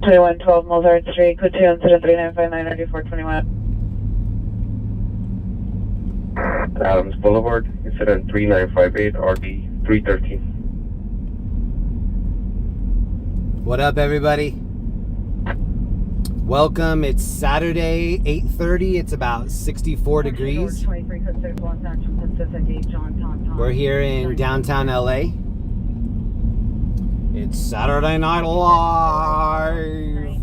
2112 Mozart Street, code 2 incident 39599421. Adams Boulevard, incident 3958 RD 313. What up, everybody? Welcome. It's Saturday, 8:30. It's about 64 degrees. We're here in downtown LA. It's Saturday Night Live.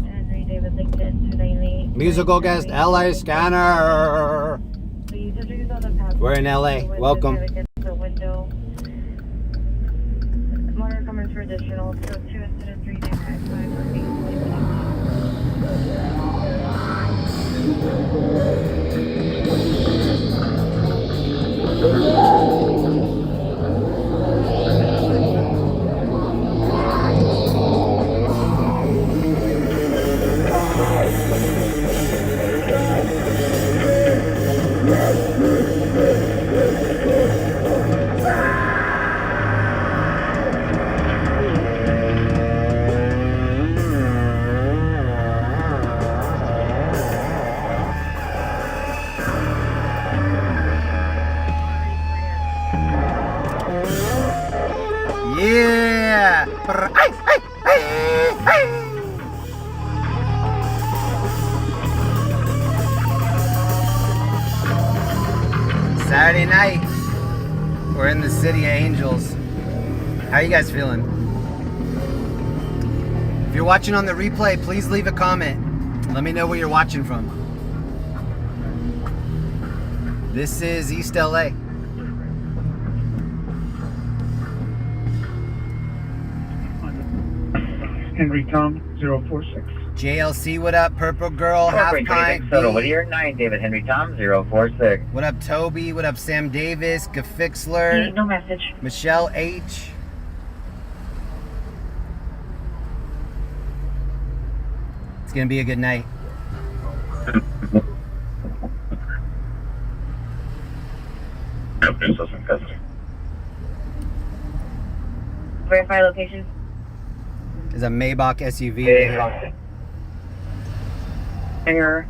Musical guest LA Scanner. We're in LA. Welcome. Motor coming for additional, so 2 incident 3955. Yeah! Saturday night. We're in the City of Angels. How you guys feeling? If you're watching on the replay, please leave a comment. Let me know where you're watching from. This is East LA. Henry Tom 046. JLC, what up? Purple Girl, Half Pint. Whittier 9, David Henry Tom 046. What up, Toby? What up, Sam Davis? Gafixler. No message. Michelle H. It's gonna be a good night. Verify location. There's a Maybach SUV. Hangar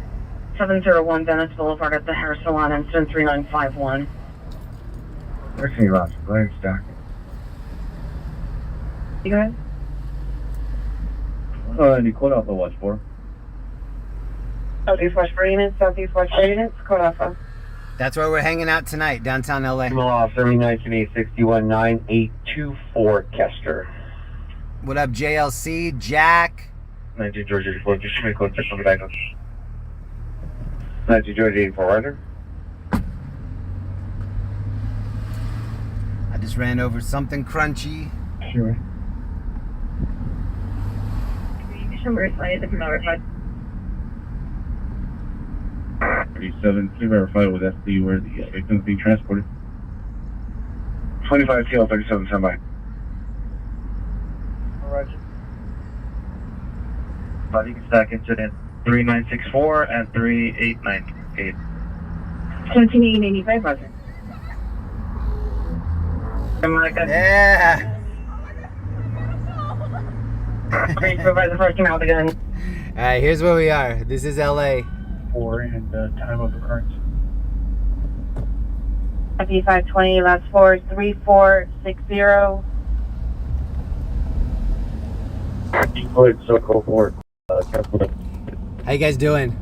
701 Venice Boulevard at the Hair Salon, incident 3951. Pershing Square, Blair Stock. You guys? Any code alpha watch for? Southeast West units, Southeast West units, code alpha. That's where we're hanging out tonight, downtown LA. Off 7968619824 Kester. What up, JLC? Jack? 19 Georgia 84, just make code check on the back. 19 Georgia 84 Rider. I just ran over something crunchy. Sure. Number slide, the verified. 37, please verify with FD where the victim is being transported. 25 TL 37 standby. Roger. Body stack incident 3964 and 3898. 1785, Roger. Yeah! Please provide the first out again. Alright, here's where we are. This is LA. 4 and time of occurrence. FD 520, last 4, 3460. Deployed circle 4. How you guys doing?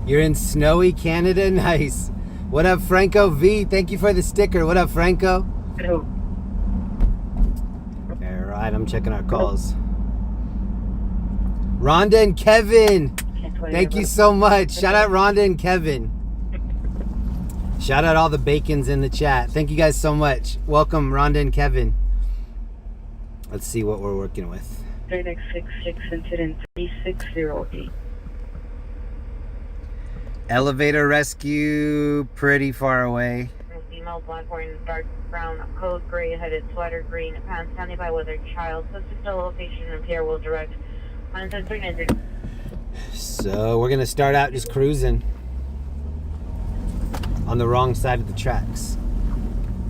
You're in snowy Canada? Nice. What up, Franco V? Thank you for the sticker. What up, Franco? Alright, I'm checking our calls. Rhonda and Kevin, thank you so much. Shout out Rhonda and Kevin. Shout out all the bacons in the chat. Thank you guys so much. Welcome, Rhonda and Kevin. Let's see what we're working with. 3666 incident 3608. Elevator rescue, pretty far away. Female, black, wearing dark brown, coat gray, hooded sweater, green pants, standing by with her child. Suspect location and Pier will direct. So we're gonna start out just cruising on the wrong side of the tracks.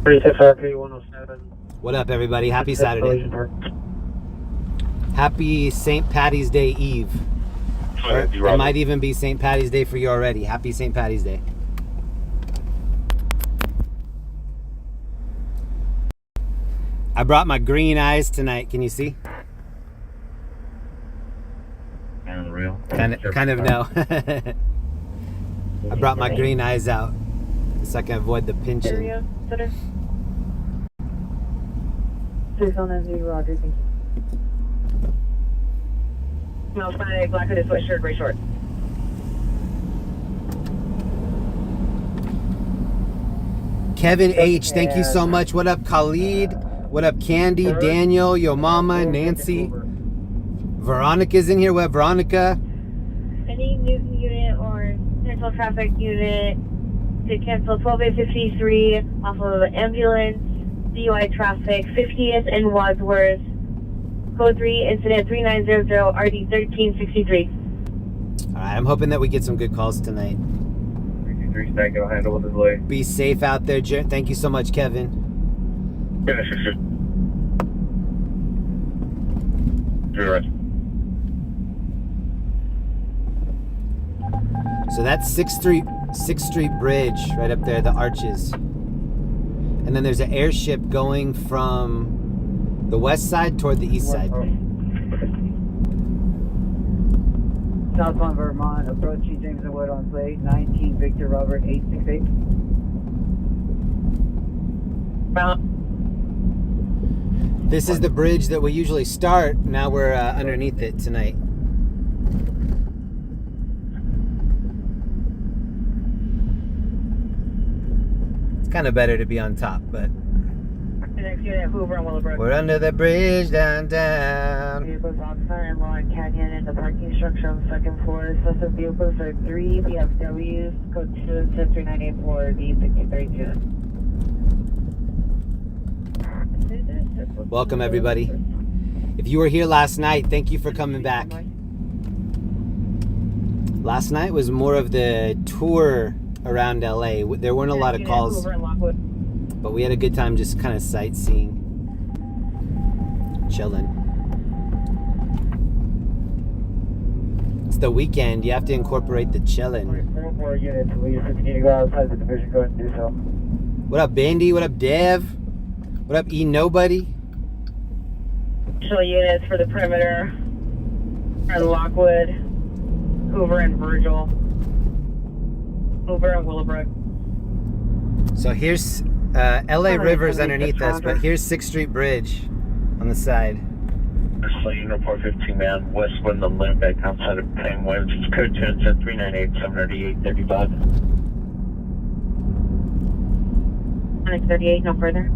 36 RP 107. What up, everybody? Happy Saturday. Happy St. Patty's Day Eve. Or it might even be St. Patty's Day for you already. Happy St. Patty's Day. I brought my green eyes tonight. Can you see? Unreal. Kind of no. I brought my green eyes out so I can avoid the pinching. Roger, thank you. No, Friday, black hooded sweatshirt, gray shorts. Kevin H, thank you so much. What up, Khalid? What up, Candy, Daniel, Yo Mama, Nancy? Veronica's in here. What up, Veronica? Any Newton unit or central traffic unit to cancel 12853 off of ambulance, DUI traffic, 50th and Wadsworth. Code 3, incident 3900, RD 1363. All right, I'm hoping that we get some good calls tonight. 3 stack, it'll handle the delay. Be safe out there, Thank you so much, Kevin. Yeah, sure. You're right. So that's 6th Street Bridge right up there, the arches. And then there's an airship going from the west side toward the east side. Southbound Vermont, approaching James and Wood on plate, 19 Victor Robert 868. This is the bridge that we usually start. Now we're underneath it tonight. It's kind of better to be on top, but Next unit, Hoover and Willowbrook. we're under the bridge downtown. Vehicles outside and Lawn Canyon in the parking structure on the second floor. Suspect vehicles are 3 BFWs, code 2, 3984, D6032. Welcome, everybody. If you were here last night, thank you for coming back. Last night was more of the tour around LA. There weren't a lot of calls, but we had a good time just kind of sightseeing, chilling. It's the weekend. You have to incorporate the chilling. 4 units, please. If you need to go outside the division, go ahead and do so. What up, Bandy? What up, Dev? What up, E Nobody? Additional units for the perimeter are Lockwood, Hoover and Virgil, Hoover and Willowbrook. So here's LA River's underneath us, but here's 6th Street Bridge on the side. Slate Report 15 man, westwind the limit back outside of Penguins. It's code 2 and 398 738 35. 38, no further.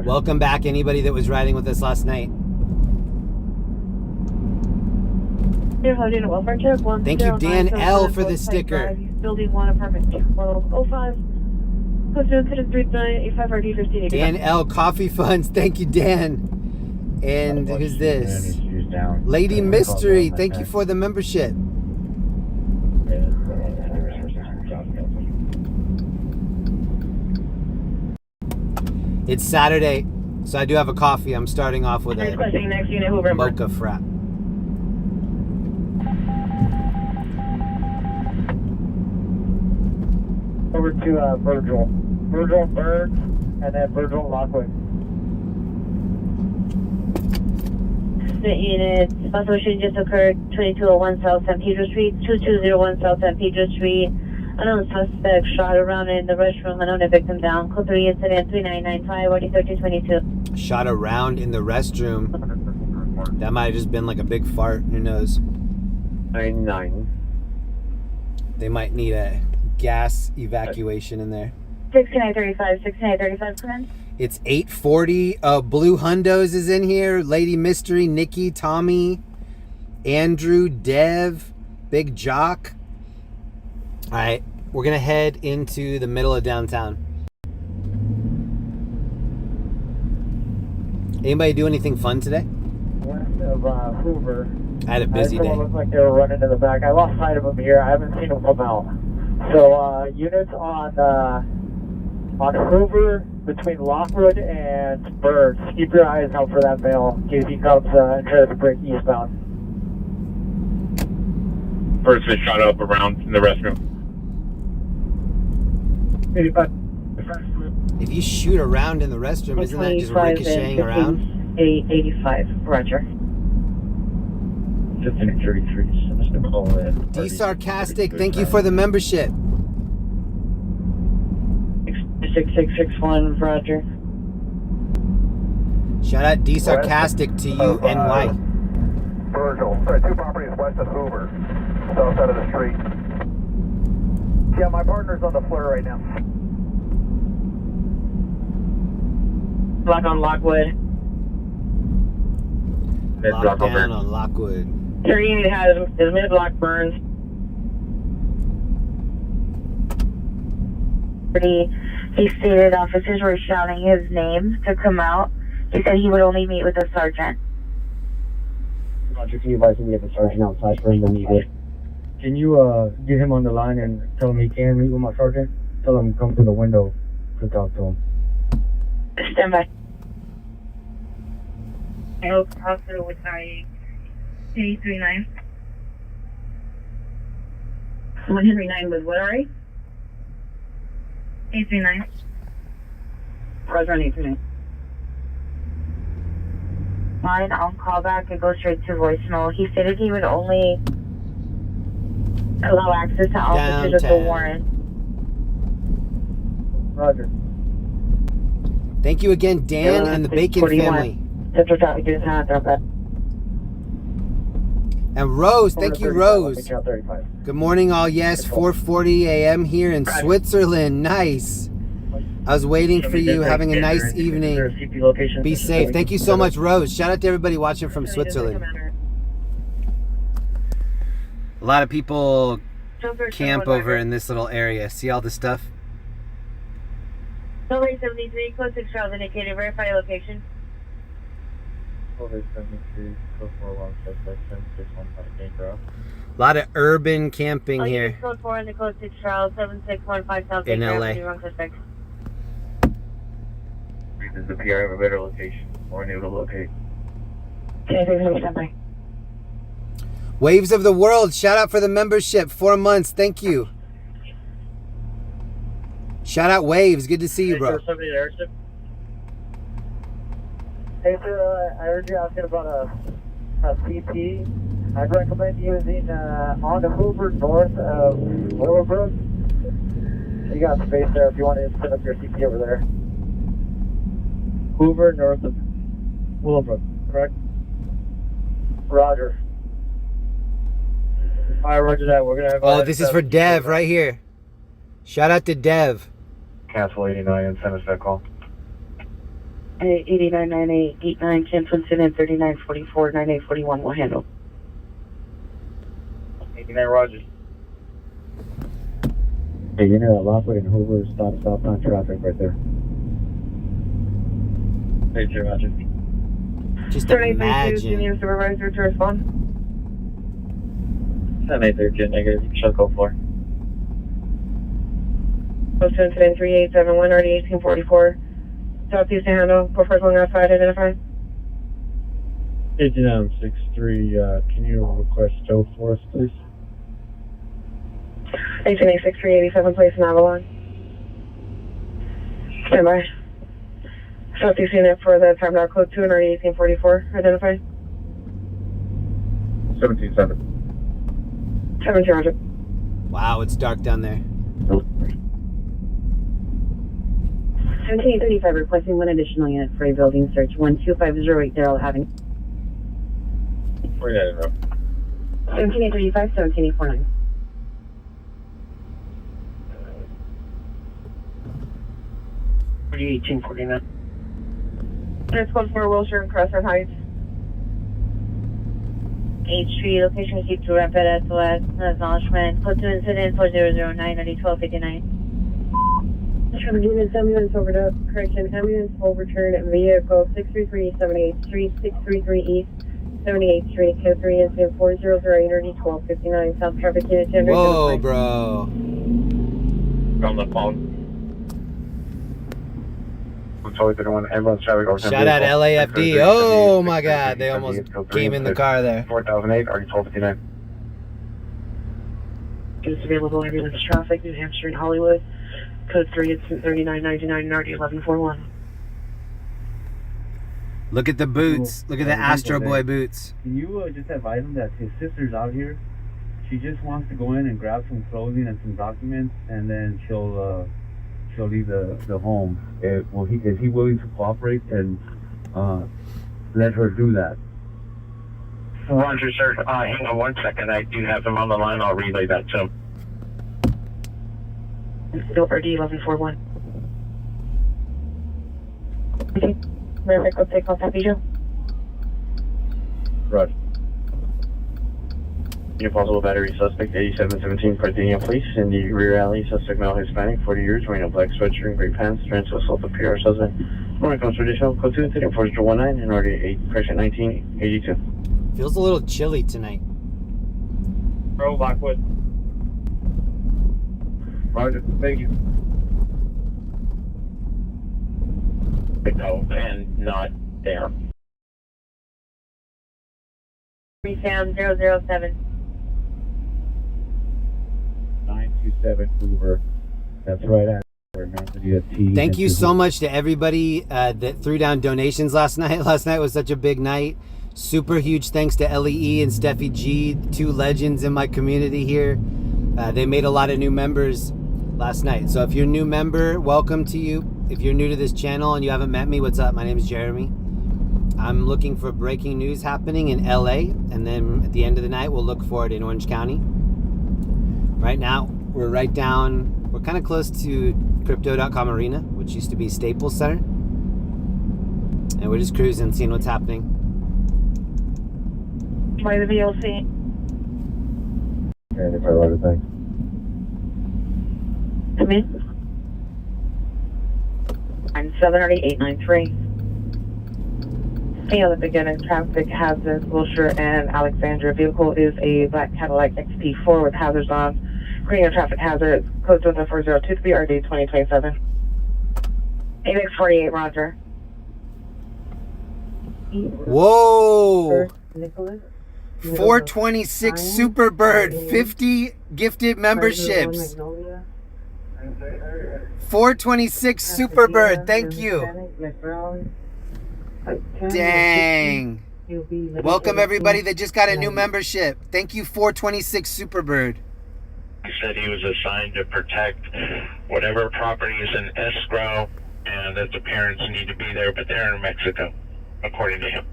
Welcome back, anybody that was riding with us last night. Thank you, Dan L, for the sticker. Building 1, apartment 1205. Dan L, Coffee Funds. Thank you, Dan. And who's this? Lady Mystery. Thank you for the membership. It's Saturday, so I do have a coffee. I'm starting off with a Next unit, Hoover. mocha frap. Over to Virgil. Virgil Bird, and then Virgil Lockwood. Units, association just occurred 2201 South San Pedro Street, 2201 South San Pedro Street. Unknown suspect shot around in the restroom, unknown victim down. Code 3, incident 3995, RD 1322. Shot around in the restroom. That might have just been like a big fart. Who knows? 99. They might need a gas evacuation in there. 6935, come in. It's 8:40. Blue Hundos is in here. Lady Mystery, Nikki, Tommy, Andrew, Dev, Big Jock. All right, we're gonna head into the middle of downtown. Anybody do anything fun today? West of Hoover. I had a busy day. Looked like they were running to the back. I lost sight of them here. I haven't seen them come out. So units on Hoover between Lockwood and Burns. Keep your eyes out for that male in case he comes and tries to break eastbound. Person shot up around in the restroom. 85. If you shoot around in the restroom, isn't that just ricocheting around? 85, roger. 1533, Mr. Cole. D Sarcastic, thank you for the membership. 6661, roger. Shout out D Sarcastic to you, NY. Virgil, sorry, 2 properties west of Hoover, south side of the street. Yeah, my partner's on the floor right now. Block on Lockwood. Lockdown on Lockwood. 30 has his mid-block Burns. 30, he stated officers were shouting his name to come out. He said he would only meet with a sergeant. Roger, can you advise me we have a sergeant outside for him to meet with? Can you get him on the line and tell him he can meet with my sergeant? Tell him to come to the window to talk to him. Stand by. I hope hospital with I 839. 139 was what, alright? 839. Roger on 839. Fine, I'll call back and go straight to voicemail. He stated he would only allow access to officers with a warrant. Roger. Thank you again, Dan and the Bacon family. Central traffic is not up at. And Rose, thank you, Rose. Good morning, all. Yes, 4:40 a.m. here in Switzerland. Nice. I was waiting for you, having a nice evening. Be safe. Thank you so much, Rose. Shout out to everybody watching from Switzerland. A lot of people camp over in this little area. See all the stuff? Over 73, code 6 Charles indicated. Verify location. Over 73, code 41, suspect 7615 Grove. A lot of urban camping here Code 4 and the code 6 Charles 7615 South in LA. Wrong suspect. This is the Pier. I have a better location. More new to locate. Waves of the World, shout out for the membership. 4 months, thank you. Shout out Waves, good to see you, bro. Airship. Hey, sir, I heard you asking about a CT. I'd recommend using on the Hoover north of Willowbrook. You got space there if you want to set up your CT over there. Hoover north of Willowbrook, correct? Roger. Alright, roger that. We're gonna have. Oh, this is for Dev right here. Shout out to Dev. Cancel 89 and send us that call. 899889, cancel incident 3944, 9841 will handle. 89 Rogers. Hey, you know that Lockwood and Hoover stop southbound traffic right there. Hey, Jim, Roger. Just 3832, imagine. senior supervisor to respond. 7832, negative. Shut code 4. Post incident 3871, already 1844. Southeast to handle. Before going outside, identify. 8963, can you request tow for us, please? 186387, place in Avalon. Stand by. Southeast unit for the time code 2 and already 1844. Identify. 177. 17 Roger. Wow, it's dark down there. 1735, requesting one additional unit for a building search. 12508 Darrell Avenue. 49 Road. 17835, 17849. There's code 4 Wilshire and Crenshaw Heights. H3, location received to ramp at SOS. Acknowledgement. Code 2 incident 4009, 1259. Traffic units, ambulance over to correction. Ambulance will return vehicle 633 78th Street, 633 East, 78th Street, code 3 incident 4008 1259. South traffic unit 10. Whoa, bro. On the phone. totally 31. Ambulance traffic over. Shout out LAFD. Oh my God, they almost came in the car there. 4008, already 1259. It's available ambulance traffic, New Hampshire and Hollywood. Code 3 is 3999 and RD 1141. Look at the boots. Look at the Astro Boy boots. Can you just advise him that his sister's out here? She just wants to go in and grab some clothing and some documents, and then she'll leave the home. Is he willing to cooperate and let her do that? Roger, sir. Hang on 1 second. I do have him on the line. I'll relay that to him. RD 1141. Okay. Perfect. Let's take off. Happy Joe. Roger. Your possible battery suspect, 8717 Parthenia Police, in the rear alley, suspect male Hispanic, 40 years, wearing a black sweatshirt, gray pants, transfer assault of Pier suspect. Morning comes traditional, code 2, 4019, and already 8, crash at 1982. Feels a little chilly tonight. Bro, Blackwood. Roger, thank you. No, and not there. Sam 007. 927 Hoover. That's right at Thank you so much to everybody that threw down donations last night. Last night was such a big night. Super huge thanks to LEE and Steffi G, two legends in my community here. They made a lot of new members last night. So if you're a new member, welcome to you. If you're new to this channel and you haven't met me, what's up? My name is Jeremy. I'm looking for breaking news happening in LA, and then at the end of the night, we'll look for it in Orange County. Right now, we're kind of close to Crypto.com Arena, which used to be Staples Center. And we're just cruising, seeing what's happening. By the VLC. And if I write it, thanks. Come in. I'm 73893. Any other beginning traffic hazards, Wilshire and Alexandria. Vehicle is a black Cadillac XP4 with hazards on. Creating a traffic hazard, code 4023 RD 2027. AX48, Roger. Whoa! Nicholas. 426 Superbird, 50 gifted memberships. 426 Superbird, thank you. Dang. Welcome everybody that just got a new membership. Thank you, 426 Superbird. He said he was assigned to protect whatever property is in escrow and that the parents need to be there, but they're in Mexico, according to him.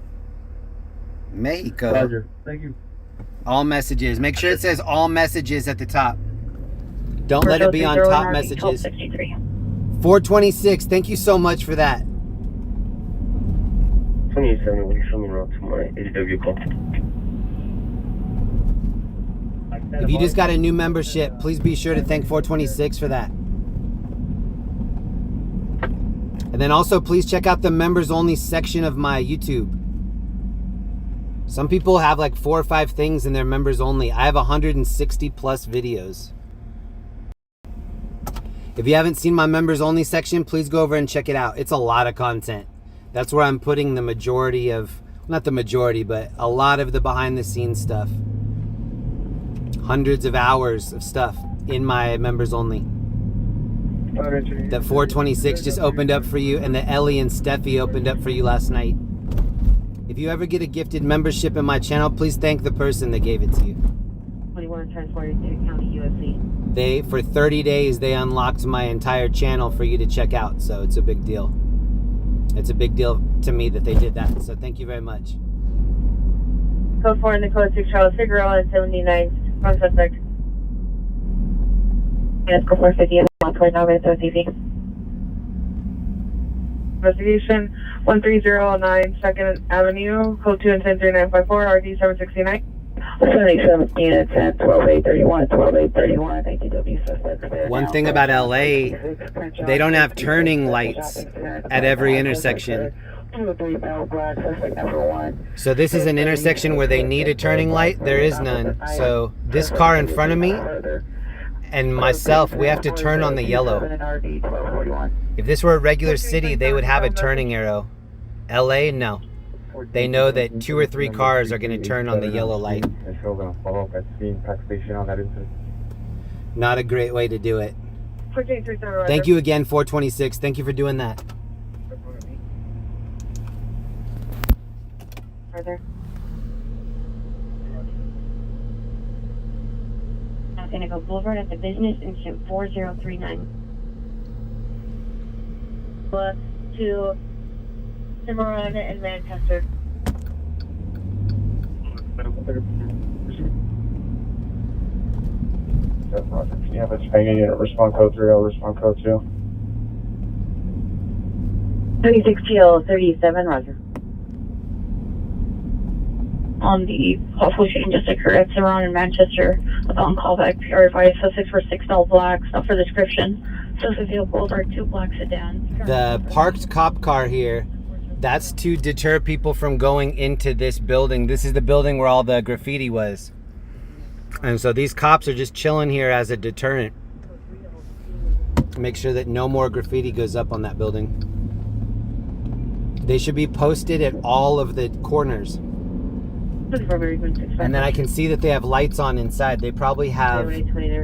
Mexico. Roger, thank you. All messages. Make sure it says all messages at the top. Don't let it be on top messages. 426, thank you so much for that. 27, will you show me around to my ADW call? If you just got a new membership, please be sure to thank 426 for that. And then also please check out the members only section of my YouTube. Some people have like 4 or 5 things in their members only. I have 160 plus videos. If you haven't seen my members only section, please go over and check it out. It's a lot of content. That's where I'm putting the majority of, not the majority, but a lot of the behind the scenes stuff. Hundreds of hours of stuff in my members only. That 426 just opened up for you, and the Ellie and Steffi opened up for you last night. If you ever get a gifted membership in my channel, please thank the person that gave it to you. 21 transported to County USC. For 30 days, they unlocked my entire channel for you to check out, so it's a big deal. It's a big deal to me that they did that, so thank you very much. Code 4 in the code 6 Charles Figueroa and 79. Wrong suspect. Yes, go 450 and 129 minutes OCV. Investigation 13009 2nd Avenue, code 2 and 103954, RD 769. 77 units at 12831, 12831, ATW suspect. One thing about LA, they don't have turning lights at every intersection. So this is an intersection where they need a turning light. There is none. So this car in front of me and myself, we have to turn on the yellow. If this were a regular city, they would have a turning arrow. LA, no. They know that 2 or 3 cars are going to turn on the yellow light. Not a great way to do it. Thank you again, 426. Thank you for doing that. Further. Now gonna go Boulevard at the business, instant 4039. To Cimarron and Manchester. Can you have a China unit respond code 3, I'll respond code 2. 36 TL 37, roger. On the awful shooting just occurred at Cimarron in Manchester. Upon callback, Pier advised suspects were 6 all blacks. Not for description. Suspect vehicles are 2 black sedans. The parked cop car here, that's to deter people from going into this building. This is the building where all the graffiti was. And so these cops are just chilling here as a deterrent. Make sure that no more graffiti goes up on that building. They should be posted at all of the corners. And then I can see that they have lights on inside. They probably have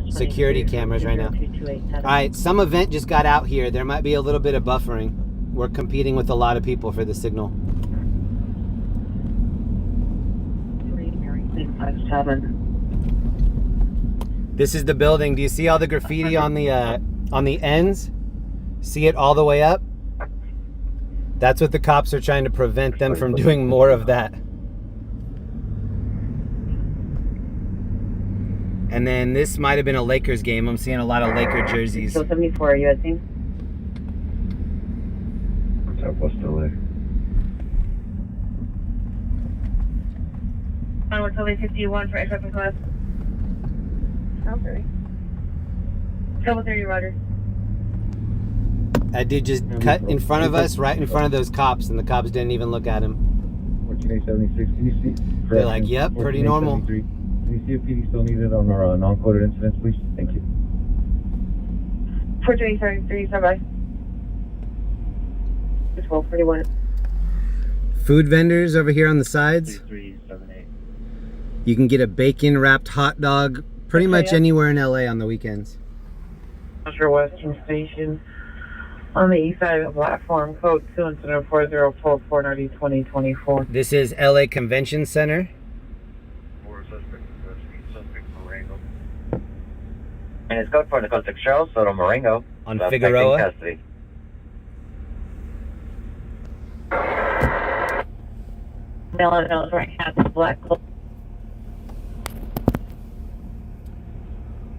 security cameras right now. All right, some event just got out here. There might be a little bit of buffering. We're competing with a lot of people for the signal. 357. This is the building. Do you see all the graffiti on the ends? See it all the way up? That's what the cops are trying to prevent them from doing more of that. And then this might have been a Lakers game. I'm seeing a lot of Laker jerseys. 74, are you at scene? What's still there? Onward Toby 51 for Airship class. Okay. Double 30, roger. That dude just cut in front of us, right in front of those cops, and the cops didn't even look at him. 1476, can you see? They're like, yep, pretty normal. Can you see if PD still needed on our non-coded incidents, please? Thank you. 423, stand by. 1241. Food vendors over here on the sides. 3378. You can get a bacon wrapped hot dog pretty much anywhere in LA on the weekends. Wilshire Western Station on the east side of the platform, code 2 incident 404 490 2024. This is LA Convention Center. And it's code for the code 6 Charles, Soto Marengo. On Suspect Figueroa. in custody. Belleville's right half the black.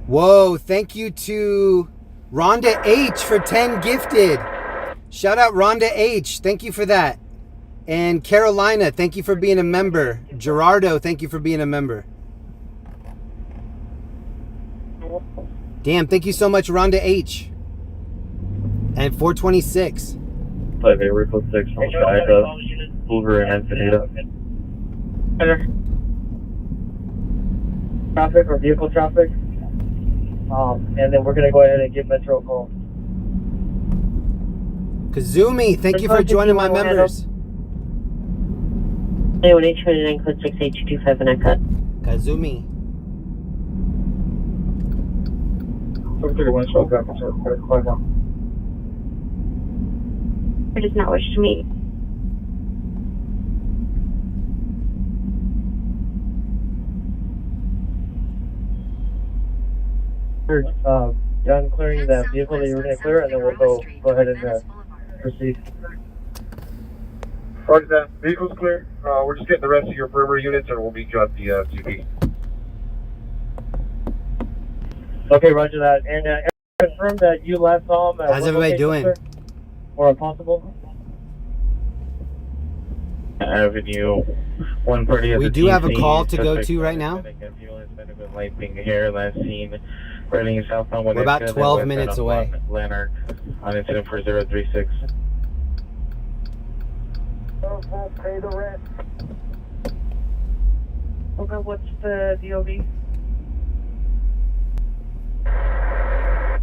Whoa, thank you to Rhonda H for 10 gifted. Shout out Rhonda H. Thank you for that. And Carolina, thank you for being a member. Gerardo, thank you for being a member. Damn, thank you so much, Rhonda H. And 426. 5 8 Ripple 6 on the side of Hoover and Antonita. Traffic or vehicle traffic. And then we're going to go ahead and give Metro a call. Kazumi, thank you for joining my members. Anyone H29 code 68225 and I cut. Kazumi. 31 Shell traffic. It does not wish to meet. John, clearing that vehicle that you were going to clear, and then we'll go ahead and proceed. Roger that. Vehicle's clear. We're just getting the rest of your perimeter units, and we'll meet you at the CP. Okay, roger that. And confirm that you last saw him at How's everybody doing? Sir? Or if possible? Avenue 130. We do have a call to go to right now. Light being here, last seen running southbound. We're about 12 minutes away. Lanark on incident 4036. Pay the rent. Okay, what's the DOB?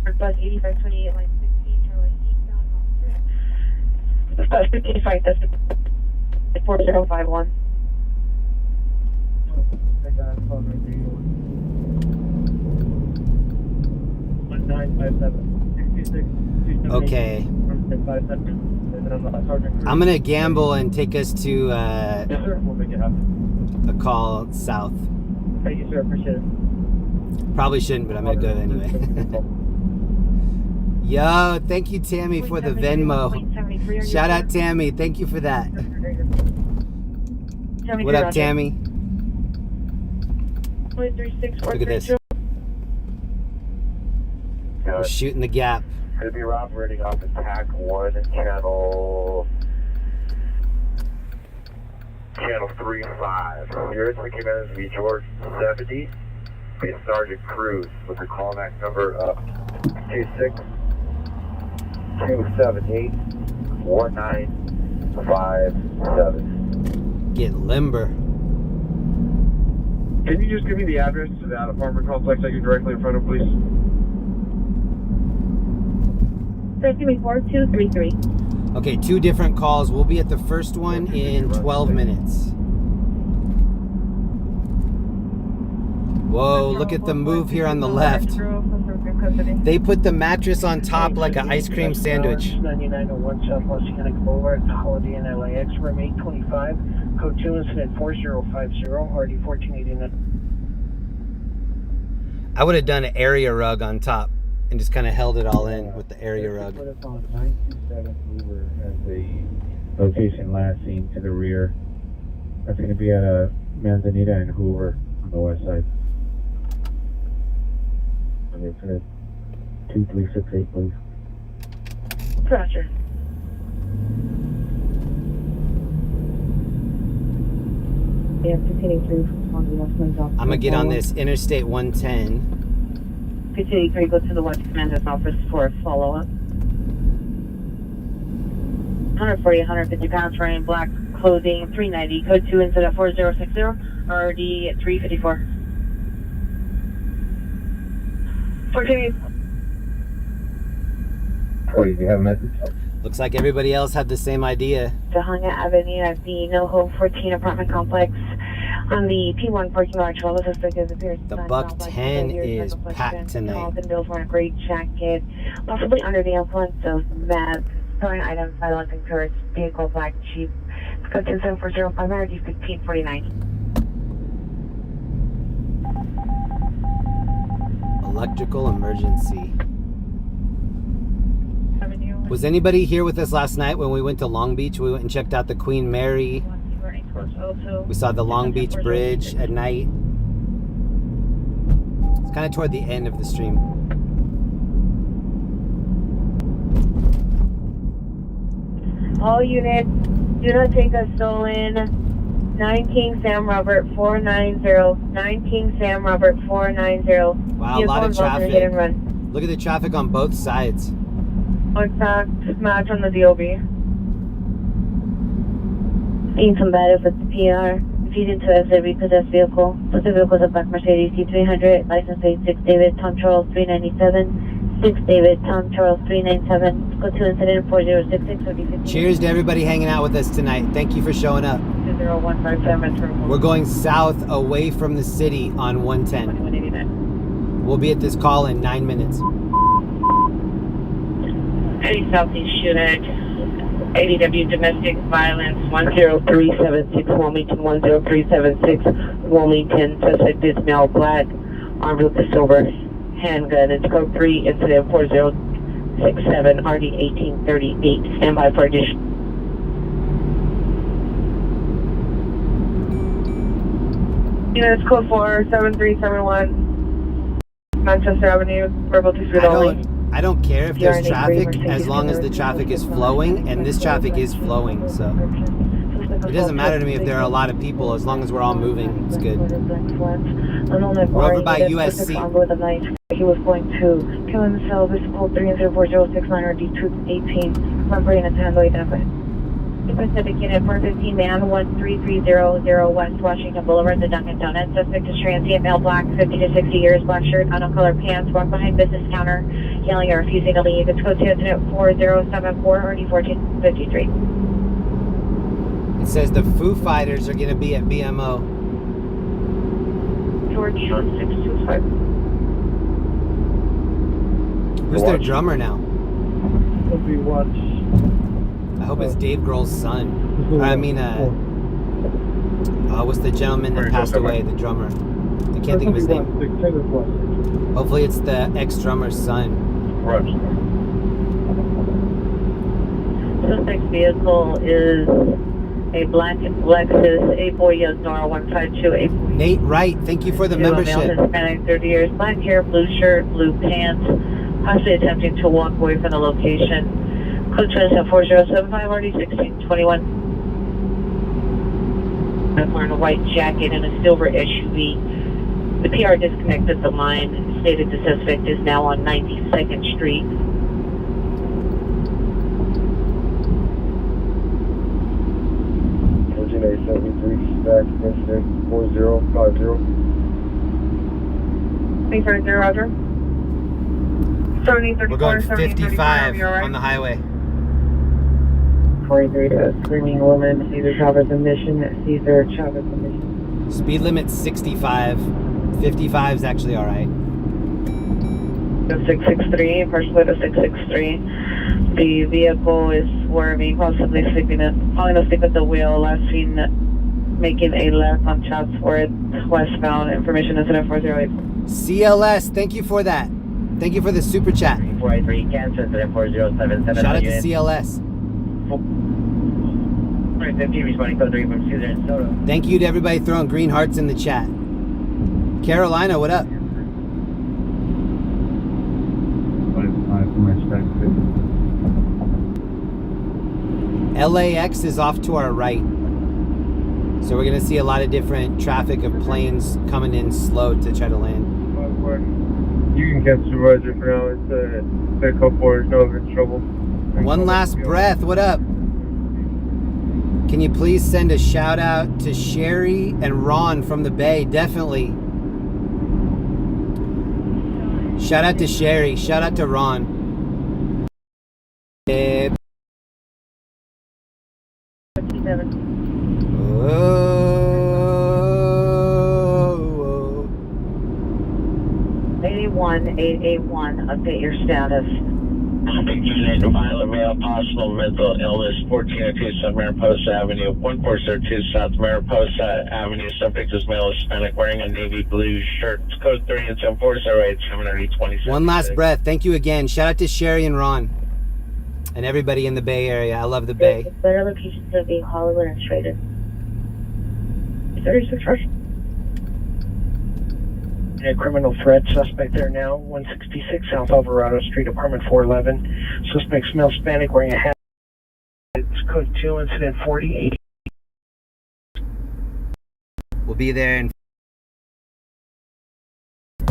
bus 8528, line 16, Charlie eastbound. Bus 55, that's 4051. Okay. I'm gonna gamble and take us to Yes, sir. We'll make it happen. a call south. Thank you, sir. Appreciate it. Probably shouldn't, but I'm gonna go anyway. Yo, thank you, Tammy, for the Venmo. Shout out, Tammy. Thank you for that. What up, Tammy? Look at this. We're shooting the gap. Going to be operating off attack 1 channel 35. Your instrument command is George 70. It's Sergeant Cruz with a callback number of 26278-1957. Get limber. Can you just give me the address to that apartment complex that you're directly in front of, please? Give me 4233. Okay, 2 different calls. We'll be at the first one in 12 minutes. Whoa, look at the move here on the left. They put the mattress on top like an ice cream sandwich. 9901 Southwest Connect Boulevard, Holiday Inn LAX, room 825, code 2 incident 4050, RD 1489. I would have done an area rug on top and just kind of held it all in with the area rug. Put us on 927 Hoover as the location last seen to the rear. That's going to be at a Manzanita and Hoover on the west side. Okay, so 2368, please. Roger. Yeah, continuing through on the west side. I'm gonna get on this Interstate 110. 1583, go to the West Commander's office for a follow-up. 140, 150 pounds, wearing black clothing, 390, code 2 incident 4060, RD at 354. 14. Oh, you have a message? Looks like everybody else had the same idea. Dahanga Avenue at the No Hope 14 apartment complex on the P1 parking lot. Travel suspect has appeared. The Buck 10 is packed tonight. The bills wearing a gray jacket, possibly under the influence of meth. Throwing items, violence, and courage. Vehicle black Jeep. Code 27405 RD 1549. Electrical emergency. Was anybody here with us last night when we went to Long Beach? We went and checked out the Queen Mary. We saw the Long Beach Bridge at night. It's kind of toward the end of the stream. All units, do not take a stolen. 19 Sam Robert 490. 19 Sam Robert 490. Wow, a lot of traffic. Hit and run. Look at the traffic on both sides. Exact match on the DOB. Being combative with the PR. Refusing to exit repossessed vehicle. Put the vehicle is a black Mercedes C300. License plate 6 David Tom Charles 397. 6 David Tom Charles 397. Go to incident 4066. Cheers to everybody hanging out with us tonight. Thank you for showing up. 20157. We're going south away from the city on 110. 2189. We'll be at this call in 9 minutes. City Southeast Unit, ADW Domestic Violence 10376 Wilmington, 10376 Wilmington. Suspect is male black, armed with a silver handgun. It's code 3, incident 4067, RD 1838. Stand by for addition. Units code 4, 7371 Manchester Avenue, verbal to speed only. I don't care if there's traffic as long as the traffic is flowing, and this traffic is flowing, so it doesn't matter to me if there are a lot of people as long as we're all moving. It's good. We're over by USC. He was going to kill himself. This is code 30406 or D218. Remembering a handle identified. Pacific Unit 415 man 13300 West Washington Boulevard, the Dunkin' Donuts. Suspect is transient, male, black, 50 to 60 years, black shirt, unknown color pants, walk behind business counter, yelling or refusing to leave. It's code 2 incident 4074 or D1453. It says the Foo Fighters are going to be at BMO. George 625. Who's their drummer now? It'll be Watch. I hope it's Dave Grohl's son. What's the gentleman that passed away, the drummer? I can't think of his name. Hopefully it's the ex-drummer's son. Roger. Suspect's vehicle is a black Lexus 8-boy Nora 1528. Nate Wright, thank you for the membership. Male, Hispanic, 30 years, black hair, blue shirt, blue pants, possibly attempting to walk away from the location. Code 4075 RD 1621. Wearing a white jacket and a silver SUV. The PR disconnected the line, stated the suspect is now on 92nd Street. Virgin 873, back incident 4050. 350, Roger. We're going 55 on the highway. 43, screaming woman, Caesar Chavez emission, Caesar Chavez emission. Speed limit 65. 55 is actually alright. 663, partial to 663. The vehicle is swerving, possibly falling asleep at the wheel. Last seen making a left on Chatsworth, westbound. Information incident 408. CLS, thank you for that. Thank you for the super chat. 483, cancel incident 4077. Shout out to CLS. 450, responding code 3 from Caesar and Soto. Thank you to everybody throwing green hearts in the chat. Carolina, what up? LAX is off to our right. So we're going to see a lot of different traffic of planes coming in slow to try to land. You can catch the Roger for now. It's a pickup or no trouble. One last breath, what up? Can you please send a shout out to Sherry and Ron from the Bay? Definitely. Shout out to Sherry. Shout out to Ron. Oh. 881, update your status. Unit, violent male, possible mental illness, 1402 South Mariposa Avenue, 1402 South Mariposa Avenue. Subject is male, Hispanic, wearing a navy blue shirt. Code 3 and 7408 727. One last breath. Thank you again. Shout out to Sherry and Ron and everybody in the Bay Area. I love the Bay. Better locations of being Hollywood and Schrader. 36 first. A criminal threat suspect there now, 166 South Alvarado Street, apartment 411. Suspect male, Hispanic, wearing a hat. It's code 2, incident 48. We'll be there in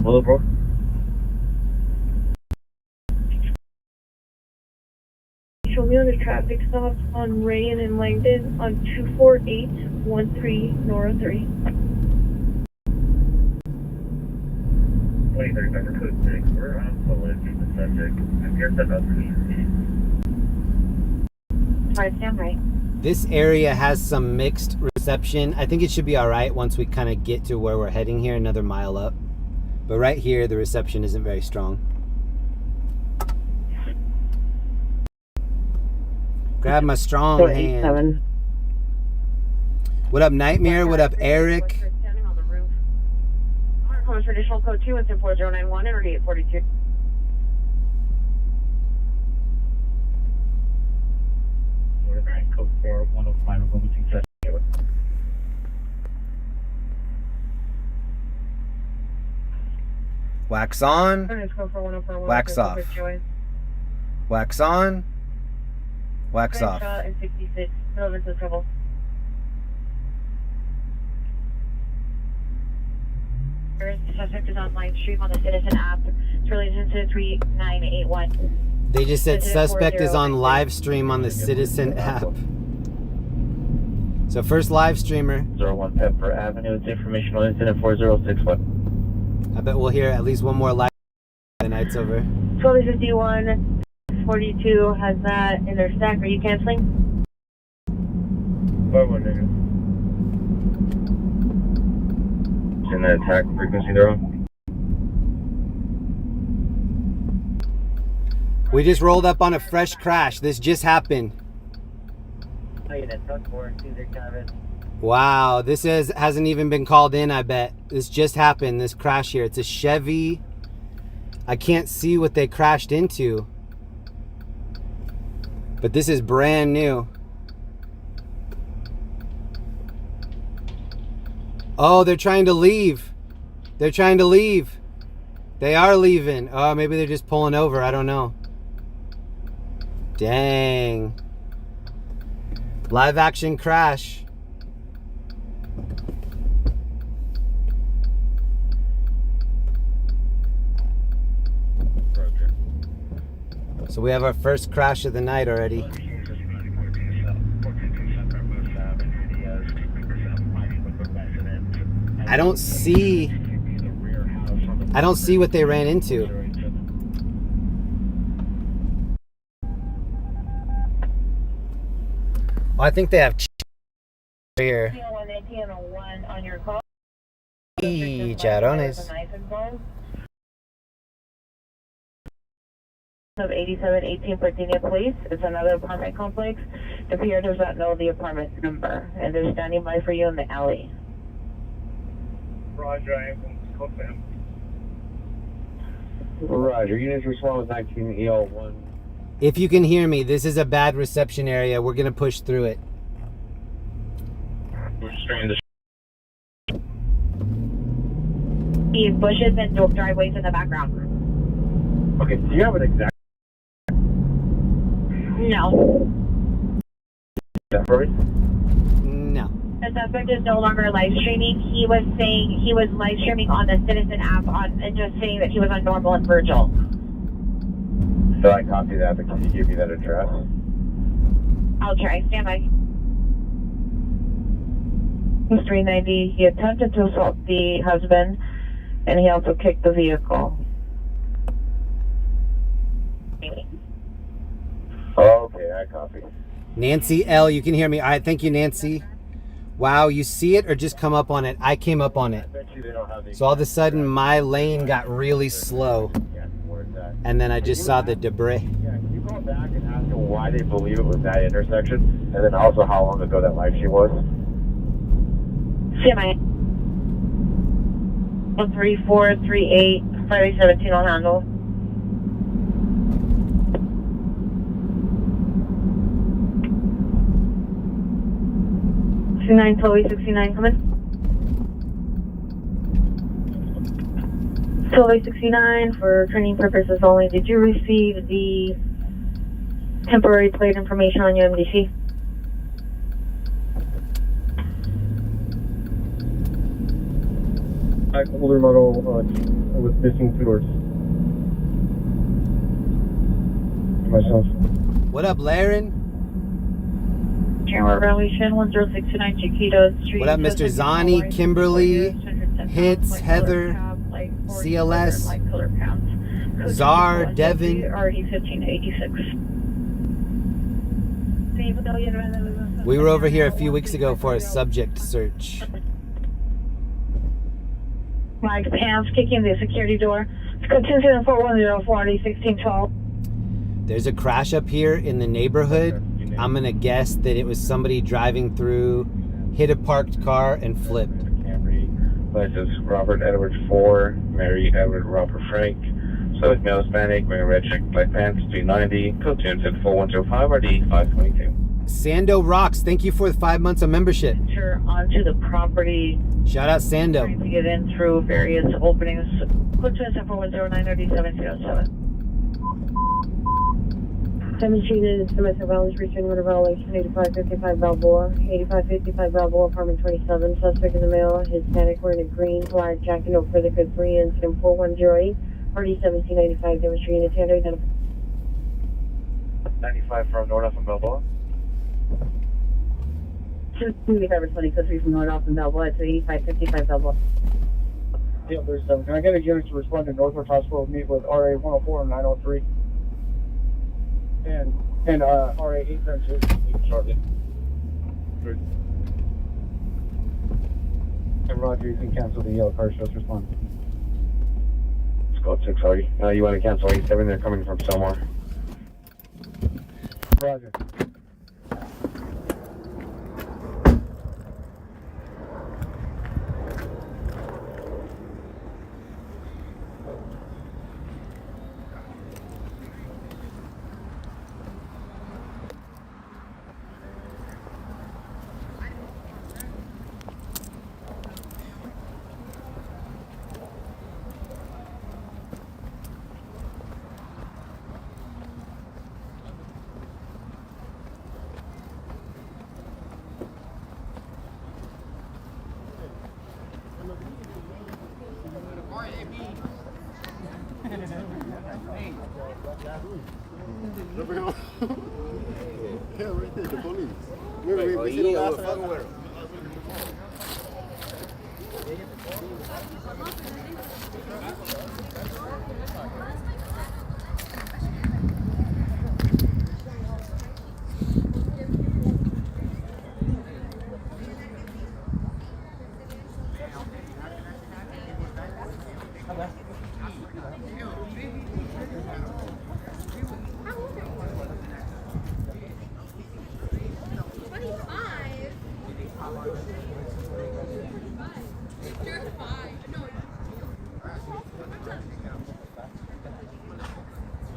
Boulevard. Show me on the traffic stops on Ray and in Langdon on 24813 Nora 3. 2035 code 6. We're on Pulp, the subject. I'm here for about 3 Sorry, stand right. This area has some mixed reception. I think it should be all right once we kind of get to where we're heading here, another mile up. But right here, the reception isn't very strong. Grab my strong hand. What up, Nightmare? What up, Eric? Traditional code 2 and 4091 and 842. Code 4 105 limiting session. Wax on. Wax off. Wax on. Wax off. Crenshaw and 66. Relevance of trouble. The suspect is on live stream on the Citizen app. It's related to 3981. They just said suspect is on live stream on the Citizen app. So first live streamer. 01 Pepper Avenue. It's informational incident 4061. I bet we'll hear at least one more live the night's over. 1251, 42 has that in their stack. Are you canceling? 51 negative. In the attack frequency they're on. We just rolled up on a fresh crash. This just happened. Wow, this hasn't even been called in, I bet. This just happened, this crash here. It's a Chevy. I can't see what they crashed into. But this is brand new. Oh, they're trying to leave. They're trying to leave. They are leaving. Oh, maybe they're just pulling over. I don't know. Dang. Live action crash. So we have our first crash of the night already. I don't see what they ran into. Oh, I think they have here. Charones. Of 8718 Pardinia Place. It's another apartment complex. The Pier does not know the apartment number, and they're standing by for you in the alley. Roger, I am code for him. Roger, units respond with 19 EL1. If you can hear me, this is a bad reception area. We're gonna push through it. We're straight into These bushes and driveways in the background. Okay, do you have an exact No. for me? No. The suspect is no longer live streaming. He was saying he was live streaming on the Citizen app and just saying that he was on Normal and Virgil. So I copy that, but can you give me that address? I'll try. Stand by. 390. He attempted to assault the husband, and he also kicked the vehicle. Okay, I copy. Nancy L, you can hear me. All right, thank you, Nancy. Wow, you see it or just come up on it? I came up on it. So all of a sudden, my lane got really slow. And then I just saw the debris. Yeah, can you go back and ask them why they believe it was that intersection? And then also how long ago that live stream was? CMI. 13438 Friday 17 on handle. 69 Chloe 69 coming. Chloe 69 for training purposes only. Did you receive the temporary plate information on your MDC? Older model with missing 2 doors. Myself. What up, Laren? Camera evaluation 10629 Chiquita Street. What up, Mr. Zani, Kimberly, Hits, Heather, CLS, Czar, Devin. RD 1586. We were over here a few weeks ago for a subject search. Mike Pants kicking the security door. Code 27410 40 1612. There's a crash up here in the neighborhood. I'm gonna guess that it was somebody driving through, hit a parked car, and flipped. Camry. License Robert Edward 4, Mary Edward Robert Frank. Subject male Hispanic, wearing red check, black pants, 390. Code 274 RD 522. Sando Rocks, thank you for the 5 months of membership. Enter onto the property. Shout out Trying Sando. to get in through various openings. Code 27410 707. 17 is domestic violence, restraining order violation, 8555 Balboa, 8555 Balboa, apartment 27. Suspect is a male, Hispanic, wearing a green black jacket, no further good free, incident 4108, RD 1795, demonstrating a tender identification. 95 from North from Balboa. 225 code 3 from North and Balboa to 8555 Balboa. Yeah, there's can I get a unit to respond to Northwest Hospital meet with RA 104 and 903? And RA 872 shortly. And Roger, you can cancel the yellow car show's response. Let's go at 640. You want to cancel 87? They're coming from somewhere. Roger.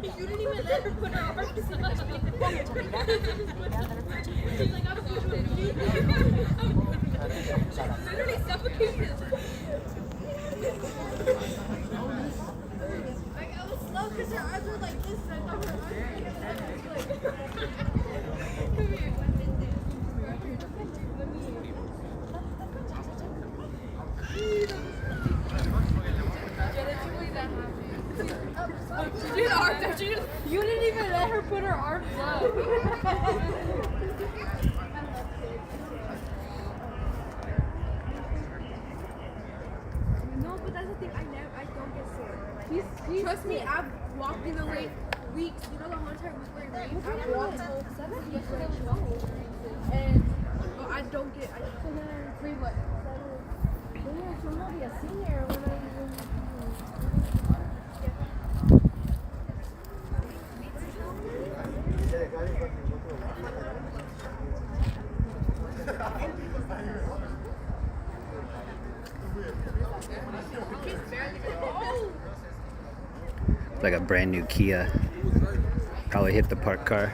You didn't even let her put her arms up. She's like, I'm literally suffocated. Like, I was slow because her arms were like this. I thought her arms were like come here. She did arms up. You didn't even let her put her arms up. No, but that's the thing. I don't get sore. Trust me, I've walked in the rain weeks. You know the whole entire week wearing rain. I've walked yesterday was long. And I don't get. Free what? I'm not a senior when I. It's like a brand new Kia. Probably hit the parked car.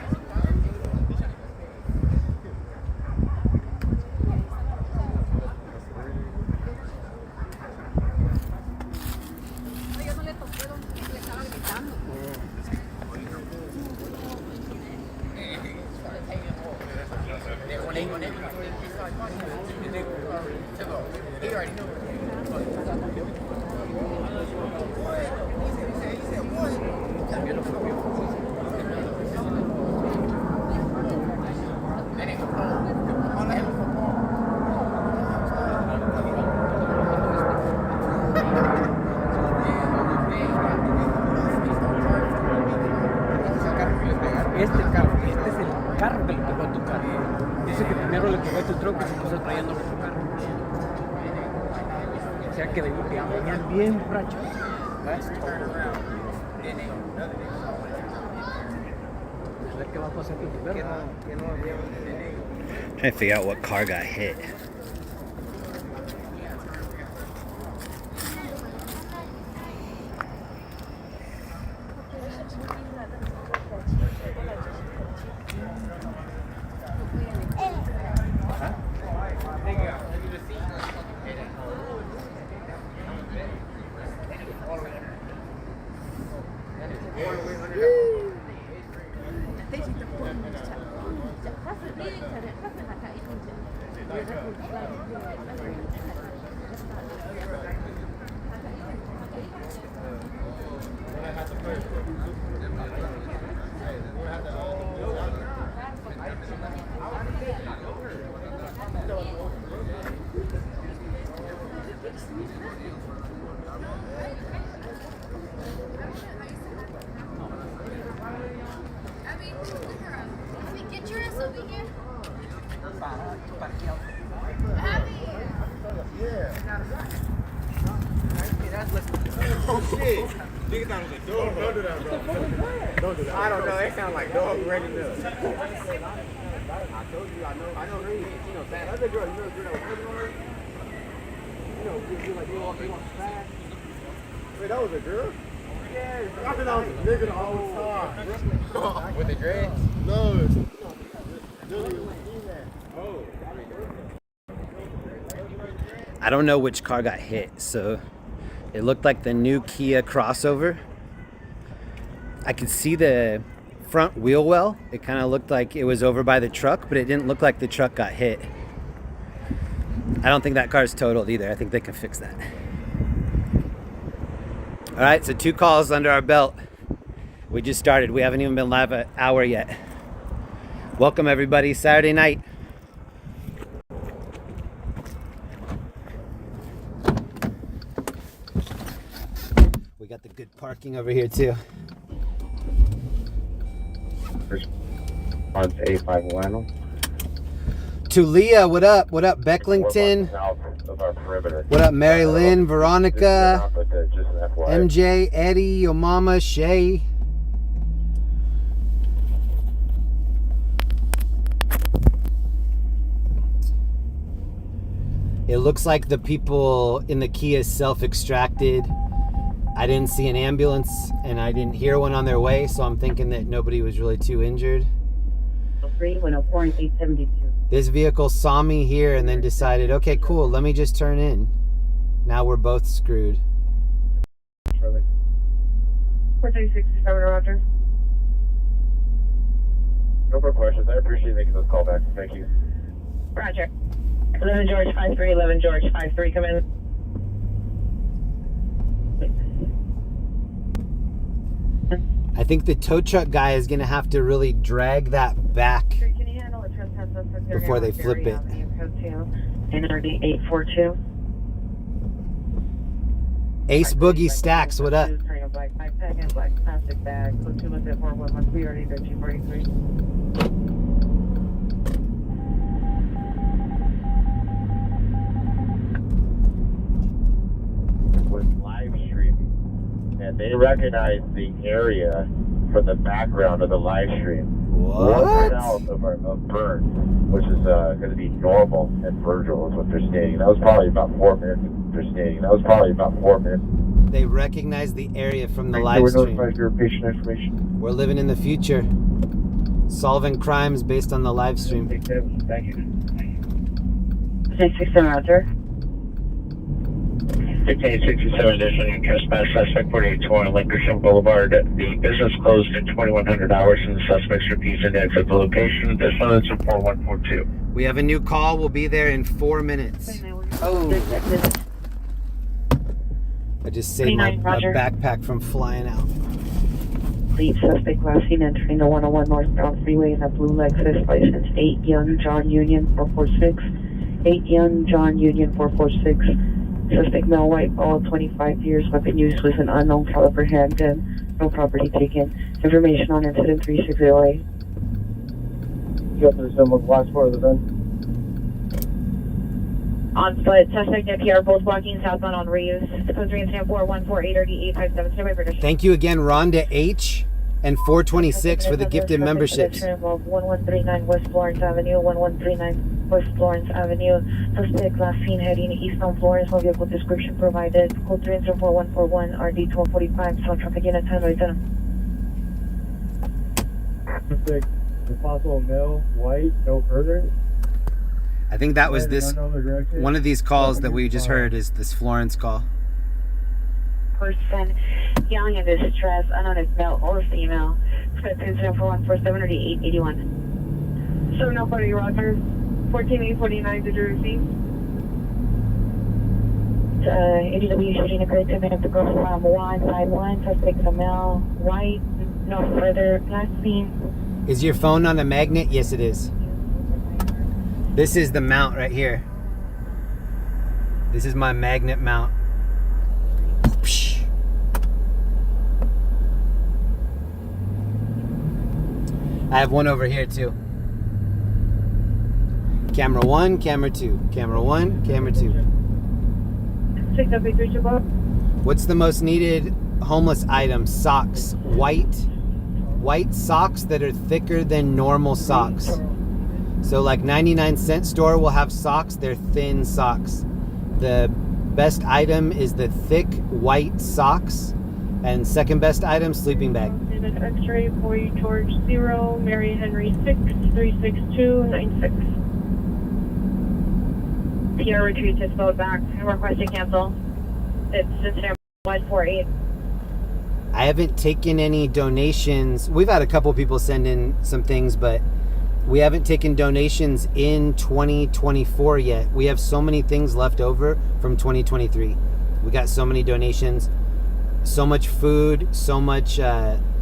Trying to figure out what car got hit. Get your ass over here. Oh shit! Nigga thought it was a dog. Don't do that, bro. Don't do that. I don't know. They sound like dog ready to. I told you. I know her. You know, fast. Other girl, you know the girl that was living on her. You know, you like you walk fast. Wait, that was a girl? Yeah. I thought that was a nigga the whole time. With the dreads? No. Oh. I don't know which car got hit, so it looked like the new Kia crossover. I could see the front wheel well. It kind of looked like it was over by the truck, but it didn't look like the truck got hit. I don't think that car's totaled either. I think they can fix that. All right, so 2 calls under our belt. We just started. We haven't even been live an hour yet. Welcome everybody, Saturday night. We got the good parking over here too. On A5 To Leah, what up? What up, Becklington? What up, Mary Lynn, Veronica, MJ, Eddie, your mama, Shay. It looks like the people in the Kia self-extracted. I didn't see an ambulance and I didn't hear one on their way, so I'm thinking that nobody was really too injured. 104 and 872. This vehicle saw me here and then decided, okay, cool, let me just turn in. Now we're both screwed. 4367, Roger. No more questions. I appreciate making this call back. Thank you. Roger. 11 George 53, 11 George 53, come in. I think the tow truck guy is going to have to really drag that back before they flip it. NRD 842. Ace Boogie Stacks, what up? Black backpack and black plastic bag. So 2 months at 411. We already did 243. Was live streaming, and they recognize the area from the background of the live stream. What? 1 south of burn, which is going to be normal at Virgil, is what they're stating. That was probably about 4 minutes. They're stating that was probably about 4 minutes. They recognize the area from the live stream. Your patient information. We're living in the future, solving crimes based on the live stream. Thank you. 667, Roger. 6867 additional trespass suspect 4821 Lincoln Boulevard. The business closed at 2100 hours and the suspects refused to exit the location. This one is 4142. We have a new call. We'll be there in 4 minutes. Oh. I just saved my backpack from flying out. Lead suspect last seen entering the 101 northbound freeway in a blue Lexus, license 8 Young John Union 446. 8 Young John Union 446. Suspect male, white, bald, 25 years. Weapon used was an unknown caliber handgun. No property taken. Information on incident 3608. You up to the symbol last part of the event? On foot, suspect at Pier, both walking southbound on reuse. Code 3 and 414-830-857. Thank you again, Rhonda H. and 426 for the gifted memberships. 1139 West Florence Avenue, 1139 West Florence Avenue. Suspect last seen heading eastbound Florence. No vehicle description provided. Code 3 and 4141 RD 1245. South traffic unit 10 right there. Suspect, possible male, white, no further. I think that was this, one of these calls that we just heard is this Florence call. Person young in distress, unknown as male or female. Script 4147 or 881. 704 Roger. 14849 did you receive? ADW shooting occurred 10 minutes ago from 151. Suspect is a male, white, no further. Last seen. Is your phone on a magnet? Yes, it is. This is the mount right here. This is my magnet mount. I have one over here too. Camera 1, camera 2. Camera 1, camera 2. 6 above. What's the most needed homeless item? Socks. White socks that are thicker than normal socks. So like 99-cent store will have socks, they're thin socks. The best item is the thick white socks. And second best item, sleeping bag. X-ray, Boy George 0, Mary Henry 6, 36296. Pier retreat is slowed back. Requesting cancel. It's Cincinnati 148. I haven't taken any donations. We've had a couple people send in some things, but we haven't taken donations in 2024 yet. We have so many things left over from 2023. We got so many donations, so much food, so much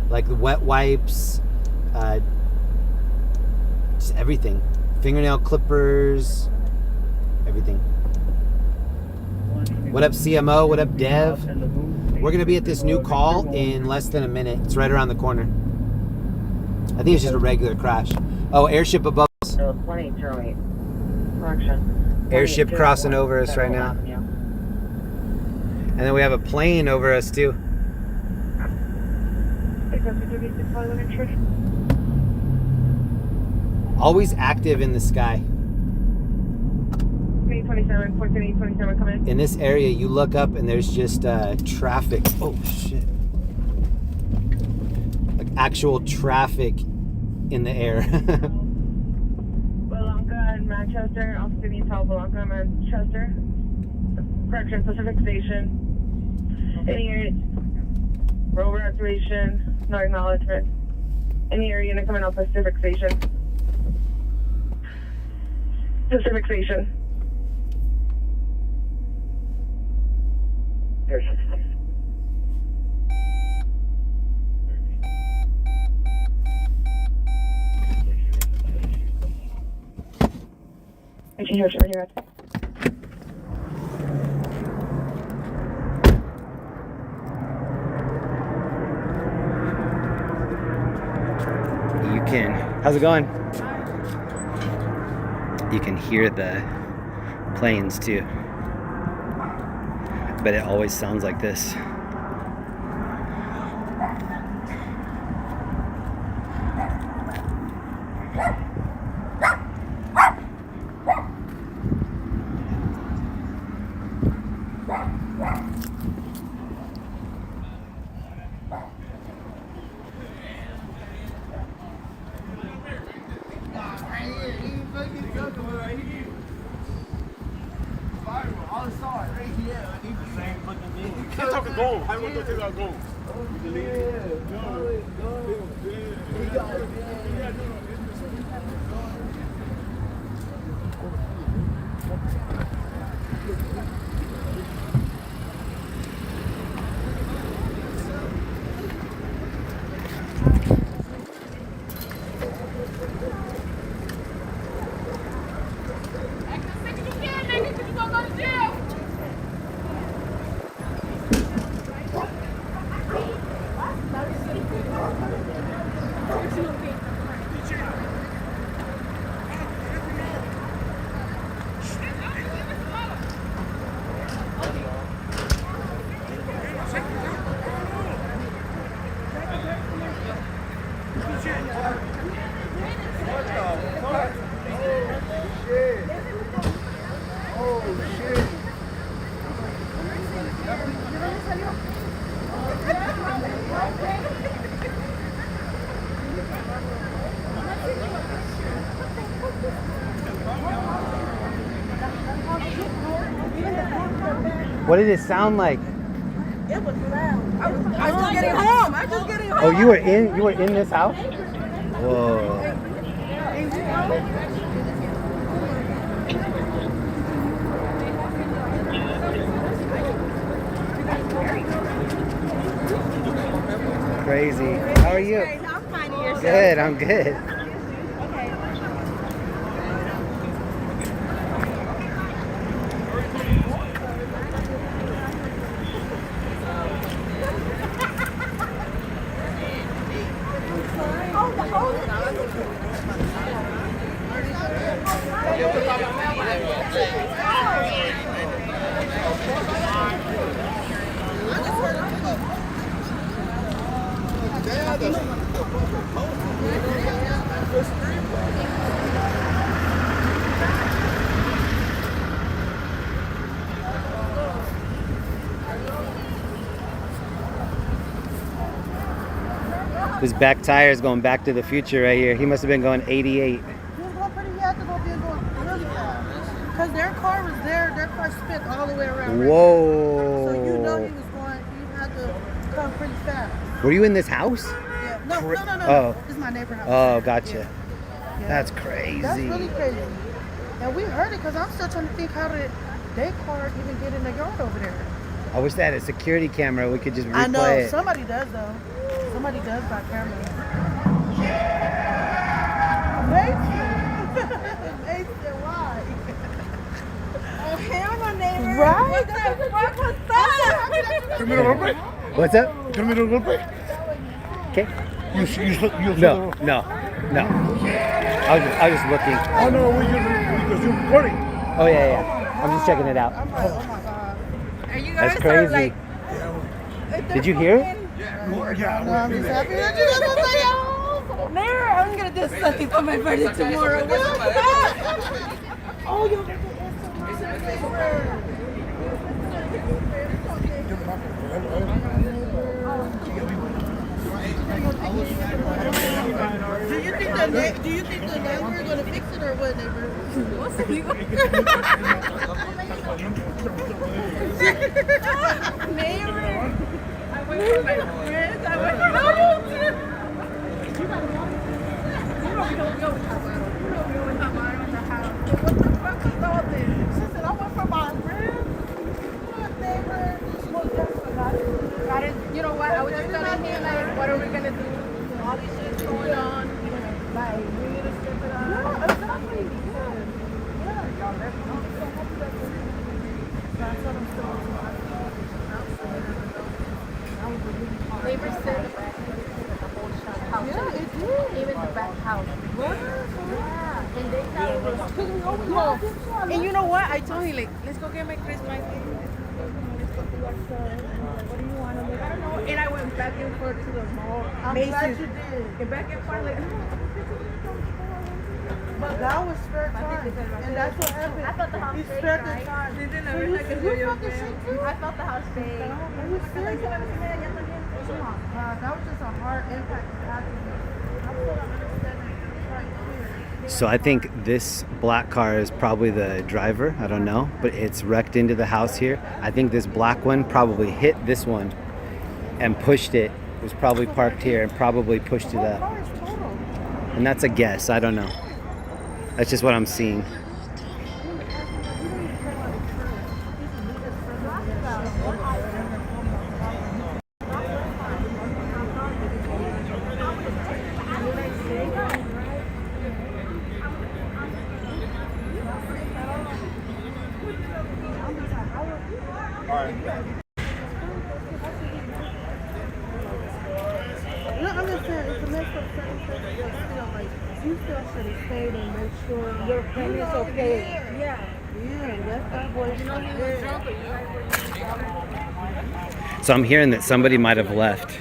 like wet wipes, just everything. Fingernail clippers, everything. What up, CMO? What up, Dev? We're going to be at this new call in less than a minute. It's right around the corner. I think it's just a regular crash. Oh, airship above us. 2808. Correction. Airship crossing over us right now. And then we have a plane over us too. Always active in the sky. 27, come in. In this area, you look up and there's just traffic. Oh shit! Like actual traffic in the air. Belanca and Manchester. Also need help. Belanca and Manchester. Correction, Pacific Station. Any area. Rover activation. No acknowledgement. Any area unit coming off Pacific Station. Pacific Station. Airship. Airship, where you at? You can. How's it going? You can hear the planes too. But it always sounds like this. What did it sound like? It was loud. I was just getting home. Oh, you were in this house? Whoa. Crazy. How are you? I'm fine. Yourself? Good, I'm good. This back tire is going Back to the Future right here. He must have been going 88. He was going pretty, he had to go really fast. Because their car was there, their car spit all the way around. Whoa. So you know he was going, he had to come pretty fast. Were you in this house? Yeah. No. Oh. This is my neighbor house. Oh, gotcha. Yeah. That's crazy. That's really crazy. And we heard it because I'm still trying to think how did their car even get in the yard over there. I wish they had a security camera. We could just replay I know. it. Somebody does though. Somebody does buy cameras. Mason, why? Oh, hell no, neighbor. Right? What the fuck was that? Can we do a little bit? What's up? Can we do a little bit? Okay. You No. I was just looking. Oh no, because you're recording. Oh yeah. I'm just checking it out. I'm like, oh my God. Are you That's guys crazy. Did you hear it? Yeah. No, I'm just happy that you got my video. Neighbor, I'm gonna do something for my birthday tomorrow. What's up? Oh, you're going to Do you think the neighbor is gonna fix it or what, neighbor? What's illegal? Neighbor, I went for my friends. I went for my You know we don't have one. You know we always have one in the house. What the fuck is all this? She said I went for my friends. What, neighbor? Got it. You know what? I was just telling him like, what are we gonna do? All this shit's going on. Like, we need to step it up. Yeah, exactly. Yeah. That's what I'm saying. Neighbors said the back the whole shop house. Yeah, it did. Even the back house. Yeah. And they thought it was because we always Yeah. And you know what? I told him like, let's go get my Christmas. Let's go to outside. What do you want? I'm like, I don't know. And I went back and forth to the mall. I'm glad you did. And back and forth like, But that was spare time. And that's what happened. I thought the house He stayed, spared the right? time. They didn't know You like felt the shit too? I felt the house stayed. Are you serious? That was just a hard impact to happen. I still don't understand it. It's right here. So I think this black car is probably the driver. I don't know, but it's wrecked into the house here. I think this black one probably hit this one and pushed it. It was probably parked here and probably pushed it up. And that's a guess. I don't know. That's just what I'm seeing. I'm just saying, it's a mess up circumstances, but still, like, you still should have stayed and made sure your friend is okay. Yeah. Yeah, that's that boy. You know he was drunk, but you guys were So I'm hearing that somebody might have left.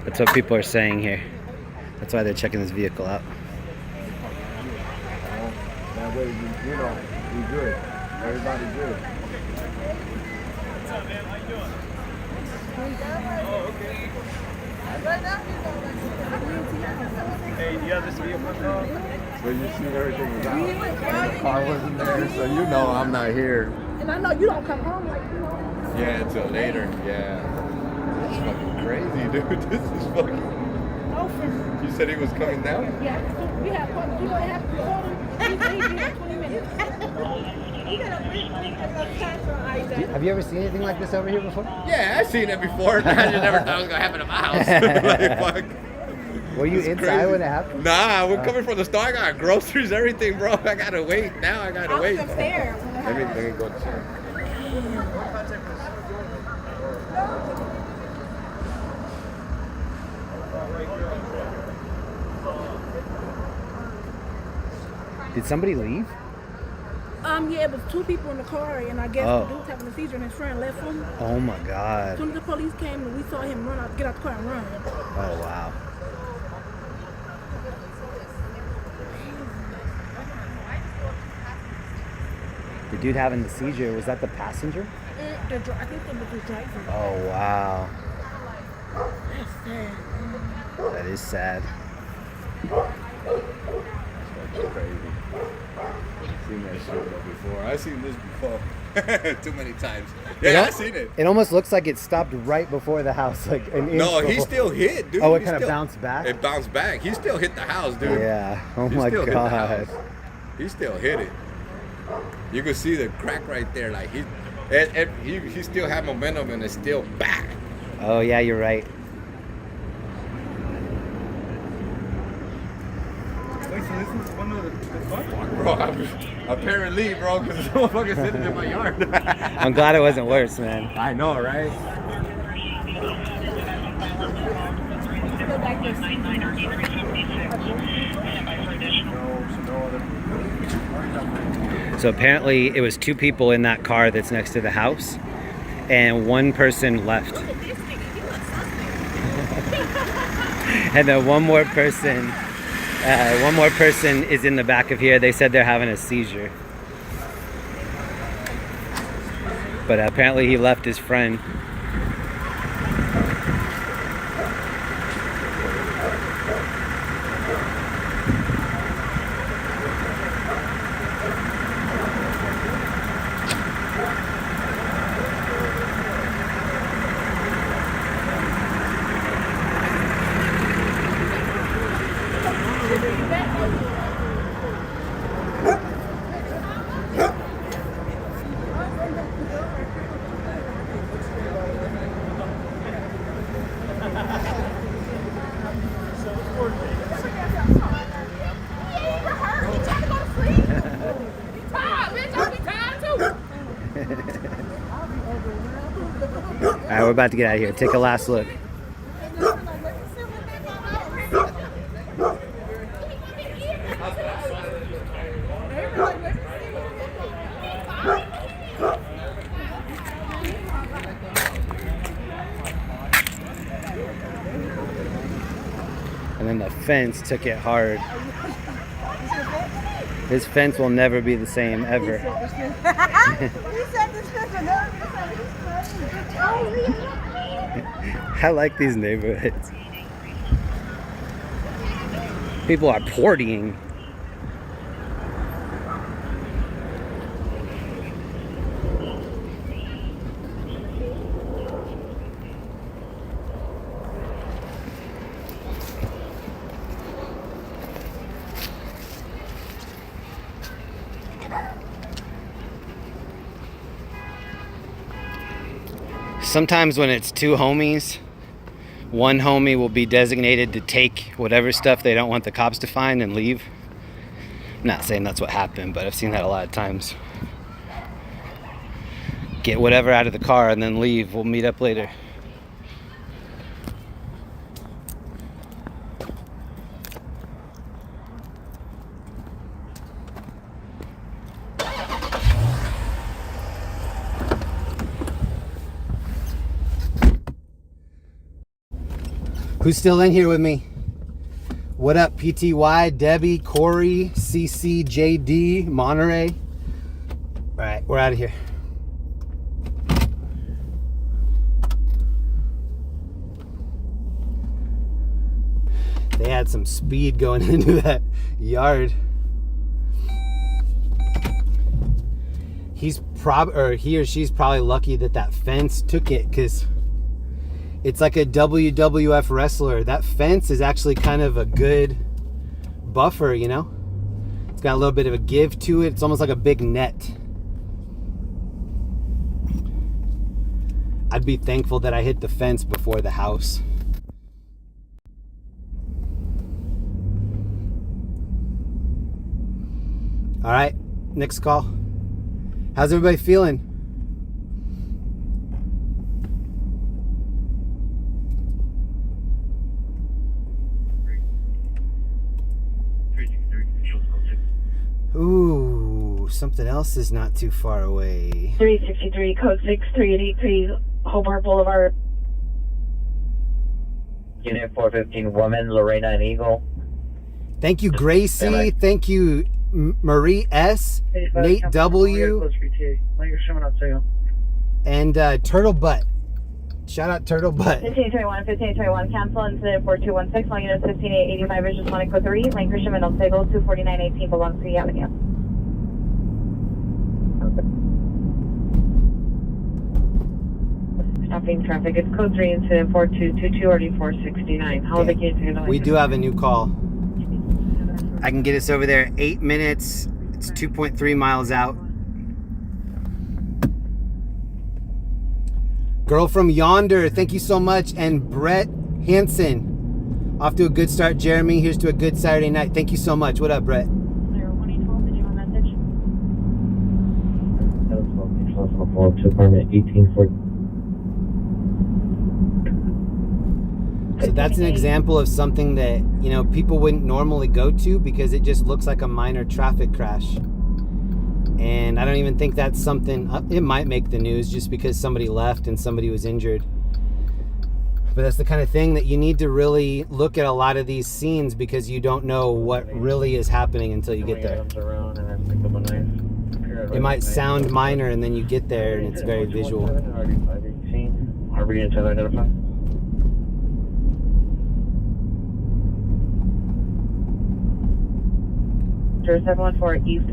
That's what people are saying here. That's why they're checking this vehicle out. That way, you know, we good. Everybody good. What's up, man? How you doing? Oh, okay. Hey, do you have this vehicle, dog? Well, you see everything was out. And the car wasn't there, so you know I'm not here. And I know you don't come home like, you know. Yeah, until later. Yeah. This is fucking crazy, dude. This is fucking... You said he was coming down? Yeah, we have fun. You know, have to call him. He's 20 minutes. Have you ever seen anything like this over here before? Yeah, I've seen it before. I just never thought it was going to happen at my house. Like, fuck. Were you It's inside crazy. when it happened? Nah, we're coming from the store. I got groceries, everything, bro. I gotta wait. Now I gotta wait. upstairs. Let me go check. Did somebody leave? Yeah, it was two people in the car, and I guess Oh. the dude's having a seizure, and his friend left him. Oh my As God. soon as the police came, and we saw him run out, get out the car and run. Oh wow. The dude having the seizure, was that the passenger? I think that was the driver. Oh wow. That's sad. That is sad. That's crazy. I've seen that shit before. I've seen this before. Too many times. Yeah, I've seen it. It almost looks like it stopped right before the house, like an inch No, he before. still hit, dude. Oh, it He kind of still- bounced back? It bounced back. He still hit the house, dude. Yeah. Oh He my still hit the God. house. He still hit it. You could see the crack right there. Like he still had momentum and it's still back. Oh yeah, you're right. Wait, so this is one of the bro, apparently, bro, because this motherfucker's sitting in my yard. I'm glad it wasn't worse, man. I know, right? So apparently it was 2 people in that car that's next to the house, and 1 person left. And then one more person is in the back of here. They said they're having a seizure. But apparently he left his friend. Alright, we're about to get out of here. Take a last look. And then the fence took it hard. This fence will never be the same, ever. I like these neighborhoods. People are partying. Sometimes when it's 2 homies, one homie will be designated to take whatever stuff they don't want the cops to find and leave. I'm not saying that's what happened, but I've seen that a lot of times. Get whatever out of the car and then leave. We'll meet up later. Who's still in here with me? What up, PTY, Debbie, Corey, CC, JD, Monterey? All right, we're out of here. They had some speed going into that yard. He or she's probably lucky that that fence took it, because it's like a WWF wrestler. That fence is actually kind of a good buffer, you know? It's got a little bit of a give to it. It's almost like a big net. I'd be thankful that I hit the fence before the house. All right, next call. How's everybody feeling? Ooh, something else is not too far away. 363, code 6383, Hobart Boulevard. Unit 415 woman, Lorena and Eagle. Thank you, Gracie. Thank you, Marie S, Nate W, and Turtle Butt. Shout out Turtle Butt. 1521, cancel incident 4216, long unit 15885, is just Monaco 3, lane Christian Middle Signal 24918, belongs to the Avenue. Stopping traffic, it's code 3, incident 4222, already 469. How Okay. the kids are going We do have a new call. I can get us over there 8 minutes. It's 2.3 miles out. Girl from Yonder, thank you so much. And Brett Hansen, off to a good start. Jeremy, here's to a good Saturday night. Thank you so much. What up, Brett? 0112, did you have a message? Department 1840. So that's an example of something that, you know, people wouldn't normally go to because it just looks like a minor traffic crash. And I don't even think that's something, it might make the news just because somebody left and somebody was injured. But that's the kind of thing that you need to really look at a lot of these scenes because you don't know what really is happening until you get there. It might sound minor and then you get there and it's very visual. Harbor unit identified. 0714 East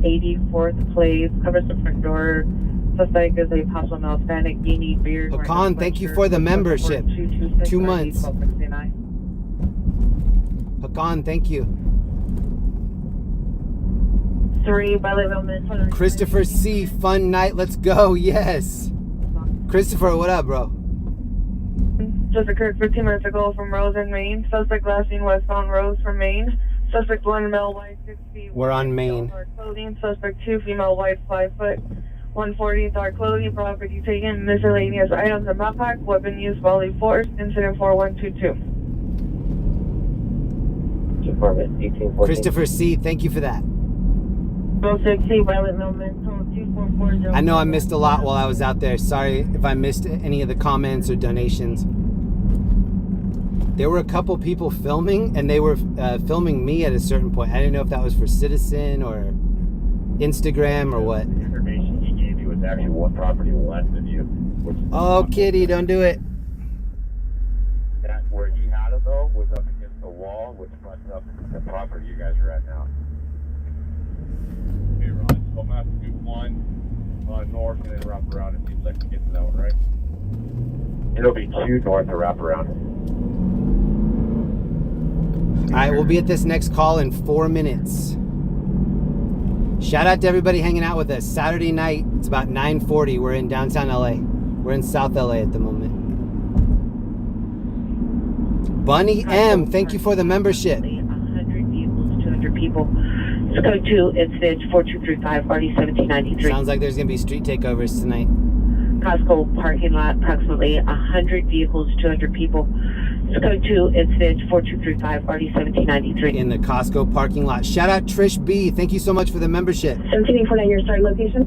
84th Place, covers the front door. Suspect is a possible male Hispanic. You need beer. Hakan, thank you for the membership. 2 months. Hakan, thank you. 3 by Lido. Christopher C, fun night. Let's go. Yes. Christopher, what up, bro? Just occurred 15 minutes ago from Rose in Maine. Suspect last seen westbound Rose from Maine. Suspect 1 male white 6 feet. We're on Maine. Dark clothing. Suspect 2 female white 5 foot 140 dark clothing. Property taken. Miscellaneous items in backpack. Weapon used bodily force. Incident 4122. Department 1840. Christopher C, thank you for that. 060 Violet Moment 2440. I know I missed a lot while I was out there. Sorry if I missed any of the comments or donations. There were a couple people filming, and they were filming me at a certain point. I didn't know if that was for Citizen or Instagram or what. The information he gave you was actually one property west of you. Oh, Kitty, don't do it. That where he had it though was up against the wall, which fronted up the property you guys are at now. Hey Ron, so I'm gonna have to do one north and then wrap around. It seems like to get to that one, right? It'll be 2 north and wrap around. All right, we'll be at this next call in 4 minutes. Shout out to everybody hanging out with us. Saturday night, it's about 9:40. We're in downtown LA. We're in South LA at the moment. Bunny M, thank you for the membership. 100 vehicles, 200 people. It's code 2, it's 4235, RD 1793. Sounds like there's going to be street takeovers tonight. Costco parking lot, approximately 100 vehicles, 200 people. It's code 2, it's 4235, RD 1793. In the Costco parking lot. Shout out Trish B. Thank you so much for the membership. 1749, your start location.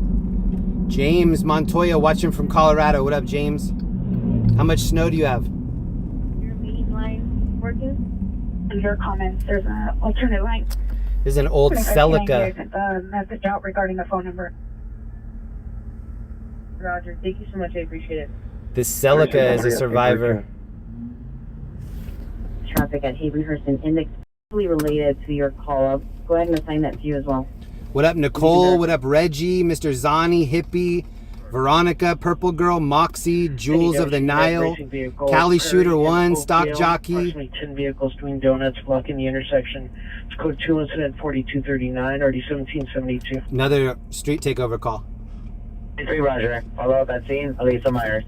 James Montoya watching from Colorado. What up, James? How much snow do you have? Your main line working? And your comments, there's an alternate line. This is an old Celica. Message out regarding the phone number. Roger, thank you so much, I appreciate it. This Celica is a survivor. Traffic at Hayden indexly related to your call up. Go ahead and assign that to you as well. What up, Nicole? What up, Reggie? Mr. Zani, Hippie, Veronica, Purple Girl, Moxie, Jules of the Nile, Cali Shooter 1, Stock Jockey. Approximately 10 vehicles doing donuts blocking the intersection. It's code 2, incident 4239, RD 1772. Another street takeover call. 3 Roger. Follow up at scene, Elisa Myers.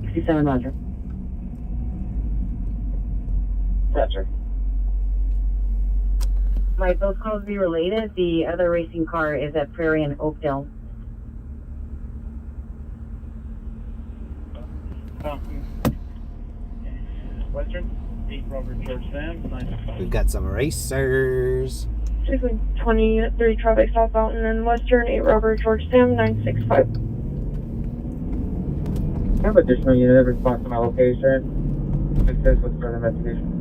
67 Roger. Roger. Might those calls be related? The other racing car is at Prairie and Oakdale. Western, 8 Robert George Sam, 9. We've got some racers. 20 Unit 3 traffic stop Fountain and Western, 8 Robert George Sam, 965. I have additional unit response to my location. Assist with further investigation.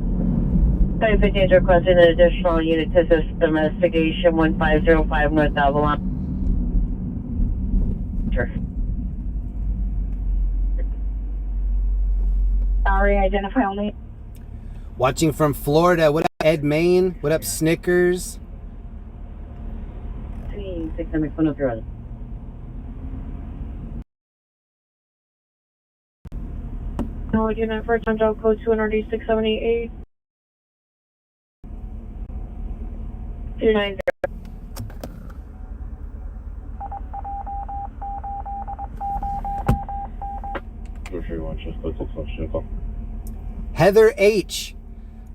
550 is requesting an additional unit to assist investigation 1505 North Avalon. Sure. Sorry, identify only. Watching from Florida. What up, Ed Main? What up, Snickers? 600 phone up your other. No, unit for Tanjong code 200-6788. 290. Heather H.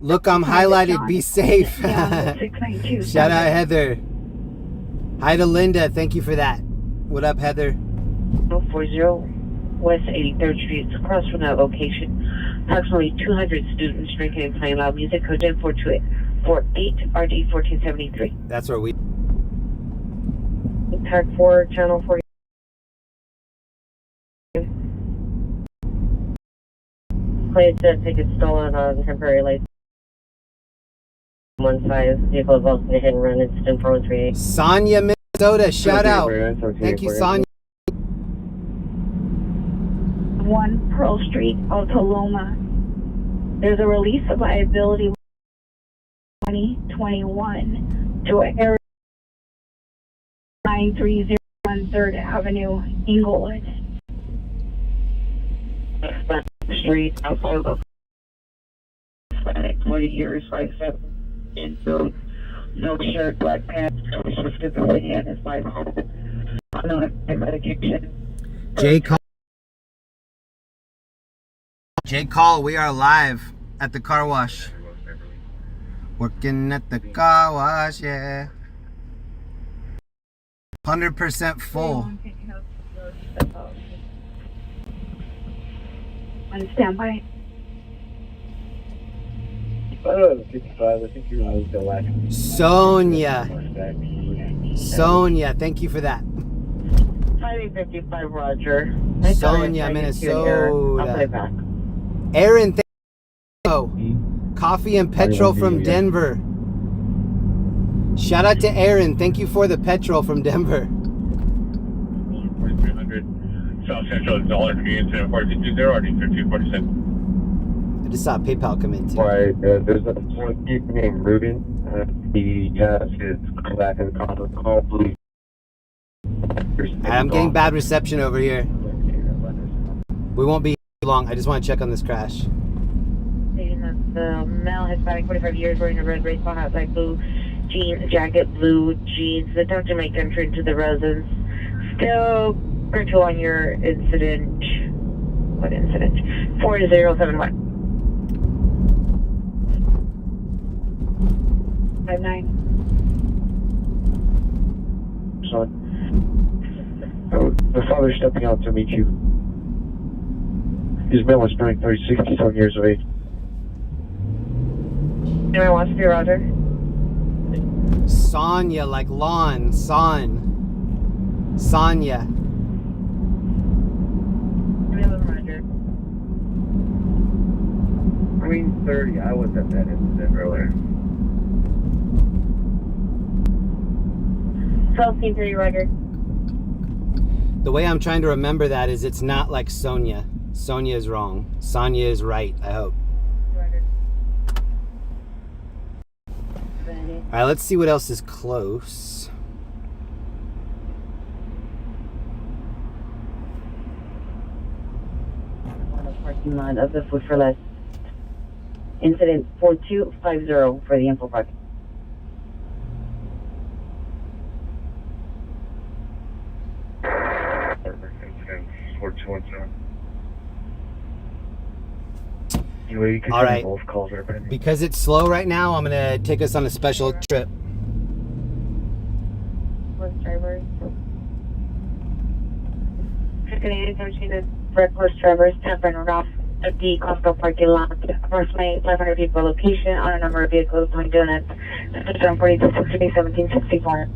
Look, I'm highlighted. Be safe. Shout out, Heather. Hi to Linda. Thank you for that. What up, Heather? 040 West 83rd Street. It's across from that location. Approximately 200 students drinking and playing loud music. Code in 428 RD 1473. That's where we. Tag 4, channel 40. Plate said ticket stolen on temporary license. One size vehicle is also hit and run. It's 10438. Sonia, Minnesota. Shout out. Thank you, Sonia. 1 Pearl Street, Altaloma. There's a release of liability 2021 to Air 930 3rd Avenue, Inglewood. Street, outside of 20 years, 5'7", infield, no shirt, black pants, shifted the hand, is my home. I'm on medication. J. Call, we are live at the car wash. Working at the car wash, yeah. 100% full. On standby. 55, I think you're on the last. Sonia, thank you for that. 5855, Roger. Sonia, Minnesota. I'll play back. Aaron, thank you. Coffee and petrol from Denver. Shout out to Aaron. Thank you for the petrol from Denver. 4300 South Central dollar convenience and 4220 RD 1347. I just saw PayPal come in too. Right, there's a one kid named Ruben. He has his come back and call blue. I'm getting bad reception over here. We won't be long. I just want to check on this crash. The male Hispanic, 45 years, wearing a red baseball hat, light blue jeans, jacket, blue jeans. The attempt to make entry into the residence. Still virtual on your incident. What incident? 4071. 59. Son, the father's stepping out to meet you. His male is 67 years of age. Anyone wants to be Roger? Sonia, like lawn. Sonia. Roger. Green 30, I was at that incident earlier. 12-3, Roger. The way I'm trying to remember that is it's not like Sonia. Sonia is wrong. Sonia is right, I hope. All right, let's see what else is close. On the parking lot of the Food for Less. Incident 4250 for the info park. Incident 4217. Anyway, you can All right. both calls are pending. Because it's slow right now, I'm going to take us on a special trip. Bus drivers. Canadian 13 reckless drivers tampering off at the Costco parking lot. Approximately 500 people location on a number of vehicles doing donuts. System 4260 1764.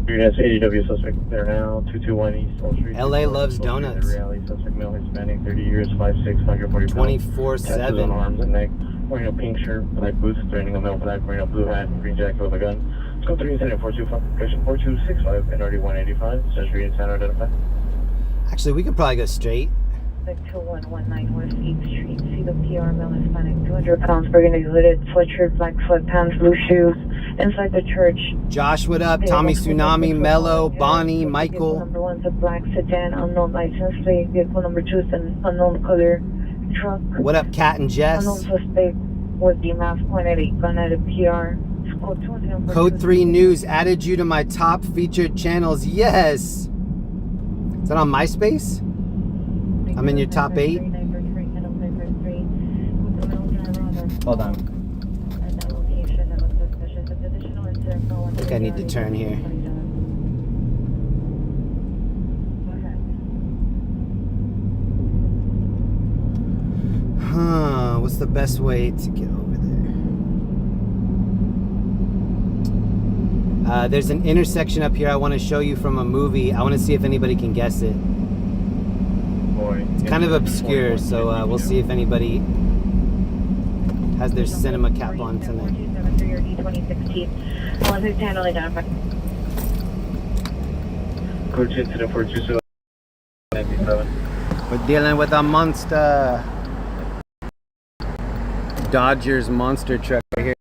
That's ADW suspect there now, 221 East Wall Street. LA loves donuts. Rally suspect male Hispanic, 30 years, 5'6", 140 pounds. 24/7. On arms and neck, wearing a pink shirt, black boots, threatening a male black, wearing a blue hat, green jacket with a gun. Let's go 3 incident 425, question 4265, NRD 185, Century and Center identified. Actually, we could probably go straight. 2119 West 8th Street. See the PR male Hispanic, 200 pounds, burgundy hooded, sweatshirt, black sweatpants, blue shoes, inside the church. Josh, what up? Tommy Tsunami, Mello, Bonnie, Michael. Vehicle number 1 is a black sedan, unknown license plate. Vehicle number 2 is an unknown color truck. What up, Kat and Jess? Unknown suspect with the mask pointed at a gun at a PR. Code 3 News added you to my top featured channels. Yes. Is that on MySpace? I'm in your top 8. Hold on. I think I need to turn here. Huh, what's the best way to get over there? There's an intersection up here I want to show you from a movie. I want to see if anybody can guess it. It's kind of obscure, so we'll see if anybody has their cinema cap on tonight. Coach incident 427. We're dealing with a monster. Dodgers monster truck right here.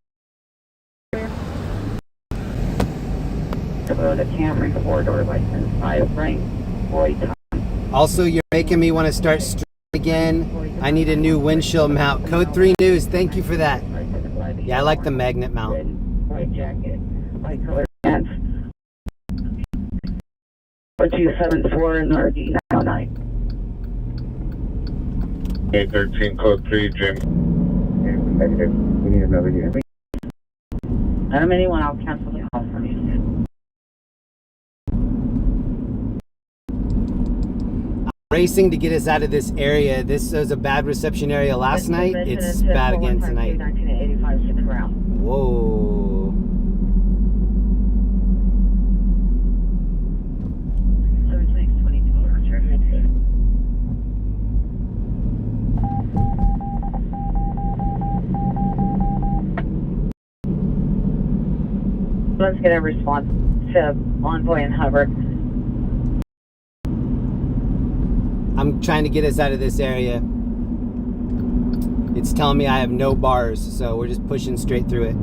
The Camry 4-door license 5 rank boy. Also, you're making me want to start streaming again. I need a new windshield mount. Code 3 News, thank you for that. Yeah, I like the magnet mount. White jacket, white color pants. 4274 and RD 909. 813 code 3 Jim. Negative. We need another unit. Adam, anyone, I'll cancel the call for you. Racing to get us out of this area. This was a bad reception area last night. It's bad again tonight. 1985 to the ground. Whoa. Let's get a response to Envoy and Hubbard. I'm trying to get us out of this area. It's telling me I have no bars, so we're just pushing straight through it.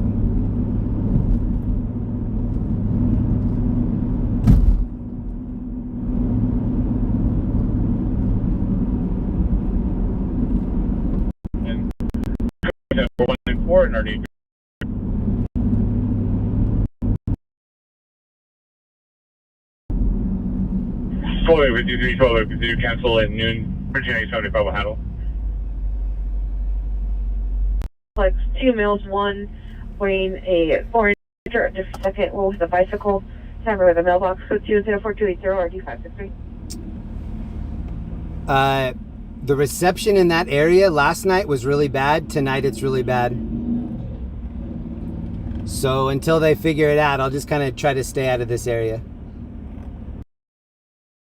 And 194 and RD. Slowly, with you 312, did you cancel at noon? Virginia 875 will handle. Like 2 males, 1 wearing a 4-incher, just a second, one with a bicycle, timer with a mailbox, code 204280 RD563. The reception in that area last night was really bad. Tonight it's really bad. So until they figure it out, I'll just kind of try to stay out of this area.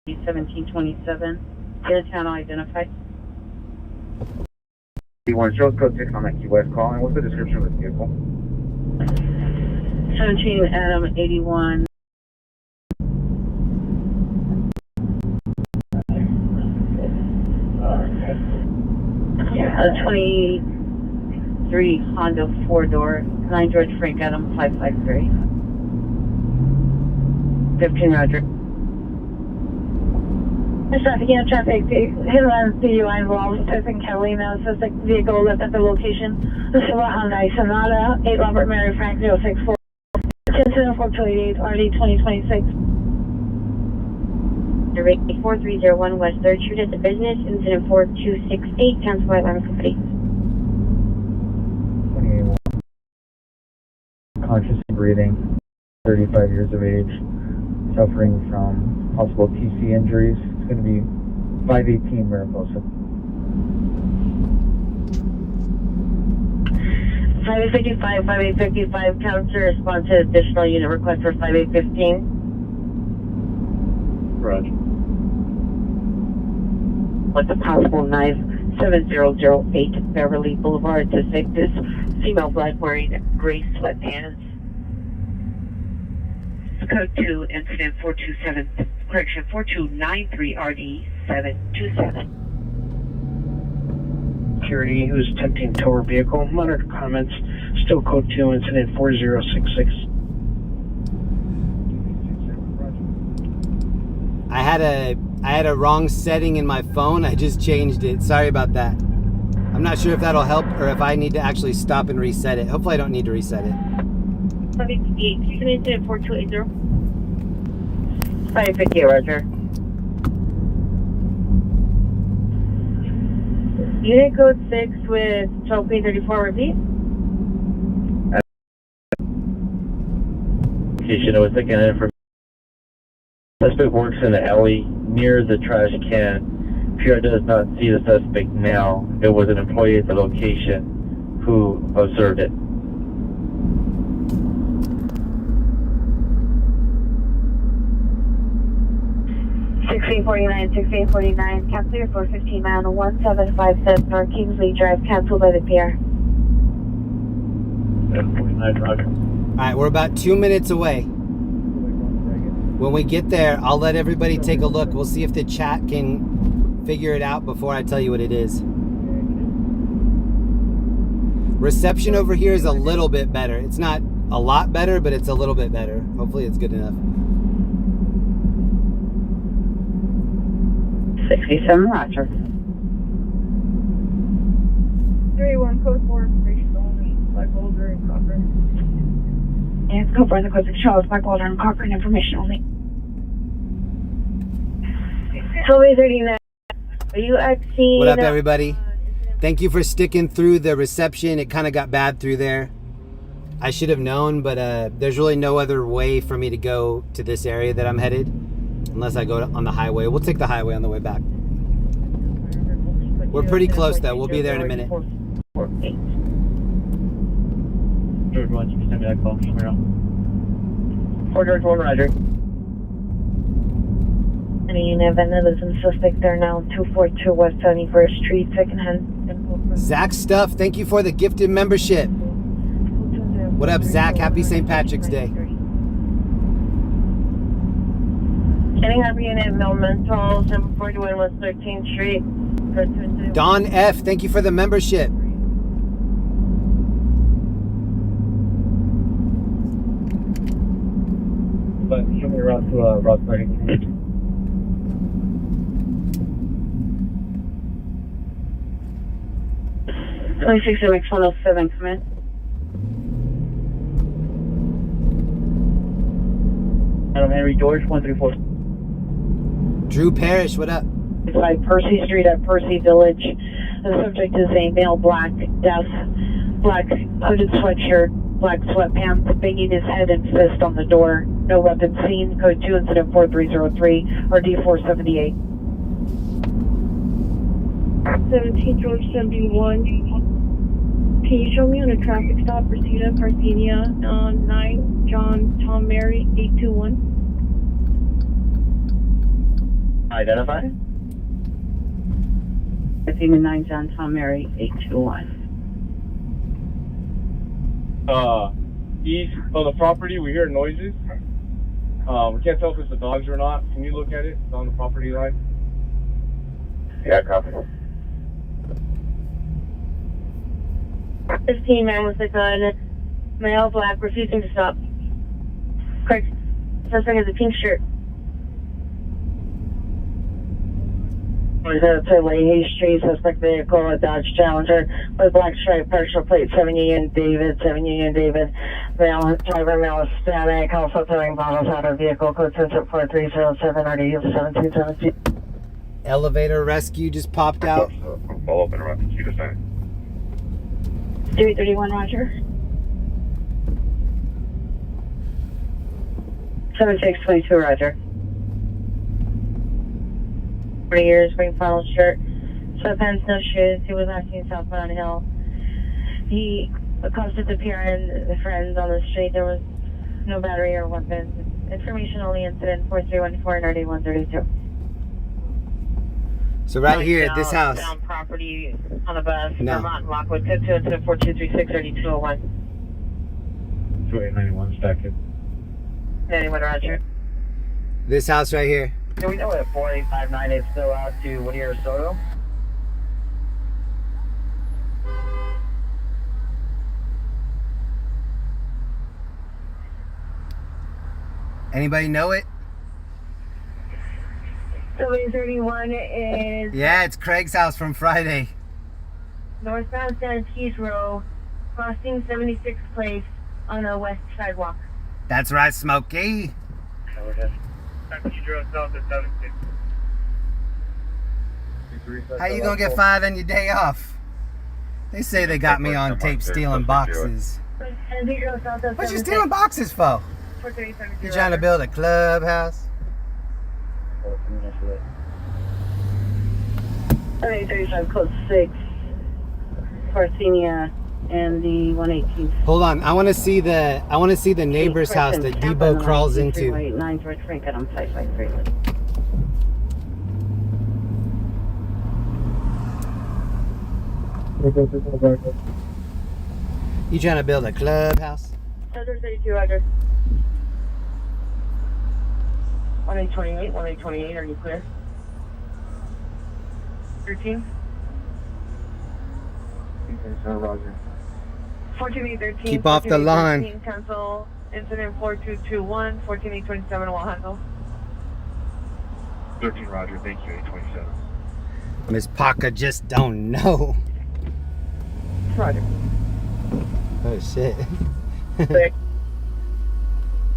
1727. Town identified. D1 shows code 6 on that Key West call. And what's the description of this vehicle? 17 Adam 81. A 23 Honda 4-door, 9 George Frank Adam 553. 15 Roger. Traffic, hit and DUI involved. Person Catalina, suspect vehicle left at the location. The Silver Hyundai Sonata, 8 Robert Mary Frank 064. 107428 RD 2026. Direct 4301 West 3rd Street at the business, incident 4268, cancel by alarm complete. 28. Conscious and breathing, 35 years of age, suffering from possible TC injuries. It's going to be 518 Mariposa. 5855, 5855, counter response to additional unit request for 5815. Roger. With a possible knife, 7008 Beverly Boulevard to take this female black wearing gray sweatpants. Code 2, incident 427, correction, 4293 RD 4727. Security who's attempting to tow her vehicle. Monitor comments. Still code 2, incident 4066. I had a wrong setting in my phone. I just changed it. Sorry about that. I'm not sure if that'll help or if I need to actually stop and reset it. Hopefully I don't need to reset it. 558, incident 4280. 558, Roger. Unit code 6 with 12P34, repeat. I was looking at it from suspect works in the alley near the trash can. Pier does not see the suspect now. It was an employee at the location who observed it. $1649, cancel your 415 mile on 1757 North Kingsley Drive, cancelled by the Pier. 49, Roger. Alright, we're about 2 minutes away. When we get there, I'll let everybody take a look. We'll see if the chat can figure it out before I tell you what it is. Reception over here is a little bit better. It's not a lot better, but it's a little bit better. Hopefully it's good enough. 67, Roger. 31 code 4 information only, like Boulder and Cochrane. And go for the code 6 Charles, Black Boulder and Cochrane, information only. 1239. Are you at scene? What up, everybody? Thank you for sticking through the reception. It kind of got bad through there. I should have known, but there's really no other way for me to go to this area that I'm headed unless I go on the highway. We'll take the highway on the way back. We're pretty close, though. We'll be there in a minute. George 1, you can send me that call. Camaro. 4 George 1, Roger. Any event that is in suspect there now, 242 West 71st Street, secondhand. Zach Stuff, thank you for the gifted membership. What up, Zach? Happy St. Patrick's Day. Any happy unit, Mental, 741 West 13th Street. Don F, thank you for the membership. But show me around to Route 30. Twenty-six MX 107, come in. Adam Henry George 134. Drew Parrish, what up? It's like Percy Street at Percy Village. The subject is a male, black, deaf, black hooded sweatshirt, black sweatpants, banging his head and fist on the door. No weapon seen. Code 2, incident 4303, or D478. 17 George 71. Can you show me on a traffic stop, Reseda, Parthenia, 9, John, Tom, Mary, 821? Identify? 9, John, Tom, Mary, 821. East of the property, we hear noises. We can't tell if it's the dogs or not. Can you look at it? It's on the property line. Yeah, copy. 15 man with a gun, male, black, refusing to stop. Correct. Suspect has a pink shirt. To Leahy Street, suspect vehicle, a Dodge Challenger with black stripe, partial plate, 7 Union David, male, driver, male, Hispanic, also throwing bottles out of vehicle, code 4307, RD 1717. Elevator rescue just popped out. Follow up and around the 331, Roger. 7622, Roger. 40 years, green flannel shirt, sweatpants, no shoes. He was acting southbound hill. He accosted the Pier and the friends on the street. There was no battery or weapons. Information only, incident 4314 RD 132. So right here at this house. Down property on a bus, No. Vermont, Lockwood, code 2, incident 4236 RD 201. 2891 stacked it. 91, Roger. This house right here. Do we know if 4859 is still out to Whittier Soto? Anybody know it? 731 is Yeah, it's Craig's house from Friday. northbound San Pedro, crossing 76th Place on the west sidewalk. That's right, Smokey. San Pedro south of 76. How you gonna get fired on your day off? They say they got me on tape stealing boxes. San Pedro south of What you stealing boxes for? You trying to build a clubhouse? 3835 code 6, Parthenia and the 118th. Hold on, I want to see the neighbor's house that Debo crawls into. 9 George Frank at 553. You trying to build a clubhouse? 32 address. 1828, 1828, are you clear? 13? Roger. 14813. Keep off the lawn. 14813, cancel. Incident 4221, 14827 will handle. 13 Roger, thank you, 827. Miss Parker just don't know. Roger. Oh shit.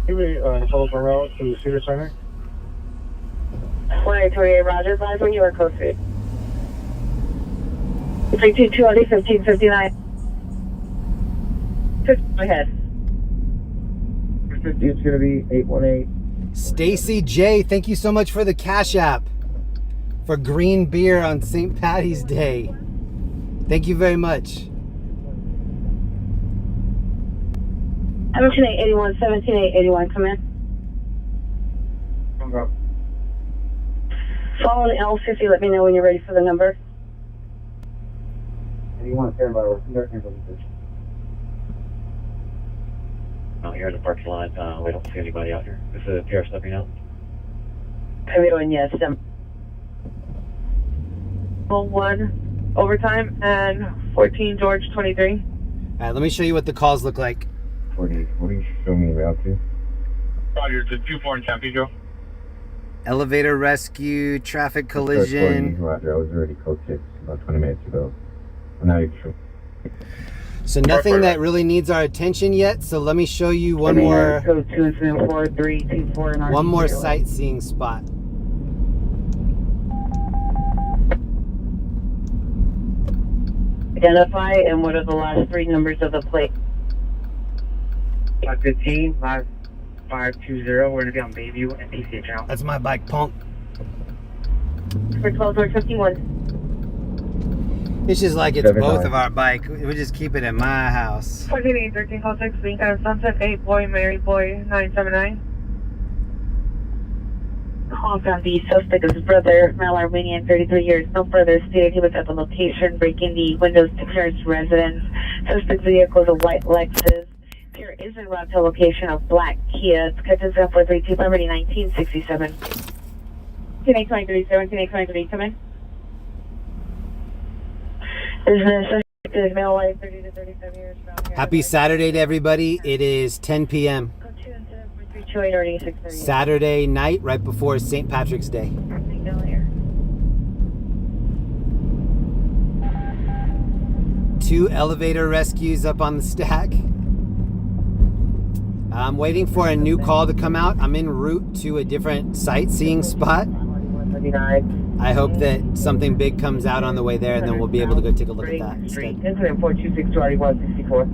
Telephone route to Cedar Center. 1828 Roger, advise when you are code 3. 322 1559. Go ahead. It's going to be 818. Stacy J, thank you so much for the Cash App for green beer on St. Patty's Day. Thank you very much. 17881, 17881, come in. Follow the L50, let me know when you're ready for the number. 81, stand by. Out here in the parking lot, we don't see anybody out here. This is Pier stepping out. Everyone, yes. 1 overtime and 14 George 23. All right, let me show you what the calls look like. 40, what are you showing me route to? Roger, to 24 in San Pedro. Elevator rescue, traffic collision. Roger, I was already code 6 about 20 minutes ago. I'm not even sure. So nothing that really needs our attention yet. So let me show you one more. Code 2 incident 4324 in One more sightseeing spot. Identify and what are the last 3 numbers of the plate? 515, 5520. We're going to be on Bayview and PCH now. That's my bike, punk. For 12 George 51. It's just like it's both of our bike. We just keep it at my house. 14813 call 6, Lincoln Sunset 8 Boy, Mary Boy 979. Call from the suspect is brother, male Armenian, 33 years. No further stated he was at the location, breaking the windows to Pierre's residence. Suspect vehicle is a white Lexus. Pierre is en route to location of black Kia. It's catches up for 32 property 1967. 10823, 10823, come in. Business suspect is male, white, 30 to 35 years. Happy Saturday to everybody. It is 10 p.m. Saturday night, right before St. Patrick's Day. Two elevator rescues up on the stack. I'm waiting for a new call to come out. I'm en route to a different sightseeing spot. I hope that something big comes out on the way there, and then we'll be able to go take a look at that instead. Incident 426 164.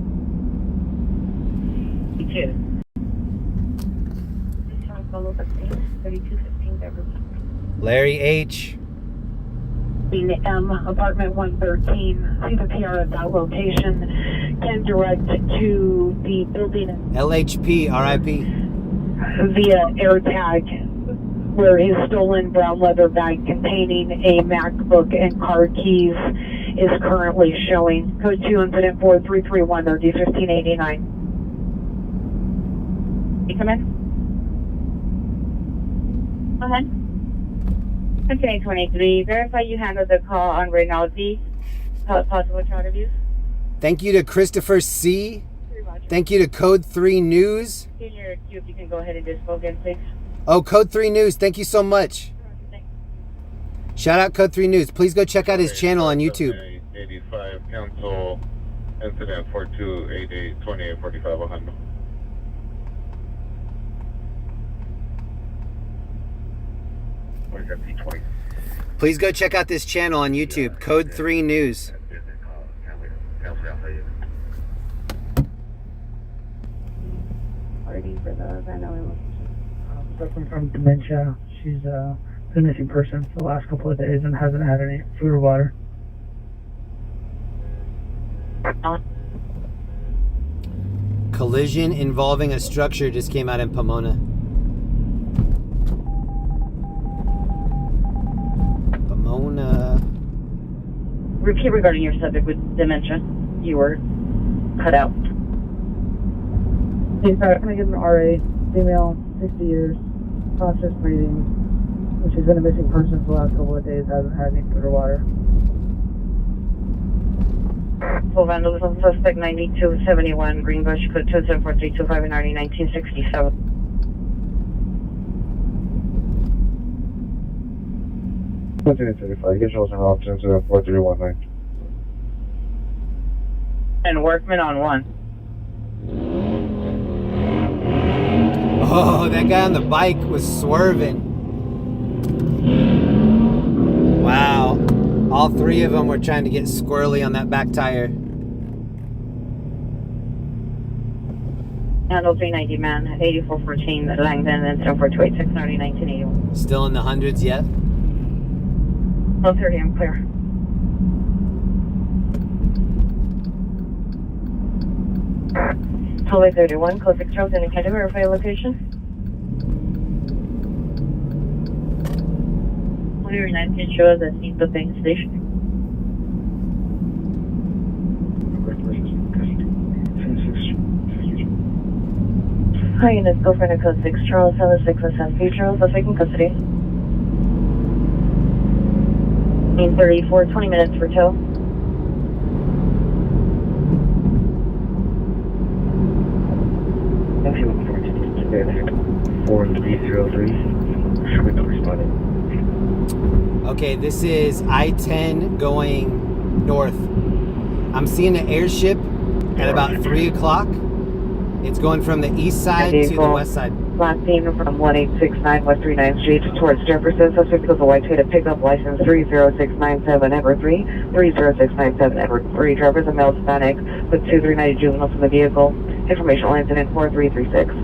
Larry H. M, apartment 113. See the PR at that location. Can direct to the building LHP, RIP. via AirTag, where his stolen brown leather bag containing a MacBook and car keys is currently showing. Code 2 incident 4331 or D1589. You come in? Go ahead. Okay, 23. Verify you handled the call on Rinaldi. Possible child abuse. Thank you to Christopher C. Thank you to Code 3 News. In your queue, if you can go ahead and just go again, please. Oh, Code 3 News. Thank you so much. Shout out Code 3 News. Please go check out his channel on YouTube. 85, cancel incident 4288 2845 100. Please go check out this channel on YouTube. Code 3 News. For those, I know it was. Suffering from dementia. She's been a missing person for the last couple of days and hasn't had any food or water. Collision involving a structure just came out in Pomona. Pomona. Repeat regarding your subject with dementia. You were cut out. He's going to give an RA, female, 60 years, conscious breathing. And she's been a missing person for the last couple of days, hasn't had any food or water. Full vandalism, suspect 9271, Greenbush, code 274325 and RD 1967. Get yours in route 4319. And workman on 1. Oh, that guy on the bike was swerving. Wow. All three of them were trying to get squirrely on that back tire. Handle 390 man, 8414 Langdon and 7428 690 1981. Still in the hundreds yet? 1230, I'm clear. Hallway 31, code 6 Charles, and can you verify your location? Hallway 9 can show us at the bank station. Hi, units, go for the code 6 Charles, 76 and San Pedro, suspect in custody. 34, 20 minutes for tow. Actually, 4303. We're not responding. Okay, this is I-10 going north. I'm seeing an Airship at about 3 o'clock. It's going from the east side to the west side. Last seen from 1869 West 39th Street towards Jefferson. Suspect was a white Toyota pickup, license 30697 Edward 3, 30697 Edward 3. Driver is a male Hispanic with 2390 juveniles in the vehicle. Informational incident 4336.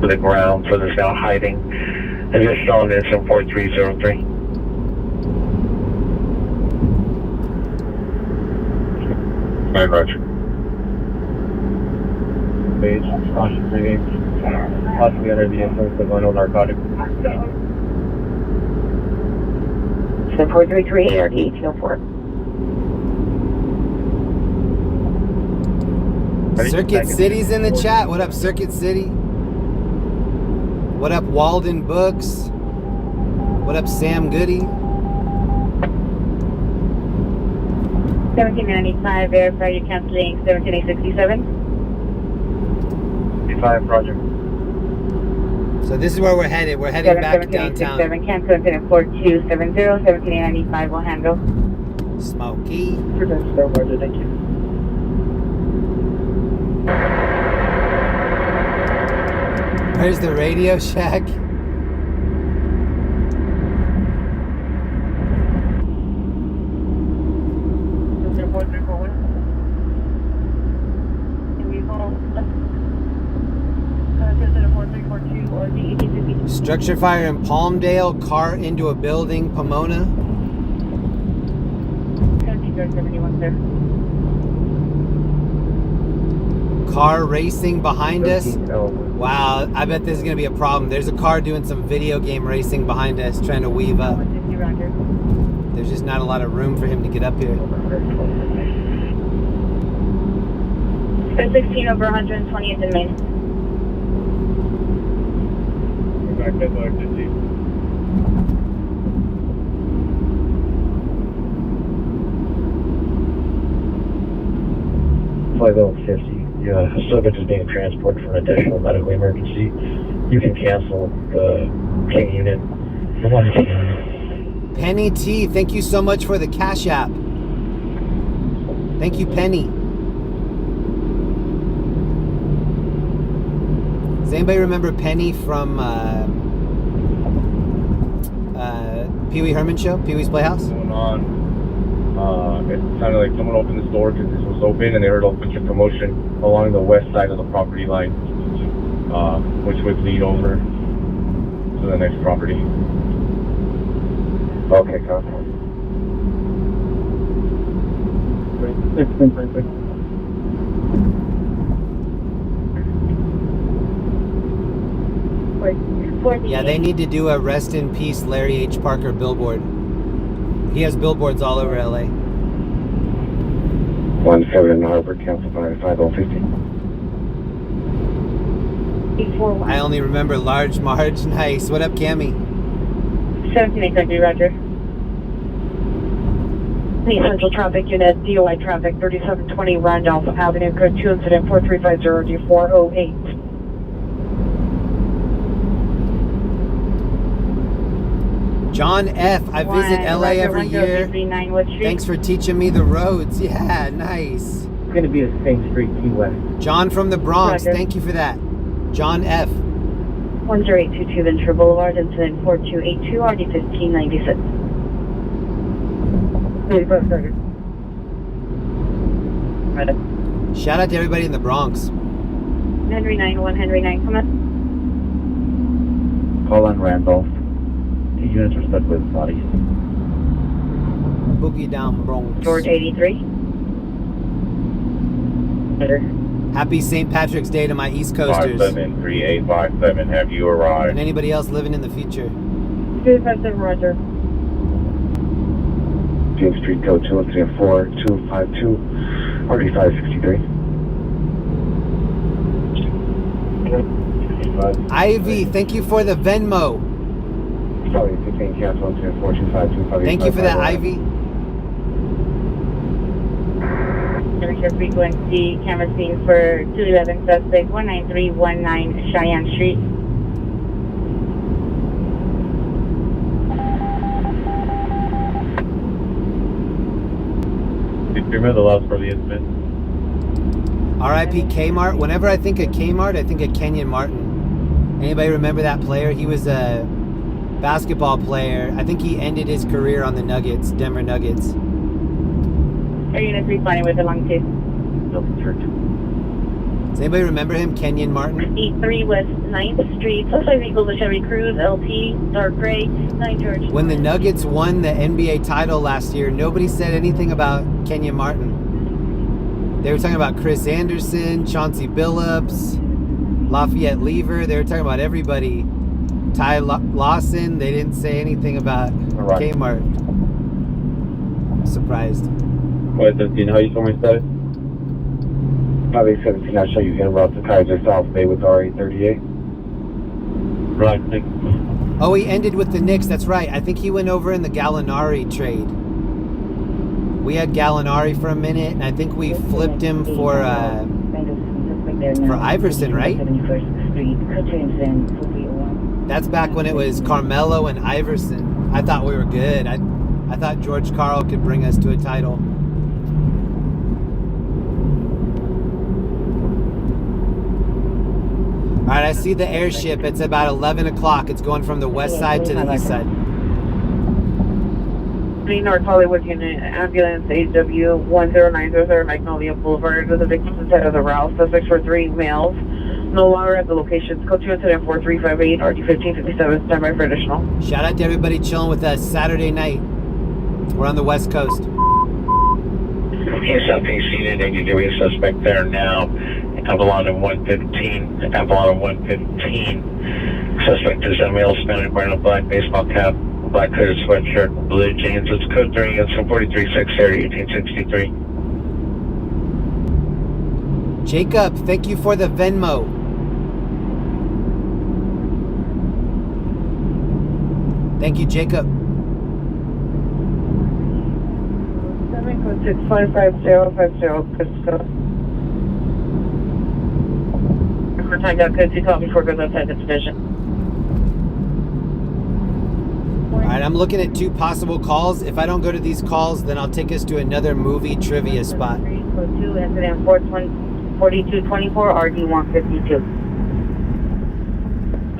To the ground for the now hiding. And just showing this in 4303. Nine, Roger. Page, cautious drinking, possibly under the influence of unknown narcotics. 7433 ARD 1804. Circuit City's in the chat. What up, Circuit City? What up, Walden Books? What up, Sam Goody? 1795, verify you're canceling 17867. 5, Roger. So this is where we're headed. We're heading back downtown. 1767, cancel incident 4270, 17895 will handle. Smokey. Roger, thank you. Where's the Radio Shack? Structure fire in Palmdale, car into a building, Pomona. Car racing behind us. Wow, I bet this is going to be a problem. There's a car doing some video game racing behind us, trying to weave up. There's just not a lot of room for him to get up here. 16 over 120th in Main. flight level 50. Yeah, subject is being transported for an additional medical emergency. You can cancel the King unit. The one King unit. Penny T, thank you so much for the Cash App. Thank you, Penny. Does anybody remember Penny from Pee Wee Herman show? Pee Wee's Playhouse? Going on. It sounded like someone opened this door because this was open and they heard a bunch of commotion along the west side of the property line, which would lead over to the next property. Okay, copy. 6. Yeah, they need to do a rest in peace Larry H. Parker billboard. He has billboards all over LA. 17 Harbor, cancel by 5050. I only remember Large Marge. Nice. What up, Cammy? 17 Roger. Need Central Traffic Unit, DOI Traffic, 3720 Randolph Avenue, code 2 incident 4350 D408. John F. I visit LA every year. Thanks for teaching me the roads. Yeah, nice. It's going to be the same street, Key West. John from the Bronx. Roger. Thank you for that. John F. 10822 Ventura Boulevard, incident 4282 RD 1596. 85 seconds. Shout out to everybody in the Bronx. Henry 9, Henry 9, come on. Call on Randolph. The units are stuck with bodies. Boogie down Bronx. George 83. Happy St. Patrick's Day to my East Coasters. 573857, have you arrived? And anybody else living in the future. 257 Roger. James Street, code 214-252, RD 563. Ivy, thank you for the Venmo. Sorry, 15 cancel, 425. Thank you for that, Ivy. Temperature frequency, camera scene for 211 suspect 19319 Cheyenne Street. Did you remember the last part of the incident? R.I.P. Kmart. Whenever I think of Kmart, I think of Kenyon Martin. Anybody remember that player? He was a basketball player. I think he ended his career on the Nuggets, Denver Nuggets. Air Unit 320 with a long tape. Does anybody remember him, Kenyon Martin? 83 West 9th Street. Suspect vehicle to Chevy Cruze, LT, dark gray, 9 George. When the Nuggets won the NBA title last year, nobody said anything about Kenyon Martin. They were talking about Chris Anderson, Chauncey Billups, Lafayette Lever. They were talking about everybody. Ty Lawson. They didn't say anything about Kmart. I'm surprised. What, 17, how you saw my status? Probably 17, I'll show you en route to Kaiser South Bay with R838. Right, Oh, he ended with the Knicks. That's right. I think he went over in the Gallinari trade. We had Gallinari for a minute, and I think we flipped him for Iverson, right? That's back when it was Carmelo and Iverson. I thought we were good. I thought George Karl could bring us to a title. All right, I see the Airship. It's about 11 o'clock. It's going from the west side to the east side. North Hollywood Unit, ambulance AW 10900 Magnolia Boulevard with the victims inside of the route. Suspects were 3 males. No longer at the locations. Code 2 incident 4358 RD 1557. Standby for additional. Shout out to everybody chilling with us Saturday night. We're on the West Coast. Okay, something seen and you give me a suspect there now. Avalon of 115. Avalon of 115. Suspect is a male, Hispanic, wearing a black baseball cap, black hooded sweatshirt, blue jeans. It's code 3 and some 436 area 1863. Jacob, thank you for the Venmo. Thank you, Jacob. 7 code 6555050 Crenshaw. for time out code 2 call before it goes outside the division. All right, I'm looking at 2 possible calls. If I don't go to these calls, then I'll take us to another movie trivia spot. Code 2, incident 4224, RD 152.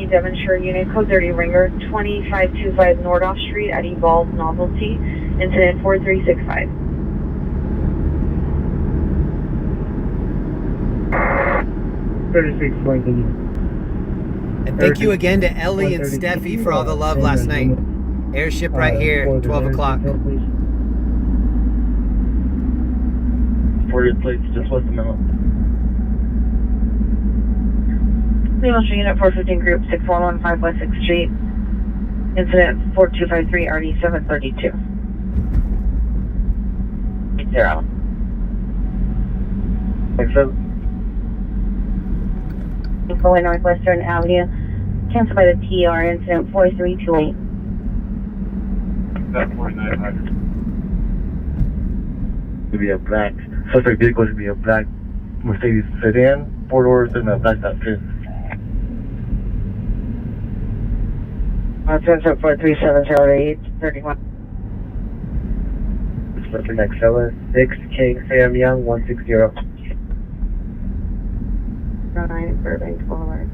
Devonshire unit code 30 Ringer 2525 Nordoff Street at Evolve Novelty, incident 4365. And thank you again to Ellie and Steffi for all the love last night. Airship right here, 12 o'clock. For your plates, just let them know. Wilshire unit 415 group 6115 West 6th Street, incident 4253 RD 732. 80. Thanks, sir. Going Northwestern Avenue, canceled by the PR, incident 4328. That's 4900. To be a black suspect vehicle, to be a black Mercedes sedan, 4 doors, and a black top too. Incident 43708 31. Mr. Marsellus, 6 King Sam Young, 160. 9 Burbank Boulevard.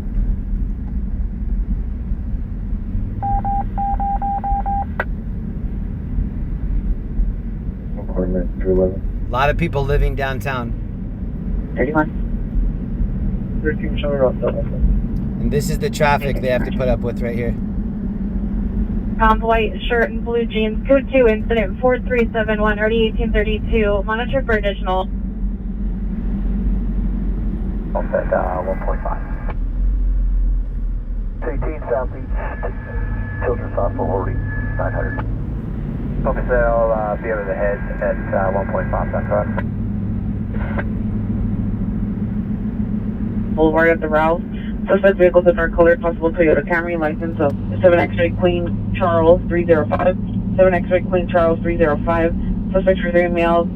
Apartment 311. A lot of people living downtown. 31. 13 showing off that one. And this is the traffic they have to put up with right here. White shirt and blue jeans, code 2, incident 4371, RD 1832. Monitor for additional. Offset 1.5. 18 Southeast, Children's Hospital, 900. Focus cell, be over the head at 1.5, that's right. Boulevard of the Rouse. Suspect vehicles of our colored, possible Toyota Camry, license of 7 X-ray Queen Charles 305. 7 X-ray Queen Charles 305. Suspects for 3 males,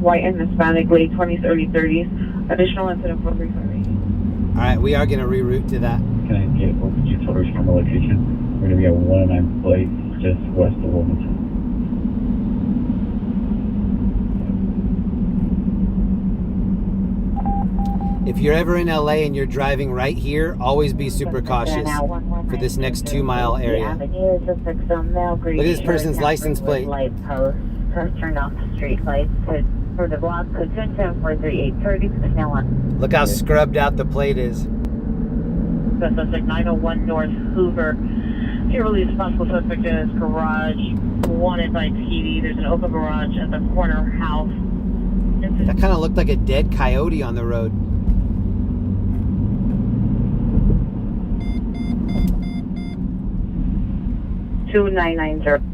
white and Hispanic, late 20s, early 30s. Additional incident 4358. All right, we are going to reroute to that. Can I get both of you photos from the location? We're going to be at 109 place just west of Wilmington. If you're ever in LA and you're driving right here, always be super cautious for this next 2-mile area. Look at this person's license plate. Light post. Turned off the street lights. For the block, code 10-438-30, now on. Look how scrubbed out the plate is. Suspect 901 North Hoover. Here released possible suspect in his garage. Wanted by TV. There's an open garage at the corner house. That kind of looked like a dead coyote on the road. Two 990.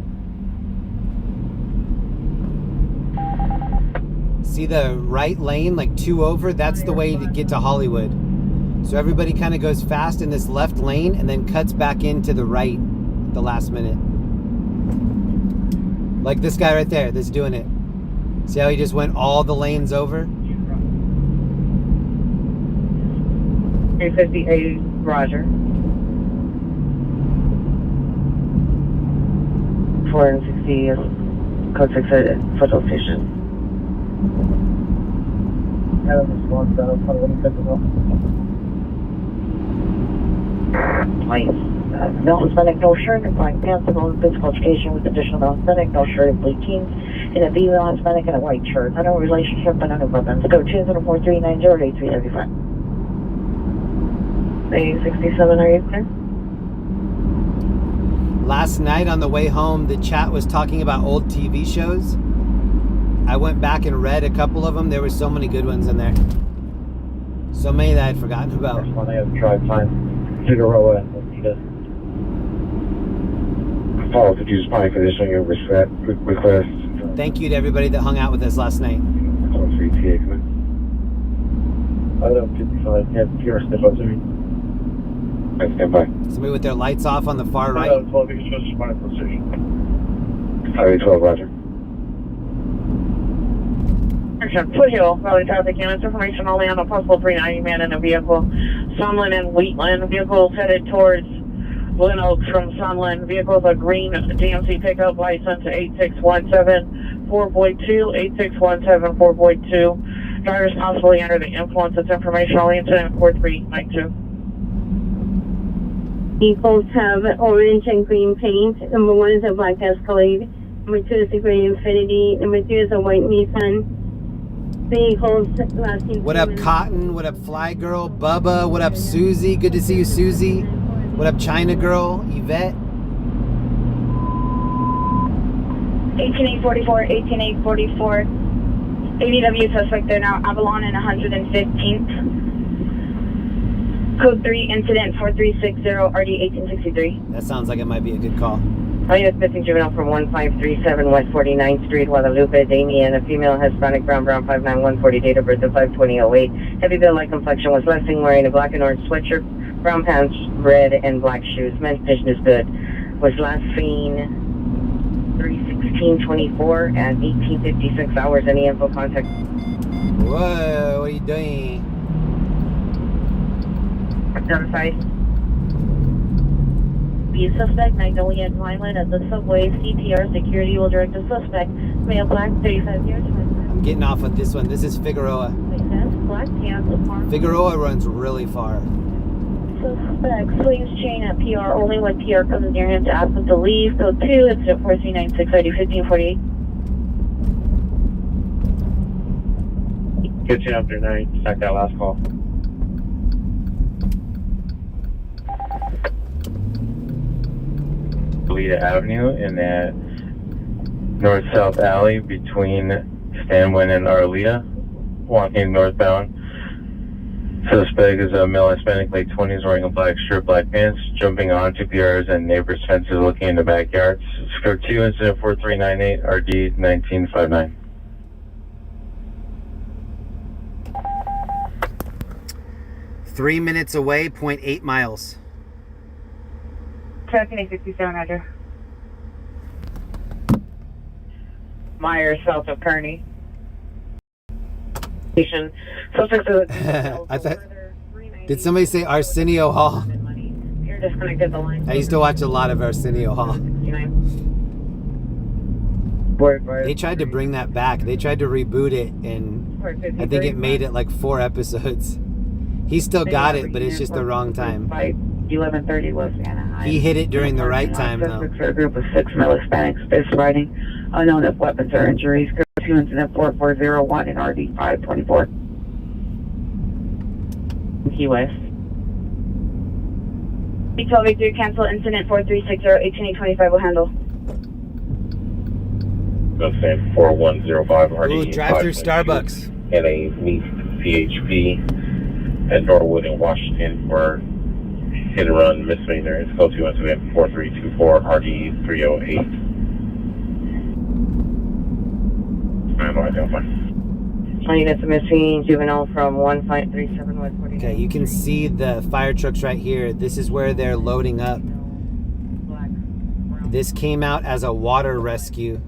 See the right lane, like 2 over? That's the way to get to Hollywood. So everybody kind of goes fast in this left lane and then cuts back into the right at the last minute. Like this guy right there that's doing it. See how he just went all the lanes over? 358, Roger. 460, code 6 at Foothill Station. No Hispanic, no shirt, applying pants and physical education with additional non-Hispanic, no shirt and blue jeans, in a female Hispanic and a white shirt. I know relationship and no weapons. Go 204390835. 67, are you clear? Last night on the way home, the chat was talking about old TV shows. I went back and read a couple of them. There were so many good ones in there. So many that I'd forgotten about. First one I have tried find Figueroa and Lido. Follow to use my conditioning of request. Thank you to everybody that hung out with us last night. Call 3TA, come in. I don't 55, yeah, Pier, step up to me. I stand by. Somebody with their lights off on the far right. 12, you can just respond to position. Highway 12, Roger. Correction, Foothill, Valley Traffic Units. Information only on a possible 390 man in a vehicle. Sunland and Wheatland. Vehicles headed towards Glen Oaks from Sunland. Vehicles a green GMC pickup, license 8617 4.2, 8617 4.2. Drivers possibly under the influence. It's information only. Incident 4392. Vehicles have orange and green paint. Number 1 is a black Escalade. Number 2 is a gray Infiniti. Number 3 is a white Nissan. Vehicles lasting. What up, Cotton? What up, Fly Girl? Bubba? What up, Susie? Good to see you, Susie. What up, China Girl? Yvette? 18844, 18844. ADW suspect there now, Avalon and 115th. Code 3, incident 4360, RD 1863. That sounds like it might be a good call. U.S. missing juvenile from 1537 West 49th Street, Guadalupe, Damien, a female Hispanic, brown 59140, date of birth of 52008. Heavy build light complexion, was last seen wearing a black and orange sweatshirt, brown pants, red and black shoes. Men's vision is good. Was last seen 3/16/24 at 18:56 hours. Any info contact? Whoa, what are you doing? Identified. The suspect, Magnolia and Highland at the subway. CPR security will direct the suspect. Male black, 35 years. I'm getting off of this one. This is Figueroa. Black pants, Figueroa runs really far. Suspect swings chain at PR only when PR comes near him to ask him to leave. Code 2, incident 4396, ID 1548. Kitchen after 9, check that last call. Lido Avenue in that north-south alley between Stanwin and Arleta, walking northbound. Suspect is a male Hispanic, late 20s, wearing a black shirt, black pants, jumping onto PRs and neighbors' fences, looking in the backyards. Scope 2, incident 4398, RD 1959. Three minutes away, 0.8 miles. Tracking 867, Roger. Myers, south of Kearney. Suspect I thought, did somebody say Arsenio Hall? You're disconnected the line. I used to watch a lot of Arsenio Hall. They tried to bring that back. They tried to reboot it, and I think it made it like 4 episodes. He still got it, but it's just the wrong time. 1130 West Anaheim. He hit it during the right time, though. For a group of 6 male Hispanics, face riding, unknown if weapons or injuries. Go to incident 4401 in RD 524. Key West. B12 Victory, cancel incident 4360, 18825 will handle. That's saying 4105 RD. Ooh, drive through Starbucks. And a Meet CHP at Norwood in Washington for hit and run misdemeanor. It's close to incident 4324 RD 308. I'm identified. Units missing juvenile from 1537 West 49. Okay, you can see the fire trucks right here. This is where they're loading up. This came out as a water rescue.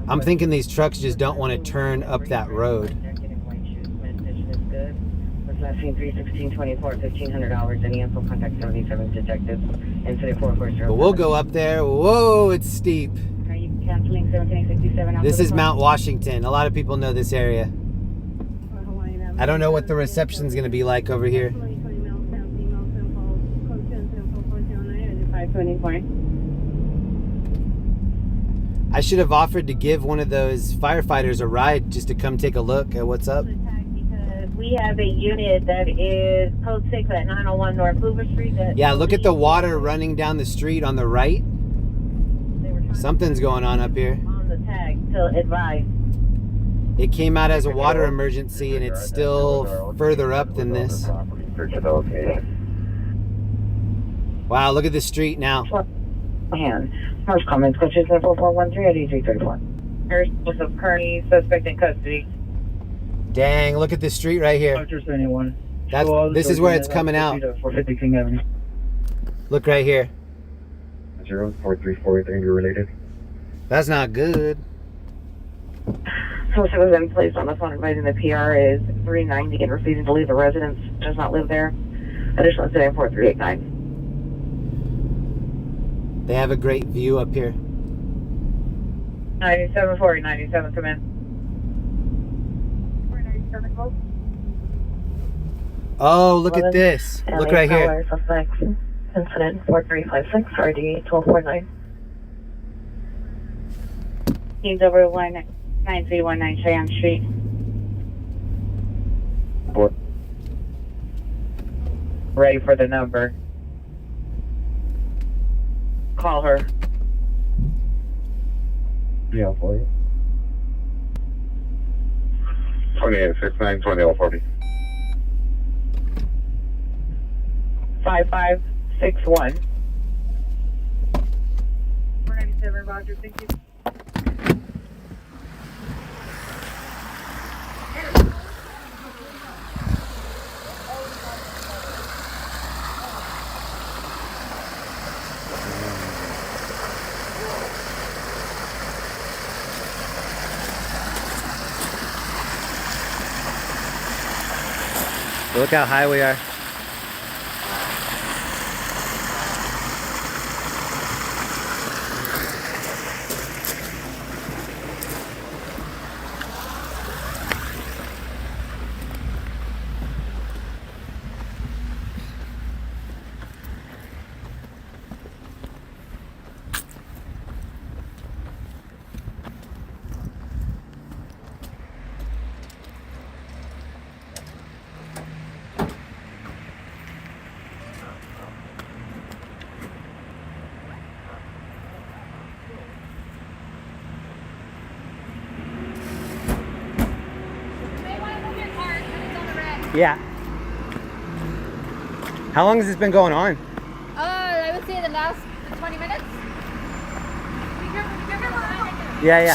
I'm thinking these trucks just don't want to turn up that road. Last seen 3/16/24, $1,500. Any info, contact 77 detectives. Incident 440. But we'll go up there. Whoa, it's steep. Are you canceling 1767? This is Mount Washington. A lot of people know this area. I don't know what the reception's going to be like over here. 524. I should have offered to give one of those firefighters a ride just to come take a look at what's up. We have a unit that is code 6 at 901 North Hoover Street. Yeah, look at the water running down the street on the right. Something's going on up here. On the tag to advise. It came out as a water emergency, and it's still further up than this. Wow, look at the street now. And first comments, coaches 4413 at 8334. Here's of Kearney, suspect in custody. Dang, look at this street right here. This is where it's coming out. 450 King Avenue. Look right here. 04343, you're related. That's not good. Suspect was then placed on the phone advising the PR is 390 and refusing to leave the residence, does not live there. Additional incident 4389. They have a great view up here. 97 497, come in. 497, close. Oh, look at this. Look right here. Suspect, incident 4356, RD 1249. He's over 19319 Cheyenne Street. Ready for the number. Call her. Yeah, for you. 2869 2040. 5561. 497, Roger, thank you. Look how high we are. Yeah. How long has this been going on? I would say the last 20 minutes. Yeah, yeah.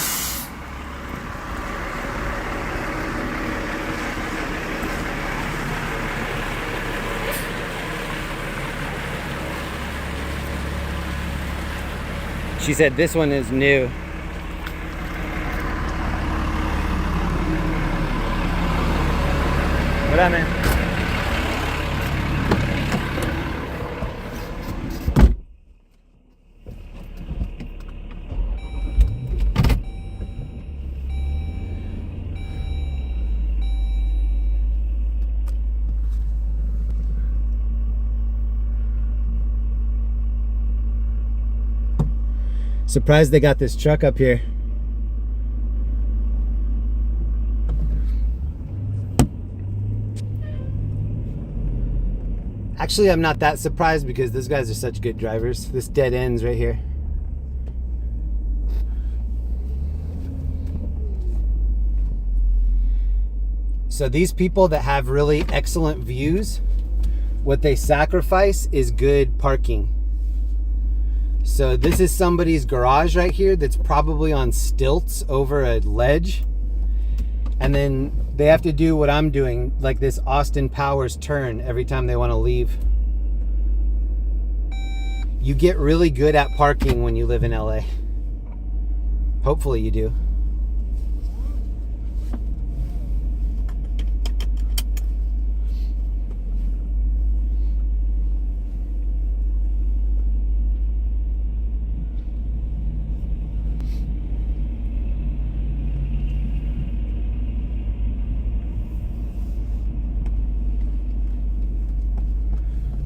She said this one is new. What up, man? Surprised they got this truck up here. Actually, I'm not that surprised because those guys are such good drivers. This dead ends right here. So these people that have really excellent views, what they sacrifice is good parking. So this is somebody's garage right here that's probably on stilts over a ledge. And then they have to do what I'm doing, like this Austin Powers turn every time they want to leave. You get really good at parking when you live in LA. Hopefully you do.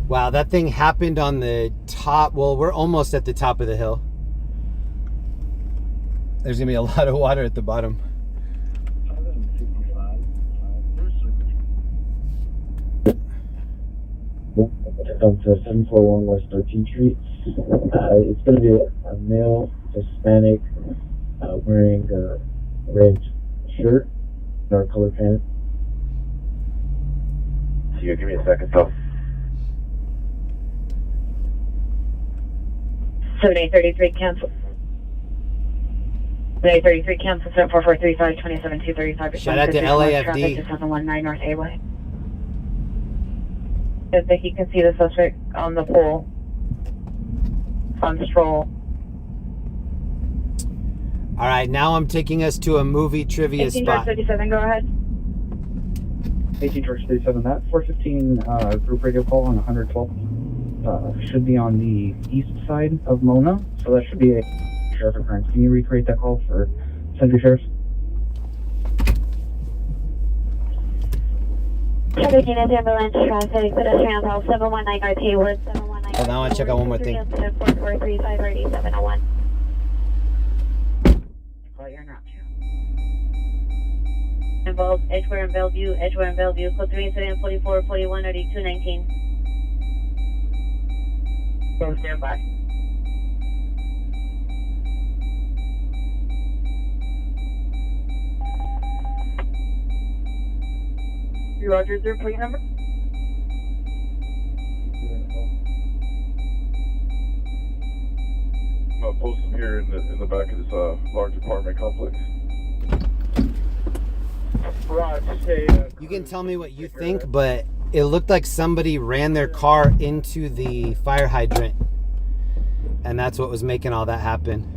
Wow, that thing happened on the top. Well, we're almost at the top of the hill. There's gonna be a lot of water at the bottom. Up to 741 West 13th Street. It's going to be a male Hispanic wearing a red shirt, dark color pants. You give me a second, though. 7833 cancel. 7833 cancel. 7443 27235. Shout out to LAFD. Traffic to 719 North A-Way. I think you can see the suspect on the pole on Stroll. All right, now I'm taking us to a movie trivia 18 spot. 37, go ahead. 18 George 37, that 415 group radio call on 112 should be on the east side of Mona, so that should be a sheriff occurrence. Can you recreate that call for Century Sheriff's? Traffic unit, ambulance, traffic, pedestrian call 719 North Hayward, 719. Hold on, I want to check out one more thing. 443 53701. Call your not. Involved Edgeware and Bellevue, Edgeware and Bellevue, code 3 incident 4441 3219. Go stand by. Roger, is there a plate number? I'm posted here in the back of this large apartment complex. You can tell me what you think, but it looked like somebody ran their car into the fire hydrant, and that's what was making all that happen.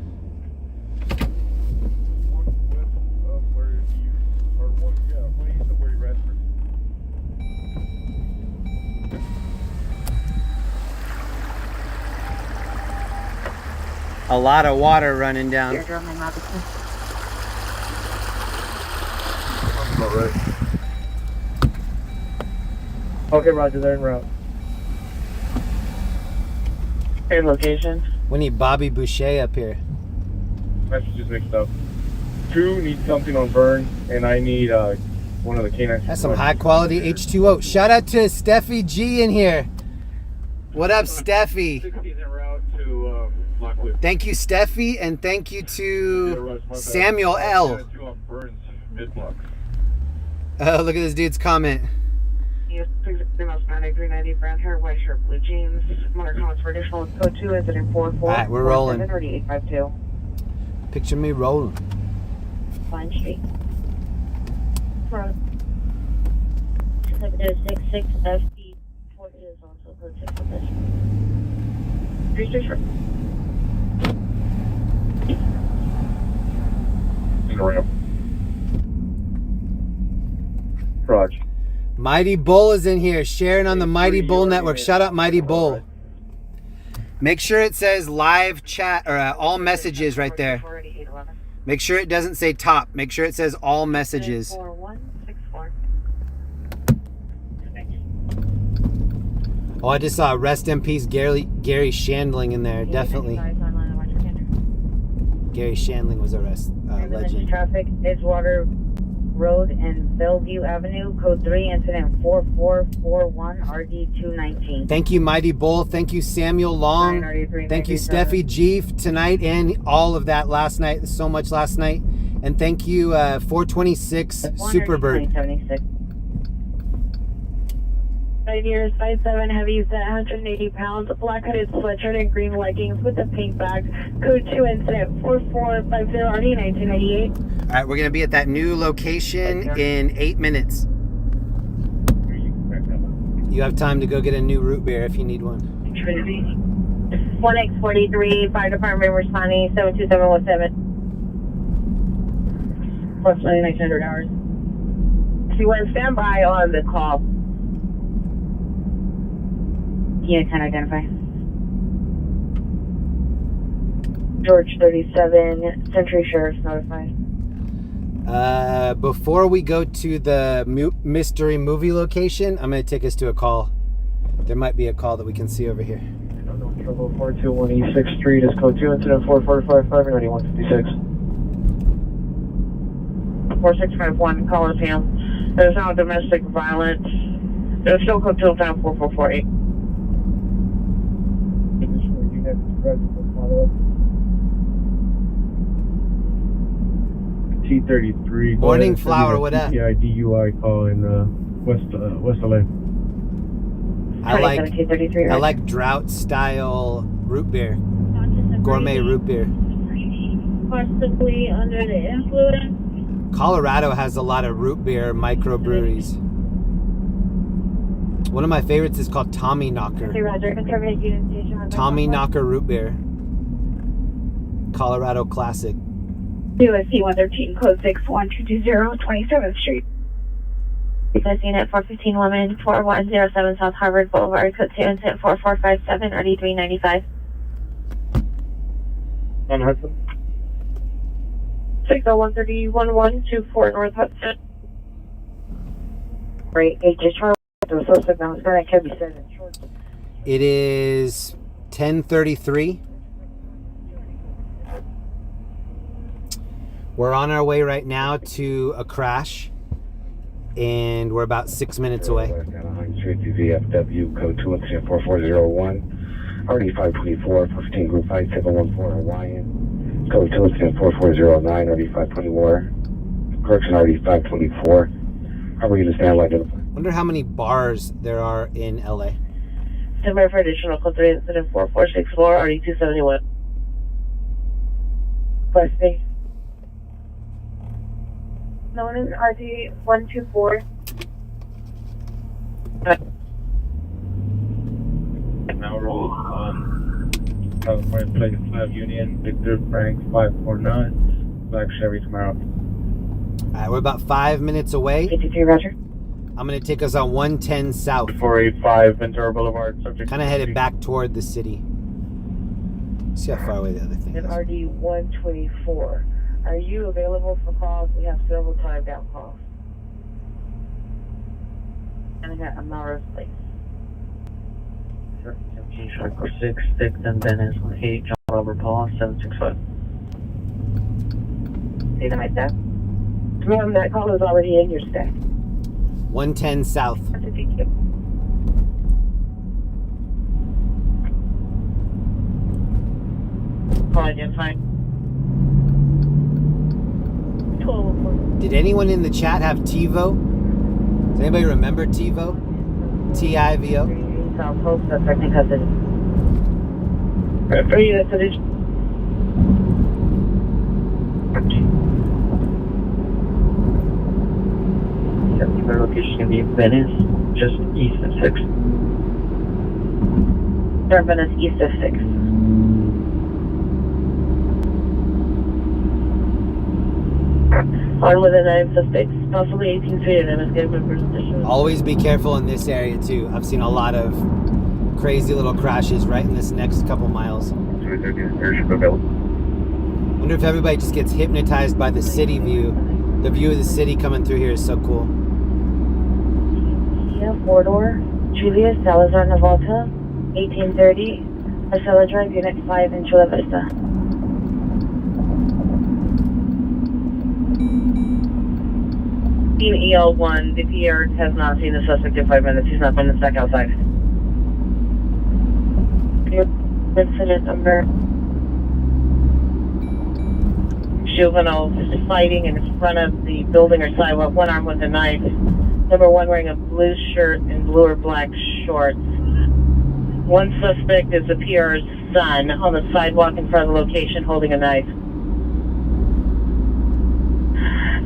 A lot of water running down. About right. Okay, Roger, they're en route. Your location? We need Bobby Boucher up here. Messages mixed up. 2 need something on burn, and I need one of the canines. That's some high quality H2O. Shout out to Steffi G in here. What up, Steffi? 60's en route to Blackwood. Thank you, Steffi, and thank you to Samuel L. Burns, mid-block. Look at this dude's comment. Yes, please, Mustang 390, brown hair, white shirt, blue jeans. Motor comments for additional code 2, incident 44. All right, we're rolling. 3852. Picture me rolling. Fine Street. Front. 7066 FD 40 is also code 6 of this. 364. In the ramp. Raj. Mighty Bull is in here, sharing on the Mighty Bull network. Shout out Mighty Bull. Make sure it says live chat or all messages right there. Make sure it doesn't say top. Make sure it says all messages. 4164. Oh, I just saw rest in peace Gary Shandling in there. Definitely. Gary Shandling was a legend. Traffic, Edgewater Road and Bellevue Avenue, code 3, incident 4441 RD219. Thank you, Mighty Bull. Thank you, Samuel Long. Thank you, Steffi G tonight and all of that last night. So much last night. And thank you, 426 Superbird. 76. 5 years, 5'7", heavy set, 180 pounds, black hooded sweatshirt and green leggings with a pink bag. Code 2 incident 4450 RD 1998. All right, we're going to be at that new location in 8 minutes. You have time to go get a new root beer if you need one. Trinity. 1X43, fire department responding 72717. Plus 2,900 hours. She went standby on the call. Yeah, can identify. George 37, Century Sheriff's notified. Before we go to the mystery movie location, I'm going to take us to a call. There might be a call that we can see over here. Trouble 421 East 6th Street is code 2, incident 4455 9156. 4651, caller Pam. There's now domestic violence. There's still code 2 time 4448. T33. Morning Flower, what up? Yeah, DUI call in West LA. I like drought style root beer, gourmet root beer. Possibly under the influence. Colorado has a lot of root beer microbreweries. One of my favorites is called Tommy Knocker. Okay, Roger. Confirming unit station. Tommy Knocker root beer. Colorado classic. USC 113, code 61220, 27th Street. This unit 415 woman 4107 South Harvard Boulevard, code 2 incident 4457 RD395. On Hudson. 601-30-1124 North Hudson. Great, H.J. Charlie, the suspect now is going to be said in short. It is 10:33. We're on our way right now to a crash, and we're about 6 minutes away. Street to VFW, code 2 incident 4401, RD 524, 15 group 5714 Hawaiian, code 2 incident 4409, RD 524, correction RD 524. How are you to stand by identify? Wonder how many bars there are in LA. Timber for additional code 3 incident 4464 RD271. West Bay. Known as RD124. Now roll. California Plate 5 Union, Victor Frank 549, Black Chevy tomorrow. Alright, we're about 5 minutes away. 53, Roger. I'm going to take us on 110 South. 485 Ventura Boulevard, subject. Kind of headed back toward the city. See how far away the other thing is. RD124. Are you available for calls? We have several timed out calls. And I got Amara's place. 17 Shark 6, Dickton Venice 8, John Robert Paul 765. See that, that? Ma'am, that call is already in your stack. 110 South. Call identified. Did anyone in the chat have TiVo? Does anybody remember TiVo? T-I-V-O? South Hope, suspect in custody. For you, that's footage. Your location can be Venice, just east of 6. Turn Venice east of 6. On with the 9 suspects, possibly 18 feet and escape representation. Always be careful in this area too. I've seen a lot of crazy little crashes right in this next couple miles. Airship available. Wonder if everybody just gets hypnotized by the city view. The view of the city coming through here is so cool. Yeah, 4-door, Julius Salazar Navalta, 1830, Marcellus Drive, Unit 5 in Chula Vista. Team EL1, the Pier has not seen the suspect in 5 minutes. He's not been stuck outside. Incident number. Juvenile fighting in front of the building or sidewalk, one arm with a knife. Number 1 wearing a blue shirt and blue or black shorts. One suspect is the Pier's son on the sidewalk in front of the location holding a knife.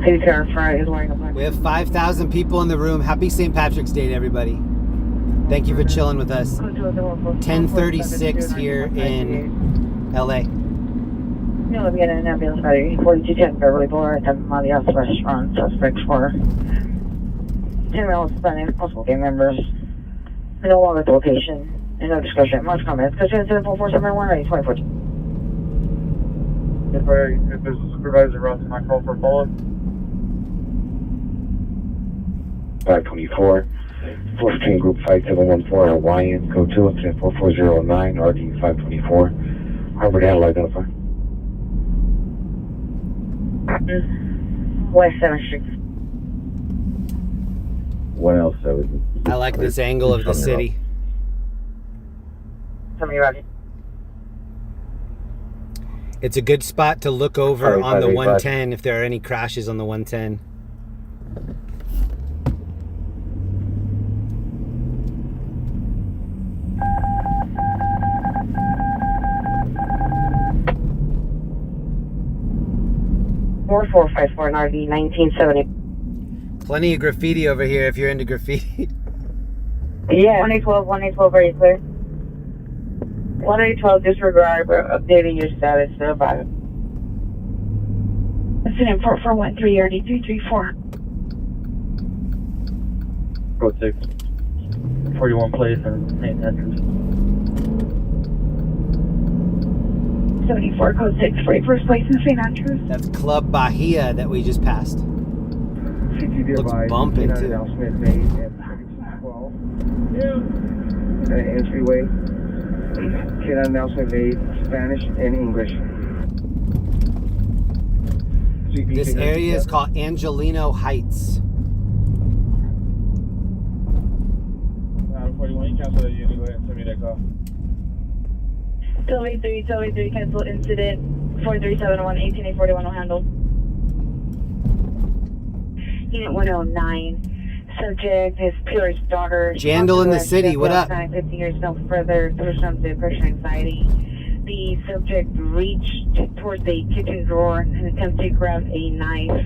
Ferarrai is wearing a black. We have 5,000 people in the room. Happy St. Patrick's Day to everybody. Thank you for chilling with us. 10:36 here in LA. No, I'm getting an ambulance by 4210 Beverly Boulevard at the Maria's restaurant. Suspects for 10 miles spending possible gang members. No longer at the location. And no discussion. Much comments. Because incident 4471 2014. If there's a supervisor around, my call for follow-up. 524, 14 group 5714 Hawaiian, code 2 incident 4409, RD 524. Harvard Antelope identify. West 7th Street. What else? I like this angle of the city. Somebody ready? It's a good spot to look over on the 110 if there are any crashes on the 110. Four 454 and RD 1970. Plenty of graffiti over here if you're into graffiti. Yeah. 1812, are you clear? 1812, disregard, we're updating your status to about it. Incident 4413 RD334. Code 6. 41 place and St. Andrews. 74 code 6, 41st place in St. Andrews. That's Club Bahia that we just passed. Looks bumping too. Announcement made at 12. Entryway. Kid announcement made Spanish and English. This area is called Angelino Heights. 41, you cancel that unit, go ahead and send me that call. Toby 3, cancel incident. 4371, 18841 will handle. Unit 109. Subject is Pier's daughter. Jandal in the city, what up? 15 years, no further symptoms of depression, anxiety. The subject reached towards the kitchen drawer and attempted to grab a knife.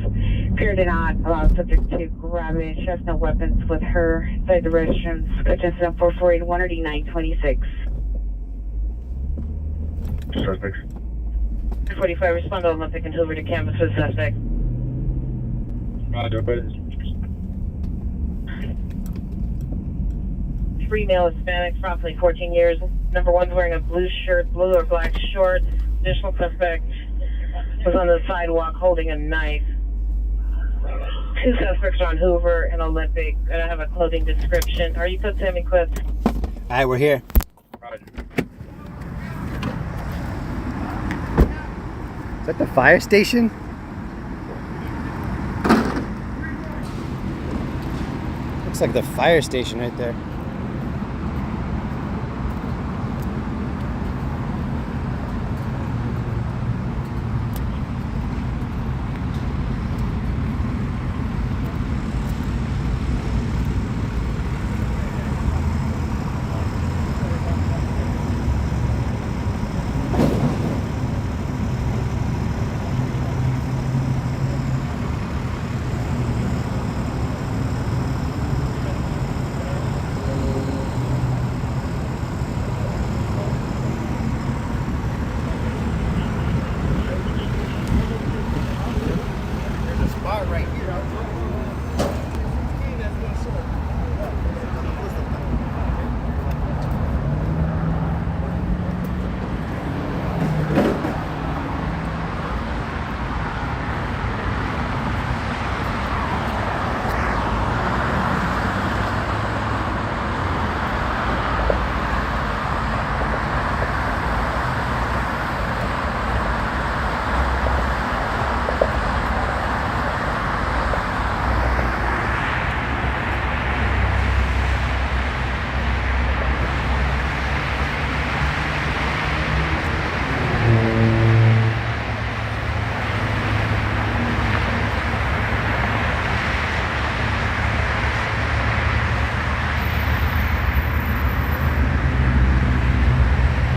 Pier did not allow the subject to grab it. She has no weapons with her. Inside the restroom. Sketch incident 4481 or D926. Suspects. 45, respond to Olympic and Hoover to canvas for the suspect. Roger, but 3 male Hispanics, approximately 14 years. Number 1's wearing a blue shirt, blue or black shorts. Additional suspect was on the sidewalk holding a knife. 2 suspects are on Hoover and Olympic. I don't have a clothing description. Are you equipped, semi-equipped? Alright, we're here. Is that the fire station? Looks like the fire station right there.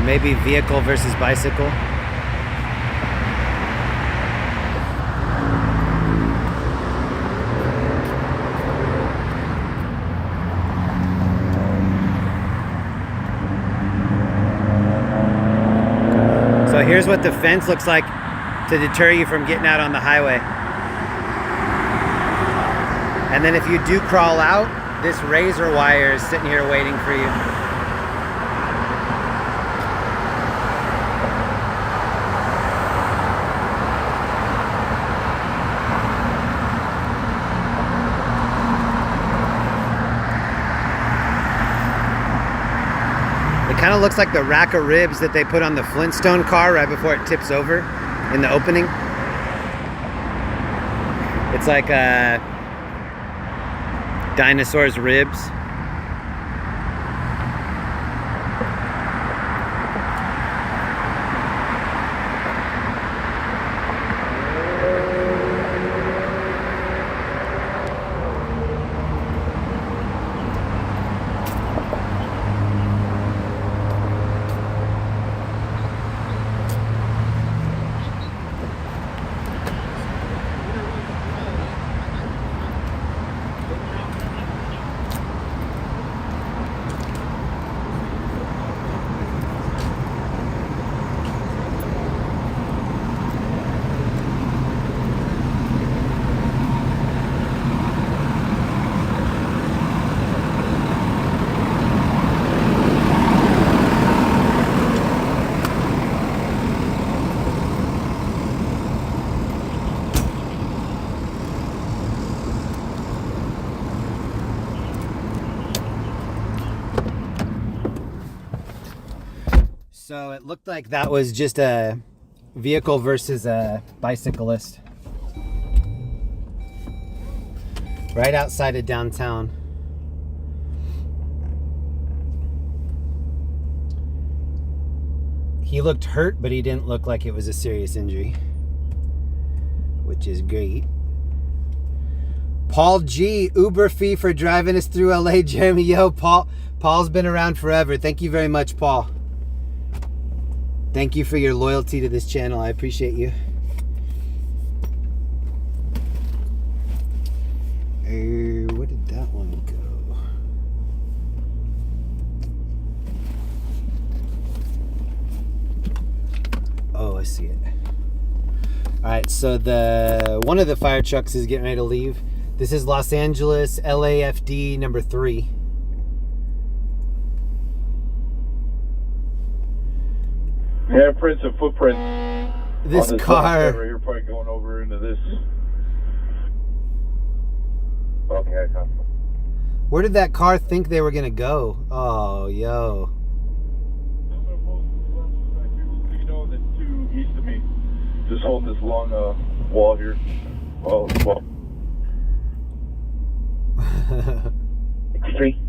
Maybe vehicle versus bicycle. So here's what the fence looks like to deter you from getting out on the highway. And then if you do crawl out, this razor wire is sitting here waiting for you. Kind of looks like the rack of ribs that they put on the Flintstone car right before it tips over in the opening. It's like dinosaur's ribs. So it looked like that was just a vehicle versus a bicyclist. Right outside of downtown. He looked hurt, but he didn't look like it was a serious injury, which is great. Paul G, Uber fee for driving us through LA, Jeremy. Yo, Paul's been around forever. Thank you very much, Paul. Thank you for your loyalty to this channel. I appreciate you. Where did that one go? Oh, I see it. All right, so one of the fire trucks is getting ready to leave. This is Los Angeles LAFD number 3. Handprints and footprints. This car. You're probably going over into this. Okay, I got it. Where did that car think they were gonna go? Oh, yo. East of me. Just hold this long wall here. Well. 3.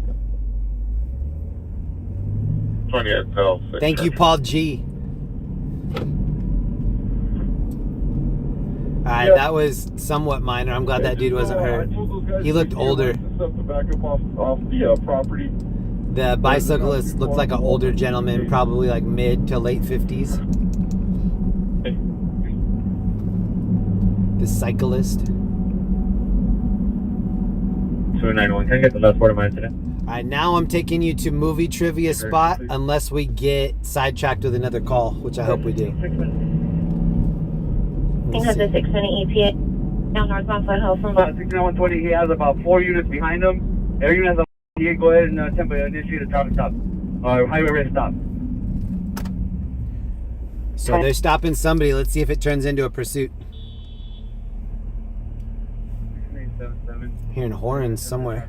20 at Pulp. Thank you, Paul G. Alright, that was somewhat minor. I'm glad that dude wasn't hurt. He looked older. Stuff to back up off the property. The bicyclist looked like an older gentleman, probably like mid to late 50s. The cyclist. 291, can I get the last word of my incident? Alright, now I'm taking you to movie trivia spot unless we get sidetracked with another call, which I hope we do. He has a 620 EPA down northbound Foothill from about 120. He has about 4 units behind him. Every unit has a EPA. Go ahead and attempt to initiate a traffic stop. Highway rate stop. So they're stopping somebody. Let's see if it turns into a pursuit. Hearing horns somewhere.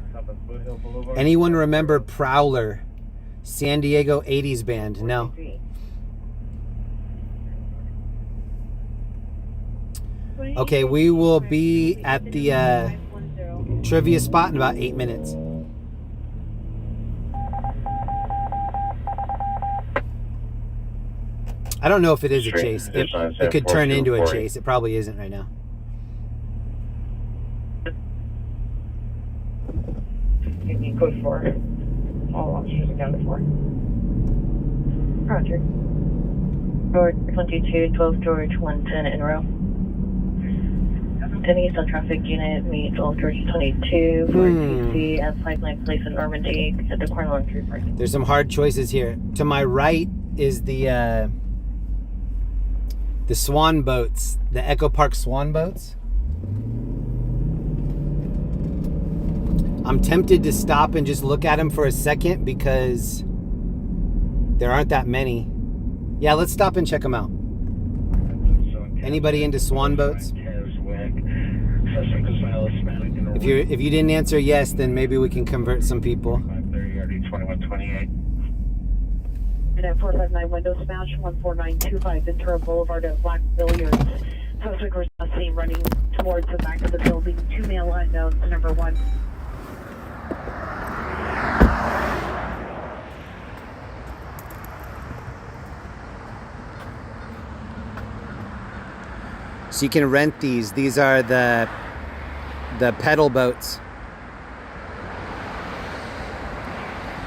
Anyone remember Prowler? San Diego 80s band? No. Okay, we will be at the trivia spot in about 8 minutes. I don't know if it is a chase. It could turn into a chase. It probably isn't right now. Code 4. All officers are down to 4. Roger. George 22, 12 George 110 in row. 10 East on traffic unit, meet 12 George 22 for TC at Pipeline Place in Normandy at the corner on 3 parking. There's some hard choices here. To my right is the Swan boats, the Echo Park Swan boats. I'm tempted to stop and just look at them for a second because there aren't that many. Yeah, let's stop and check them out. Anybody into Swan boats? If you didn't answer yes, then maybe we can convert some people. 2128. And at 459 window smash 14925 Ventura Boulevard at Black Billiards. Suspect was seen running towards the back of the building. 2 male unknowns, number 1. So you can rent these. These are the pedal boats.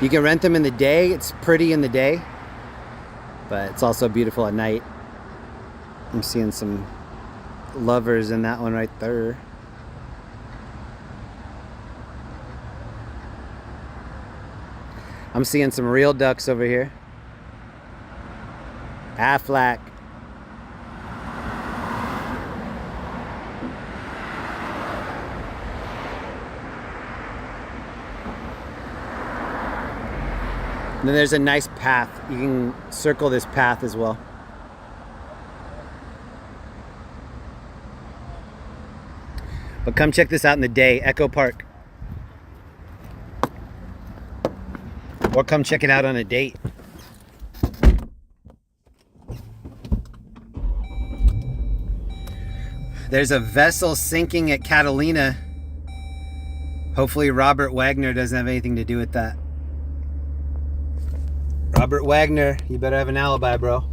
You can rent them in the day. It's pretty in the day, but it's also beautiful at night. I'm seeing some lovers in that one right there. I'm seeing some real ducks over here. Aflac. And then there's a nice path. You can circle this path as well. But come check this out in the day, Echo Park. Or come check it out on a date. There's a vessel sinking at Catalina. Hopefully Robert Wagner doesn't have anything to do with that. Robert Wagner, you better have an alibi, bro.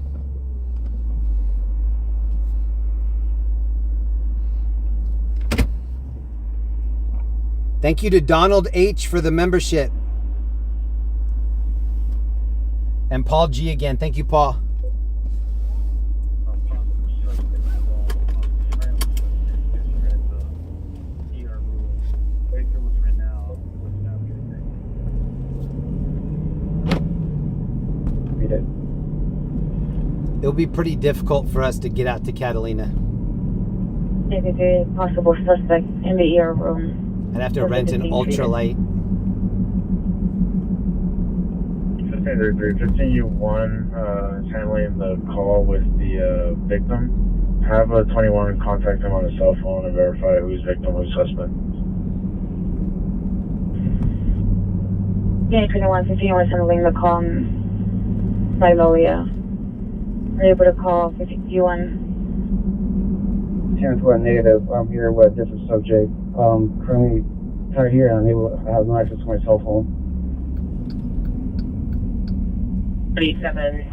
Thank you to Donald H for the membership. And Paul G again. Thank you, Paul. It'll be pretty difficult for us to get out to Catalina. Maybe possible suspect in the ER room. I'd have to rent an ultralight. 15U1 is handling the call with the victim. Have a 21 contact him on his cell phone and verify who's victim, who's suspect. Yeah, 21, 15 was handling the call by Loya. Are you able to call 15U1? 10-1 negative. I'm here with a different subject. Currently tied here and I have no access to my cell phone. 37.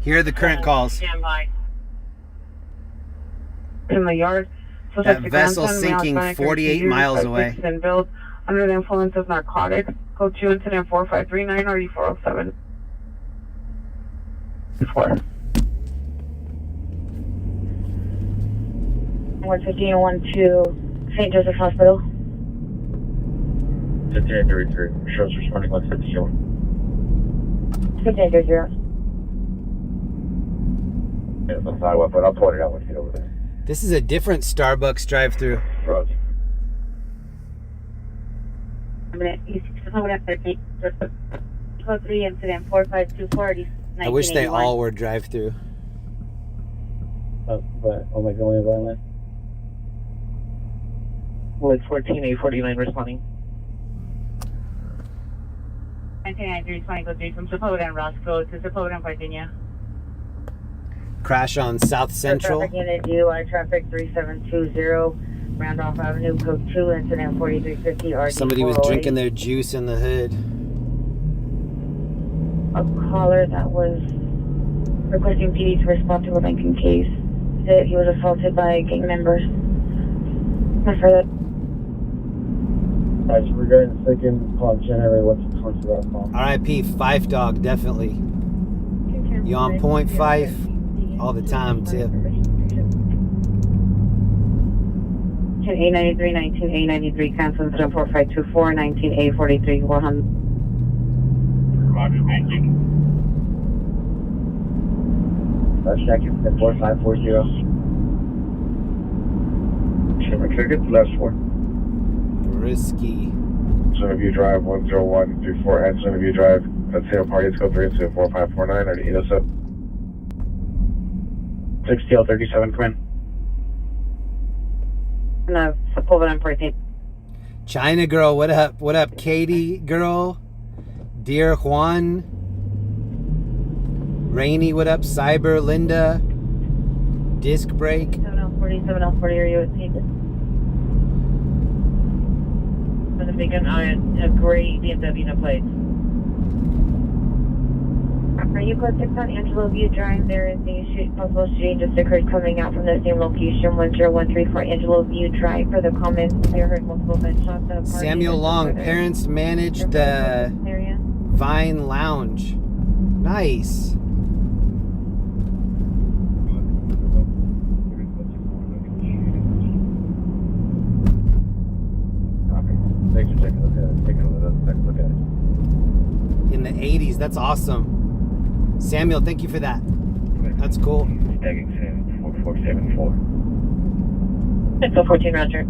Here are the current calls. Stand by. In the yard. That vessel sinking 48 miles away. Built under the influence of narcotics. Code 2 incident 4539 RD 407. 4. 115 St. Joseph's Hospital. 1533. Shows responding 150. 1530. Yeah, that's not what, but I'll point it out when you get over there. This is a different Starbucks drive-through. Roger. Code 3 incident 4524 I wish they all were drive-through. But oh my god, only violent. With 14849 responding. 1993 code 3 from Sepulveda and Roscoe to Sepulveda, Virginia. Crash on South Central. Traffic unit UI traffic 3720 Randolph Avenue, code 2 incident 4350 RD. Somebody was drinking their juice in the hood. A caller that was requesting PD to respond to a banking case. That he was assaulted by gang members. That's for that. Alright, so regarding the second call generator, what's the source of that call? RIP, Fife Dog, definitely. You on point, Fife? All the time, tip. 10A93, 19A93, cancel incident 4524, 19A43, 100. Roger, thank you. Check it, 4540. Shipment ticket, last one. Risky. Center View Drive 10134 and Center View Drive, that's Tail Party, it's code 3 into 4549 and 807. 6TL37, come in. No, Sepulveda and 14. China girl, what up? What up, Katie girl? Dear Juan. Rainy, what up? Cyber, Linda. Disc brake. 7L40, are you at Taken? For the big gun, a gray BMW no plate. Are you close to on Angelo View Drive? There is a possible shooting just occurred coming out from the same location, 10134 Angelo View Drive. For the comments, I heard multiple gunshots. Samuel Long, parents manage the Vine Lounge. Nice. Thanks for taking a look at it. Take a look at it. In the 80s, that's awesome. Samuel, thank you for that. That's cool. Tagging 4474. It's 14, Roger.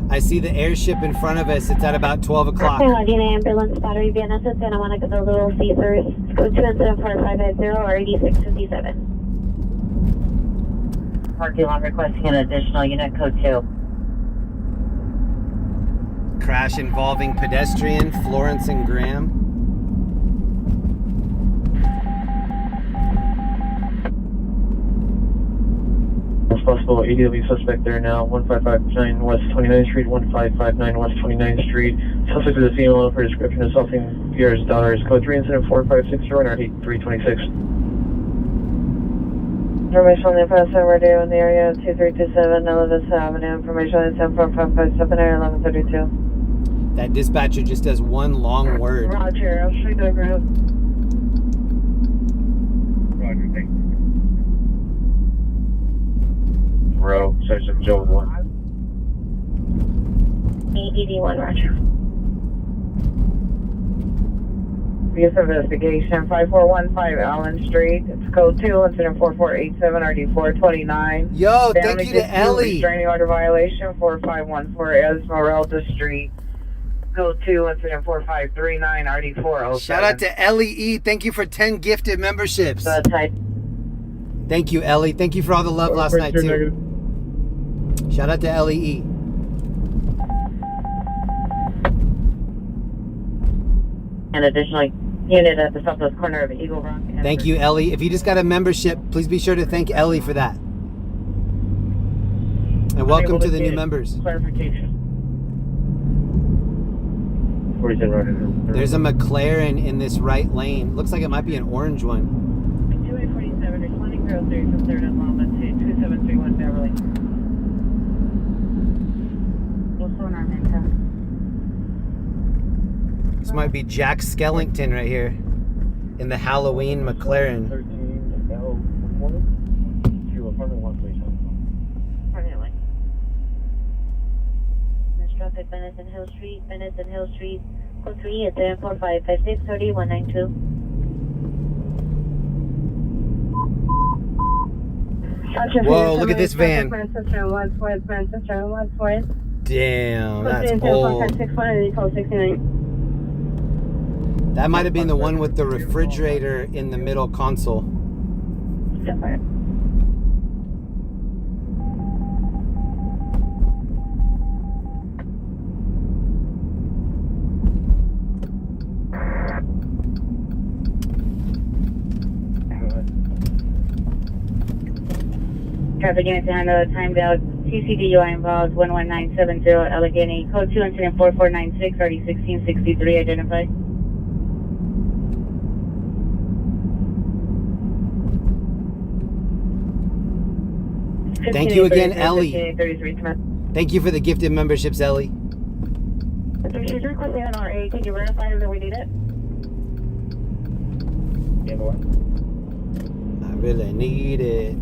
I see the airship in front of us. It's at about 12 o'clock. Ambulance, battery van assist, and I want to get the little Caesars. Go to incident 4550 or 8657. Parking lot requesting an additional unit, code 2. Crash involving pedestrian, Florence and Graham. possible. ADW suspect there now. 1559 West 29th Street, 1559 West 29th Street. Suspect is a female for description assaulting Pierre's daughter. Is code 3 incident 4560 and RD 326. Information on the offensive radio in the area of 2327 Elizabeth Avenue. Information on 74557 area 1132. That dispatcher just does one long word. Roger, I'll shoot the group. Roger, thank you. Row, Sergeant Joe 1. ADD1, Roger. Use investigation 5415 Allen Street. It's code 2, incident 4487 RD 429. Yo, thank you to Ellie. Restraining order violation 4514 Esmeralda Street. Code 2, incident 4539 RD 407. Shout out to Ellie E. Thank you for 10 gifted memberships. Thank you, Ellie. Thank you for all the love last night, too. Shout out to Ellie E. An additional unit at the southwest corner of Eagle Rock. Thank you, Ellie. If you just got a membership, please be sure to thank Ellie for that. And welcome to the new members. Clarification. 47 Roger. There's a McLaren in this right lane. Looks like it might be an orange one. 2847, responding 03 from 3rd and Loma to 2731 Beverly. This might be Jack Skellington right here in the Halloween McLaren. 13 L to apartment 1, please. Permanently. There's traffic, Benison Hill Street, code 3 at 74556 3192. Whoa, look at this van. Damn, that's old. That might have been the one with the refrigerator in the middle console. Traffic unit to handle timed out. CCDUI involved 11970 Allegheny. Code 2 incident 4496 RD 1663 identified. Thank you again, Ellie. Thank you for the gifted memberships, Ellie. She's requesting an RA. Can you verify that we need it? I really need it.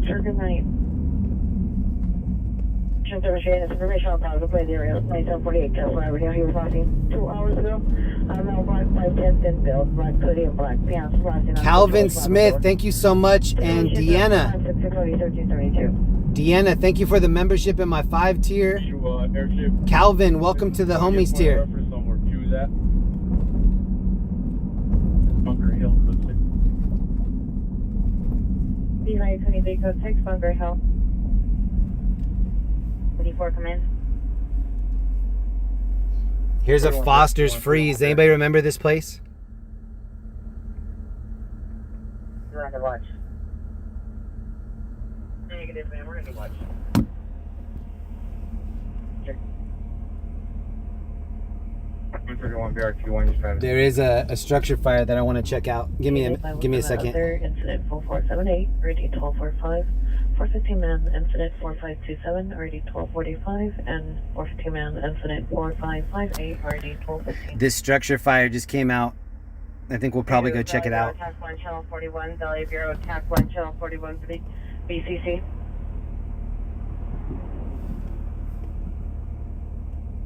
Sure, good night. Information on Balboa Play the area 2748 Castle Avenue. He was losing 2 hours ago. Now black 510 thin build, black hoodie and black pants. Calvin Smith, thank you so much. And Deanna. Deanna, thank you for the membership in my 5 tier. Airship. Calvin, welcome to the homies tier. Bunker Hill, code 6. Behind 23 code 6, Bunker Hill. 84, come in. Here's a Foster's Freeze. Anybody remember this place? We're on the watch. Negative, man. We're on the watch. There is a structure fire that I want to check out. Give me a second. Incident 4478, already 1245. 415 man incident 4527, already 1245, and 415 man incident 4558, already 1215. This structure fire just came out. I think we'll probably go check it out. Attack 1, channel 41, Valley Bureau, attack 1, channel 41, BCC.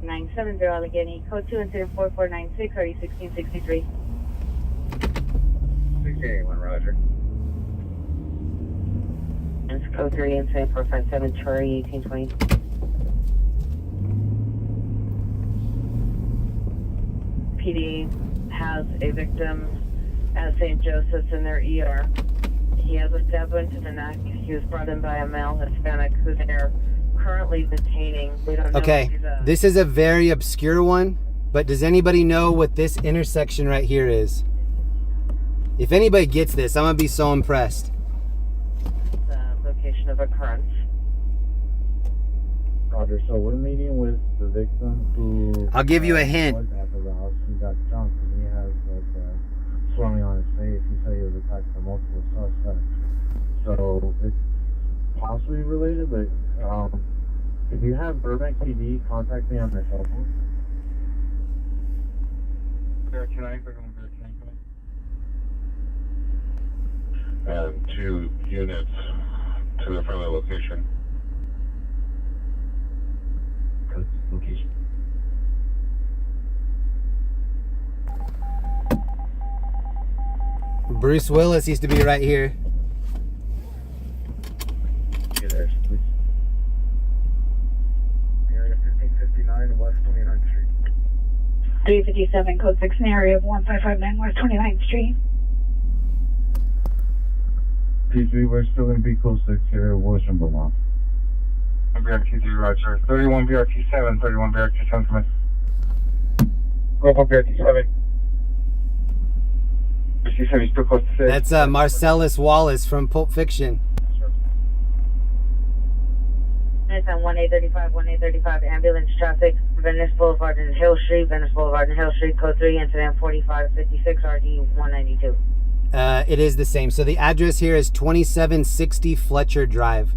970 Allegheny, code 2 incident 4496, already 1663. 681, Roger. It's code 3 incident 457, Charlie 1820. PD has a victim at St. Joseph's in their ER. He has a stab wound to the neck. He was brought in by a male Hispanic who's they're currently detaining. We don't know. Okay, this is a very obscure one, but does anybody know what this intersection right here is? If anybody gets this, I'm gonna be so impressed. location of occurrence. Roger. So we're meeting with the victim who. I'll give you a hint. Was at the house. He got jumped and he has like swelling on his face. He said he was attacked by multiple suspects. So it's possibly related, but if you have Burbank PD, contact me on my cell phone. And 2 units to the friendly location. Location. Bruce Willis used to be right here. Get there, please. Area 1559 West 29th Street. 357, code 6 in the area of 1559 West 29th Street. P3, we're still in B code 6 here, Wilshire, Vermont. BRT3, Roger. 31 BRT7, 31 BRT7, come in. Go up BRT7. BRT7, you still close to 6. That's Marsellus Wallace from Pulp Fiction. It's on 1835 ambulance traffic, Venice Boulevard and Hill Street, Venice Boulevard and Hill Street, code 3, incident 4556 RD 192. It is the same. So the address here is 2760 Fletcher Drive.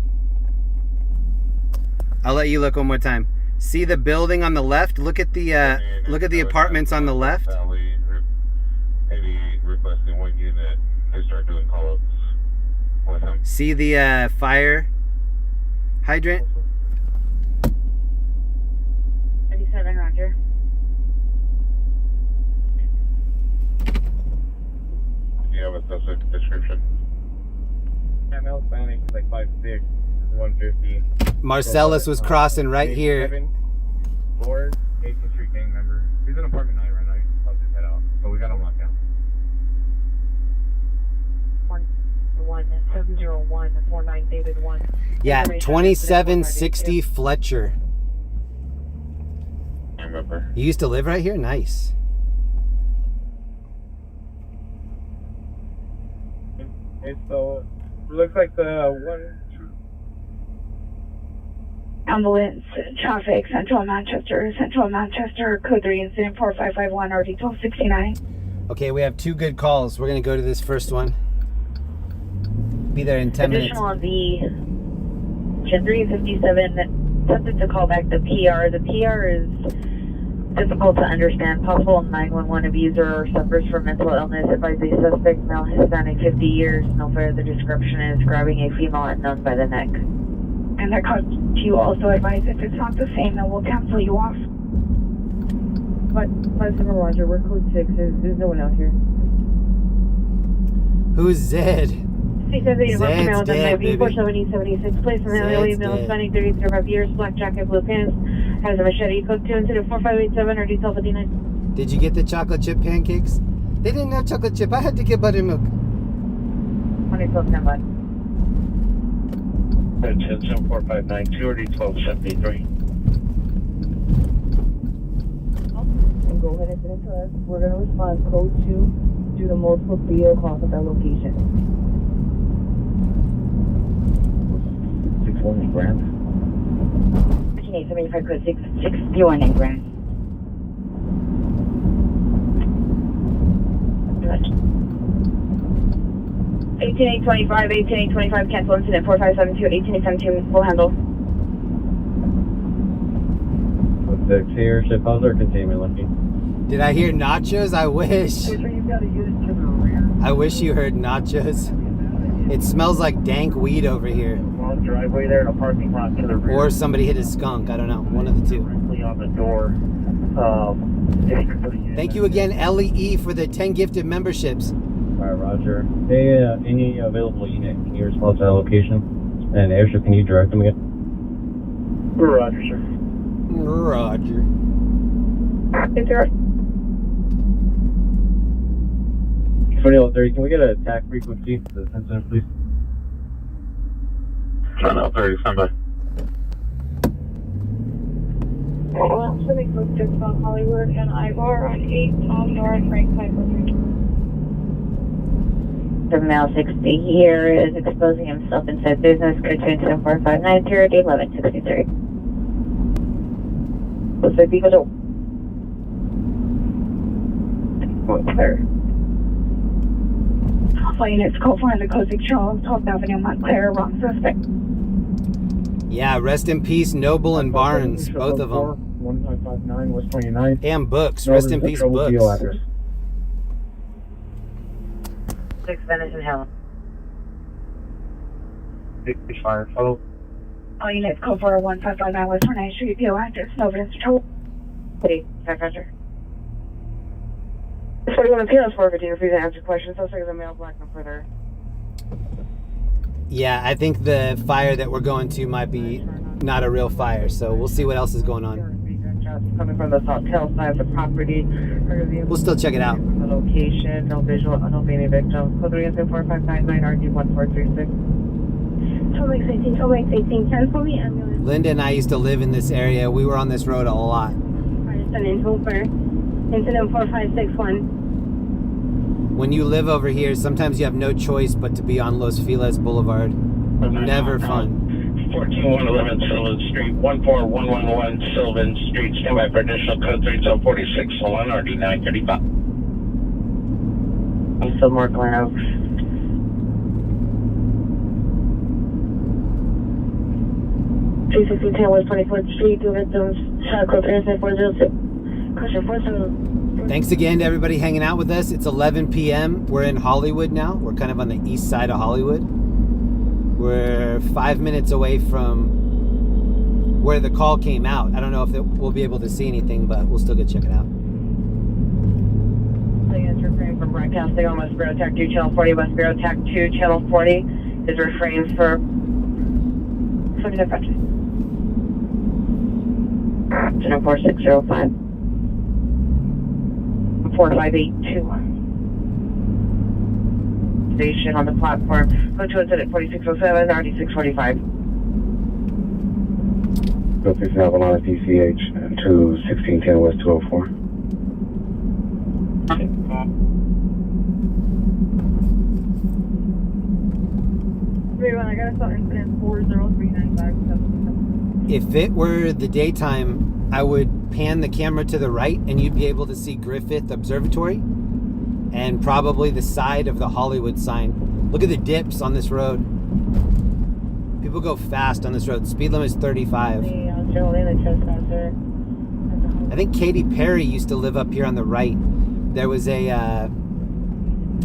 I'll let you look one more time. See the building on the left? Look at the apartments on the left. Maybe requesting 1 unit to start doing call-ups with him. See the fire hydrant? 37, Roger. Do you have a specific description? Yeah, male Hispanic, like 5'6", 150. Marcellus was crossing right here. 4th, 18th Street gang member. He's in apartment 9 right now. He's about to head out. So we got him locked down. 701 49 David 1. Yeah, 2760 Fletcher. I remember. You used to live right here? Nice. It's so looks like the one. Ambulance traffic, Central Manchester, code 3, incident 4551 RD 1269. Okay, we have 2 good calls. We're going to go to this first one. Be there in 10 minutes. Additional on the 357, subject to call back the PR. The PR is difficult to understand. Possible 911 abuser or suffers from mental illness. Advise a suspect, male, Hispanic, 50 years. No further description is grabbing a female unknown by the neck. And that cost you also advise if it's not the same, then we'll cancel you off. But 57 Roger, we're code 6. There's no one out here. Who's Zed? C78 Zed's dead, baby. 47076, place in the alley, male, Hispanic, 35 years, black jacket, blue pants, has a machete, code 2, incident 4587 or detail 59. Did you get the chocolate chip pancakes? They didn't have chocolate chip. I had to get buttermilk. 24 standby. Attention 4592 or D1273. And go ahead and send it to us. We're going to respond code 2 due to multiple video calls at that location. 6-1 in Grand. 7875 code 661 in Grand. Right. 18825, cancel incident 4572, 18872, we'll handle. What's the Airship? How's our containment looking? Did I hear nachos? I wish. I wish you heard nachos. It smells like dank weed over here. Long driveway there and a parking lot to the rear. Or somebody hit a skunk. I don't know. One of the two. Directly on the door. Thank you again, LEE, for the 10 gifted memberships. Alright, Roger. Hey, any available unit, can you respond to that location? And Airship, can you direct them again? Roger, sir. Roger. Is there 2030, can we get a attack frequency for this incident, please? 2030, standby. well, something code 6 on Hollywood and Ivar on 8 Tom North Frank Piper. The male 60 here is exposing himself inside business. Continue 7459 Pier 1163. Looks like people don't. Clear. All units, call 400 code 6 Charles, 12th Avenue, Montclair, wrong suspect. Yeah, rest in peace, Noble and Barnes, both of them. 1559 West 29th. And Books, rest in peace, Books. 6 Venice and Helen. Fire, follow. All units, call 41559 West 29th Street, PO active, no evidence patrol. Hey, 500. 41 appeals 415, refuse to answer questions. Looks like it's a male, black, no further. Yeah, I think the fire that we're going to might be not a real fire, so we'll see what else is going on. Coming from the hotel side of the property. We'll still check it out. The location, no visual, no any victims. Code 34599 RG1436. Tomex 18, Tomex 18, cancel the ambulance. Linda and I used to live in this area. We were on this road a lot. Arson in Hooper. Incident 4561. When you live over here, sometimes you have no choice but to be on Los Feliz Boulevard. Never fun. 14111 Sylvan Street, 14111 Sylvan Street, stand by for additional code 374601 RD935. I'm still more clouds. Three 1610 West 24th Street, 2 victims, code 37406. Question 47. Thanks again to everybody hanging out with us. It's 11 p.m. We're in Hollywood now. We're kind of on the east side of Hollywood. We're 5 minutes away from where the call came out. I don't know if we'll be able to see anything, but we'll still go check it out. Refrain from broadcasting on West Bureau Tac 2, Channel 40, West Bureau Tac 2, Channel 40 is refrained for 47 Channel 4605. 4582. Station on the platform. Go to incident 4607, RD645. Go 6 Avalon DCH to 1610 West 204. Everyone, I got a call incident 40395. If it were the daytime, I would pan the camera to the right and you'd be able to see Griffith Observatory and probably the side of the Hollywood sign. Look at the dips on this road. People go fast on this road. Speed limit is 35. I think Katy Perry used to live up here on the right. There was a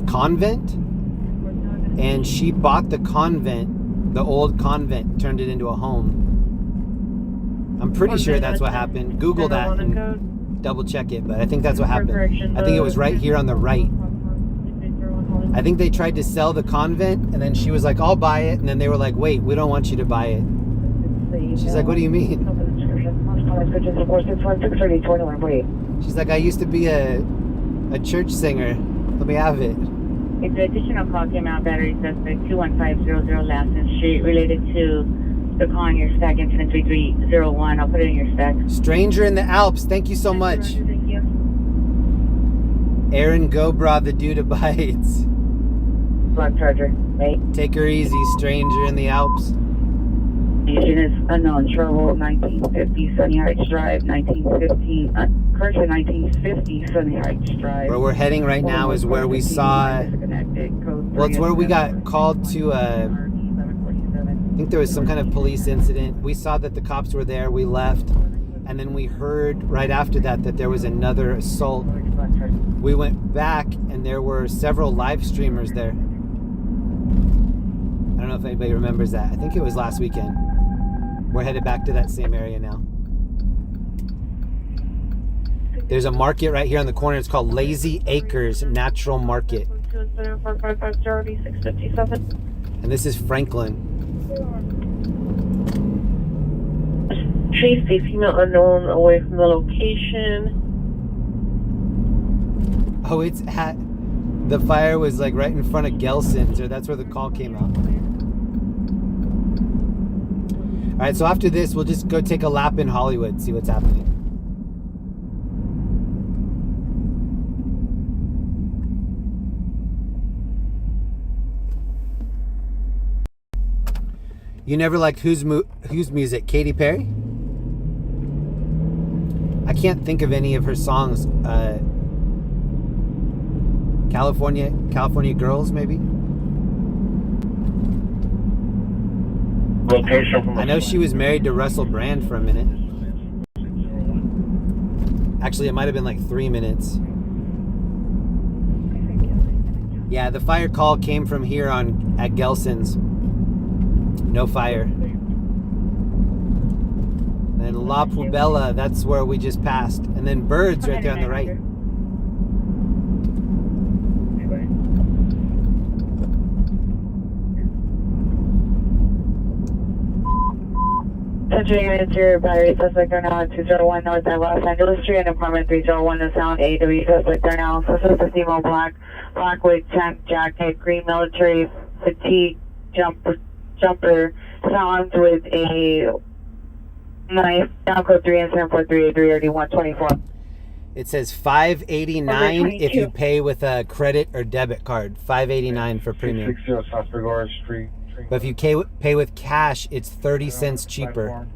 convent, and she bought the convent, the old convent, turned it into a home. I'm pretty sure that's what happened. Google that and double check it, but I think that's what happened. I think it was right here on the right. I think they tried to sell the convent, and then she was like, I'll buy it. And then they were like, wait, we don't want you to buy it. She's like, what do you mean? She's like, I used to be a church singer. Let me have it. If the additional call came out, battery suspect 21500 Laston Street, related to the call on your stack, incident 3301. I'll put it in your stack. Stranger in the Alps, thank you so much. Thank you. Aaron Gobra, the dude abides. Block charger, right? Take her easy, stranger in the Alps. Agent is unknown trouble, 1950 Sunny Heights Drive, 1950 Sunny Heights Drive. Where we're heading right now is where we saw, well, it's where we got called to, I think there was some kind of police incident. We saw that the cops were there, we left, and then we heard right after that there was another assault. We went back and there were several live streamers there. I don't know if anybody remembers that. I think it was last weekend. We're headed back to that same area now. There's a market right here on the corner. It's called Lazy Acres Natural Market. And this is Franklin. Chase a female unknown away from the location. Oh, it's at, the fire was like right in front of Gelson's, or that's where the call came out. All right, so after this, we'll just go take a lap in Hollywood, see what's happening. You never liked whose music? Katy Perry? I can't think of any of her songs. California Girls, maybe? Location from I know she was married to Russell Brand for a minute. Actually, it might have been like 3 minutes. Yeah, the fire call came from here at Gelson's. No fire. And La Pubella, that's where we just passed. And then Birds right there on the right. Central units, your battery suspect are now at 201 North and Los Angeles Street and apartment 301 is sound AW suspect are now. Suspect is female black wig, tank jacket, green military fatigue jumper, sound with a knife, down code 3 and 74383 RD 124. It says $589 if you pay with a credit or debit card. $589 for premium. 660 South Ferarrai Street. But if you pay with cash, it's 30 cents cheaper.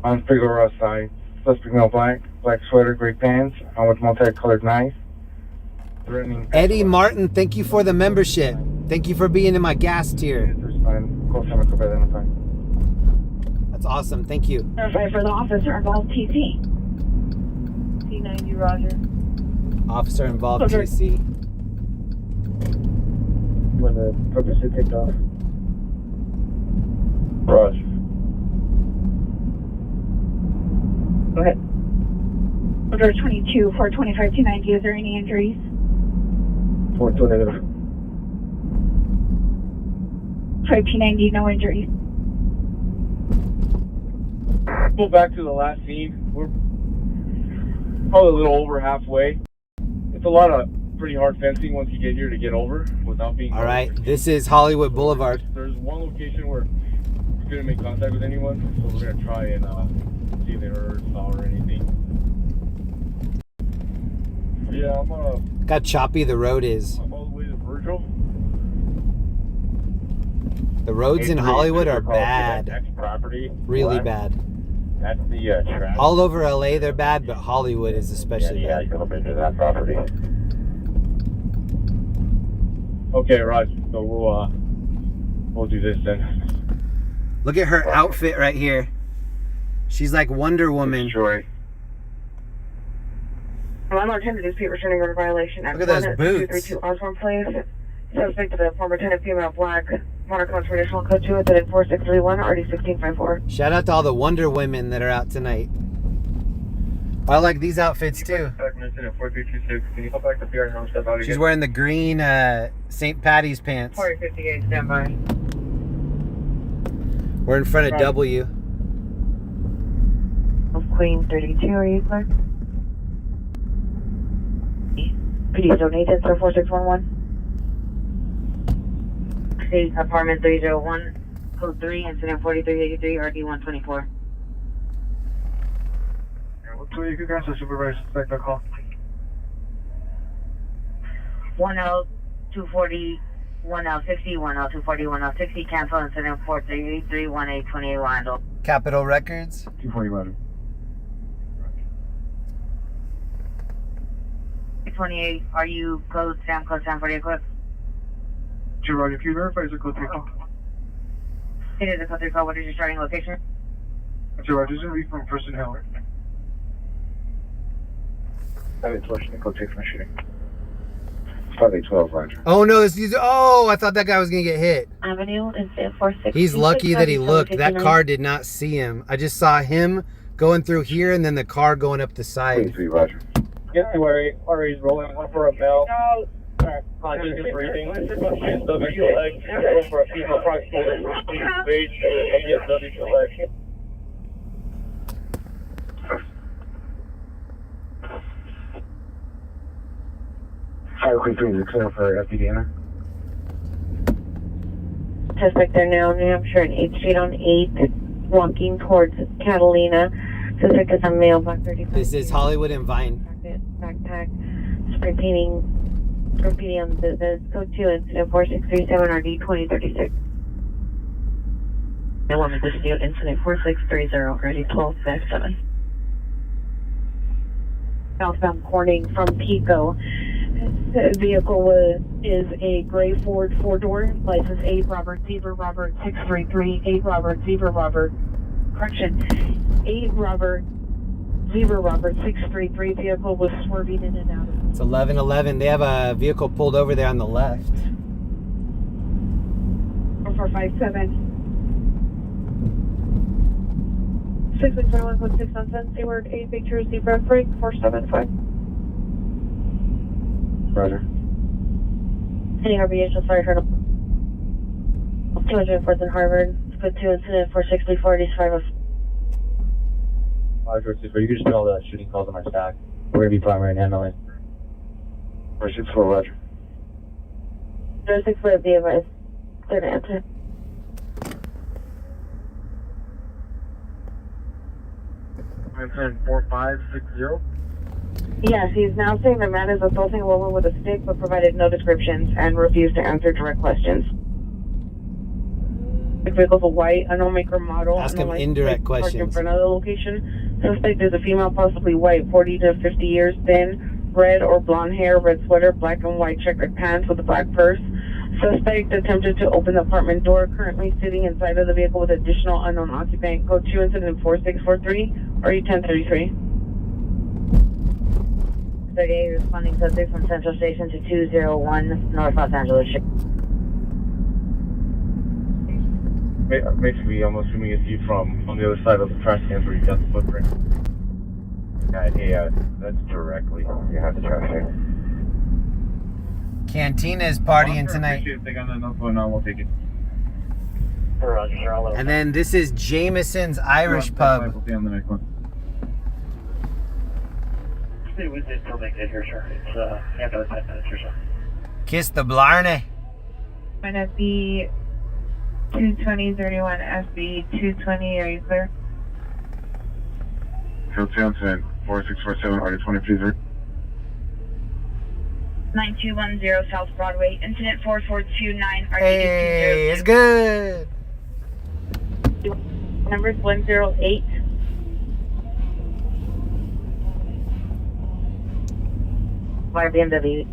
On Ferarrai side, suspect male black sweater, gray pants, with multicolored knife. Eddie Martin, thank you for the membership. Thank you for being in my gas tier. That's awesome. Thank you. Verify for the officer involved TC. T90, Roger. Officer involved TC. When the purpose is kicked off. Roger. Go ahead. Order 22, 425, 290. Is there any injuries? 420. 5290, no injuries. Go back to the last scene. We're probably a little over halfway. It's a lot of pretty hard fencing once you get here to get over without being. All right, this is Hollywood Boulevard. There's one location where we couldn't make contact with anyone, so we're gonna try and see if they heard, saw, or anything. Yeah, I'm Look how choppy the road is. all the way to Virgil. The roads in Hollywood are bad. Next property. Really bad. That's the trash. All over LA they're bad, but Hollywood is especially Yeah, bad. you come into that property. Okay, Roger. So we'll do this then. Look at her outfit right here. She's like Wonder Woman. Sure. Landlord 10 to dispute returning order violation. Look at those boots. 232 Osborne Place. Suspect of the former tenant female black. Monocones for additional code 2 within 4631 RD 1654. Shout out to all the Wonder Women that are out tonight. I like these outfits too. Can you come back to Pier and step out again? She's wearing the green St. Patty's pants. 4058 standby. We're in front of W. Queen 32, are you clear? PD zone agent 4611. State apartment 301, code 3, incident 4383, RD 124. What do you guys are supervisor suspect that call? 1L240, 1L50, 1L240, 1L60, cancel incident 4383, 1828 Wandle. Capitol Records. 240 Roger. 28, are you code Sam 48 equipped? Sure, Roger. Can you verify is it code 3 call? It is a code 3 call. What is your starting location? Sure, Roger. It's going to be from Person Hill. I've been torching the code 6 from shooting. It's probably 12, Roger. Oh no, I thought that guy was gonna get hit. Avenue is 46. He's lucky that he looked. That car did not see him. I just saw him going through here and then the car going up the side. 23, Roger. Yeah, where he's rolling one for a bell. Conscious breathing. Subject leg. Roll for a female approximately wage. ASW selection. Fire Queen 3 is clear for FPD enter. Suspect there now, New Hampshire and 8th Street on 8th, walking towards Catalina. Suspect is a male, black 35. This is Hollywood and Vine. Backpack, spray painting, graffiti on the business. Code 2, incident 4637 RD 2036. Woman dispute incident 4630, ready 12-7. Southbound Corning from Pico. The vehicle is a gray Ford 4-door, license 8 Robert Zebra Robert 633, 8 Robert Zebra Robert, 8 Robert Zebra Robert 633. Vehicle was swerving in and out. It's 11:11. They have a vehicle pulled over there on the left. 4457. 62116 on 7, Seaward 8 Victor Zebra Break 475. Roger. Any RBH, sorry, heard 204th and Harvard. Good 2 incident 46040 Roger, you can just put all the shooting calls on my stack. We're going to be primary and handling. 464, Roger. 06 for the advice. Clear to answer. Incident 4560. Yes, he's now saying the man is assaulting a woman with a stick but provided no descriptions and refused to answer direct questions. The vehicle's a white, unknown maker model. Ask him indirect questions. In front of the location. Suspect is a female, possibly white, 40 to 50 years, thin, red or blonde hair, red sweater, black and white checkered pants with a black purse. Suspect attempted to open the apartment door, currently sitting inside of the vehicle with additional unknown occupant. Code 2 incident 4643, RE 1033. 38 responding subject from Central Station to 201 North Los Angeles. Basically, I'm assuming it's you from on the other side of the trash cans where you got the footprint. Yeah, that's directly. You have the trash can. Cantina's partying tonight. They got enough going on, we'll take it. And then this is Jameson's Irish Pub. We'll see on the next one. We did still make it here, sir. It's after 10 minutes or so. Kiss the Blarney. FB 22031, FB 220, are you clear? Field 2 incident 4647, RD 20, please. 9210 South Broadway, incident 4429, Hey, it's good. Number 108. Via BMW.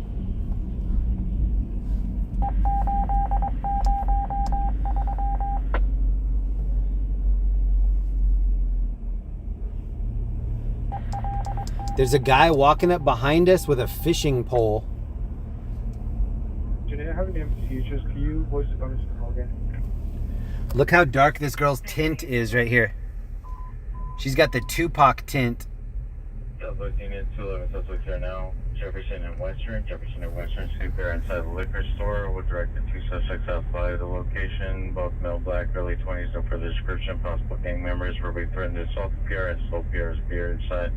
There's a guy walking up behind us with a fishing pole. Janae, I have an empty futures. Can you voice the bonus call again? Look how dark this girl's tint is right here. She's got the Tupac tint. Looking into 211 suspects here now. Jefferson and Western. Scoop inside the liquor store. We'll direct the 2 suspects outside of the location. Both male, black, early 20s. No further description. Possible gang members. Verbally threatened to assault the Pier and stole Pier's beer inside.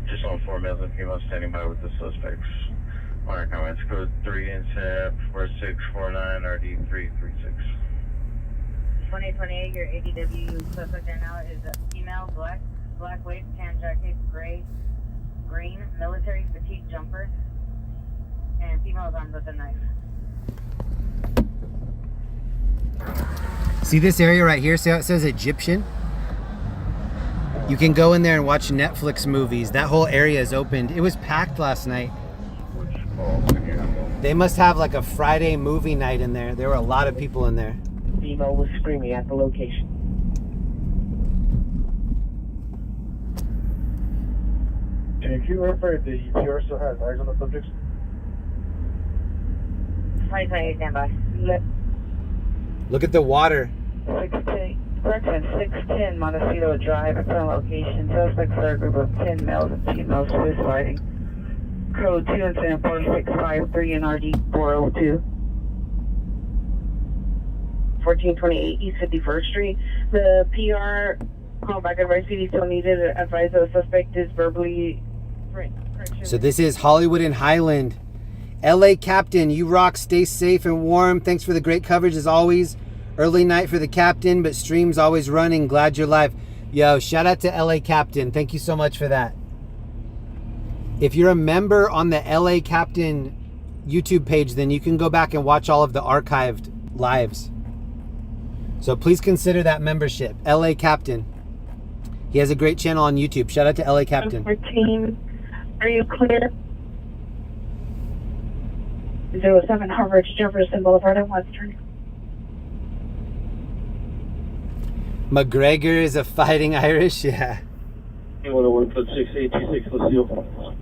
Just on 4 males and females standing by with the suspects. Minor comments. Code 3 incident 4649 RD 336. 2028, your ADW suspect right now is a female, black waist, tan jacket, green, military fatigue jumper, and female is armed with a knife. See this area right here? See how it says Egyptian? You can go in there and watch Netflix movies. That whole area is opened. It was packed last night. They must have like a Friday movie night in there. There were a lot of people in there. Female was screaming at the location. Can you refer if the Pier still has eyes on the subjects? 2028, stand by. Look at the water. 610 Montecito Drive, at some location. Suspects are a group of 10 males and females suiciding. Code 2 incident 4653 and RD 402. 1428 East 51st Street. The PR call back advice PD still needed to advise that the suspect is verbally. So this is Hollywood and Highland. LA Captain, you rock. Stay safe and warm. Thanks for the great coverage as always. Early night for the captain, but stream's always running. Glad you're live. Yo, shout out to LA Captain. Thank you so much for that. If you're a member on the LA Captain YouTube page, then you can go back and watch all of the archived lives. So please consider that membership. LA Captain. He has a great channel on YouTube. Shout out to LA Captain. 14. Are you clear? 07 Harvard Jefferson Boulevard and Western. McGregor is a fighting Irish? Yeah. You want to work for 6826, Lucille.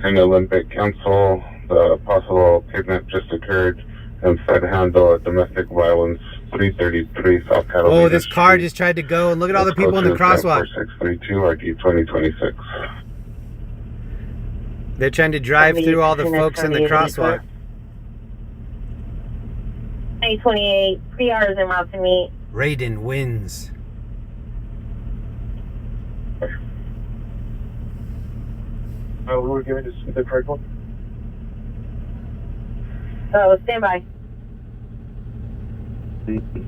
And the Olympic Council, the possible kidnap just occurred inside handle at domestic violence 333 South Catalina. Oh, this car just tried to go, and look at all the people in the crosswalk. 4632 RD 2026. They're trying to drive through all the folks in the crosswalk. 828, 3 hours en route to meet. Raiden wins. We were giving this the correct one. So stand by.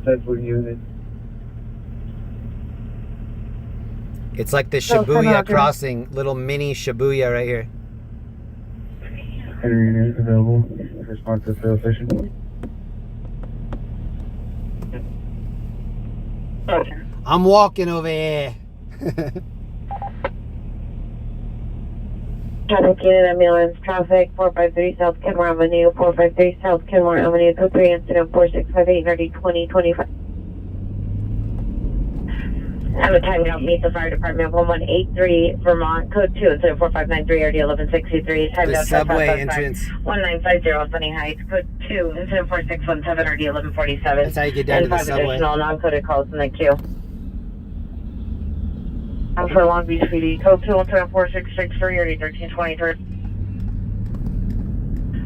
Central unit. It's like the Shibuya crossing, little mini Shibuya right here. Henry unit available. Response to field station. I'm walking over here. Traffic unit ambulance traffic 453 South Kenmore Avenue, 453 South Kenmore Avenue, code 3 incident 4658 RD 2025. Have a timeout, meet the fire department 1183 Vermont, code 2 incident 4593 RD 1163. The subway entrance. 1950 Sunny Heights, code 2 incident 4617 RD 1147. That's how you get down to the subway. And 5 additional non-coded calls in the queue. For Long Beach PD, code 2174663 RD 1323.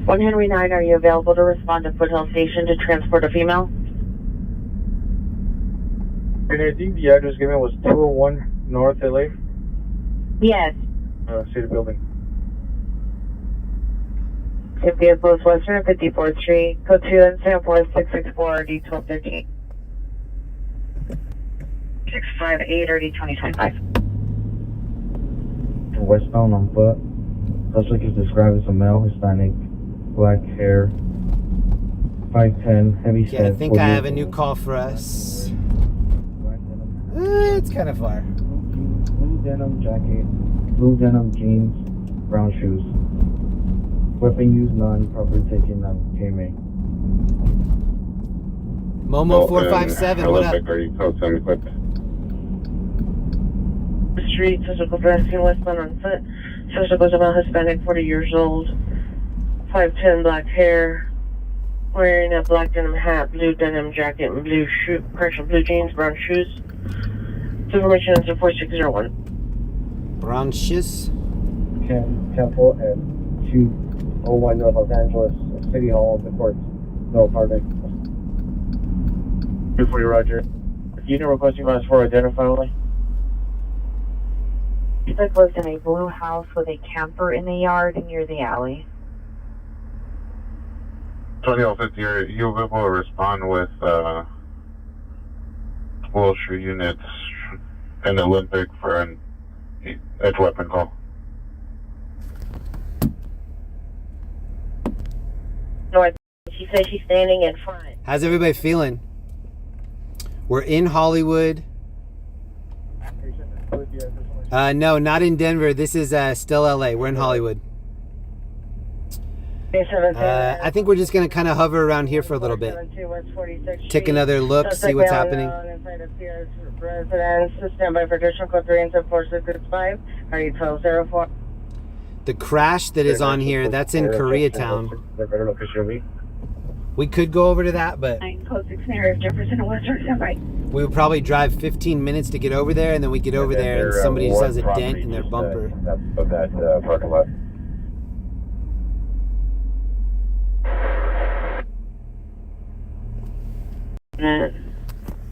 1 Henry 9, are you available to respond to Foothill Station to transport a female? And I think the address given was 201 North LA. Yes. City building. 50th West Western, 54th Street, code 2 incident 4664 RD 1213. 658 RD 2025. Westbound on foot. Suspect is described as a male, Hispanic, black hair, 5'10", heavy set. Okay, I think I have a new call for us. It's kind of far. Blue denim jacket, blue denim jeans, brown shoes. Weapon used none, property taken on Camry. Momo 457, what up? Street, physical dressing, westbound on foot. Physical is about Hispanic, 40 years old, 5'10", black hair, wearing a black denim hat, blue denim jacket, and blue blue jeans, brown shoes. Information is 4601. Brown shoes. Temple at 201 North Los Angeles, City Hall, the courts, no parking. 240 Roger. Unit requesting last 4 identify only. Suspect lives in a blue house with a camper in the yard near the alley. 2050, you'll be able to respond with Wilshire units and Olympic for an edge weapon call. North, she says she's standing in front. How's everybody feeling? We're in Hollywood. No, not in Denver. This is still LA. We're in Hollywood. I think we're just going to kind of hover around here for a little bit. Take another look, see what's happening. Inside of Pier's residence, stand by for additional code 3 incident 4665, RD 1204. The crash that is on here, that's in Koreatown. We could go over to that, but Code 6 area of Jefferson and Western, stand by. we would probably drive 15 minutes to get over there, and then we get over there and somebody just has a dent in their bumper. Of that parking lot.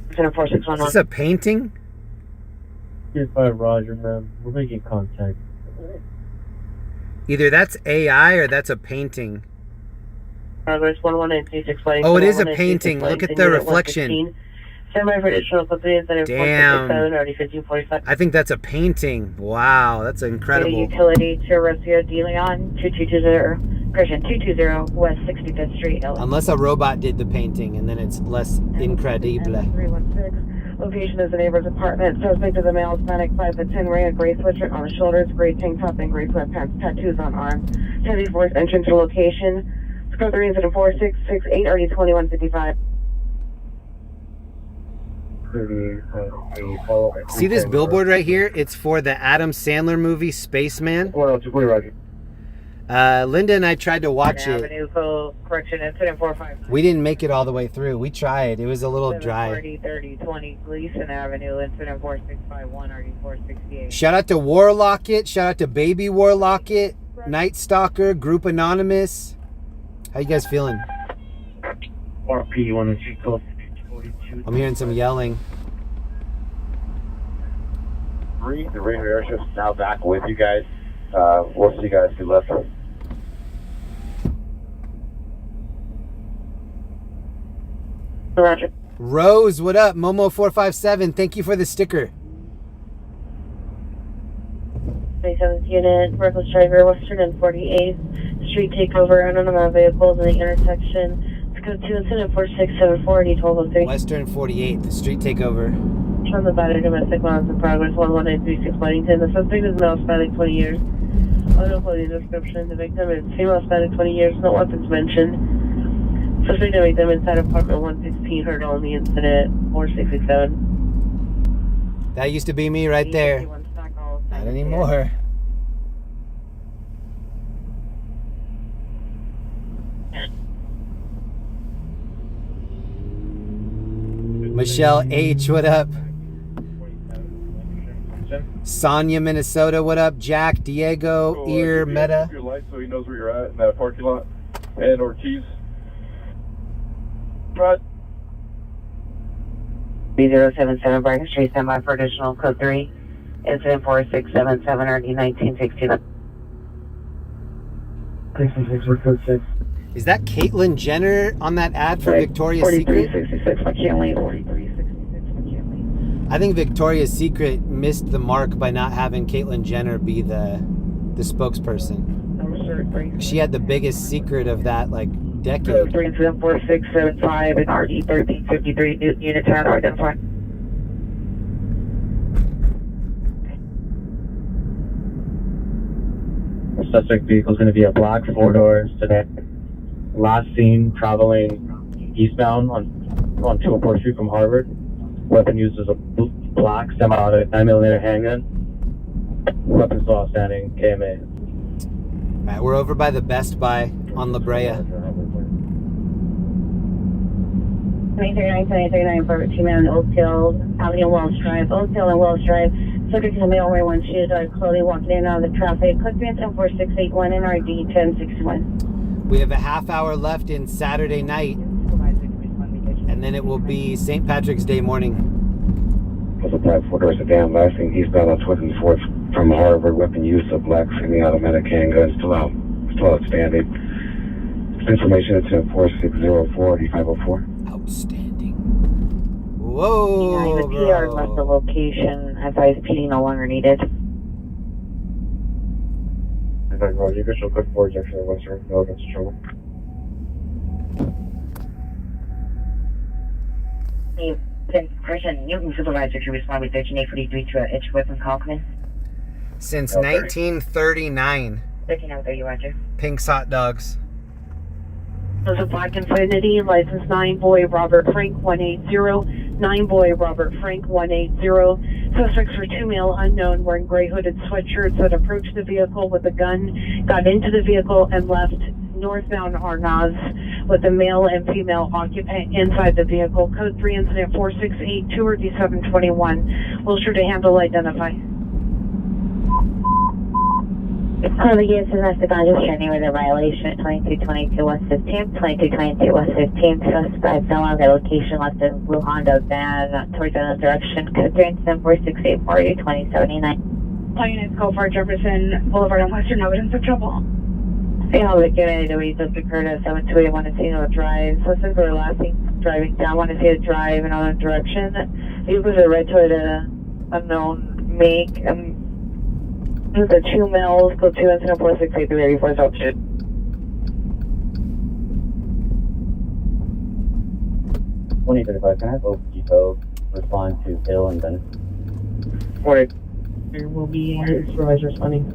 Is this a painting? Here's 5 Roger, man. We're making contact. Either that's AI or that's a painting. Progress 11826. Oh, it is a painting. Look at the reflection. Stand by for additional code 3 incident 4667, RD 1545. I think that's a painting. Wow, that's incredible. Utility to Rocio De Leon 2220. Correction, 220 West 65th Street, LA. Unless a robot did the painting, and then it's less incredible. 316. Location is the neighbor's apartment. Suspect is a male, Hispanic, 5'10", wearing a gray sweatshirt on the shoulders, gray tank top, and gray sweatpants. Tattoos on arms. 10-4 entrance to location. Scope 3 incident 4668 RD 2155. See this billboard right here? It's for the Adam Sandler movie Spaceman. Linda and I tried to watch it. Avenue, full correction, incident 45. We didn't make it all the way through. We tried. It was a little dry. 3020 Gleason Avenue, incident 4651 RD 468. Shout out to Warlocket. Shout out to Baby Warlocket, Night Stalker, Group Anonymous. How you guys feeling? RP 102. I'm hearing some yelling. The Ranger Airship's now back with you guys. We'll see you guys who left. Roger. Rose, what up? Momo457, thank you for the sticker. 27th unit, reckless driver, Western and 48th. Street takeover, unarmed vehicles in the intersection. Code 2 incident 4674 RD 1203. Western 48th, street takeover. From the battery domestic violence in progress, 11936 Weddington. The suspect is male, Hispanic, 20 years. Auto clothing description. The victim is female, Hispanic, 20 years. No weapons mentioned. Suspect and victim inside apartment 116. Heard on the incident 4667. That used to be me right there. Not anymore. Michelle H, what up? Sonia, Minnesota, what up? Jack, Diego, Ear, Meta. Your light so he knows where you're at in that parking lot. And Ortiz. Right. B077 Brighton Street, standby for additional code 3. Incident 4677 RD 1969. Code 6. Is that Caitlyn Jenner on that ad for Victoria's Secret? 4366 McKinley, 4366 McKinley. I think Victoria's Secret missed the mark by not having Caitlyn Jenner be the spokesperson. She had the biggest secret of that decade. Code 3 incident 4675 and RD 1353 Newton unit 10 identified. The suspect vehicle is going to be a black 4-door sedan. Last seen traveling eastbound on 204 Street from Harvard. Weapon used as a black semi-automatic 9mm handgun. Weapon still outstanding, KMA. Alright, we're over by the Best Buy on La Brea. 2039 for 2 men on Oakdale Avenue, Wells Drive. Oakdale and Wells Drive. Subject is a male wearing one shoe, clothing, walking in and out of the traffic. Click 4681 NRD 1061. We have a half hour left in Saturday night, and then it will be St. Patrick's Day morning. Was a black 4-door sedan last seen eastbound on 24th from Harvard. Weapon use of black semi-automatic handgun still outstanding. Information to 4604 D504. Outstanding. Whoa. The PR left the location. Advised PD no longer needed. You can show quick forward junction in Western. No against trouble. Person Newton supervisor to respond with 1343 to a weapon call, come in. Since 1939. 1303, Roger. Pink's Hot Dogs. There's a black Infinity, license 9-boy Robert Frank 180. 9-boy Robert Frank 180. Suspects were 2 male unknown wearing gray hooded sweatshirts that approached the vehicle with a gun, got into the vehicle, and left northbound Arnaz with a male and female occupant inside the vehicle. Code 3 incident 4682 or D721. Wilshire to handle identify. Currently, yes, domestic understanding with a violation at 2222 West 15th, 2222 West 15th. Suspect now on the location left a blue Honda van towards the direction. Code 3 incident 4684 or 2079. All units call for Jefferson Boulevard on Western, evidence of trouble. Female victim AWE just occurred at 728 Montesino Drive. Suspects were last seen driving down Montesino Drive in another direction. Vehicles are red Toyota, unknown make. The 2 males, code 2 incident 4683 before subject. 1835, can I have both details respond to Hill and Venice? There will be supervisor responding.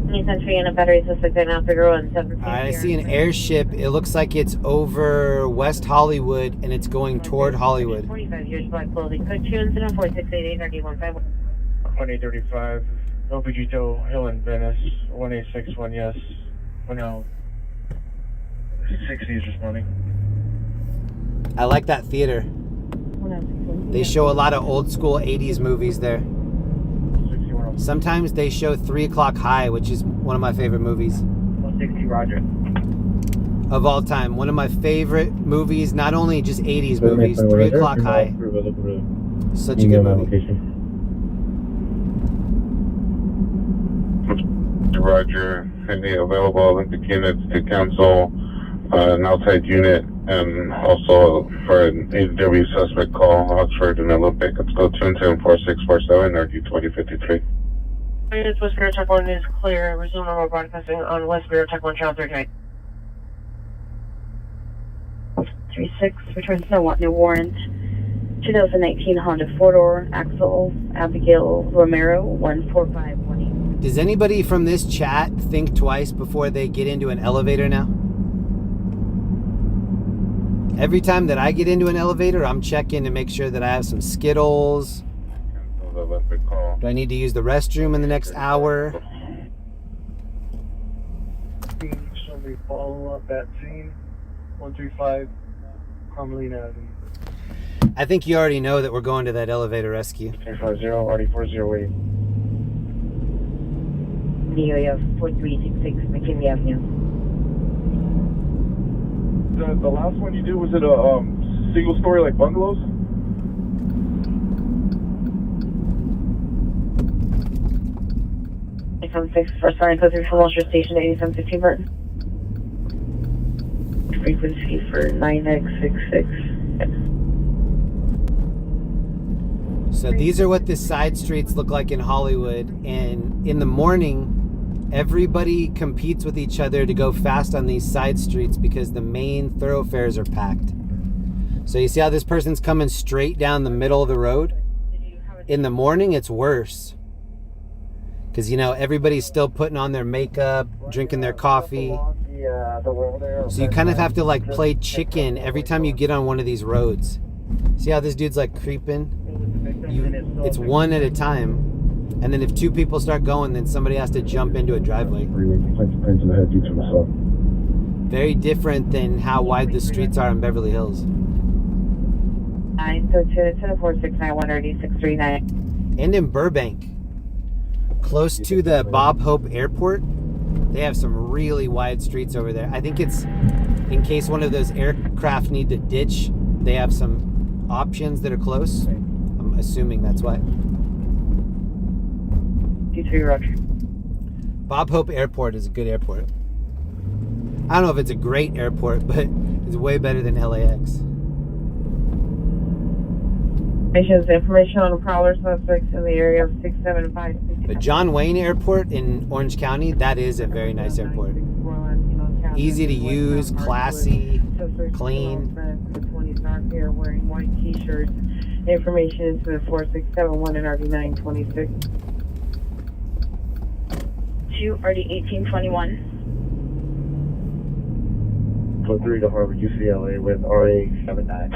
Any Century and a battery suspect in Alpha Girl and 7. I see an airship. It looks like it's over West Hollywood and it's going toward Hollywood. 45 years, black clothing. Code 2 incident 4688 RD15. 1835, Nopagito, Hill and Venice, 1861, yes. 60 is responding. I like that theater. They show a lot of old school 80s movies there. Sometimes they show 3 O'Clock High, which is one of my favorite movies. 160, roger. Of all time. One of my favorite movies, not only just 80s movies, 3 O'Clock High. Such a good movie. Roger. Any available Olympic units to cancel an outside unit, and also for an AW suspect call, Oxford and Olympic. Let's go 2104647 RD2053. Units West Bureau Tech 1 is clear. Resume normal broadcasting on West Bureau Tech 1 Channel 38. 36, return to no warrant. 2019 Honda 4-door, Axel, Abigail Romero, 14518. Does anybody from this chat think twice before they get into an elevator now? Every time that I get into an elevator, I'm checking to make sure that I have some Skittles. Do I need to use the restroom in the next hour? Somebody follow up that scene. 135 Carmelina Avenue. I think you already know that we're going to that elevator rescue. 350 RD408. DOA of 4366 McKinley Avenue. The last one you did, was it a single story like bungalows? First line code 3 from Wilshire Station 8715 Burton. Frequency for 9X66. So these are what the side streets look like in Hollywood, and in the morning everybody competes with each other to go fast on these side streets because the main thoroughfares are packed. So you see how this person's coming straight down the middle of the road? In the morning it's worse. Because, you know, everybody's still putting on their makeup, drinking their coffee. So you kind of have to like play chicken every time you get on one of these roads. See how this dude's like creeping? It's one at a time. And then if 2 people start going, then somebody has to jump into a driveway. Very different than how wide the streets are in Beverly Hills. 902-4691-639. And in Burbank, close to the Bob Hope Airport, they have some really wide streets over there. I think it's in case one of those aircraft need to ditch, they have some options that are close. I'm assuming that's why. Roger. Bob Hope Airport is a good airport. I don't know if it's a great airport, but it's way better than LAX. Information on a prowler suspects in the area of 675. But John Wayne Airport in Orange County, that is a very nice airport. Easy to use, classy, clean. 20 South here wearing white t-shirts. Information is to the 4671 and RD926. 2 RD1821. Code 3 to Harvard UCLA with RA79.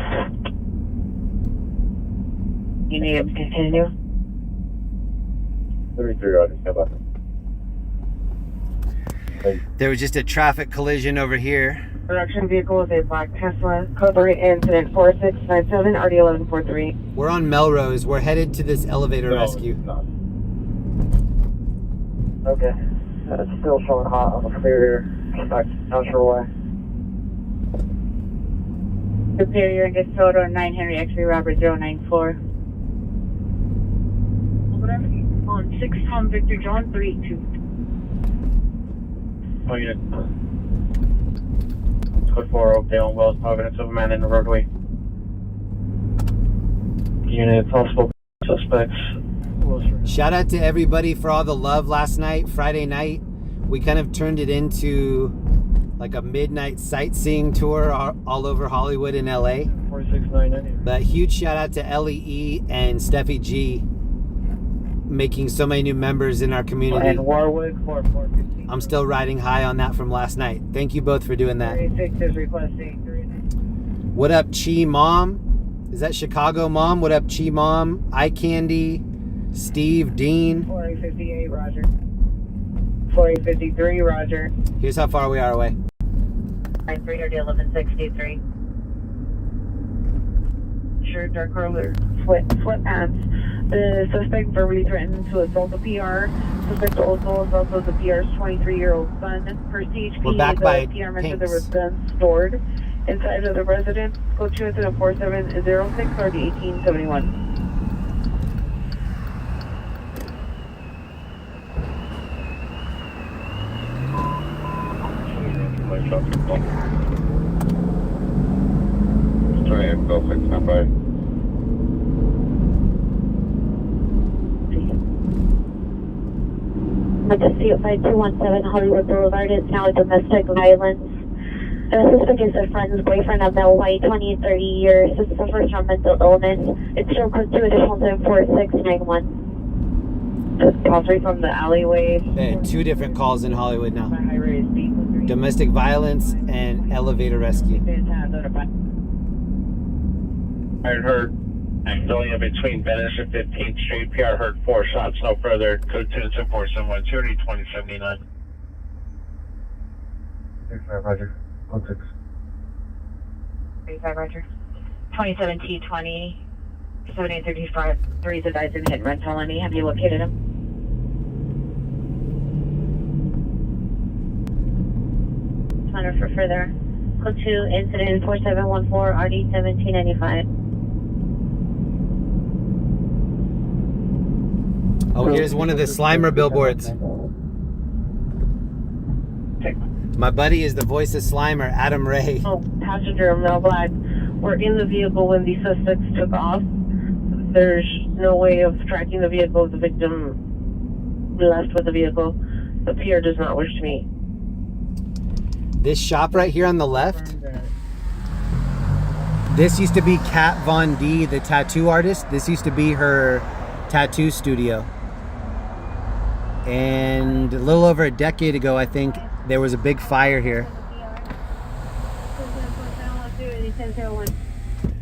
You need to continue? 33 Roger, stand by. There was just a traffic collision over here. Production vehicle is a black Tesla. Code 3 incident 4697 RD1143. We're on Melrose. We're headed to this elevator rescue. Okay. It's still showing hot on the clear here. Not sure why. Superior and Photo 9 Henry X-ray Robert 094. On 6 Tom Victor John 32. Oh, unit. Code 4 Oakdale and Wells, evidence of a man in the roadway. Unit, possible suspects. Shout out to everybody for all the love last night, Friday night. We kind of turned it into like a midnight sightseeing tour all over Hollywood and LA. 4699. But huge shout out to LEE and Steffi G, making so many new members in our community. And Warwick 4415. I'm still riding high on that from last night. Thank you both for doing that. 36 is requesting 3. What up, Chi Mom? Is that Chicago Mom? What up, Chi Mom? Eye Candy, Steve, Dean. 4058, Roger. 4053, Roger. Here's how far we are away. 330 1163. Shirt, dark color, sweatpants. The suspect verbally threatened to assault the PR. Suspect also assaulted the PR's 23-year-old son. Per CHP, We're back by the PR mentioned Pinks. there was guns stored inside of the residence. Code 2 incident 4706 RD 1871. Emergency 5217 Hollywood Boulevard is now a domestic violence. The suspect is a friend's boyfriend of male white, 20 and 30 years. This suffers from mental illness. It's still close to additional 104691. Call 3 from the alleyway. They had 2 different calls in Hollywood now. Domestic violence and elevator rescue. I heard Magnolia between Venice and 15th Street. PR heard 4 shots, no further. Code 2 and 471 2079. 35, Roger. 16. 35, Roger. 27T20. 7835. 3 is advised in hit and run felony. Have you located him? Hunter for further. Code 2, incident 4714, RD 1795. Oh, here's one of the Slimer billboards. My buddy is the voice of Slimer, Adam Ray. Oh, passenger male black were in the vehicle when the suspects took off. There's no way of tracking the vehicle. The victim left with the vehicle. The pier does not wish to meet. This shop right here on the left, this used to be Kat Von D, the tattoo artist. This used to be her tattoo studio. And a little over a decade ago, I think, there was a big fire here.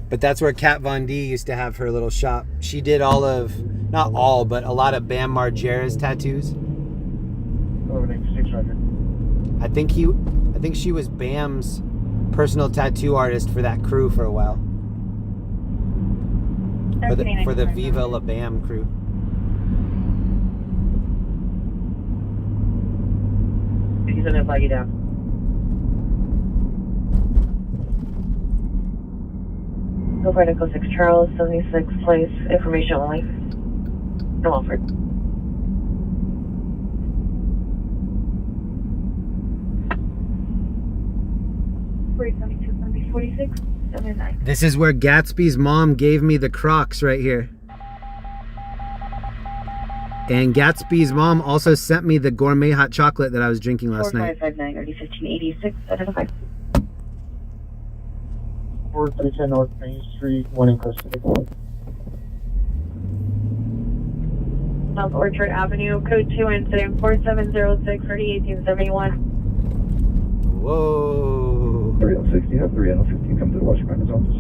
But that's where Kat Von D used to have her little shop. She did all of, not all, but a lot of Bam Margera's tattoos. I think she was Bam's personal tattoo artist for that crew for a while. For the Viva La Bam crew. He's gonna flag you down. Go for Echo 6 Charles, 76 place, information only. No offered. This is where Gatsby's mom gave me the Crocs right here. And Gatsby's mom also sent me the gourmet hot chocolate that I was drinking last night. 4559 RD 1586, identify. 4310 North Main Street, 1 in custody. South Orchard Avenue, code 2 incident 4706 RD 1871. Whoa. 3060, have 3015 come to the Washington office.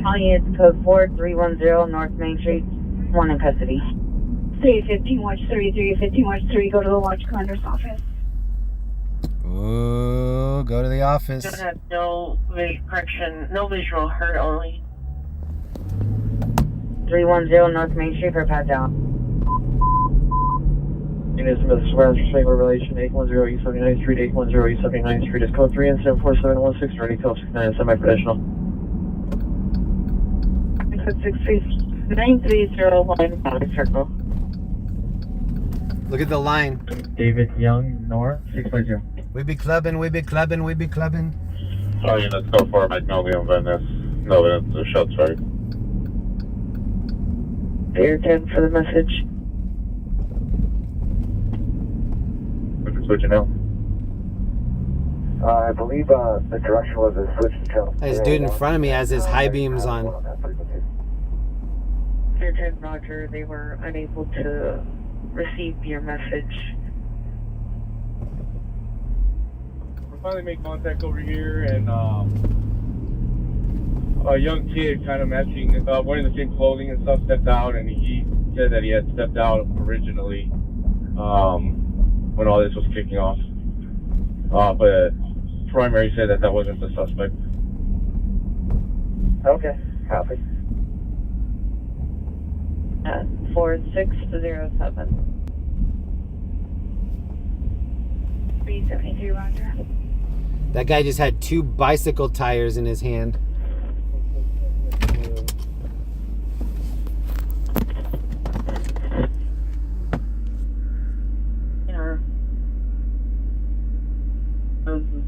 Hollywood code 4310 North Main Street, 1 in custody. 315 watch 3, 315 watch 3, go to the watch commander's office. Ooh, go to the office. Don't have no correction, no visual, hurt only. 310 North Main Street for pat down. Unit Smith Square, Slinger Relation, 810 East 79th Street, 810 East 79th Street is code 3 incident 4716, ready till 69 semi-professional. Code 9301, Valley Circle. Look at the line. David Young, North, 650. We be clubbing, we be clubbing, we be clubbing. Oh, units go for Magnolia and Venice. No, the shots fired. Air 10 for the message. We're switching out. I believe the direction was a switch to channel. This dude in front of me has his high beams on. 10 Roger, they were unable to receive your message. We finally made contact over here, and a young kid kind of matching, wearing the same clothing and stuff, stepped out, and he said that he had stepped out originally when all this was kicking off. But primary said that wasn't the suspect. Okay, copy. 4607. 373, Roger. That guy just had 2 bicycle tires in his hand.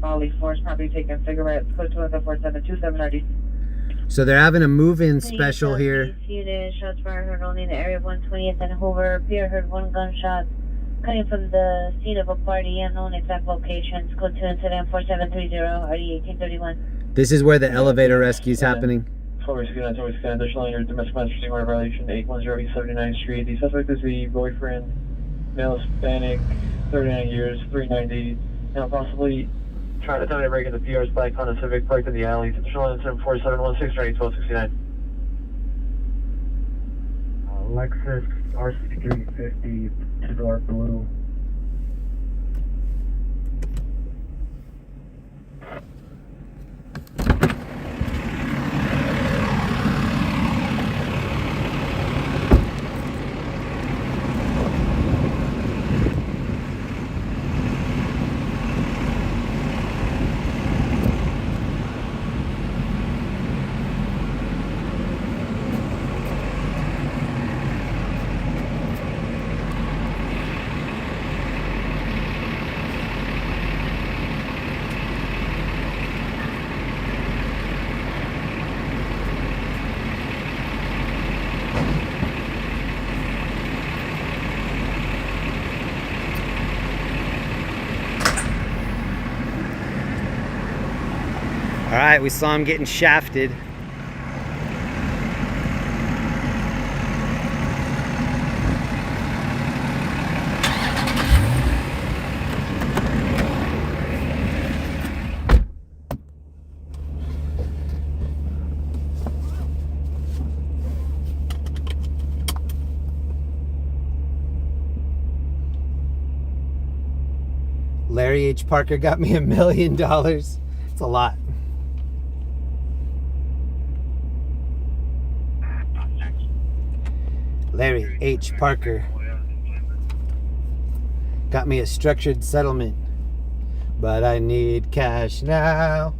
Volley force probably taking cigarettes. Code 24727 RD. So they're having a move-in special here. Unit shots fired, heard only in the area of 120th and Hoover. Pier heard 1 gunshot coming from the scene of a party. Unknown exact locations. Code 2 incident 4730 RD 1831. This is where the elevator rescue is happening. Additional on your domestic master order violation 810 East 79th Street. The suspect is the boyfriend, male Hispanic, 39 years, 390. Now possibly trying to attempt a break into PR's black Honda Civic parked in the alley. Additional incident 4716 ready 1269. Lexus RC350, 2-door blue. All right, we saw him getting shafted. Larry H. Parker got me $1 million. It's a lot. Larry H. Parker got me a structured settlement, but I need cash now.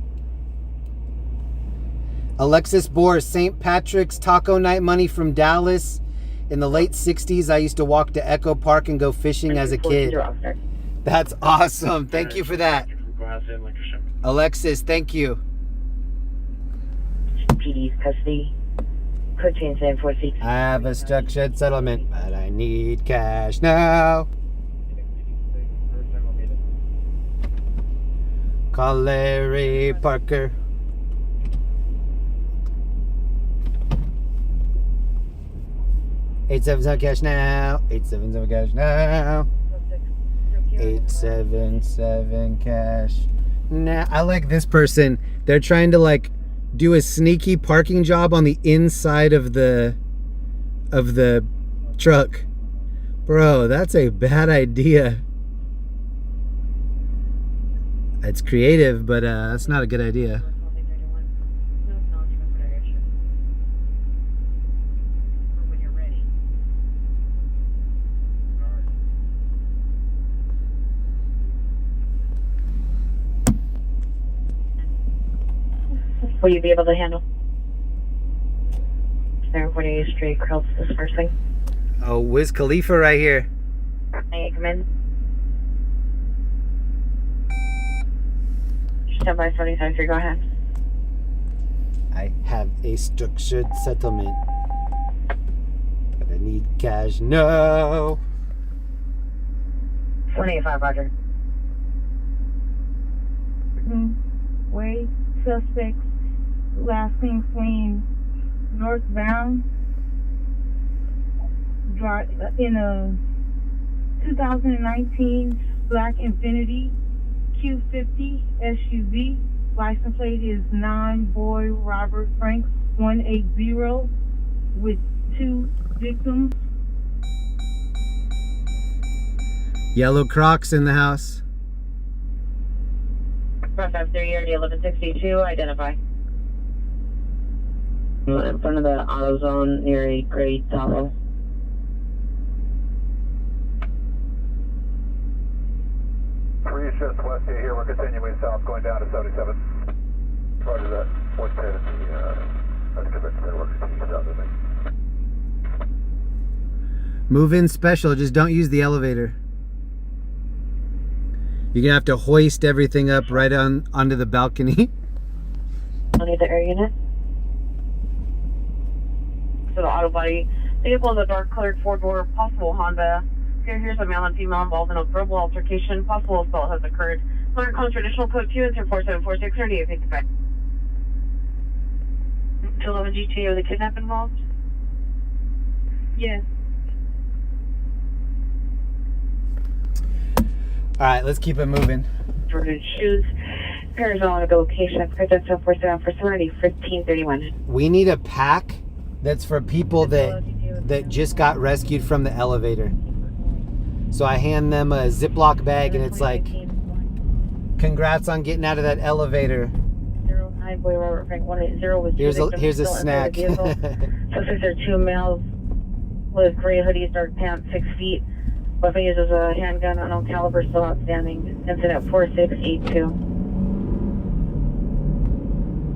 Alexis Bohr, St. Patrick's Taco Night money from Dallas. In the late 60s, I used to walk to Echo Park and go fishing as a kid. That's awesome. Thank you for that. Alexis, thank you. PD's custody. Code change 746. I have a structured settlement, but I need cash now. Call Larry Parker. $877 cash now. $877 cash now. 877 cash now. I like this person. They're trying to like do a sneaky parking job on the inside of the truck. Bro, that's a bad idea. It's creative, but that's not a good idea. Will you be able to handle? 748 Street, Curls dispersing. Oh, Wiz Khalifa right here. May I come in? Stand by 2073, go ahead. I have a structured settlement, but I need cash now. 185, Roger. Pershing Way. Suspects last seen fleeing northbound in a 2019 black Infiniti Q50 SUV. License plate is 9 Boy Robert Frank 180 with 2 victims. Yellow Crocs in the house. 453 area 1162, identify. In front of the AutoZone near a gray Tahoe. Three shifts west here, we're continuing south, going down to 77. Roger that. 170, that's convinced that we're continuing south, I think. Move in special, just don't use the elevator. You're gonna have to hoist everything up right onto the balcony. Only the air unit. So the auto body vehicle is a dark colored 4-door, possible Honda. Here's a male and female involved in a verbal altercation. Possible assault has occurred. Clear comes traditional code 2 and 4746 30. Take it back. 211 GTA with a kidnap involved? Yes. All right, let's keep it moving. Jordan shoes. Arizona location. Credential 47 for Serenity 1531. We need a pack that's for people that just got rescued from the elevator. So I hand them a Ziploc bag and it's like, congrats on getting out of that elevator. 09 Boy Robert Frank 180 with Here's a snack. Suspects are 2 males with gray hoodies, dark pants, 6 feet. Weapon uses a handgun, unknown caliber, still outstanding. Incident 4682.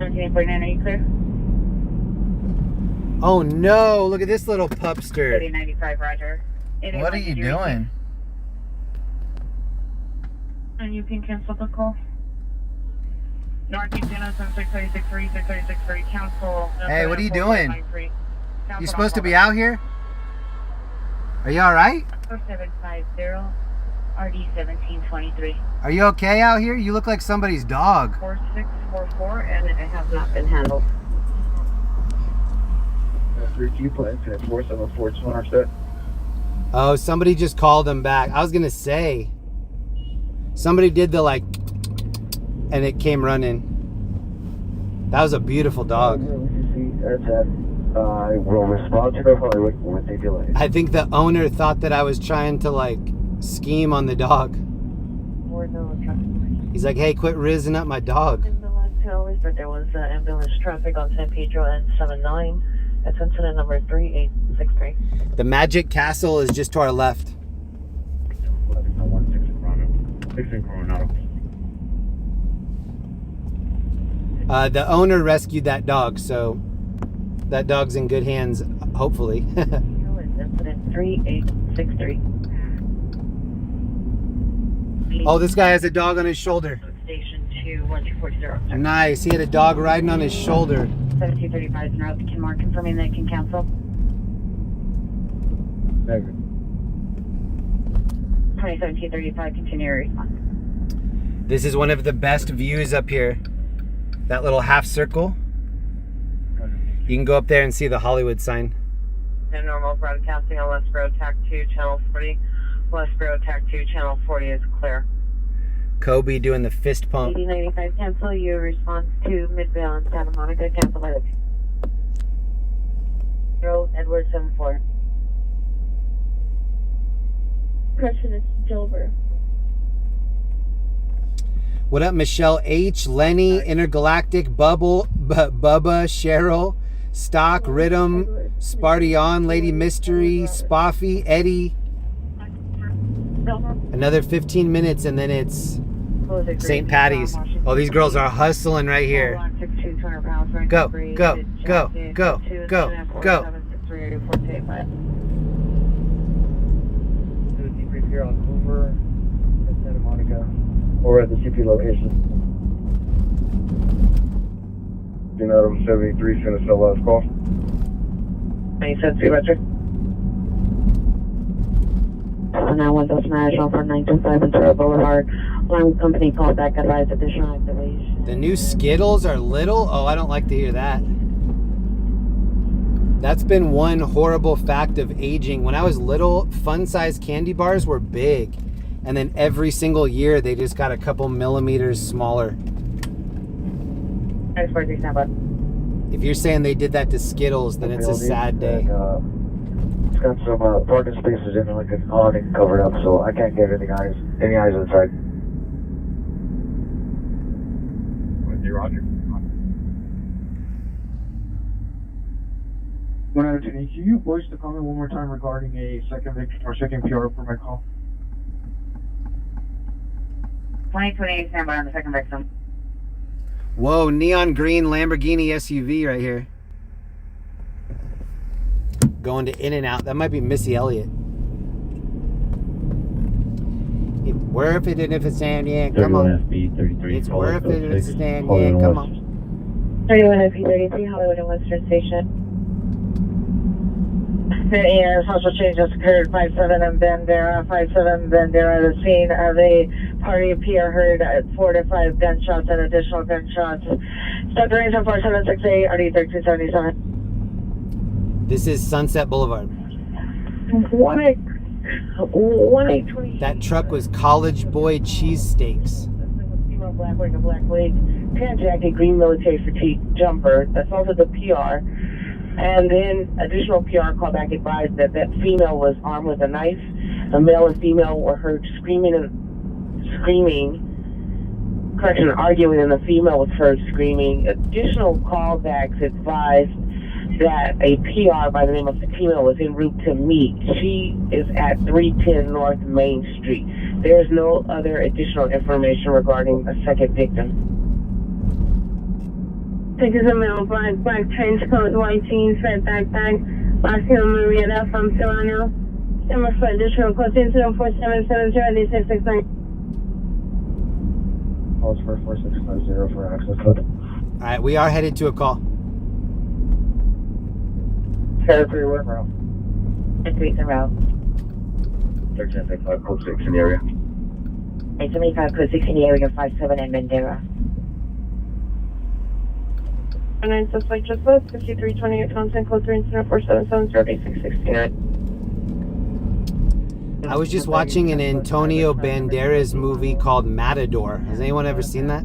1749, are you clear? Oh no, look at this little pupster. 3095, roger. What are you doing? And you can cancel the call. Northeast Innocent 636 636 cancel. Hey, what are you doing? You supposed to be out here? Are you alright? 4750 RD 1723. Are you okay out here? You look like somebody's dog. 4644 and it has not been handled. 3Q plans at 474 on our set. Oh, somebody just called him back. I was gonna say, somebody did the like, and it came running. That was a beautiful dog. I will respond to the Hollywood with DTLA. I think the owner thought that I was trying to like scheme on the dog. He's like, hey, quit rizzing up my dog. But there was ambulance traffic on San Pedro and 79. That's incident number 3863. The Magic Castle is just to our left. 16 Coronado. The owner rescued that dog, so that dog's in good hands, hopefully. Incident 3863. Oh, this guy has a dog on his shoulder. Station 21240. Nice, he had a dog riding on his shoulder. 1735 is en route to Kenmore, confirming they can cancel. Negative. 1735, continue your response. This is one of the best views up here. That little half circle. You can go up there and see the Hollywood sign. No normal broadcasting on Westboro TAC 2, channel 40. Westboro TAC 2, channel 40 is clear. Kobe doing the fist pump. 8095, cancel your response to Midvale and Santa Monica, cancel by the 0 Edward 74. Question is Silver. What up, Michelle H, Lenny, Intergalactic, Bubba, Cheryl, Stock, Rhythm, Spartion, Lady Mystery, Spoffy, Eddie. Another 15 minutes and then it's St. Patty's. Oh, these girls are hustling right here. Go, go, go, go, go, go. Do a debrief here on Hoover and Santa Monica, or at the CP location. Adam 73, finish that last call. 97, Roger. 910 National for 925 Ventura Boulevard. Alarm company called back, advised additional activation. The new Skittles are little? Oh, I don't like to hear that. That's been one horrible fact of aging. When I was little, fun-sized candy bars were big. And then every single year, they just got a couple millimeters smaller. If you're saying they did that to Skittles, then it's a sad day. It's got some parking spaces in like an awning covered up, so I can't get any eyes inside. Roger. 110, can you voice the comment one more time regarding a second victim or second PR for my call? 2028, stand by on the second victim. Whoa, neon green Lamborghini SUV right here. Going to In-N-Out. That might be Missy Elliott. It's worth it if it's San Diego. Come on. FB 33. It's worth it if it's San Diego. Come on. 31 FP33, Hollywood and Western Station. The social changes occurred 57 and Bandera, 57 Bandera, the scene of a party Pier heard 4 to 5 gunshots and additional gunshots. Start the range on 4768, RD 1377. This is Sunset Boulevard. 1820. That truck was College Boy cheesesteaks. Female black wearing a black wig, tan jacket, green military fatigue jumper. That's also the PR. And then additional PR callback advised that that female was armed with a knife. A male and female were heard arguing, and the female was heard screaming. Additional callbacks advised that a PR by the name of Fatima was en route to meet. She is at 310 North Main Street. There is no other additional information regarding a second victim. This is a male, black trench coat, white jeans, red backpack, Marcel Marietta from Serrano. Number for additional code 4770 D669. Calls for 4650 for access code. Alright, we are headed to a call. Headed for your work route. Streets en route. 1375 code 6 in the area. 875 code 6 in the area, 57 and Bandera. 9 suspect just left, 5328 constant code 34770 D669. I was just watching an Antonio Banderas movie called Matador. Has anyone ever seen that?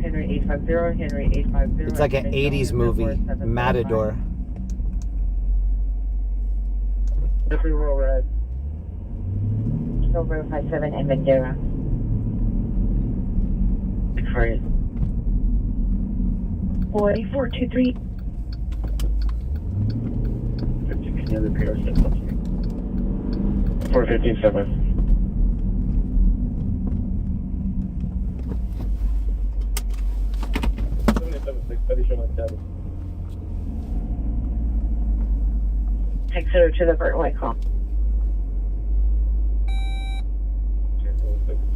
Henry 850, Henry 850. It's like an 80s movie, Matador. Free roll red. Silver 57 and Bandera. Free. 4423. 15 other PR 4157. Takes her to the Burton White call.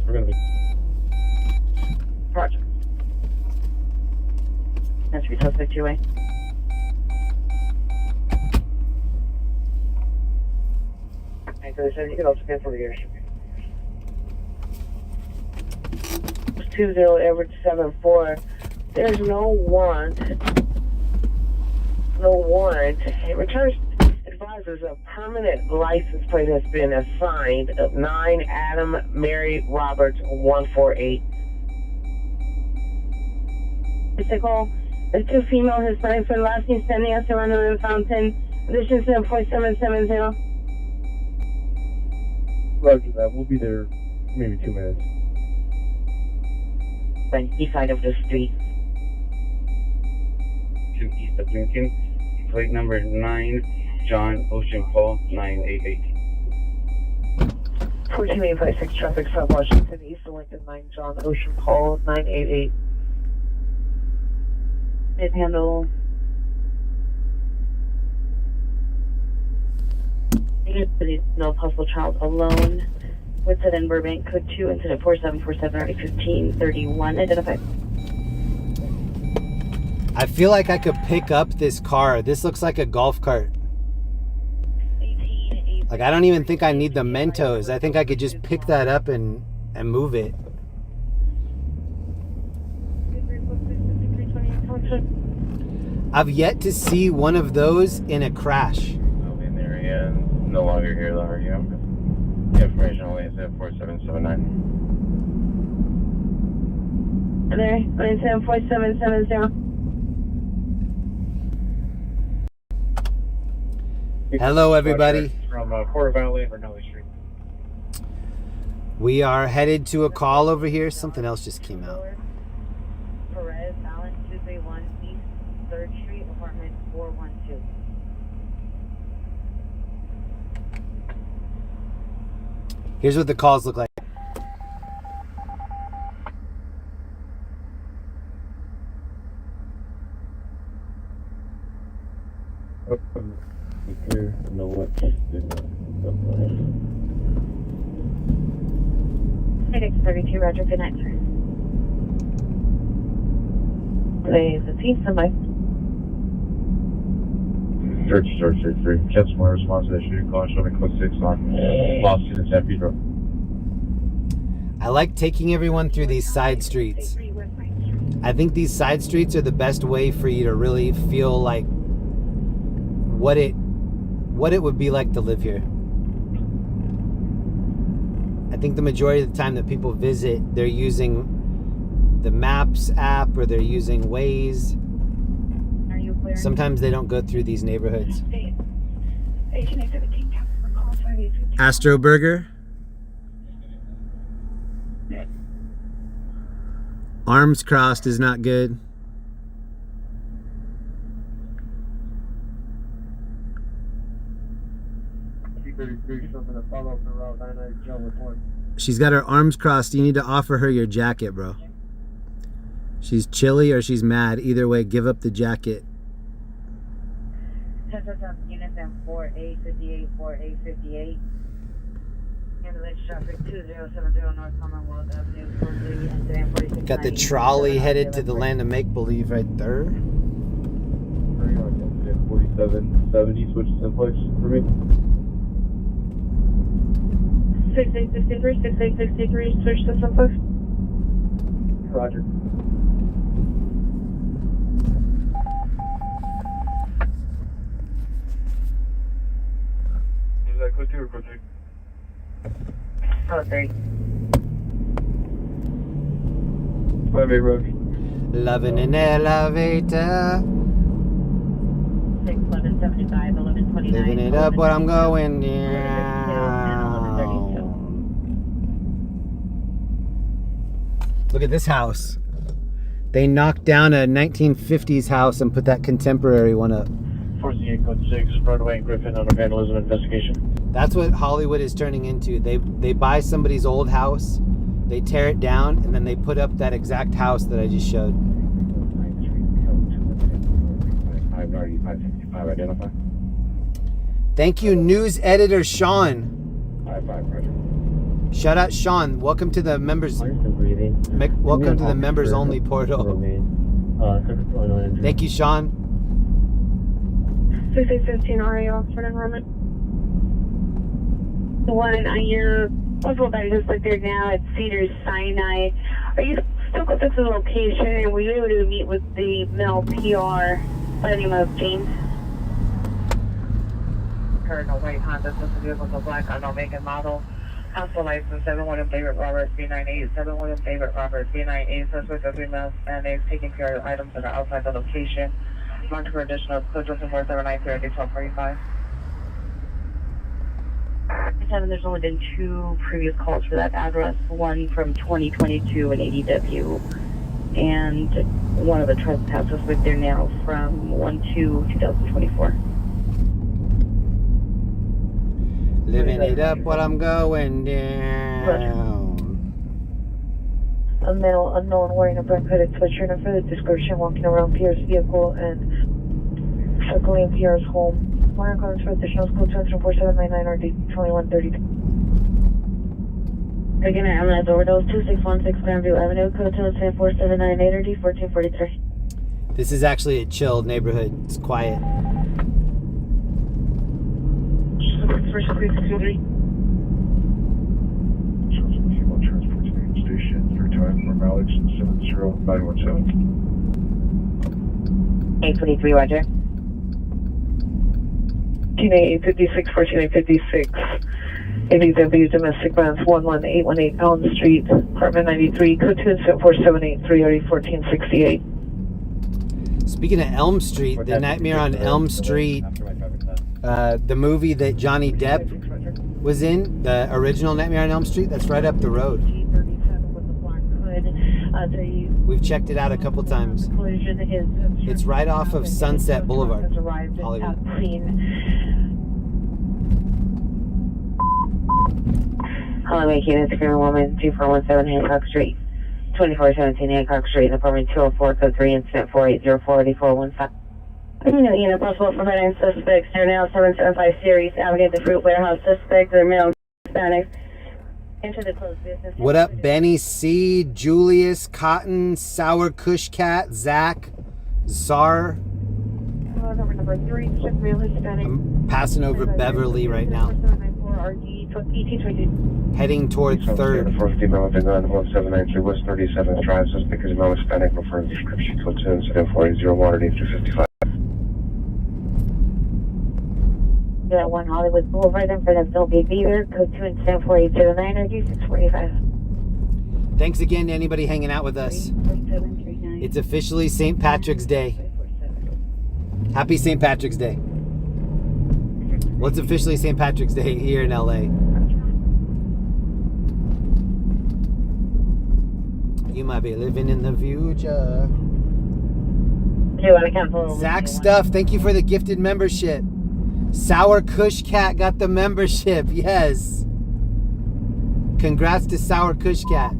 We're gonna be. Roger. That's be suspect 2-way. And so you can also cancel the airship. 20 Edward 74. There's no warrant. It returns advises a permanent license plate has been assigned of 9 Adam Mary Roberts 148. Physical. The 2 female Hispanics were last seen standing at Serrano and Fountain. Addition to 4770. Roger that. We'll be there maybe 2 minutes. Right east side of the street. To east of Lincoln. Plate number 9, John Ocean Paul 988. 14856 traffic from Washington east of Lincoln 9 John Ocean Paul 988. Handle. No possible child alone. Woodson and Burbank, code 2, incident 4747, 1531. Identify. I feel like I could pick up this car. This looks like a golf cart. Like, I don't even think I need the Mentos. I think I could just pick that up and move it. I've yet to see one of those in a crash. I'll be in the area. No longer here, though, are you? Information only is at 4779. There, 4770. Hello, everybody. From Porter Valley or Valley Street. We are headed to a call over here. Something else just came out. Perez, Allen, 231 East 3rd Street, apartment 412. Here's what the calls look like. Here, no what? Phoenix 32, Roger, good night, sir. Please, the team, somebody. Search 3. Cancel my response to that shooting call. Show me code 6 on Lost in San Pedro. I like taking everyone through these side streets. I think these side streets are the best way for you to really feel like what it would be like to live here. I think the majority of the time that people visit, they're using the Maps app or they're using Waze. Are you clear? Sometimes they don't go through these neighborhoods. Astro Burger. Arms crossed is not good. She's got her arms crossed. You need to offer her your jacket, bro. She's chilly or she's mad. Either way, give up the jacket. Units and 4858, 4858. Ambulance traffic 2070 North Commonwealth Avenue, closely incident 46. Got the trolley headed to the land of make-believe right there. 4770, switch simplex for me. 6863, switch to simplex. Roger. Is that code 2 or code 3? Code 3. 5A Road. Loving an elevator. 61175, 1129. Living it up where I'm going down. Look at this house. They knocked down a 1950s house and put that contemporary one up. 48 code 6, Broadway and Griffin on a vandalism investigation. That's what Hollywood is turning into. They buy somebody's old house, they tear it down, and then they put up that exact house that I just showed. 555, identify. Thank you, news editor Sean. 55, Roger. Shout out Sean. Welcome to the members. Welcome to the members only portal. Thank you, Sean. 6815, RA Oxford enrollment. The one on your multiple benches like there now at Cedars Sinai. Are you still close to the location and were you able to meet with the male PR by the name of James? Heard no white Honda, since the vehicle is black, unknown make and model. Household license 71 favorite Robert B98, 71 favorite Robert B98. Suspect of female Hispanics taking care of items that are outside the location. Marked for additional code 47930 1245. There's only been 2 previous calls for that address, one from 2022 in ADW, and one of the trespassers with there now from 1/2/2024. Living it up while I'm going down. A male unknown wearing a black hooded sweatshirt and further description walking around Pier's vehicle and circling Pier's home. Warrant codes for additional school 24799 or D2132. Again, ambulance overdose 2616 Grandview Avenue, code 24798 or D1443. This is actually a chilled neighborhood. It's quiet. 623. Female transport station, through time from Alex 70917. 823, Roger. 19856, 14856. ABW domestic violence 11818 Elm Street, apartment 93, code 2 74783 1468. Speaking of Elm Street, the Nightmare on Elm Street, the movie that Johnny Depp was in, the original Nightmare on Elm Street, that's right up the road. We've checked it out a couple times. It's right off of Sunset Boulevard, Hollywood. Hollywood units, Green Woman, 2417 Hancock Street, 2417 Hancock Street, apartment 204, code 3, incident 480-48415. Unit possible for vetting suspects. They're now 775 series. Navigate the fruit warehouse suspect. They're male Hispanic. Enter the closed business. What up, Benny C, Julius, Cotton, Sour Kush Cat, Zach, Czar? Number 3, check male Hispanic. I'm passing over Beverly right now. Heading towards 3rd. 450 with a gun, 1793 West 37th Drive. Suspect is male Hispanic, referring to description code 2, incident 480-18355. At 1 Hollywood Boulevard in front of Blvd there, code 2 incident 4809 or 645. Thanks again to anybody hanging out with us. It's officially St. Patrick's Day. Happy St. Patrick's Day. Well, it's officially St. Patrick's Day here in LA. You might be living in the future. Zach Stuff, thank you for the gifted membership. Sour Kush Cat got the membership. Yes. Congrats to Sour Kush Cat.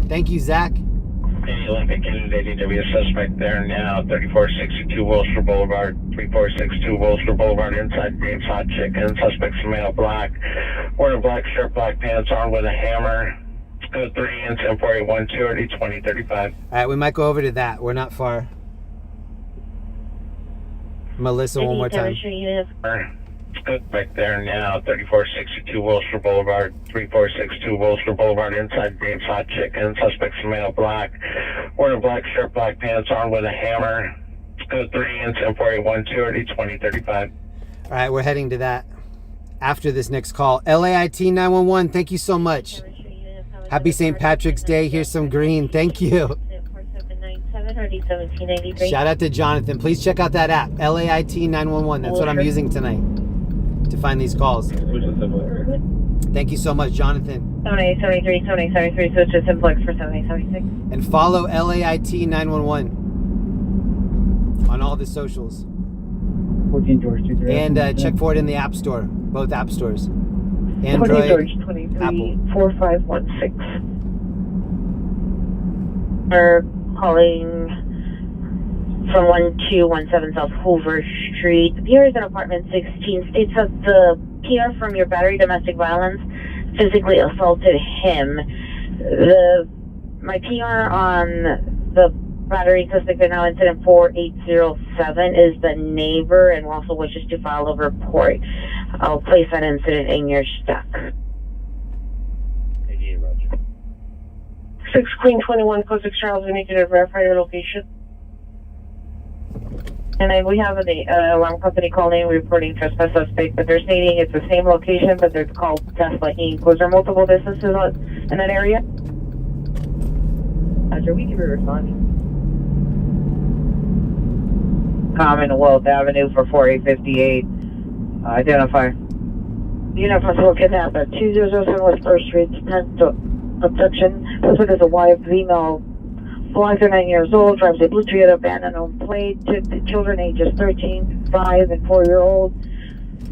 Thank you, Zach. Any Olympic candidate to be a suspect there now. 3462 Wilshire Boulevard, 3462 Wilshire Boulevard, inside Dave's Hot Chicken. Suspect's male, black. Wearing a black shirt, black pants, armed with a hammer. Code 3, incident 4812 or 2035. All right, we might go over to that. We're not far. Melissa, one more time. Right there now, 3462 Wilshire Boulevard, 3462 Wilshire Boulevard, inside Dave's Hot Chicken. Suspect's male, black. Wearing a black shirt, black pants, armed with a hammer. Code 3, incident 4812 or 2035. All right, we're heading to that after this next call. LAIT 911, thank you so much. Happy St. Patrick's Day. Here's some green. Thank you. Shout out to Jonathan. Please check out that app, LAIT 911. That's what I'm using tonight to find these calls. Thank you so much, Jonathan. 7873, 7873, switch to simplex for 7876. And follow LAIT 911 on all the socials. 14 George 23. And check for it in the App Store, both App Stores. Android, George 23, Apple. 4516. We're calling from 1217 South Hoover Street. Pier is in apartment 16. States that the Pier from your battery domestic violence physically assaulted him. My PR on the battery suspect in now incident 4807 is the neighbor and also wishes to file a report. I'll place that incident in your stack. 6 Queen 21, code 6 Charles, we need you to verify your location. And then we have the alarm company calling reporting trespass suspect, but they're stating it's the same location, but they're called Tesla Inc. Was there multiple businesses in that area? Roger, we can be responding. Commonwealth Avenue for 4858. Identify. Unit possible kidnap at 2007 West First Street, abduction. Suspect is a wife, female, belongs to 9 years old, drives a blue Toyota abandoned on plate, took the children ages 13, 5, and 4-year-old.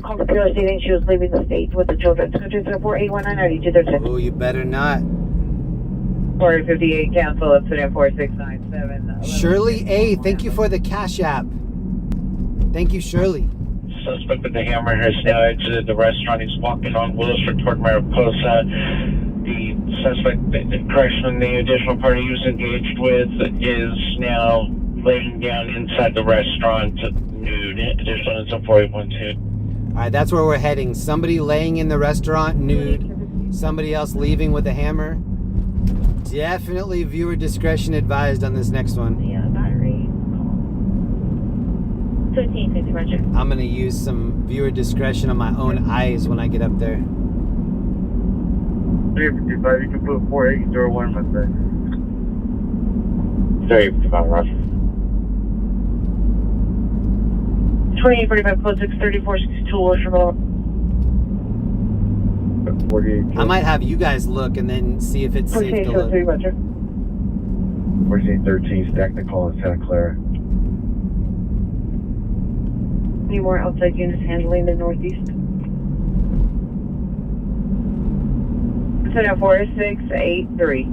Called the Pier stating she was leaving the state with the children. 24819 Oh, you better not. 4858 cancel, incident 4697. Shirley A, thank you for the Cash App. Thank you, Shirley. Suspect with the hammer has now exited the restaurant. He's walking on Wilshire toward Mariposa. The suspect that crashed on the additional party he was engaged with is now laying down inside the restaurant nude. Additional is a 4812. All right, that's where we're heading. Somebody laying in the restaurant nude. Somebody else leaving with a hammer. Definitely viewer discretion advised on this next one. Yeah, battery. 1350, Roger. I'm going to use some viewer discretion on my own eyes when I get up there. 355, you can put 4801 Mustang. 355, Roger. 2845, code 63462, Wilshire. 48. I might have you guys look and then see if it's safe to look. 1413, stack the call in Santa Clara. Any more outside units handling the northeast? Set 4683.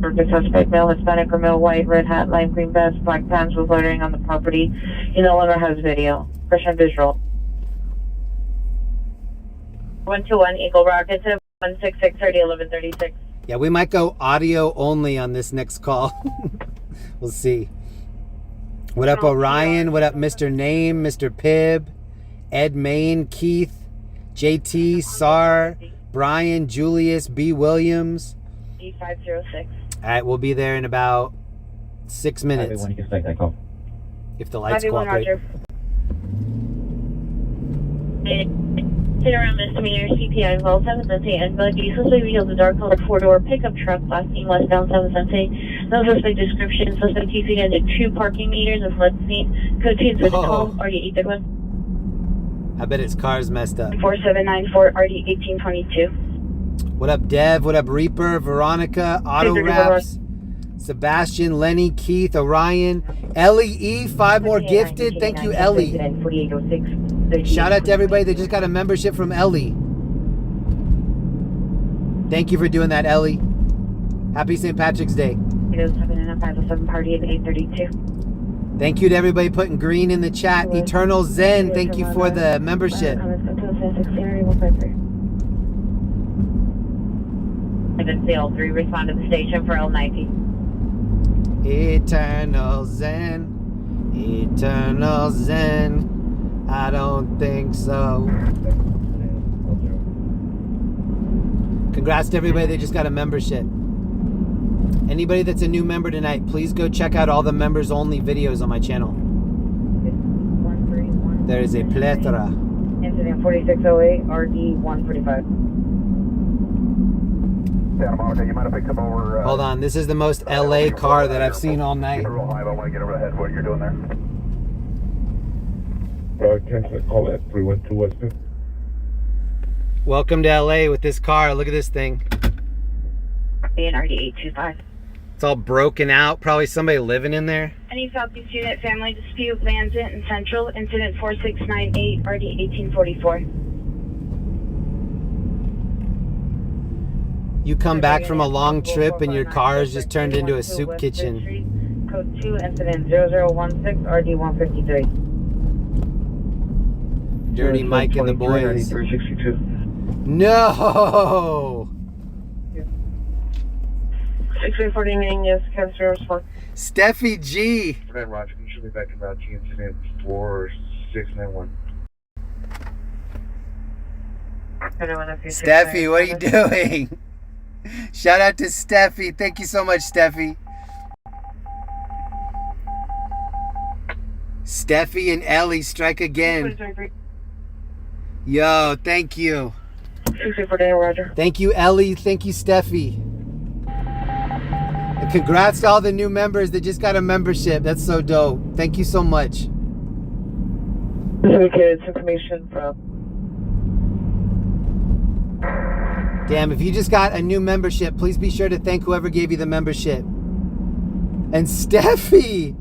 The suspect, male Hispanic or male white, red hat, lime green vest, black pants, was loitering on the property. He no longer has video. Fresh and visual. 121 Eagle Rocket 166 30 1136. Yeah, we might go audio only on this next call. We'll see. What up, Orion? What up, Mr. Name, Mr. Pibb, Ed Main, Keith, JT, Sar, Brian, Julius, B. Williams. E506. All right, we'll be there in about 6 minutes. When you can take that call. If the lights 581 cooperate. Roger. Sit around misdemeanor CPI involved 7 Sensei and Buggy. Suspect vehicles a dark colored 4-door pickup truck blasting westbound 7 Sensei. No suspect description. Suspect TC into 2 parking meters and flood scene. Code 2 switch 12 RD 831. I bet his car's messed up. 4794 RD 1822. What up, Dev? What up, Reaper, Veronica, Auto Raps, Sebastian, Lenny, Keith, Orion, Ellie E, 5 more gifted. Thank you, Ellie. Shout out to everybody that just got a membership from Ellie. Thank you for doing that, Ellie. Happy St. Patrick's Day. 807 and a 507 party at 832. Thank you to everybody putting green in the chat. Eternal Zen, thank you for the membership. CL3, respond to the station for L90. Eternal Zen, Eternal Zen. I don't think so. Congrats to everybody that just got a membership. Anybody that's a new member tonight, please go check out all the members only videos on my channel. There is a plethora. Incident 4608 RD 145. Santa Monica, you might have picked up over. Hold on, this is the most LA car that I've seen all night. Real high, I want to get over the head. What you're doing there? Cancel call at 312 West. Welcome to LA with this car. Look at this thing. And RD 825. It's all broken out. Probably somebody living in there. Any Southeast Unit family dispute lands in Central, incident 4698, RD 1844. You come back from a long trip and your car is just turned into a soup kitchen. Code 2, incident 0016, RD 153. Dirty Mike and the boys. 362. No! 6349, yes, Cancer response. Steffi G. Fred Roger, can you show me back about G incident 4691? Steffi, what are you doing? Shout out to Steffi. Thank you so much, Steffi. Steffi and Ellie strike again. Yo, thank you. 6349, Roger. Thank you, Ellie. Thank you, Steffi. And congrats to all the new members that just got a membership. That's so dope. Thank you so much. Okay, it's information from. Damn, if you just got a new membership, please be sure to thank whoever gave you the membership. And Steffi!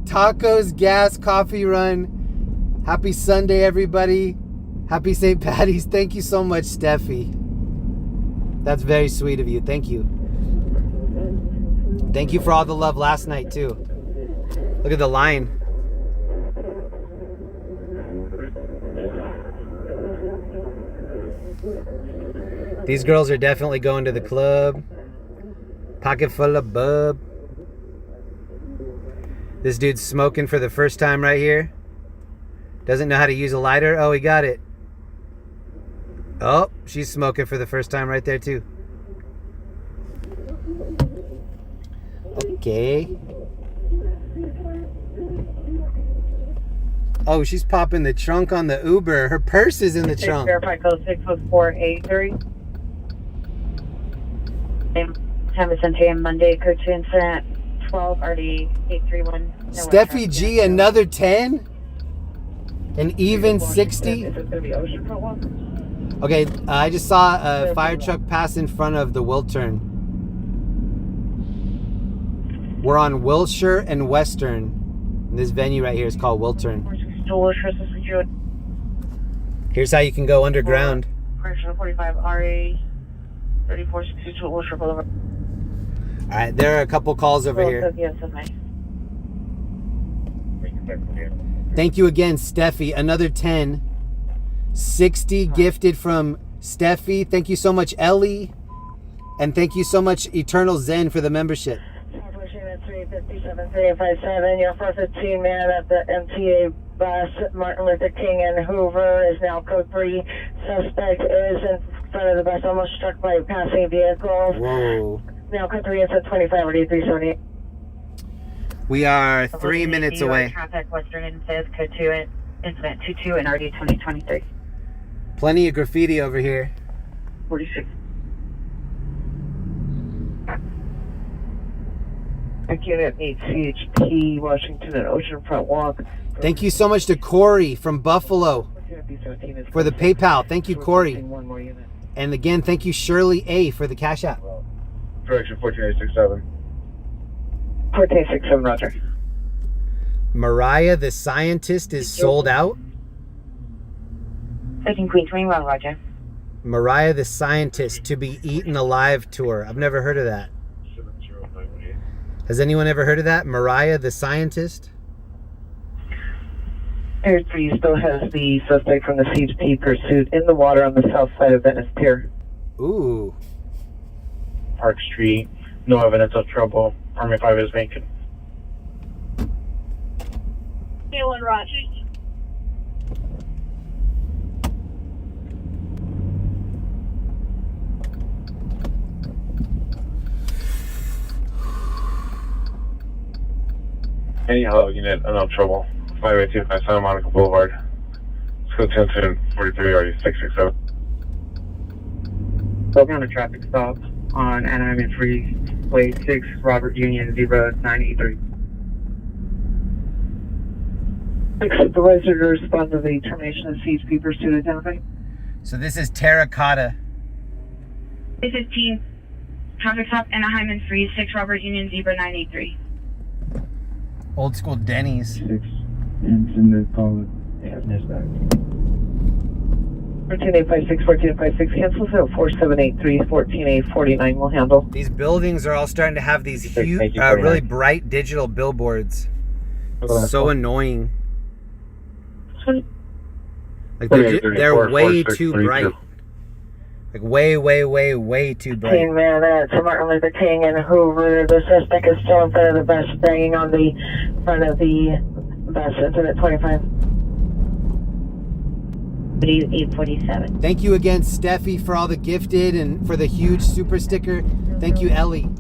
Tacos, gas, coffee run. Happy Sunday, everybody. Happy St. Patty's. Thank you so much, Steffi. That's very sweet of you. Thank you. Thank you for all the love last night, too. Look at the line. These girls are definitely going to the club. Pocket full of bub. This dude's smoking for the first time right here. Doesn't know how to use a lighter. Oh, he got it. Oh, she's smoking for the first time right there too. Okay. Oh, she's popping the trunk on the Uber. Her purse is in the trunk. Verify code 61483. Have a Sunday and Monday, code 2 incident 12 RD 831. Steffi G, another 10? An even 60? Is this going to be Oceanfront one? Okay, I just saw a fire truck pass in front of the Wiltern. We're on Wilshire and Western. And this venue right here is called Wiltern. Here's how you can go underground. Crenshaw 45 RA 3462 Wilshire Boulevard. Alright, there are a couple calls over here. Thank you again, Steffi. Another 10. 60 gifted from Steffi. Thank you so much, Ellie. And thank you so much, Eternal Zen, for the membership. 357, your 415 man at the MTA bus, Martin Luther King and Hoover, is now code 3. Suspect is in front of the bus, almost struck by passing vehicles. Whoa. Now code 3 is at 25 or 378. We are 3 minutes away. Traffic Western and says code 2 incident 22 and RD 2023. Plenty of graffiti over here. 46. Unit 8 CHP, Washington and Oceanfront Walk. Thank you so much to Corey from Buffalo for the PayPal. Thank you, Corey. And again, thank you, Shirley A, for the Cash App. Direction 14867. 14867, roger. Mariah the Scientist is sold out. 13 Queen 21, roger. Mariah the Scientist to be eaten alive tour. I've never heard of that. Has anyone ever heard of that? Mariah the Scientist? Air 3 still has the suspect from the CHP pursuit in the water on the south side of Venice Pier. Ooh. Park Street. No evidence of trouble. Army 5 is vacant. K1 Roger. Anyhow, unit, enough trouble. 5825 Santa Monica Boulevard. School 10 43 RD 667. We'll be on a traffic stop on Anaheim and Freeway 6, Robert Union, Zebra 983. Supervisor to respond to the termination of CHP pursuit identified. So this is Terracotta. 15 traffic stop Anaheim and Free 6 Robert Union Zebra 983. Old school Denny's. 6 and in the call. Yeah, back. 14856, 14856, cancels at 4783, 14849 will handle. These buildings are all starting to have these huge, really bright digital billboards. So annoying. Like they're way too bright. Like way too bright. King man at Martin Luther King and Hoover. The suspect is still in front of the bus, banging on the front of the bus. Incident 25. 847. Thank you again, Steffi, for all the gifted and for the huge super sticker. Thank you, Ellie.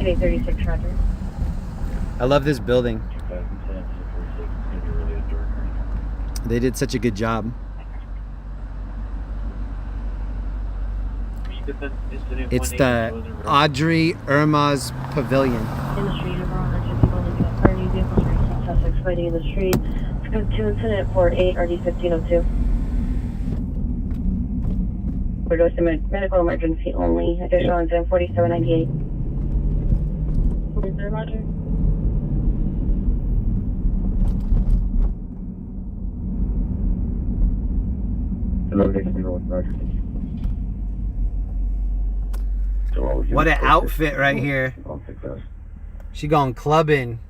836 Roger. I love this building. They did such a good job. It's the Audrey Irma's Pavilion. In the street, everyone urgent people leaving a car, new vehicles, racing suspects fighting in the street. Code 2 incident 48 RD 1502. We're doing some medical emergency only. Additional incident 4798. Is there, Roger? What an outfit right here. She gone clubbing.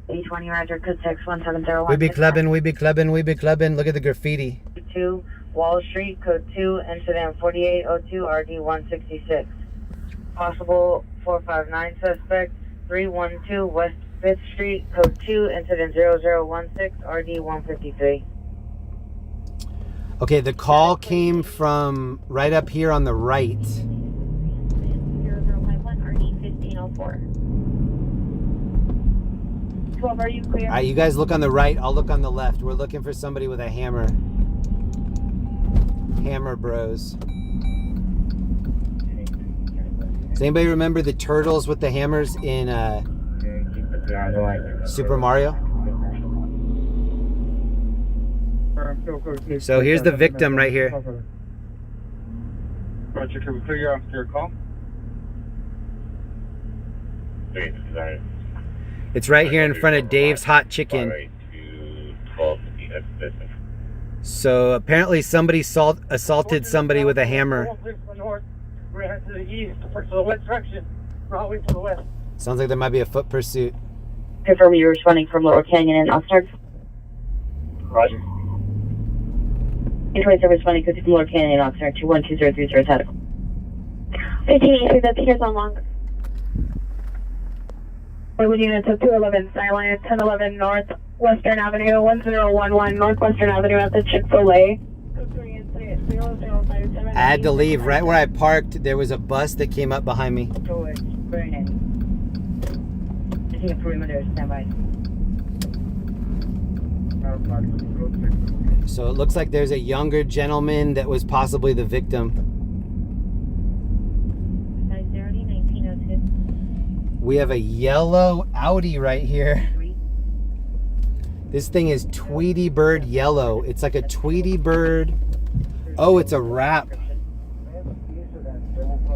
820 Roger, code 61701. We be clubbing, we be clubbing, we be clubbing. Look at the graffiti. 2 Wall Street, code 2, incident 4802 RD 166. Possible 459 suspect, 312 West 5th Street, code 2, incident 0016, RD 153. Okay, the call came from right up here on the right. 0051, RD 1504. 12, are you clear? All right, you guys look on the right. I'll look on the left. We're looking for somebody with a hammer. Hammer Bros. Does anybody remember the turtles with the hammers in Super Mario? So here's the victim right here. Roger, can we clear you off your call? It's right here in front of Dave's Hot Chicken. So apparently somebody assaulted somebody with a hammer. We're heading to the east, to the west direction. We're all the way to the west. Sounds like there might be a foot pursuit. Confirm you're responding from Lower Canyon and Oxnard. Roger. 27 responding to Lower Canyon and Oxnard, 212030 tactical. 1583, the Pier's on long. With units of 211 Silent, 1011 North Western Avenue, 1011 Northwestern Avenue at the Chick-fil-A. I had to leave. Right where I parked, there was a bus that came up behind me. Towards Vernon. Taking a perimeter, standby. So it looks like there's a younger gentleman that was possibly the victim. 1902. We have a yellow Audi right here. This thing is Tweety Bird yellow. It's like a Tweety Bird. Oh, it's a wrap.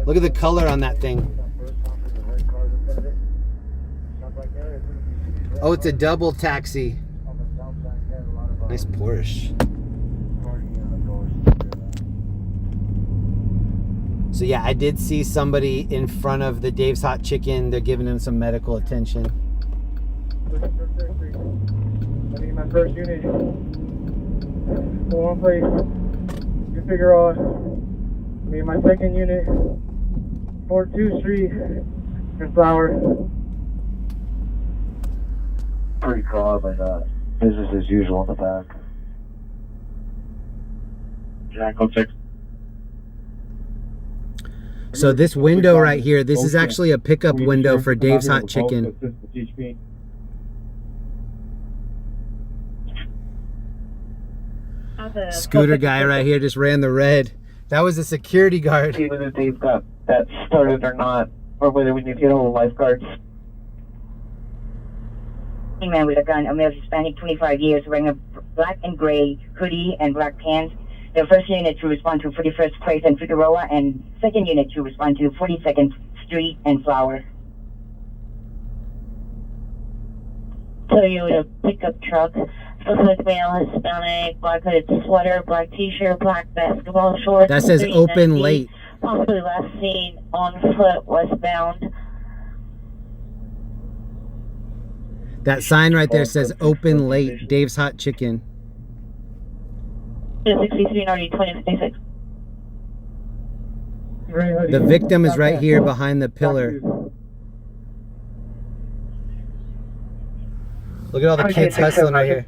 Look at the color on that thing. Oh, it's a double taxi. Nice Porsche. So yeah, I did see somebody in front of the Dave's Hot Chicken. They're giving him some medical attention. I need my first unit. One place. You figure out. I need my second unit. 42 Street in Flower. Pretty calm and business as usual in the back. Jack, I'll check. So this window right here, this is actually a pickup window for Dave's Hot Chicken. Scooter guy right here just ran the red. That was a security guard. See whether they've got that started or not, or whether we need to get all the lifeguards. Hey man with a gun, a male Hispanic, 25 years, wearing a black and gray hoodie and black pants. The first unit to respond to 41st Place and Figueroa, and second unit to respond to 42nd Street and Flower. So you with a pickup truck. Suspect male, Hispanic, black hooded sweater, black t-shirt, black basketball shorts. That says open late. Possibly last seen on foot westbound. That sign right there says open late, Dave's Hot Chicken. 63 Nordy 2056. The victim is right here behind the pillar. Look at all the kids hustling right here.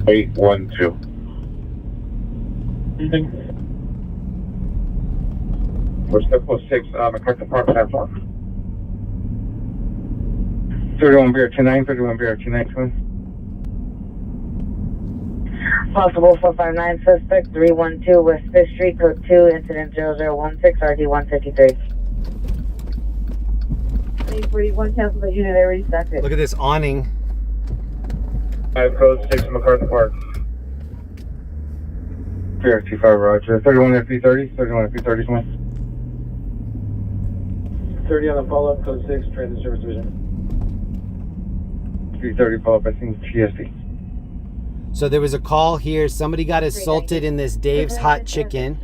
Eight, 1, 2. We're step 6, MacArthur Park, San Juan. 31 Beer 29, 31 Beer 29, twin. Possible 459 suspect, 312 West 5th Street, code 2, incident 0016, RD 153. 841, cancel the unit, I already stacked it. Look at this awning. 5 code 6, MacArthur Park. Pier 25, Roger. 31 FP30, 31 FP30, twin. 30 on the follow-up, code 6, transit service division. 330 follow-up, I think TSD. So there was a call here. Somebody got assaulted in this Dave's Hot Chicken.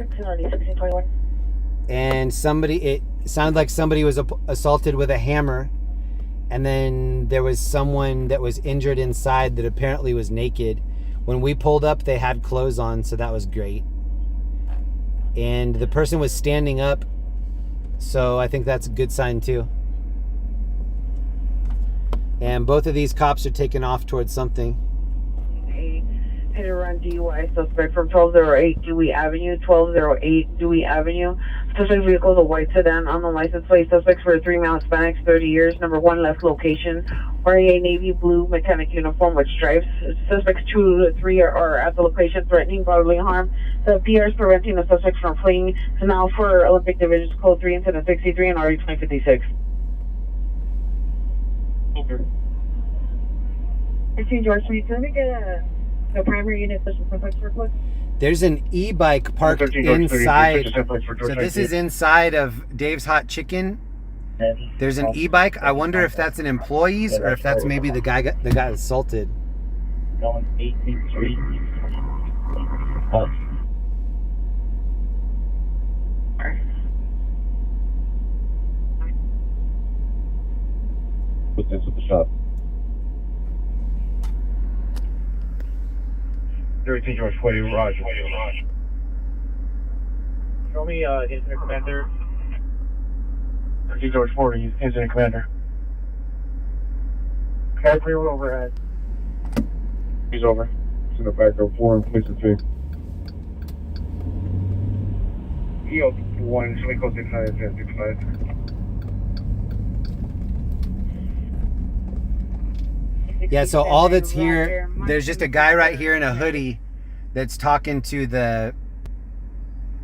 And it sounded like somebody was assaulted with a hammer. And then there was someone that was injured inside that apparently was naked. When we pulled up, they had clothes on, so that was great. And the person was standing up, so I think that's a good sign too. And both of these cops are taking off towards something. Hit and run DUI suspect from 1208 Dewey Avenue, 1208 Dewey Avenue. Suspect vehicle is a white sedan on the license plate. Suspects for a 3-male Hispanics, 30 years, number 1 left location. Wearing a navy blue mechanic uniform with stripes. Suspects 2 to 3 are at the location threatening bodily harm. The Pier is preventing the suspects from fleeing. So now for Olympic Divisions Code 3 Incident 63 and RE 2056. Over. It's George Street. Can we get the primary unit special complex report? There's an e-bike parked inside. So this is inside of Dave's Hot Chicken. There's an e-bike. I wonder if that's an employee's or if that's maybe the guy that got assaulted. Going 18th Street. Put this at the shop. 13 George 40, Roger. Show me incident commander. 13 George 40, incident commander. Carefully overhead. He's over. He's in the back of 4 and police and 3. EO 1, should we go 6965? Yeah, so all that's here, there's just a guy right here in a hoodie that's talking to the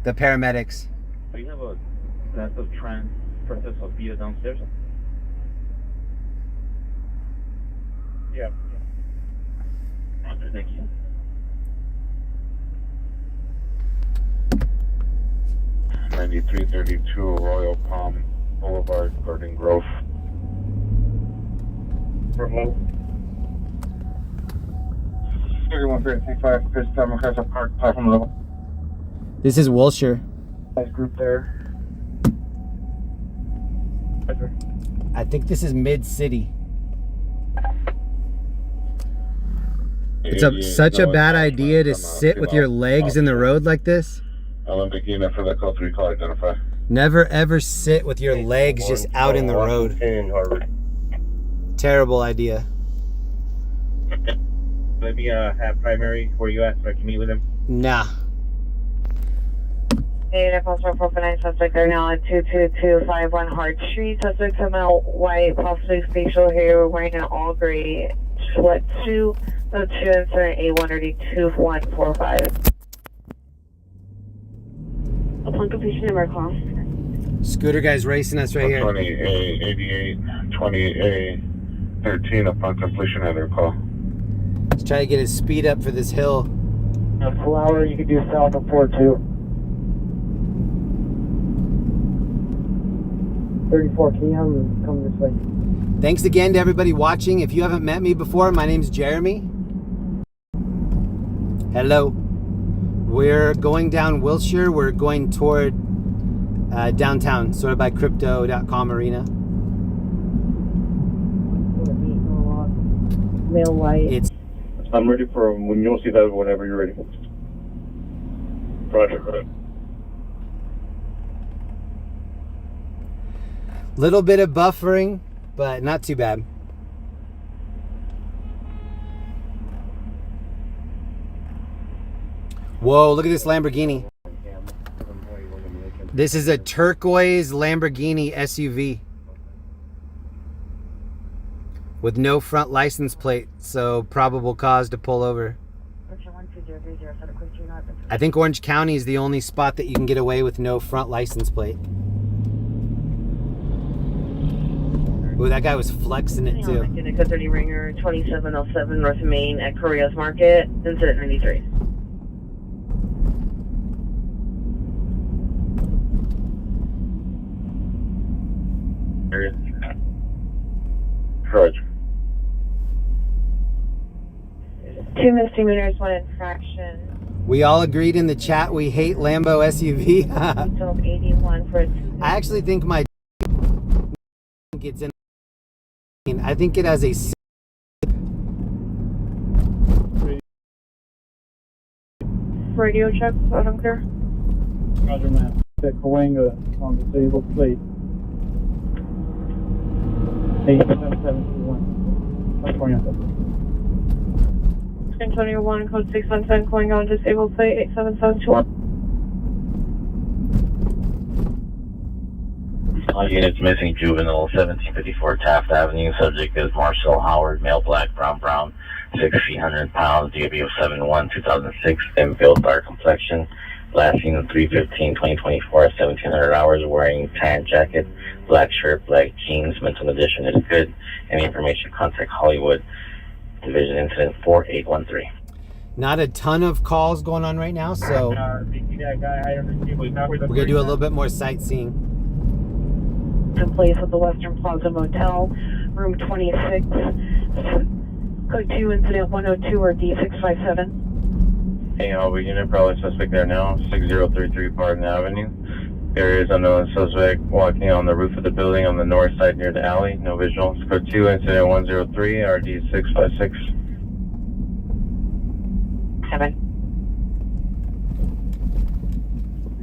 paramedics. Do you have a sense of trend process of Pier downstairs? Yeah. Thank you. $9332 Royal Palm Boulevard, Garden Grove. Remote. 3135, Chris Crenshaw Park, platform level. This is Wilshire. Nice group there. I think this is Mid-City. It's such a bad idea to sit with your legs in the road like this. Olympic unit for the code 3 call identify. Never ever sit with your legs just out in the road. Terrible idea. Let me have primary where you at so I can meet with him. Nah. Hey, that's also 449 suspect. They're now at 22251 Hart Street. Suspect come out white, possibly facial hair, wearing an all gray sweatsuit. That's 2 incident A132-145. Upon completion of our call. Scooter guy's racing us right here. 20A88, 20A13 upon completion of their call. Let's try to get his speed up for this hill. Flower, you can do south of 42. 34, can you have them come this way? Thanks again to everybody watching. If you haven't met me before, my name's Jeremy. Hello. We're going down Wilshire. We're going toward downtown, sort of by crypto.com arena. Male white. I'm ready for when you'll see that whenever you're ready. Roger. Little bit of buffering, but not too bad. Whoa, look at this Lamborghini. This is a turquoise Lamborghini SUV with no front license plate, so probable cause to pull over. I think Orange County is the only spot that you can get away with no front license plate. Ooh, that guy was flexing it too. Code 30 Ringer, 2707 North Main at Korea's Market, incident 93. Roger. 2 misdemeanors, 1 infraction. We all agreed in the chat we hate Lambo SUV. 81 for a 2. I actually think my gets in. I think it has a radio check, loud and clear. Roger, man. That Cahuenga on disabled plate. 87721. California. 1021, code 617, calling on disabled plate 87721. All units missing juvenile, 1754 Taft Avenue. Subject is Marcel Howard, male, black, brown, 6 feet, 100 pounds, DB 71, 2006, thin build, dark complexion. Last seen on 3/15/2024 at 1700 hours, wearing tan jacket, black shirt, black jeans. Mental condition is good. Any information, contact Hollywood Division Incident 4813. Not a ton of calls going on right now, so we're gonna do a little bit more sightseeing. In place at the Western Plaza Motel, room 26, code 2, incident 102 or D657. Hey, Hallway unit, probably suspect there now, 6033 Barton Avenue. There is unknown suspect walking on the roof of the building on the north side near the alley. No visuals. Code 2, incident 103, RD 656. 7.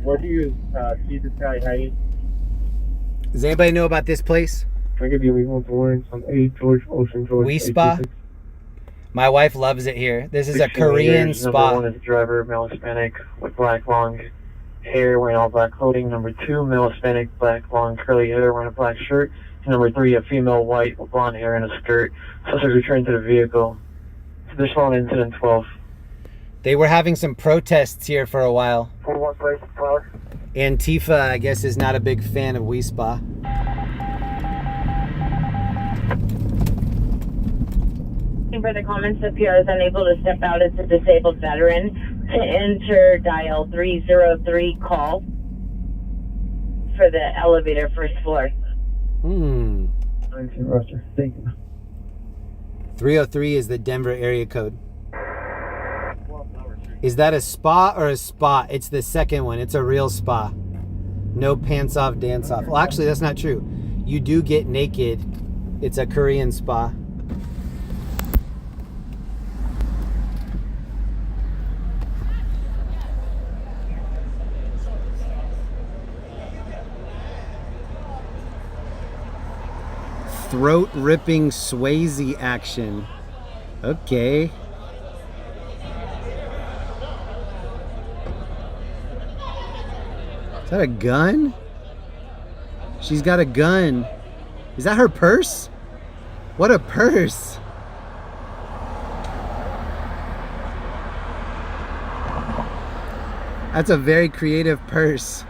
Where do you see this guy hiding? Does anybody know about this place? I give you legal warrants on 8 George Ocean George. We Spa. My wife loves it here. This is a Korean spa. Number 1 is driver, male Hispanic, with black long hair, wearing all black clothing. Number 2, male Hispanic, black long curly hair, wearing a black shirt. And number 3, a female white with blonde hair and a skirt. Suspect returned to the vehicle. Additional on incident 12. They were having some protests here for a while. 41 place, flower. Antifa, I guess, is not a big fan of We Spa. For the comments, the PR is unable to step out as a disabled veteran. To enter, dial 303 call for the elevator first floor. 19 roster. Thank you. 303 is the Denver area code. Is that a spa or a spot? It's the second one. It's a real spa. No pants off, dance off. Well, actually, that's not true. You do get naked. It's a Korean spa. Throat ripping Swayze action. Okay. Is that a gun? She's got a gun. Is that her purse? What a purse. That's a very creative purse.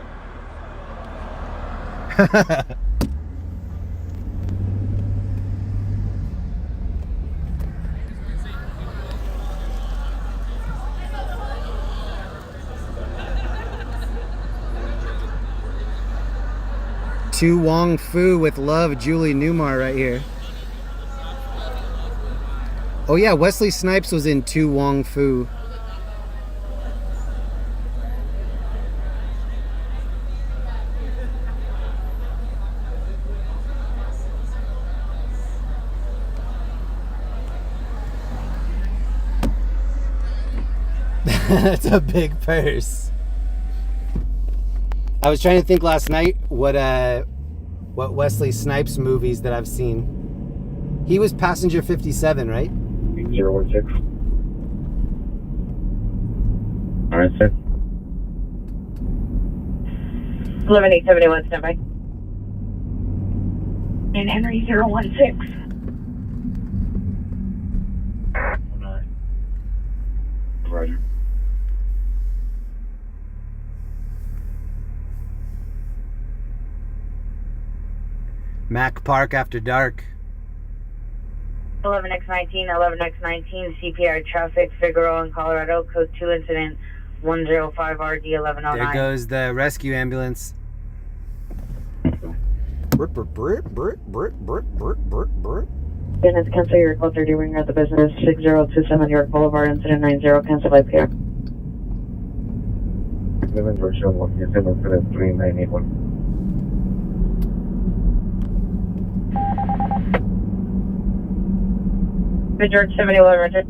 Tu Wong Fu with love, Julie Newmar right here. Oh yeah, Wesley Snipes was in Tu Wong Fu. That's a big purse. I was trying to think last night what Wesley Snipes movies that I've seen. He was Passenger 57, right? 016. All right, sir. 11871, standby. And Henry 016. Roger. Mac Park after dark. 11X19, 11X19, CPR traffic, Figueroa in Colorado, code 2 incident 105 RD 1109. There goes the rescue ambulance. Business cancel your call 30 ringer at the business 6027 York Boulevard, incident 90, cancel by Pier. 11 version 1, yes, 3981. Mid George 71, Roger.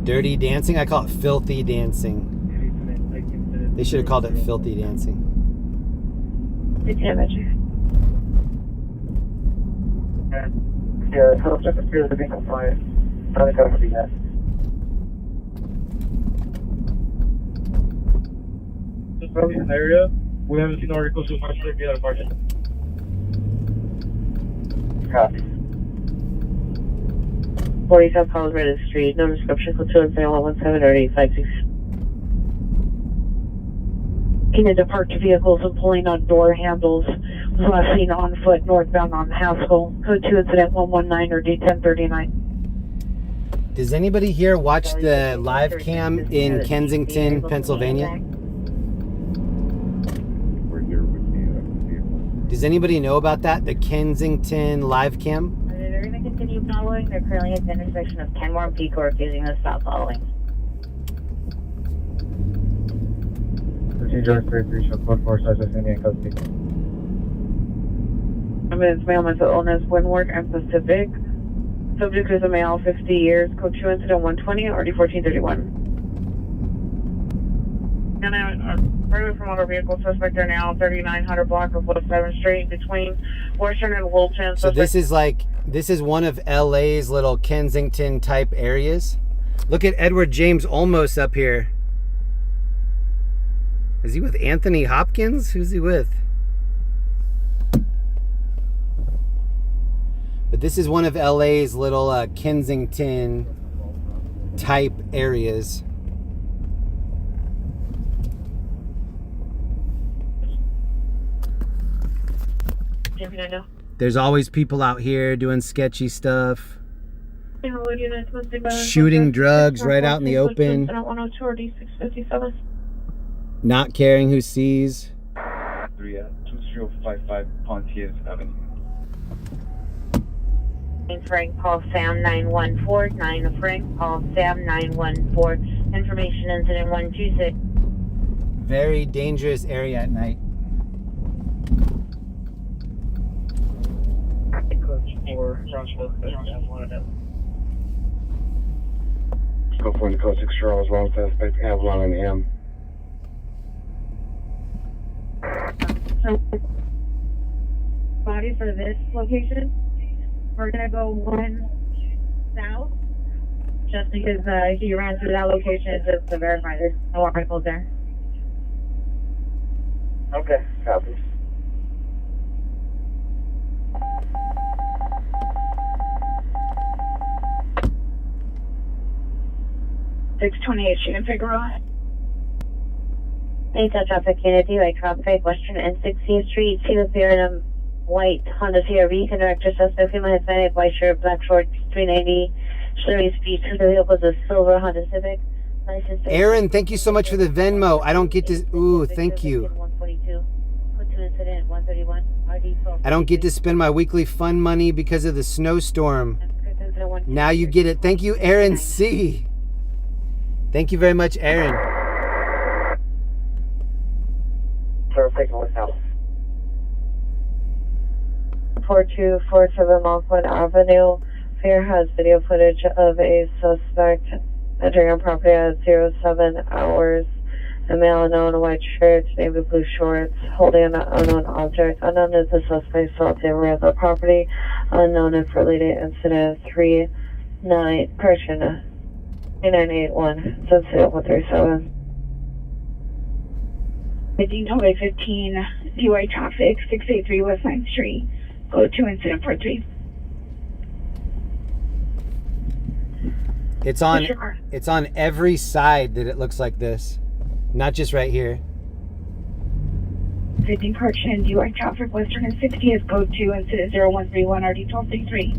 Dirty dancing? I call it filthy dancing. They should have called it filthy dancing. Yeah, subject appears to be compliant. Not a custody yet. Just from this area, we haven't seen articles so much to get out of parking. Copy. 40 South Colorado Street, no description, code 217 or 856. Looking into parked vehicles and pulling on door handles. Was last seen on foot northbound on Haskell. Code 2 incident 119 or D1039. Does anybody here watch the live cam in Kensington, Pennsylvania? Does anybody know about that? The Kensington live cam? They're going to continue following. They're currently at the intersection of Kenmore and Peacock using the stop following. Procedure 33, show code 4, suspect Indian custody. Evidence male mental illness, Windward and Pacific. Subject is a male, 50 years, code 2 incident 120, RD 1431. And further from motor vehicle suspect are now 3900 block of West 7th Street between Wilshire and Wilton. So this is one of LA's little Kensington type areas. Look at Edward James Olmos up here. Is he with Anthony Hopkins? Who's he with? But this is one of LA's little Kensington type areas. There's always people out here doing sketchy stuff. Shooting drugs right out in the open. 102 or D657. Not caring who sees. 2055 Pontius Avenue. Frank, call Sam 914. 9 Frank, call Sam 914. Information incident 126. Very dangerous area at night. Go for the code 6 Charles, wrong suspect, Avalon and M. Body for this location. We're gonna go 1 south, just because he ran through that location just to verify there's no articles there. Okay, copy. Unit Figueroa. Any traffic unit, DY traffic, Western and 16th Street, see the Pier in a white Honda CRV, can direct your suspect, female Hispanic, white shirt, black shorts, 390, Sherry speed, to the vehicle is a silver Honda Civic. License. Aaron, thank you so much for the Venmo. I don't get to, ooh, thank you. 142, put 2 incident, 131, RD 12. I don't get to spend my weekly fun money because of the snowstorm. Now you get it. Thank you, Aaron C. Thank you very much, Aaron. Sir, take a look now. 4247 Lockwood Avenue. Pier has video footage of a suspect entering a property at 07 hours. A male unknown, a white shirt, navy blue shorts, holding an unknown object. Unknown is the suspect still at the rear of the property. Unknown if related incident 39 Pershing 3981 sensitive 137. 15 DUI traffic 683 West 9th Street. Go to incident 43. It's on every side that it looks like this. Not just right here. 15 Pershing DUI traffic Western and 60th. Go to incident 0131 RD 1233.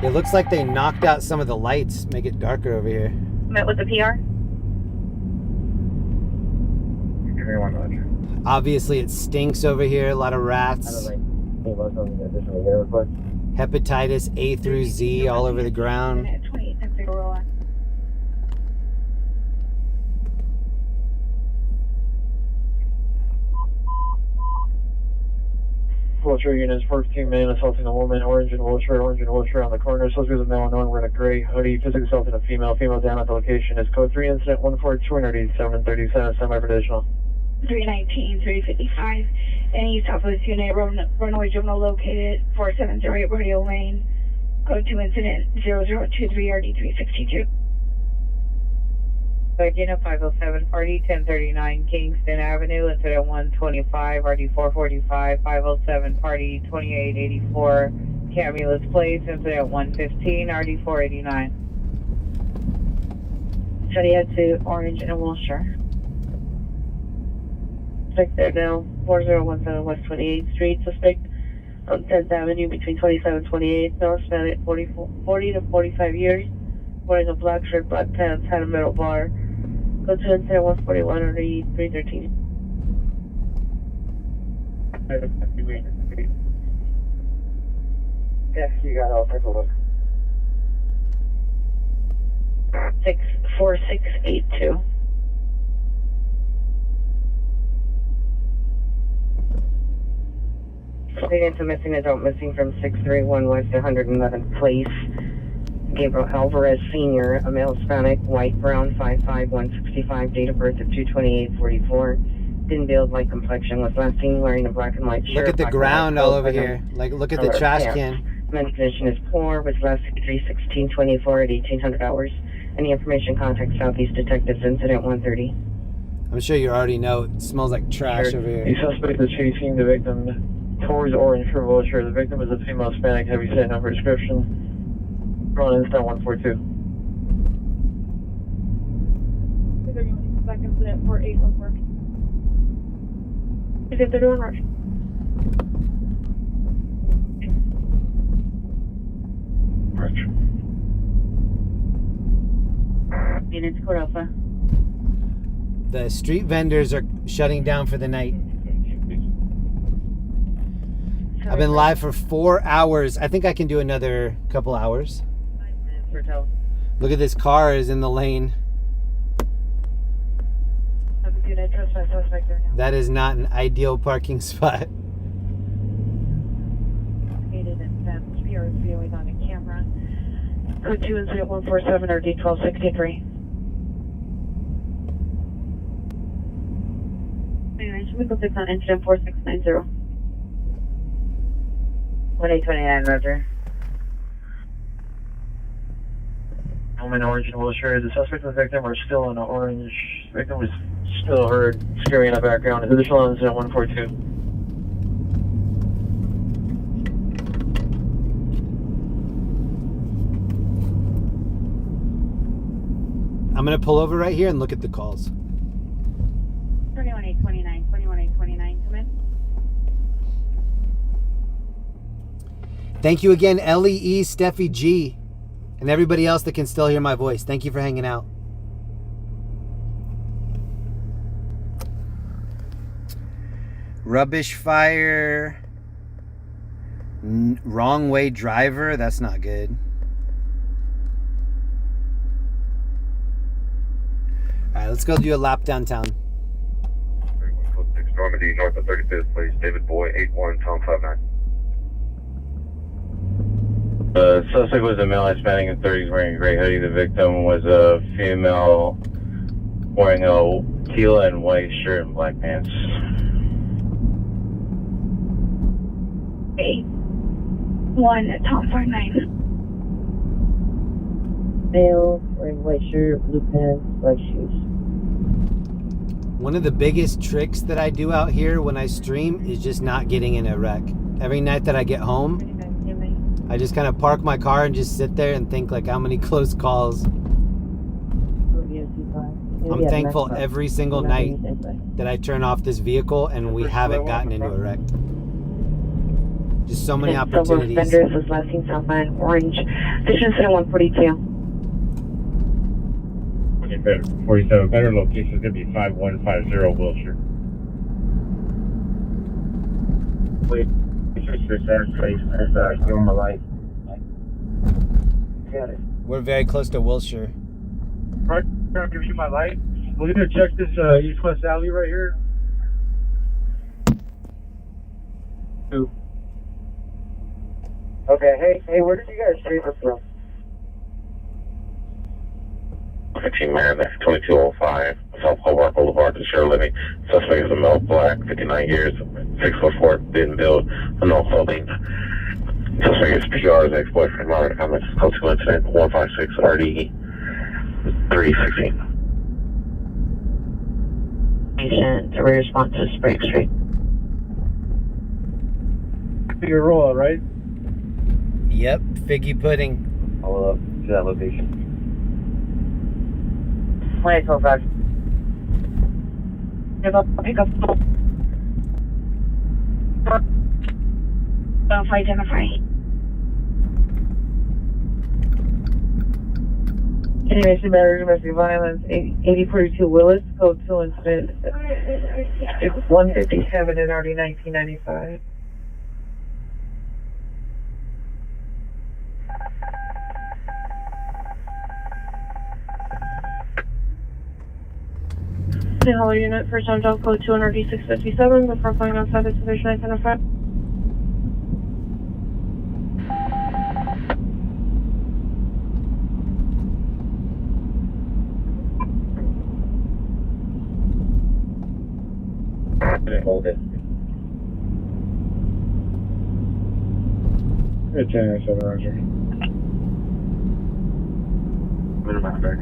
It looks like they knocked out some of the lights, make it darker over here. Met with the PR. Obviously it stinks over here, a lot of rats. Hepatitis A through Z all over the ground. 40 Wilshire units, 14 man assaulting a woman, orange and Wilshire on the corner. Suspect with male unknown wearing a gray hoodie, physically assaulting a female down at the location. Is code 3 incident 14237, semi-traditional. 319, 355. Any Southwest unit, runaway juvenile located, 4708 Radio Lane. Code 2 incident 0023 RD 362. Again, 507 party, 1039 Kingston Avenue, incident 125, RD 445, 507 party, 2884 Camulus Place, incident 115, RD 489. Zodiac to Orange and Wilshire. Suspect there now, 4017 West 28th Street. Suspect on 10th Avenue between 27 and 28. Male Hispanic, 40 to 45 years. Wearing a black shirt, black pants, had a metal bar. Go to incident 141 or 313. Yes, you got it. I'll take a look. 64682. It's a missing adult missing from 631 West 111th Place. Gabriel Alvarez Sr., a male Hispanic, white, brown, 5'5", 165, date of birth of 2/28/44. Didn't build, light complexion, was last seen wearing a black and white shirt. Look at the ground all over here. Like, look at the trash can. Men's condition is poor, was last seen 3/16/24 at 1800 hours. Any information, contact Southeast Detectives, incident 130. I'm sure you already know it smells like trash over here. The suspect is chasing the victim towards Orange for Wilshire. The victim is a female Hispanic, heavy set number description. On incident 142. Back incident 4814. Is it the doing rush? Units Code Alpha. The street vendors are shutting down for the night. I've been live for 4 hours. I think I can do another couple hours. Look at this car is in the lane. That is not an ideal parking spot. Pier is viewing on a camera. Code 2 incident 147 or D1263. Vehicle 6 on incident 4690. 1829, Roger. Woman, Orange and Wilshire. The suspect and the victim are still in Orange. The victim was still heard screaming in the background. Additional incident 142. I'm going to pull over right here and look at the calls. 21829, 21829, come in. Thank you again, LEE, Steffi G, and everybody else that can still hear my voice. Thank you for hanging out. Rubbish fire. Wrong way driver. That's not good. All right, let's go do a lap downtown. Normandy, north of 35th Place, David Boy, 81, Tom 59. The suspect was a male Hispanic in 30s wearing a gray hoodie. The victim was a female wearing a teal and white shirt and black pants. 8-1 Tom 49. Male wearing white shirt, blue pants, black shoes. One of the biggest tricks that I do out here when I stream is just not getting in a wreck. Every night that I get home, I just kind of park my car and just sit there and think like how many close calls. I'm thankful every single night that I turn off this vehicle and we haven't gotten into a wreck. Just so many opportunities. Vendors was last seen southbound Orange. This incident 142. 47, better location is going to be 5150 Wilshire. Wait, it's your sad place. That's give him a light. Got it. We're very close to Wilshire. Right, I'll give you my light. We're going to check this East West Alley right here. Okay, hey, where did you guys trace us from? 15 Maryland, 2205, South Hobart Boulevard, the Share Living. Suspect is a male, black, 59 years, 6'4", didn't build, no clothing. Suspect is PR's ex-boyfriend, minor comments, close to incident, 156 RD 316. Patient to respond to Spring Street. Your rollout, right? Yep, figgy pudding. Follow up to that location. 2805. Pick up. Don't identify. Continuation battery domestic violence, 8042 Willis, code 2 incident. It's 157 and already 1995. Hello unit, first on job code 200D657 before going outside the division identified. Hold it. Good 10-7, Roger. Minimum back.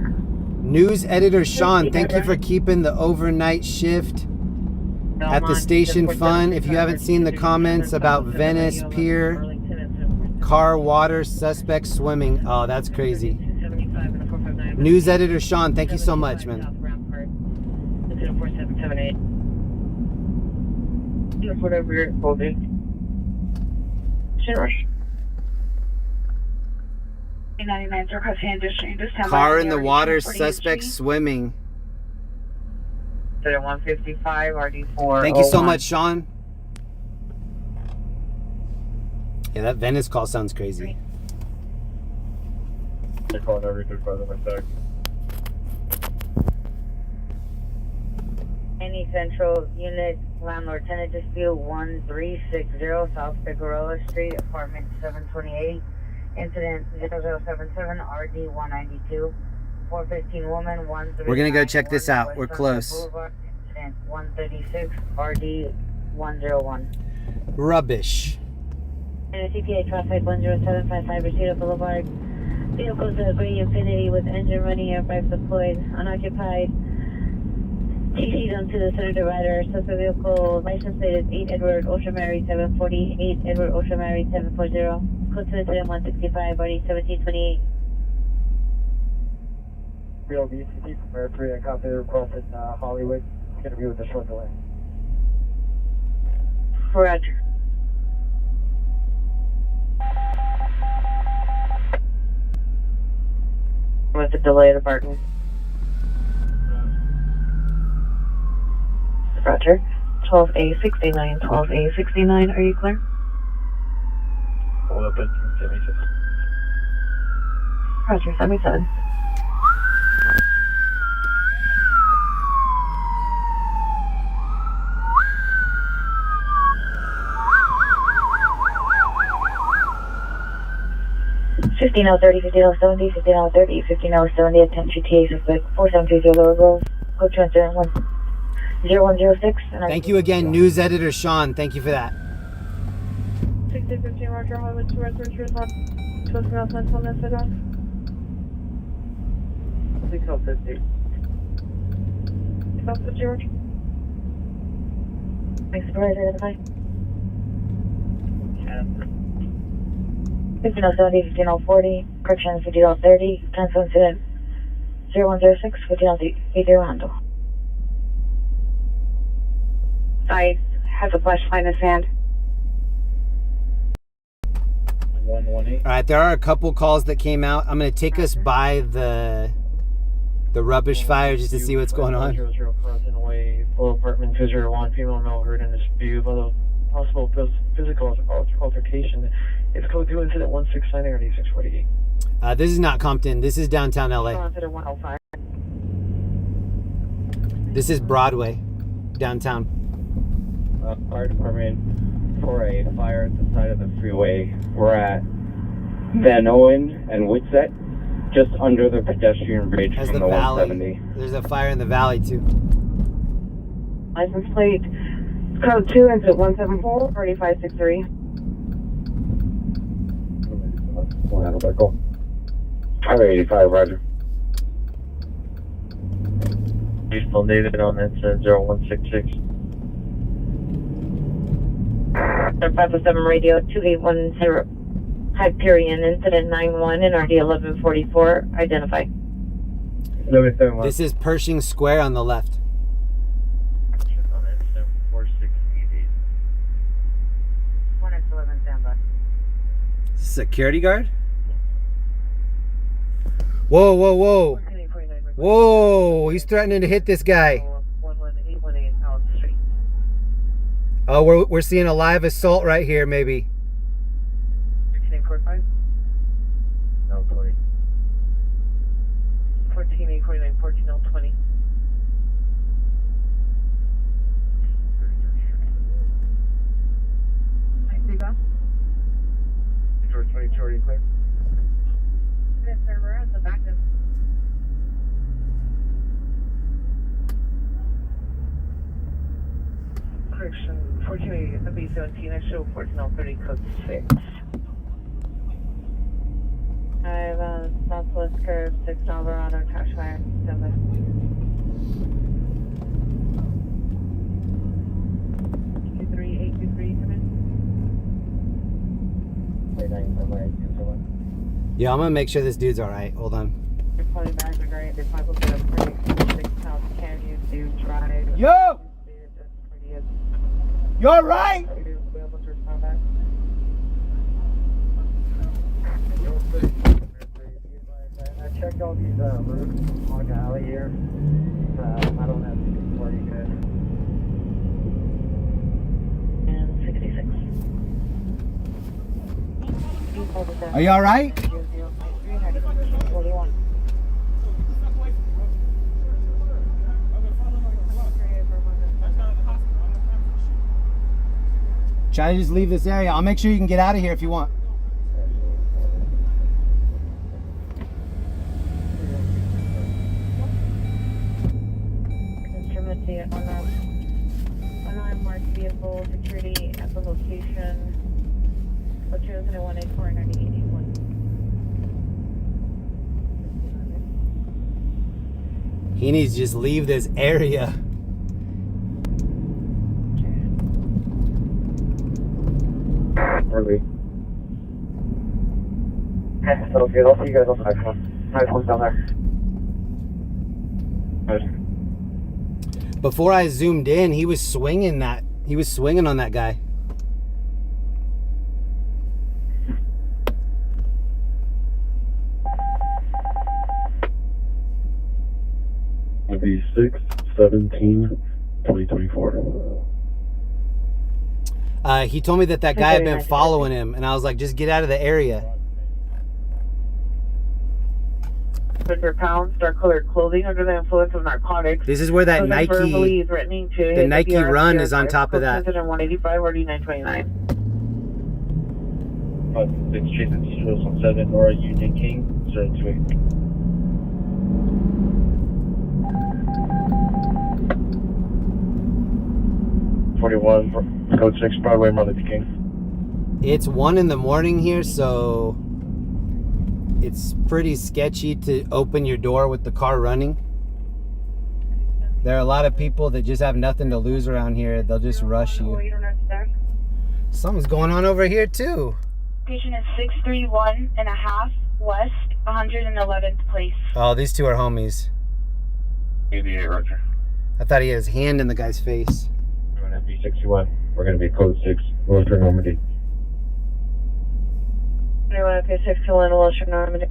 News editor Sean, thank you for keeping the overnight shift at the station fun. If you haven't seen the comments about Venice, Pier, car, water, suspect swimming. Oh, that's crazy. News editor Sean, thank you so much, man. 4778. Whatever you're holding. Rush. 99 Turcos hand Car in the water, suspect swimming. 155 RD4. Thank you so much, Sean. Yeah, that Venice call sounds crazy. They're calling everything by the Mustang. Any Central Unit, landlord tenant dispute 1360 South Figueroa Street, apartment 728. Incident 0077 RD 192. 415 woman 139. We're gonna go check this out. We're close. Incident 136 RD 101. Rubbish. And CPA traffic 10755 Reseda Boulevard. Vehicles of gray Infinity with engine running, airbags deployed, unoccupied. TC'd onto the center divider. Suspect vehicle license plate is 8 Edward Oceanary 740. 8 Edward Oceanary 740. Code to incident 165 RD 1728. BLBCD from Air 3, I copy the request in Hollywood. It's going to be with a short delay. Roger. With the delay of the Barton. Roger. 12A69, 12A69, are you clear? Hold up at 76. Roger, 77. Fifteen oh 30, 15 070, 15 070, attention TA suspect 4720 Lower Grove, code to incident 10106. Thank you again, news editor Sean. Thank you for that. 6015 Roger, Hollywood to residence response. Supposed to know central message on. 6050. 6050 Roger. Thanks, supervisor, identify. 15 070, 15 040, correction 15 030, cancel incident 0106, 15 080 handle. I have a flashlight in his hand. 118. All right, there are a couple calls that came out. I'm gonna take us by the rubbish fire just to see what's going on. 00 Carlton Way, full apartment 201, female male heard in dispute, although possible physical altercation. It's code 2 incident 169 RD 648. This is not Compton. This is downtown LA. Incident 105. This is Broadway, downtown. Fire department for a fire at the side of the freeway. We're at Van Owen and Whitsett, just under the pedestrian bridge As from the the valley. 170. There's a fire in the valley too. License plate code 2 incident 174 4563. We'll handle that call. Highway 85, roger. Houston David on incident 0166. 507 radio 2810 Hyperion incident 91 and RD 1144. Identify. This is Pershing Square on the left. On incident 4688. 1x11 standby. Security guard? Whoa, whoa, whoa. Whoa, he's threatening to hit this guy. 11818 Allen Street. Oh, we're seeing a live assault right here, maybe. 16845. No, 20. 14849 14020. George 22, are you clear? Yes, sir, we're at the back of. Correction, 1480 B17, I show 14030 code 6. I have a Southwest curve 6 Alvarado trash fire. Stand by. Come in. Yeah, I'm gonna make sure this dude's alright. Hold on. Your pony bags are great. They're 506 pounds. Can you do drive? Yo! You alright? I checked all these routes on the alley here. I don't have anything for you guys. And 66. Are you alright? 41. Try to just leave this area. I'll make sure you can get out of here if you want. Instrument data on unmarked vehicle security at the location. What shows in a 184 and 9881. He needs to just leave this area. Early. Okay, sounds good. I'll see you guys on the next one. Nice one down there. Before I zoomed in, he was swinging on that guy. It'll be 6/17/2024. He told me that guy had been following him, and I was like, just get out of the area. 100 pounds, dark colored clothing under the influence of narcotics. This is where that Nike run is on top of that. 185 or 929. 6 Jason T. 7 Nora Union King 028. Code 6 Broadway, Marley King. It's 1 in the morning here, so it's pretty sketchy to open your door with the car running. There are a lot of people that just have nothing to lose around here. They'll just rush you. Something's going on over here too. Station is 631.5 West 111th Place. Oh, these two are homies. 88, roger. I thought he had his hand in the guy's face. We're going to be 61. We're going to be code 6, Wilshire, Normandy. Anyone okay, 61 Wilshire, Normandy.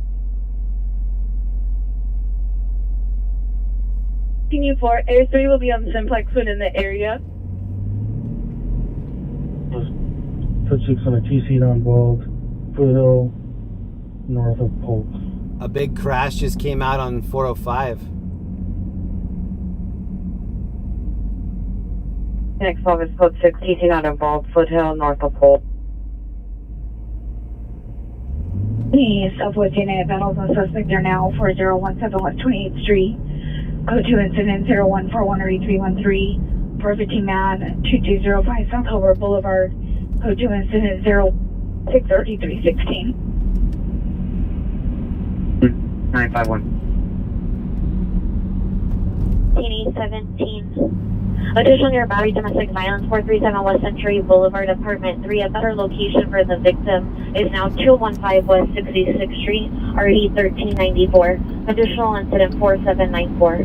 Continue for Air 3 will be on Simplex when in the area. Put 6 on a T-seat on Bald, Foothill, north of Pulp. A big crash just came out on 405. Next office code 6, TT out of Bald, Foothill, north of Pole. The Southwest unit battles a suspect there now, 4017 West 28th Street. Code 2 incident 0141-8313. 415 man 2205 South Hobart Boulevard. Code 2 incident 063316. 951. TD 17. Additional nearby domestic violence, 437 West Century Boulevard, Apartment 3. A better location for the victim is now 215 West 66th Street, RE 1394. Additional incident 4794.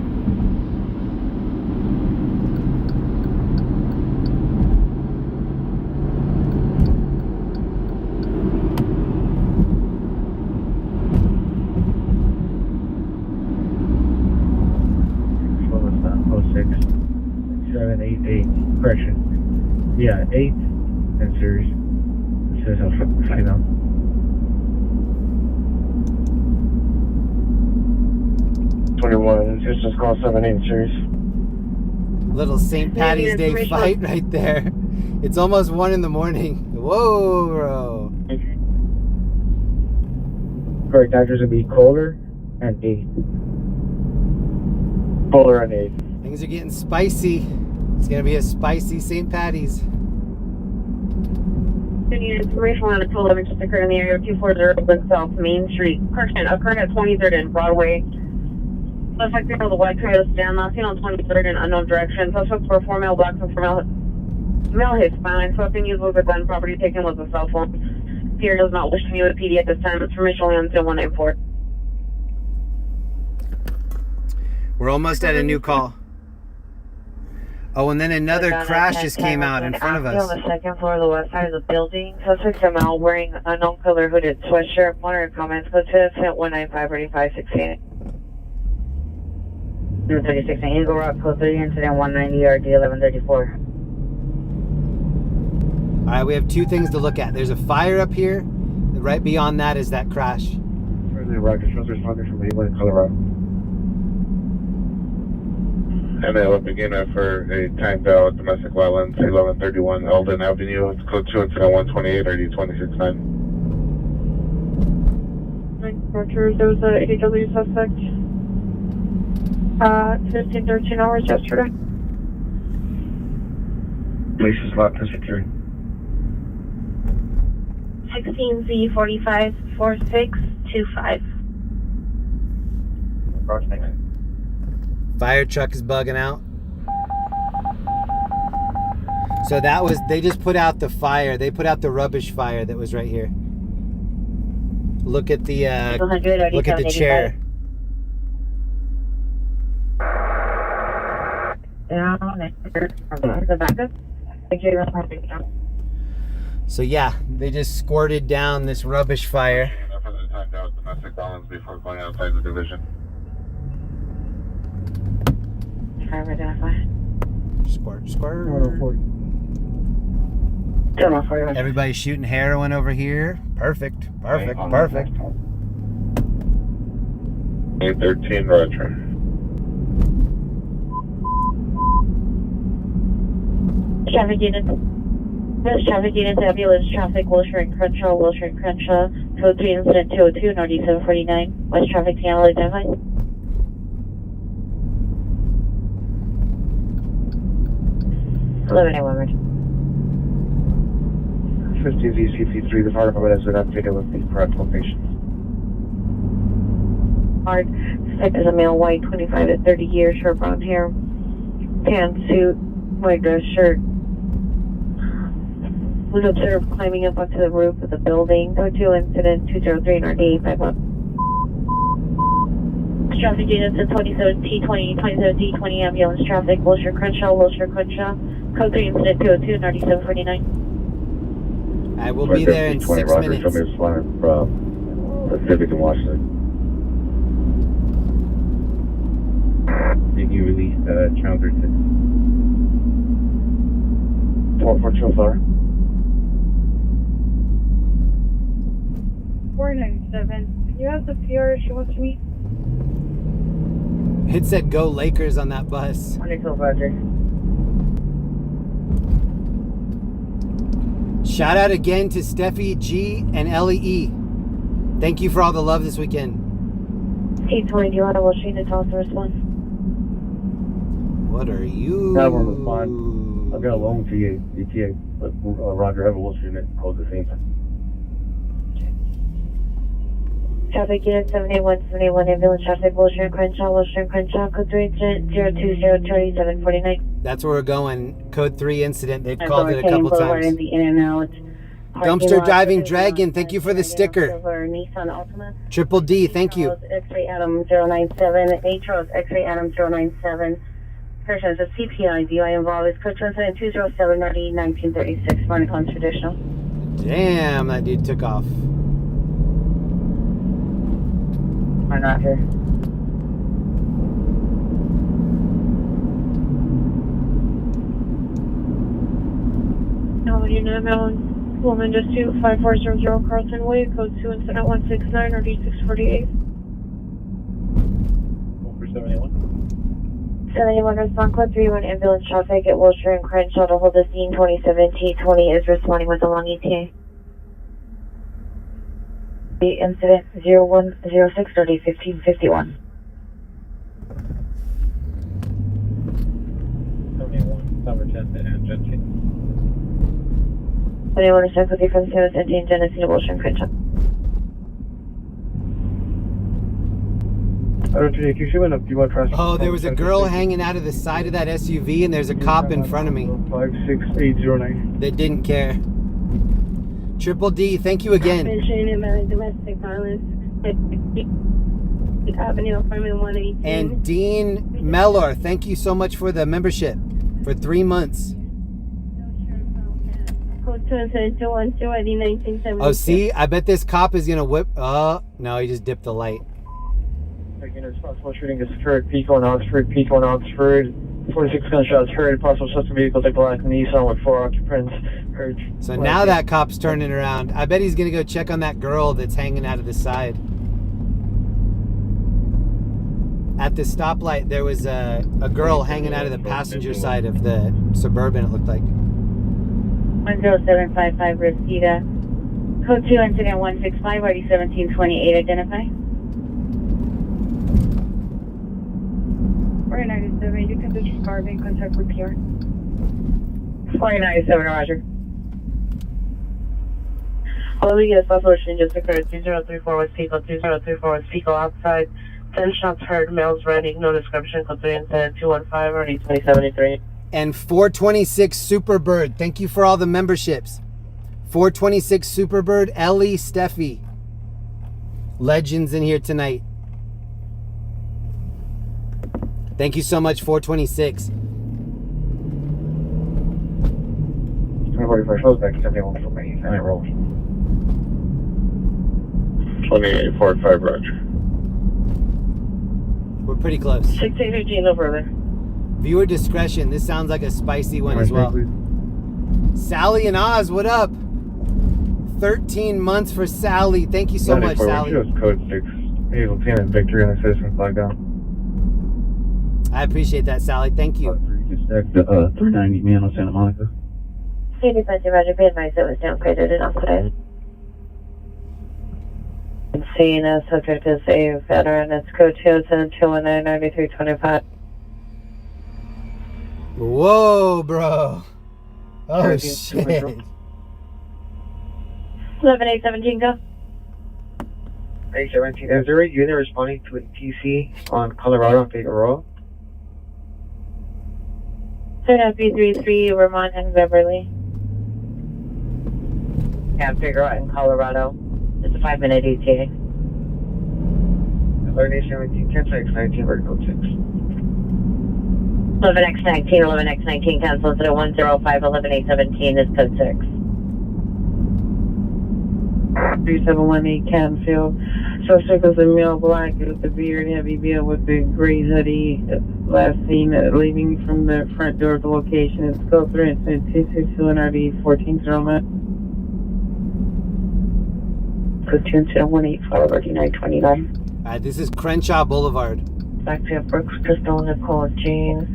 What was that? 06788. Correction. Yeah, 8 and series. It says I'll find out. Just call 78 series. Little St. Patty's Day fight right there. It's almost 1 in the morning. Whoa, bro. Correct actors would be Kohler and 8. Kohler and 8. Things are getting spicy. It's gonna be a spicy St. Patty's. Any information on a 211 just occurred in the area of 240 Oakland South Main Street. Correction, occurred at 23rd and Broadway. Suspect vehicle, the white Toyota sedan, last seen on 23rd in unknown direction. Suspects were 4 male blacks and 4 male Hispanics. Weapon used was a gun. Property taken was a cell phone. Pier does not wish to meet with PD at this time. Information only on 0194. We're almost at a new call. Oh, and then another crash just came out in front of us. On the second floor of the west side of the building. Suspects are male wearing unknown color hooded sweatshirt. Monitor comments. Code to incident 195-3568. 36 in Eagle Rock, code 3, incident 190, RD 1134. All right, we have 2 things to look at. There's a fire up here. And right beyond that is that crash. Further rocket shows responders from Cleveland, Colorado. And they will begin for a time bell domestic violence, 1131 Eldon Avenue. It's code 2 incident 128 RD 269. Roger, there was a ADW suspect. 13 hours yesterday. Police is locked and secured. 16Z454625. Approximately. Fire truck is bugging out. So that was, they just put out the fire. They put out the rubbish fire that was right here. Look at the chair. So yeah, they just squirted down this rubbish fire. Enough of the time out domestic violence before going outside the division. Driver identify. Squirt. Everybody's shooting heroin over here. Perfect. 813 Roger. Traffic unit. This traffic unit, the ambulance traffic, Wilshire and Crenshaw, code 3 incident 202, Northeast 749, West traffic, channel identified. 50ZCP3, the fire department has been updated with the correct locations. Hard. Suspect is a male, white, 25 to 30 years, short brown hair, pantsuit, white dress shirt. Was observed climbing up onto the roof of the building. Code 2 incident 203 and RD851. Traffic units at 27T20, 27D20 ambulance traffic, Wilshire, Crenshaw, code 3 incident 202 and RD749. I will be there in 6 minutes. Somebody's flying from Pacific in Washington. Did you release Challenger 6? 442 Florida. 497. You have the Pier she wants to meet? It said go Lakers on that bus. 22 Roger. Shout out again to Steffi G and Ellie E. Thank you for all the love this weekend. 820, do you want to Wilshire to tell us the response? What are you? That one was fine. I've got a loan for you, DTA, but Roger, have a Wilshire unit code the same time. Traffic unit 78171, ambulance traffic, Wilshire and Crenshaw, code 3 incident 020-2749. That's where we're going. Code 3 incident. They've called it a couple times. The in and out. Dumpster Diving Dragon, thank you for the sticker. Nissan Altima. Triple D, thank you. X-ray Adam 097, Atros X-ray Adam 097. Person is a CPI, DUI involved is code 207 1936, running on traditional. Damn, that dude took off. I'm not here. No, you're not known. Woman just 25400 Carlton Way, code 2 incident 169 or D648. 71 respond code 31 ambulance traffic at Wilshire and Crenshaw to hold the scene 2017-20 is responding with a long ETA. The incident 0106 or D1551. 71, cover 10 and Genesee. 71 respond code 3 from 717 Genesee to Wilshire and Crenshaw. Oh, there was a girl hanging out of the side of that SUV, and there's a cop in front of me. 56809. That didn't care. Triple D, thank you again. Domestic violence. Avenue apartment 118. And Dean Mellor, thank you so much for the membership for 3 months. Code 212 ID 1976. Oh, see, I bet this cop is gonna whip. Oh, no, he just dipped the light. Taking responsible shooting is heard. Pico and Oxford. 46 gunshots heard. Possible suspect vehicle take black Nissan with 4 occupants. Heard. So now that cop's turning around. I bet he's gonna go check on that girl that's hanging out of the side. At the stoplight, there was a girl hanging out of the passenger side of the Suburban, it looked like. 10755 Reseda. Code 2 incident 165 RD 1728. Identify. 497, you can disregard in contact with Pier. 497, Roger. All we get is possible shooting just occurred. 2034 West Pico, 2034 West Pico outside. 10 shots heard, males running, no description, code 3 incident 215 RD 2073. And 426 Superbird, thank you for all the memberships. 426 Superbird, Ellie, Steffi. Legends in here tonight. Thank you so much, 426. 45 shows back to 71 for me. And it rolls. 2845 Roger. We're pretty close. 6815, no further. Viewer discretion. This sounds like a spicy one as well. Sally and Oz, what up? 13 months for Sally. Thank you so much, Sally. Code 6. Hazel 10 and Victory and the citizen flag down. I appreciate that, Sally. Thank you. Just stacked 390 man on Santa Monica. 85 Roger, be advised it was downgraded and oxidized. Seeing a subject is a veteran. It's code 272199325. Whoa, bro. Oh, shit. 11817, go. 817. Is there a unit responding to a TC on Colorado and Figueroa? Turn B33, Vermont and Beverly. Yeah, Figueroa in Colorado. It's a 5-minute ETA. 11X17, cancel X19, vertical 6. 11X19, 11X19 cancels at 105, 11A17 is code 6. 3718 Canfield. Suspect was a male black with a beard, heavy beard with a gray hoodie. Last seen leaving from the front door of the location. It's code 3 incident 262 RD 1409. Code 2 incident 185 RD 929. Alright, this is Crenshaw Boulevard. Back to Brooks, Crystal, Nicole, Jean.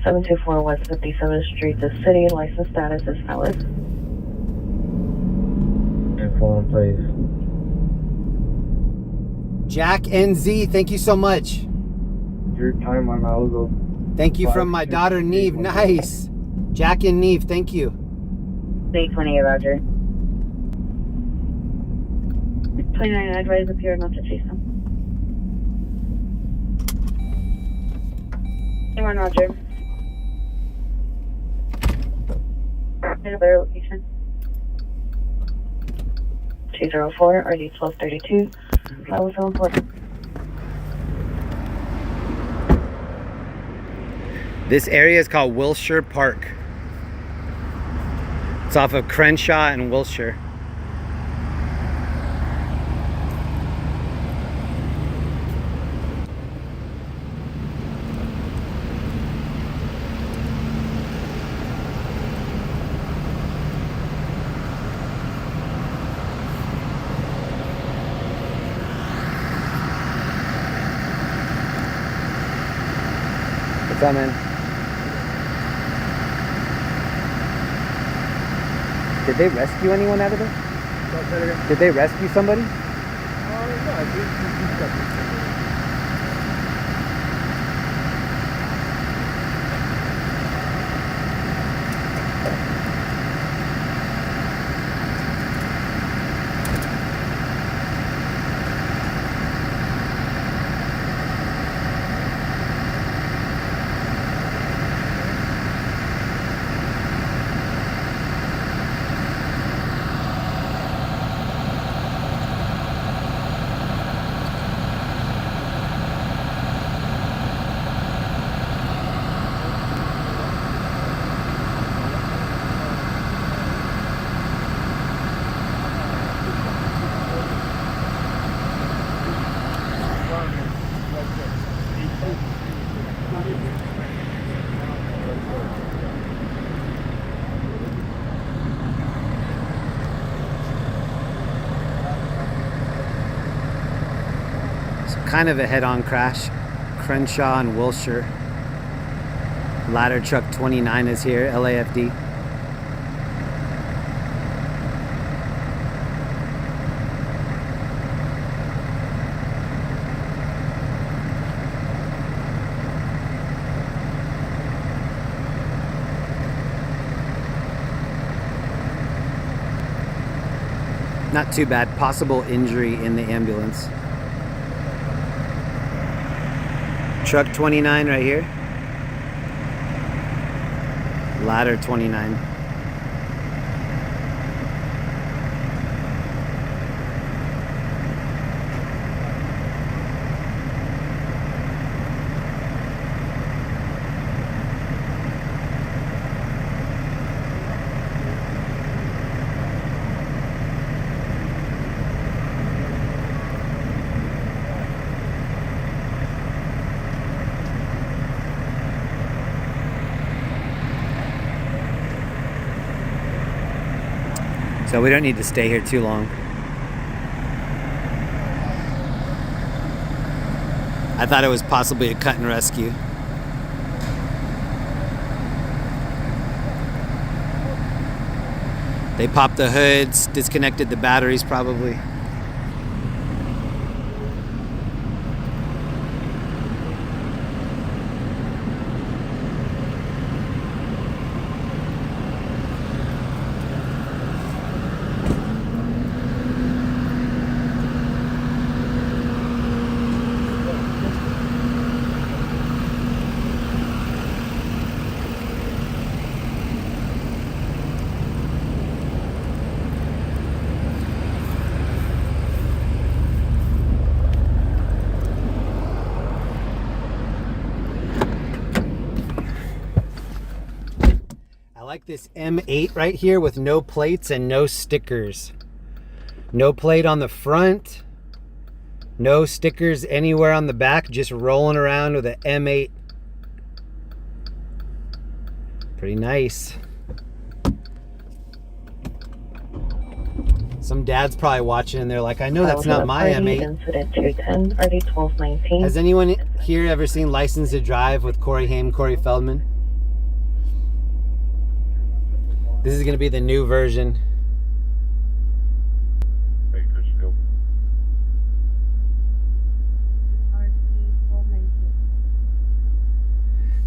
724 West 57th Street, the city. License status is valid. And phone, please. Jack NZ, thank you so much. Your time on Algo. Thank you from my daughter Neve. Nice. Jack and Neve, thank you. 828, Roger. 29, I advise the Pier not to chase them. 1 Roger. Their location. 204, RD 1232. That was so important. This area is called Wilshire Park. It's off of Crenshaw and Wilshire. What's up, man? Did they rescue anyone out of there? Did they rescue somebody? No, I think Kind of a head-on crash. Crenshaw and Wilshire. Ladder truck 29 is here, LAFD. Not too bad. Possible injury in the ambulance. Truck 29 right here. Ladder 29. So we don't need to stay here too long. I thought it was possibly a cut and rescue. They popped the hoods, disconnected the batteries probably. I like this M8 right here with no plates and no stickers. No plate on the front, no stickers anywhere on the back, just rolling around with an M8. Pretty nice. Some dad's probably watching and they're like, I know that's not my M8. Incident 210, RD 1219. Has anyone here ever seen License to Drive with Corey Haim, Corey Feldman? This is going to be the new version.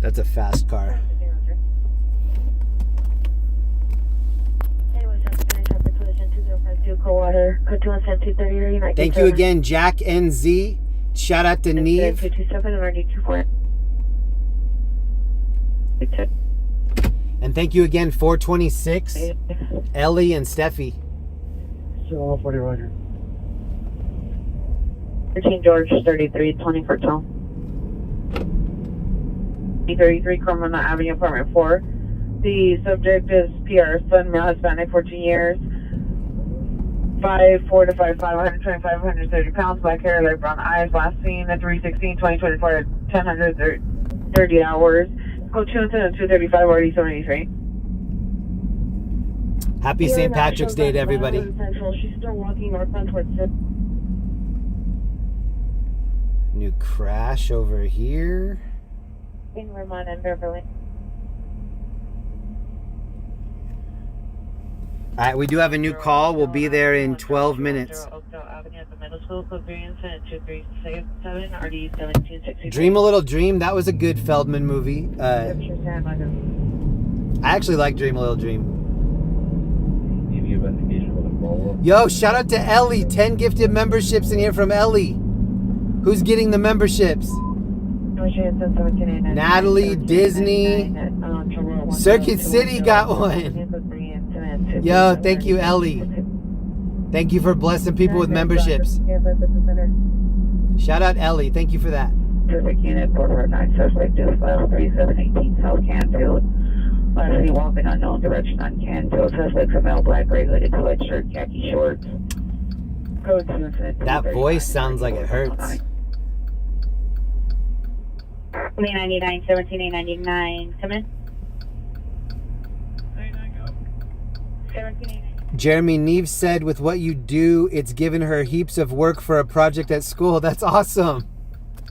That's a fast car. Thank you again, Jack NZ. Shout out to Neve. And thank you again, 426, Ellie and Steffi. 40 Roger. 13 George 33, 24 Tom. 33 Cremona Avenue, apartment 4. The subject is Pier, son, male, Hispanic, 14 years. 5'4" to 5'5", 125, 130 pounds, black hair, light brown eyes. Last seen at 3/16/2024 at 10:30 hours. Code 235 RD 73. Happy St. Patrick's Day to everybody. She's still walking northbound towards New crash over here. in Vermont and Beverly. All right, we do have a new call. We'll be there in 12 minutes. Dream a Little Dream. That was a good Feldman movie. I actually like Dream a Little Dream. Yo, shout out to Ellie. 10 gifted memberships in here from Ellie. Who's getting the memberships? Natalie, Disney, Circuit City got one. Yo, thank you, Ellie. Thank you for blessing people with memberships. Shout out Ellie. Thank you for that. Perfect unit 449, suspect is file 3718 South Canfield. Lastly, walking unknown direction on Canfield. Suspect's a male, black, gray hooded sweatshirt, khaki shorts. Code 2. That voice sounds like it hurts. 2099, 17899. Come in. Jeremy Neve said, with what you do, it's given her heaps of work for a project at school. That's awesome.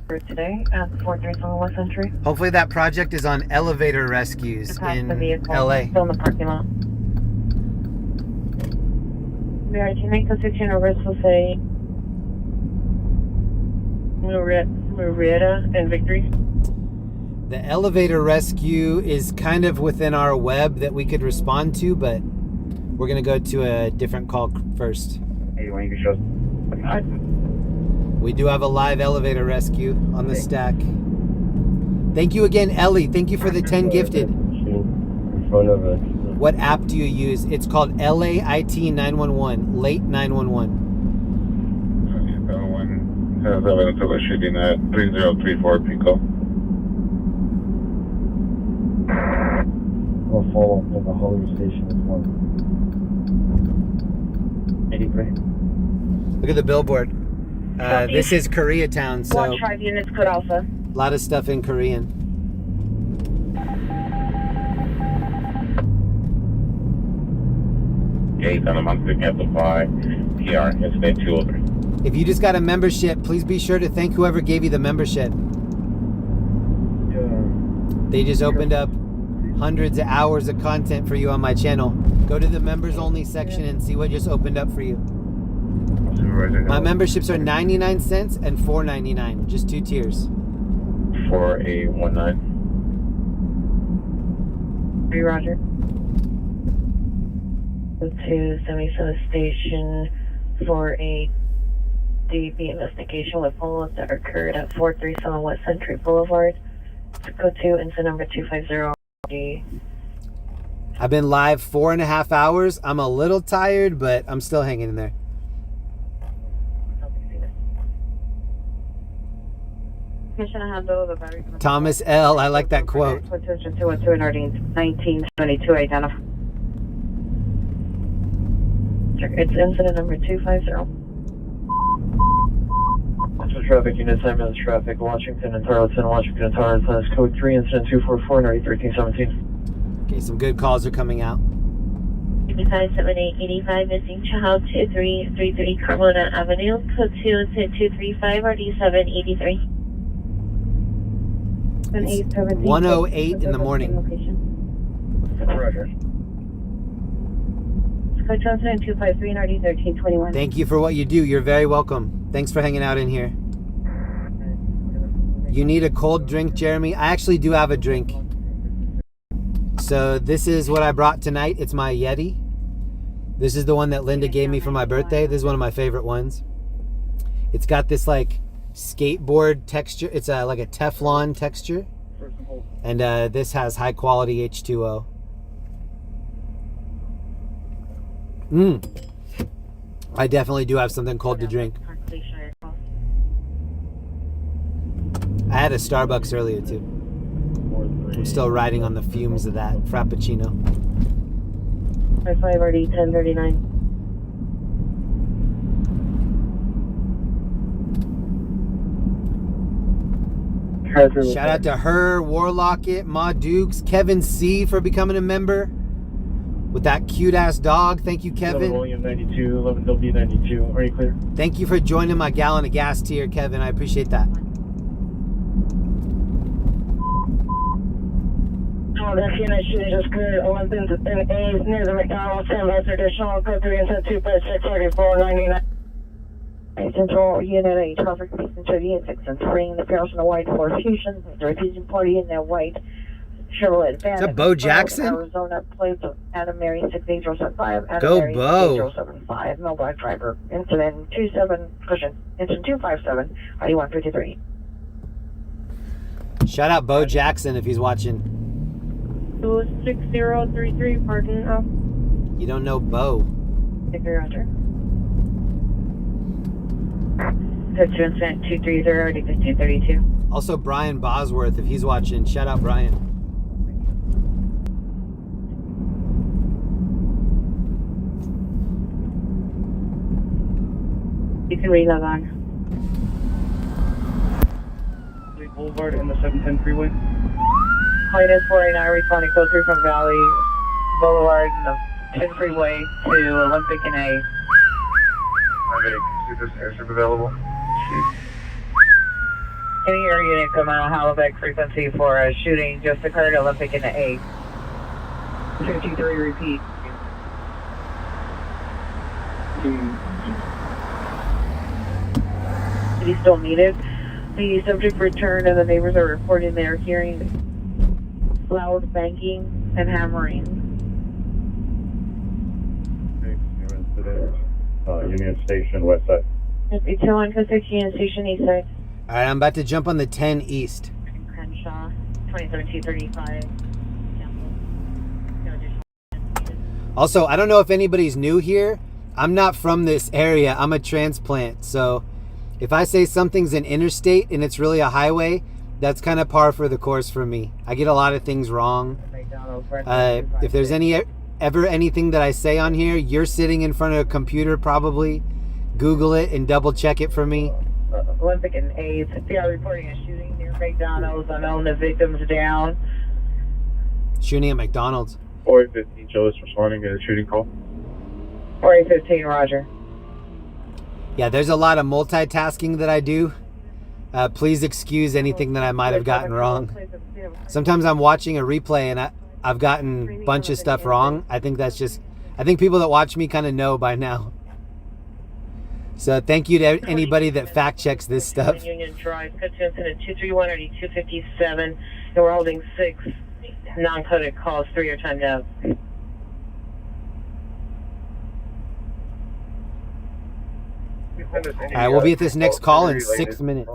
For today at 437 West Century. Hopefully that project is on elevator rescues in LA. Still in the parking lot. We are to make the 16 over, so say Marietta and Victory. The elevator rescue is kind of within our web that we could respond to, but we're going to go to a different call first. Hey, when you can show us. We do have a live elevator rescue on the stack. Thank you again, Ellie. Thank you for the 10 gifted. In front of us. What app do you use? It's called LAIT 911, late 911. That one has evidence of a shooting at 3034 Pico. We'll follow up in the Hollywood station as well. 83. Look at the billboard. This is Koreatown, so Watch 5 units, code Alpha. a lot of stuff in Korean. Gate on a monthly cancel by PR, incident 203. If you just got a membership, please be sure to thank whoever gave you the membership. They just opened up hundreds of hours of content for you on my channel. Go to the members only section and see what just opened up for you. My memberships are 99 cents and $4.99, just 2 tiers. 4819. Roger. Go to Semi-South Station for a DB investigation with follow-ups that occurred at 437 West Century Boulevard. Go to incident number 250. I've been live 4.5 hours. I'm a little tired, but I'm still hanging in there. Thomas L. I like that quote. Attention 212 and RD 1972 identify. It's incident number 250. Central traffic units, ambulance traffic, Washington and Tarleton, Washington and Tarleton, code 3, incident 244, and RD 1317. Okay, some good calls are coming out. 57885 missing child 2333 Carmona Avenue, code 2, incident 235, RD 783. 1:08 in the morning. Roger. Code transfer 253 and RD 1321. Thank you for what you do. You're very welcome. Thanks for hanging out in here. You need a cold drink, Jeremy? I actually do have a drink. So this is what I brought tonight. It's my Yeti. This is the one that Linda gave me for my birthday. This is one of my favorite ones. It's got this like skateboard texture. It's like a Teflon texture. And this has high quality H2O. I definitely do have something cold to drink. I had a Starbucks earlier too. I'm still riding on the fumes of that Frappuccino. 5 RD 1039. Shout out to her, Warlocket, Ma Dukes, Kevin C for becoming a member with that cute ass dog. Thank you, Kevin. William 92, 11 W92. Are you clear? Thank you for joining my gallon of gas tier, Kevin. I appreciate that. This unit shooting just cleared Olympians and A's near the McDonald's, 10 less additional, code 3 and 256, 3499. Central unit, a traffic passenger unit 6 and 3 in the Paris and the white Ford Fusion, the refusing party in their white Chevrolet van. Is that Bo Jackson? Arizona plates of Adam Mary 6075, Adam Go Mary Bo. 6075, no black driver, incident 27, cushion, engine 257, ID 153. Shout out Bo Jackson if he's watching. 26033, parking up. You don't know Bo. Take care, Roger. Incident 230, already 1532. Also Brian Bosworth if he's watching. Shout out Brian. You can relog on. Boulevard and the 710 freeway. Highness 489, responding code 3 from Valley Boulevard and the 10 freeway to Olympic and A. Is this airship available? Any air unit come out Halifax frequency for a shooting just occurred Olympic and A. 53, repeat. Is he still needed? The subject returned and the neighbors are reporting they are hearing loud banging and hammering. Union Station, west side. It's 216 Union Station, east side. All right, I'm about to jump on the 10 East. Crenshaw, 27235. Also, I don't know if anybody's new here. I'm not from this area. I'm a transplant. So if I say something's an interstate and it's really a highway, that's kind of par for the course for me. I get a lot of things wrong. If there's ever anything that I say on here, you're sitting in front of a computer probably. Google it and double check it for me. Olympic and AIDS. They are reporting a shooting near McDonald's. Unknown, the victim's down. Shooting at McDonald's. 415 Joe is responding to a shooting call. 415, Roger. Yeah, there's a lot of multitasking that I do. Please excuse anything that I might have gotten wrong. Sometimes I'm watching a replay and I've gotten a bunch of stuff wrong. I think people that watch me kind of know by now. So thank you to anybody that fact checks this stuff. Union Drive, cut to incident 231 or 257, and we're holding 6 non-coded calls, 3 are timed out. Alright, we'll be at this next call in 6 minutes.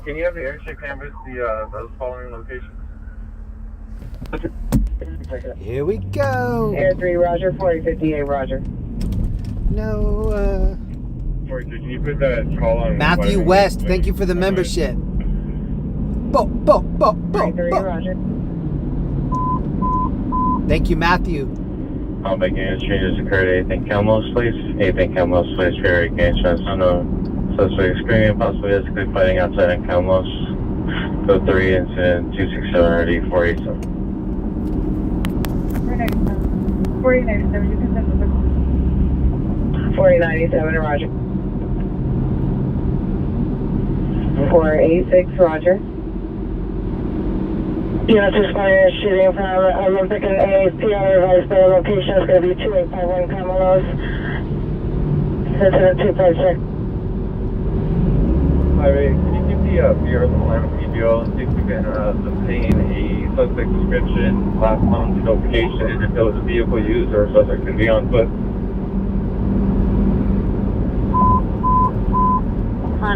Can you have the airship canvas those following locations? Here we go. Air 3, Roger, 4058, Roger. No, 42, can you put that call on? Matthew West, thank you for the membership. Bo. 33, Roger. Thank you, Matthew. I'll make any changes occurred. Anything Calmos, please. Anything Calmos, please. Ferry against us. Unknown suspect screaming, possibly physically fighting outside in Calmos. Code 3, incident 267 RD 487. 4097, you can send the 4097, Roger. 486, Roger. Units responding to shooting from Olympic and ASP on revised their location is going to be 2851 Camalos. Incident 256. 58, can you keep the Pier of the Atlanta PBO, see if we can obtain a suspect description, last known location, if it was a vehicle used or a suspect could be on foot.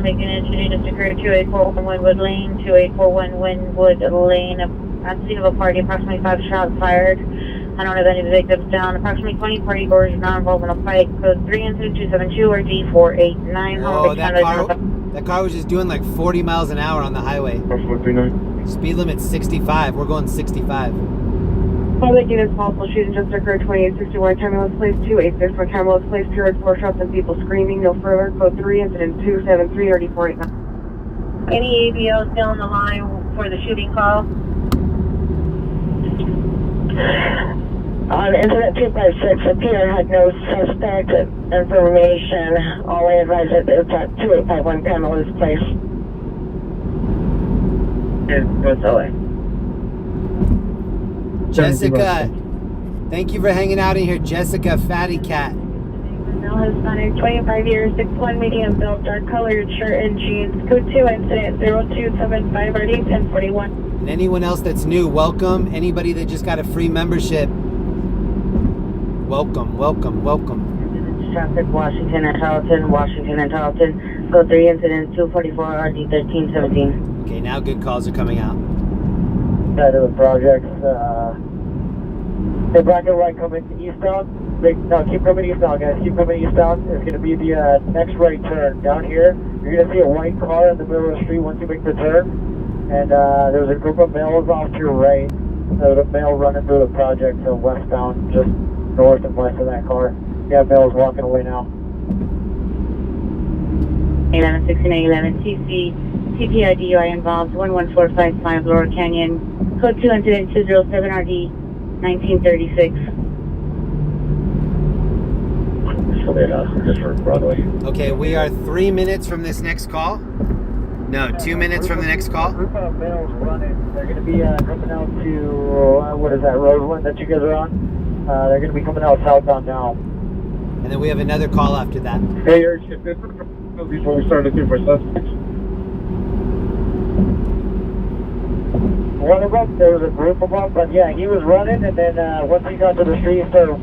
Making an incident just occurred 2841 Winwood Lane, 2841 Winwood Lane. At the scene of a party, approximately 5 shots fired. I don't have any victims down. Approximately 20 party goers not involved in a fight. Code 3 incident 272 or D489. Whoa, that car was just doing like 40 miles an hour on the highway. Speed limit 65. We're going 65. Public units possible shooting just occurred 2861 Camulus Place 2861 Camulus Place Pier 4 shots and people screaming. No further. Code 3 incident 273 or D489. Any ABO still on the line for the shooting call? On incident 256, the Pier had no suspect information. All I advise that it's at 2851 Camulus Place. What's away? Jessica, thank you for hanging out in here. Jessica, Fatty Cat. Male Hispanic, 25 years, 6'1", medium build, dark colored shirt and jeans. Code 2 incident 0275 RD 1041. And anyone else that's new, welcome. Anybody that just got a free membership, welcome, welcome, welcome. Traffic, Washington and Tarleton. Code 3 incident 244 RD 1317. Okay, now good calls are coming out. Side of the projects, the black and white coming eastbound. No, keep coming eastbound, guys. Keep coming eastbound. It's going to be the next right turn. Down here, you're going to see a white car in the middle of the street once you make the turn. And there's a group of males off to your right. There's a male running through the project, so westbound, just north and west of that car. You have males walking away now. 116911 TPI DUI involved 11455 Lower Canyon. Code 2 incident 207 RD 1936. Just for Broadway. Okay, we are 3 minutes from this next call. No, 2 minutes from the next call. Group of males running. They're going to be coming out to, what is that, road one that you guys are on? They're going to be coming out southbound now. And then we have another call after that. Hey, Airship, this is before we start looking for suspects. One of them, there was a group of them, but yeah, he was running, and then once he got to the street, so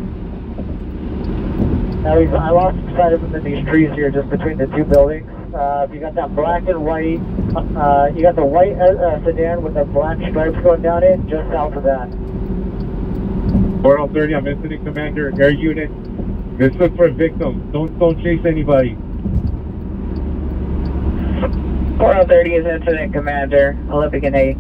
now I lost sight of him in these trees here, just between the two buildings. You got that black and white, you got the white sedan with the black stripes going down it, just south of that. 4030, I'm incident commander, air unit. Let's look for a victim. Don't chase anybody. 4030 is incident commander, Olympic and 8.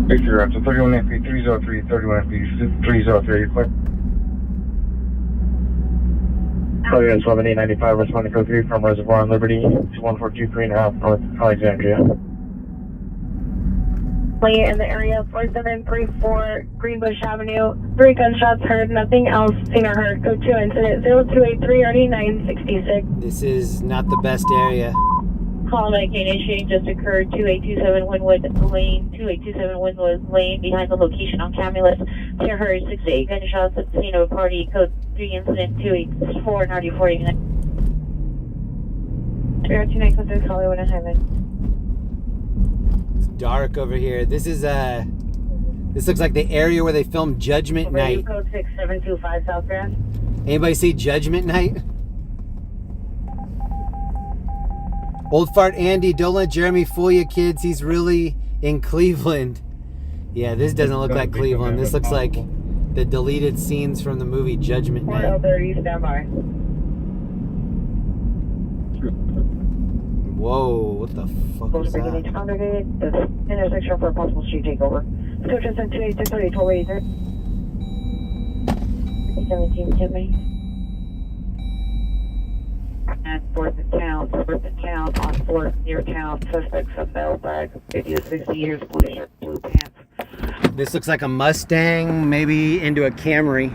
Picture up to 31 FP 303, 31 FP 303, quick. Clear 7895, responding code 3 from Reservoir on Liberty, 1423.5 North Alexandria. In the area 4734 Greenbush Avenue. 3 gunshots heard, nothing else seen or heard. Code 2 incident 0283 RD 966. This is not the best area. Call making initiating just occurred 2827 Winwood Lane, 2827 Winwood Lane behind the location on Camulus. Pier heard 6 to 8 gunshots at the scene of a party. Code 3 incident 284 90 49. 329 code 3 Hollywood and Highland. It's dark over here. This is this looks like the area where they filmed Judgment Night. Code 6725 South Grand. Anybody see Judgment Night? Old Fart Andy, don't let Jeremy fool you, kids. He's really in Cleveland. Yeah, this doesn't look like Cleveland. This looks like the deleted scenes from the movie Judgment Night. 4030, stand by. Whoa, what the fuck was that? This intersection for a possible street takeover. Coach is in 2868 1283. 17, get me. At 4th and Town, on 4th near town, suspects of mailbag, 50 to 60 years, blue shirt, blue pants. This looks like a Mustang, maybe into a Camry.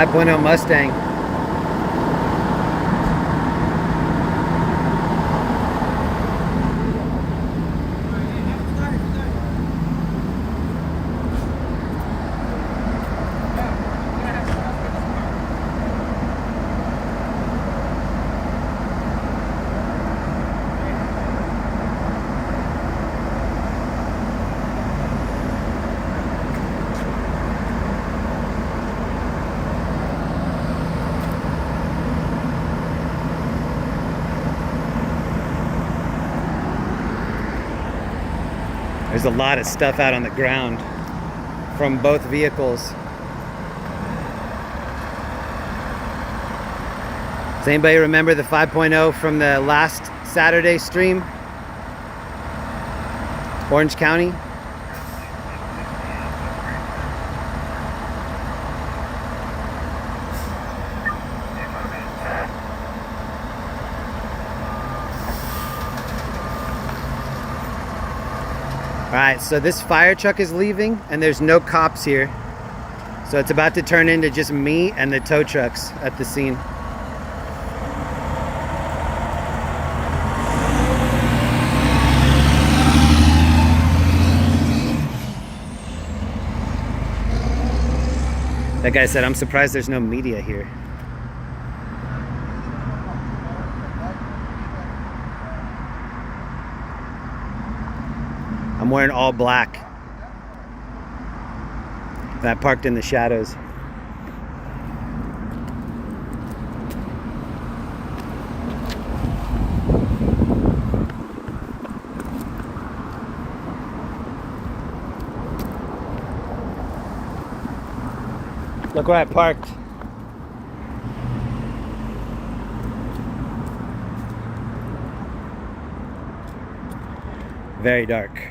5.0 Mustang. There's a lot of stuff out on the ground from both vehicles. Does anybody remember the 5.0 from the last Saturday stream? Orange County? Alright, so this fire truck is leaving and there's no cops here. So it's about to turn into just me and the tow trucks at the scene. That guy said, I'm surprised there's no media here. I'm wearing all black. And I parked in the shadows. Look where I parked. Very dark.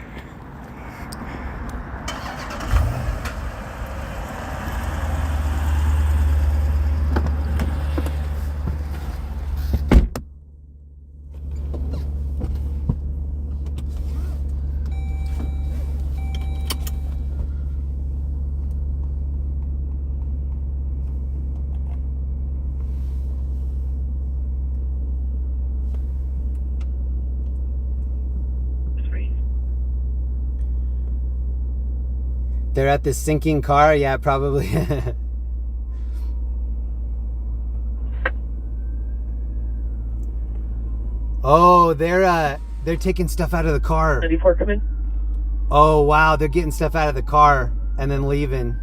They're at this sinking car? Yeah, probably. Oh, they're taking stuff out of the car. 94 coming. Oh wow, they're getting stuff out of the car and then leaving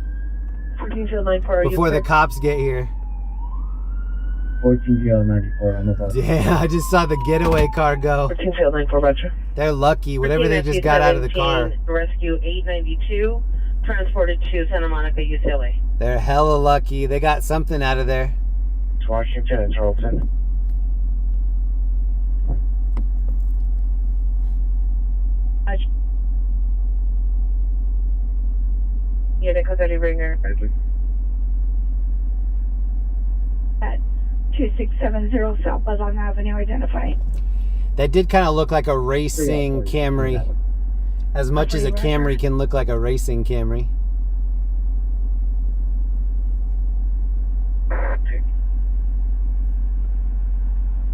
14-94. before the cops get here. 14-94 on the bus. Yeah, I just saw the getaway car go. 14-94, Roger. They're lucky, whatever they just got out of the car. Rescue 892, transported to Santa Monica, UCLA. They're hella lucky. They got something out of there. It's Washington and Charlton. Yeah, they call that a ringer. At 2670 South Bazan Avenue, identified. That did kind of look like a racing Camry. As much as a Camry can look like a racing Camry.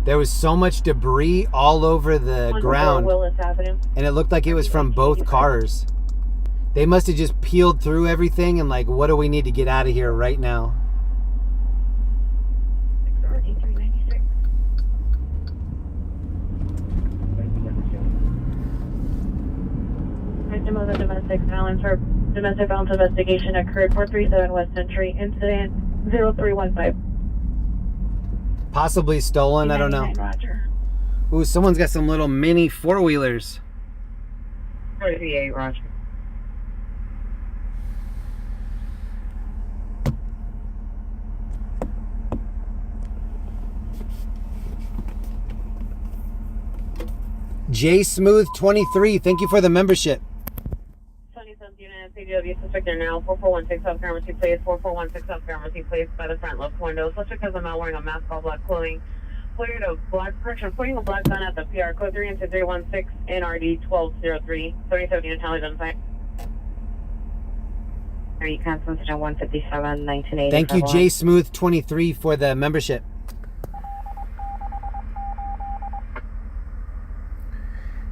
There was so much debris all over the ground. Willis Avenue. And it looked like it was from both cars. They must have just peeled through everything and like, what do we need to get out of here right now? Victim of a domestic violence investigation occurred 437 West Century, incident 0315. Possibly stolen, I don't know. Roger. Ooh, someone's got some little mini four-wheelers. 38, Roger. J Smooth 23, thank you for the membership. 27th unit, CDW suspect there now, 4416 South Pharmacy Place, 4416 South Pharmacy Place by the front left window. Suspect because I'm not wearing a mask, all black clothing. Pointing a black gun at the PR code 32316 NRD 1203. 37 unit tally identified. 3, cancel incident 157, 1980. Thank you, J Smooth 23 for the membership.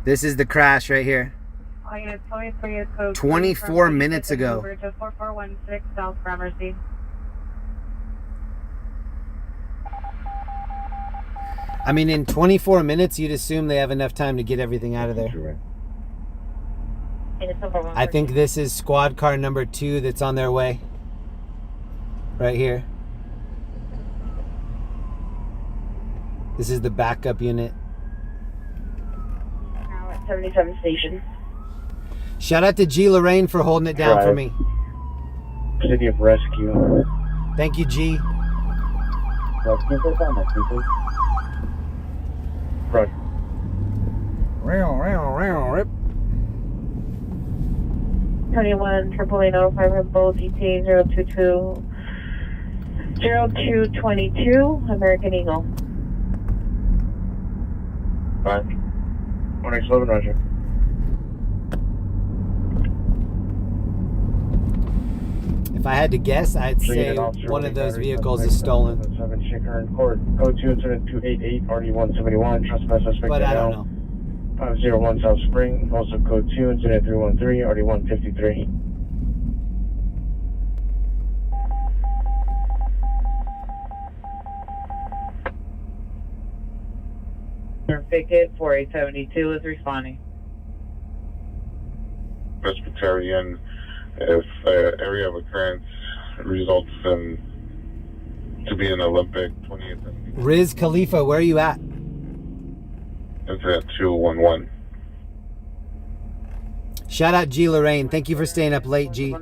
This is the crash right here. 24 minutes ago. 4416 South Gramercy. I mean, in 24 minutes, you'd assume they have enough time to get everything out of there. I think this is squad car number 2 that's on their way. Right here. This is the backup unit. Now at 77 station. Shout out to G. Lorraine for holding it down for me. City of Rescue. Thank you, G. Roger. Rip. 21 88805 Bolt ETA 022 0222 American Eagle. Fine. 1x11, Roger. If I had to guess, I'd say one of those vehicles is stolen. 7 Shaker in court. Code 2 incident 288 RD171. Trespass suspect. But I don't know. 501 South Spring. Also code 2 incident 313 RD153. Ticket 4872 is responding. Presbyterian, if area of occurrence results in to be an Olympic 20th Riz Khalifa, where are you at? incident 211. Shout out G. Lorraine. Thank you for staying up late, G.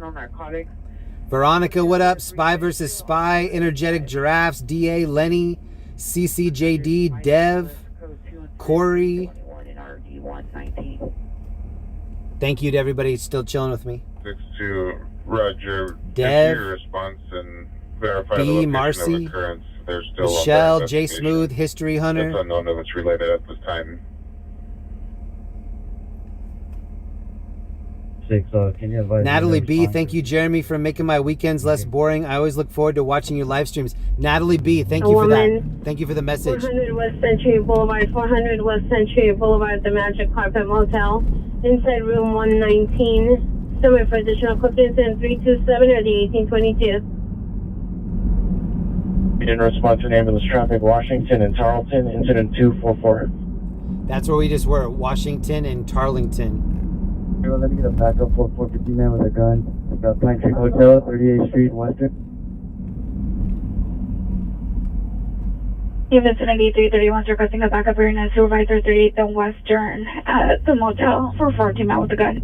Veronica, what up? Spy versus Spy, Energetic Giraffes, DA, Lenny, CCJD, Dev, Corey. Thank you to everybody still chilling with me. 6-2, Roger. Dev, Your response and verify B, the location Marcy, of occurrence. They're still Michelle, under J investigation. Smooth, History Hunter. It's unknown if it's related at this time. 6, can you advise Natalie me B, respond? thank you, Jeremy, for making my weekends less boring. I always look forward to watching your live streams. Natalie B, thank you for that. Thank you for the message. 400 West Century Boulevard, 400 West Century Boulevard, the Magic Carpet Motel, inside room 119. Somewhere for additional questions in 327 or the 1822. We didn't respond to ambulance traffic, Washington and Tarleton, incident 244. That's where we just were, Washington and Tarleton. Everyone, let me get a backup for 450 man with a gun. Got Pine Tree Hotel, 38th Street, Western. Unit 9331 is requesting a backup arena supervisor 38th and Western at the motel for 14 man with a gun.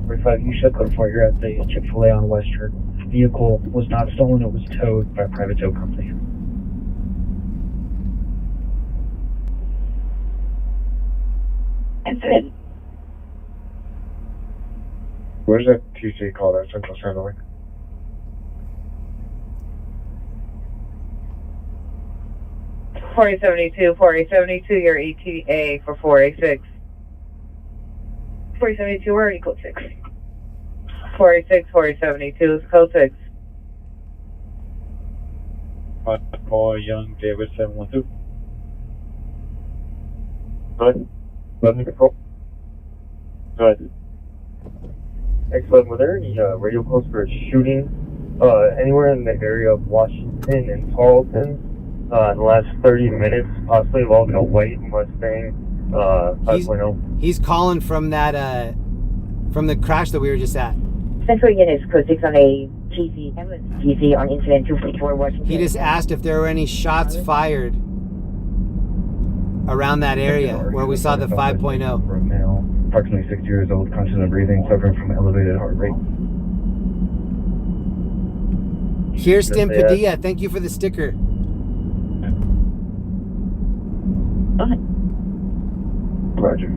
45, you should go for you're at the Chick-fil-A on Western. Vehicle was not stolen, it was towed by a private tow company. Incident. Where's that TC called at Central Sandwich? .4872, 4872, your ETA for 486. 472, we're already code 6. 486, 472 is code 6. Call Young David 712. Go ahead. Let me control. Go ahead. Excellent. Were there any radio calls for a shooting anywhere in the area of Washington and Tarleton in the last 30 minutes, possibly involving a white Mustang 5.0? He's calling from that, from the crash that we were just at. Central units code 6 on a TC on incident 244 Washington. He just asked if there were any shots fired around that area where we saw the 5.0. For a male, approximately 60 years old, conscious of breathing, suffering from elevated heart rate. Kirsten Padilla, thank you for the sticker. Roger.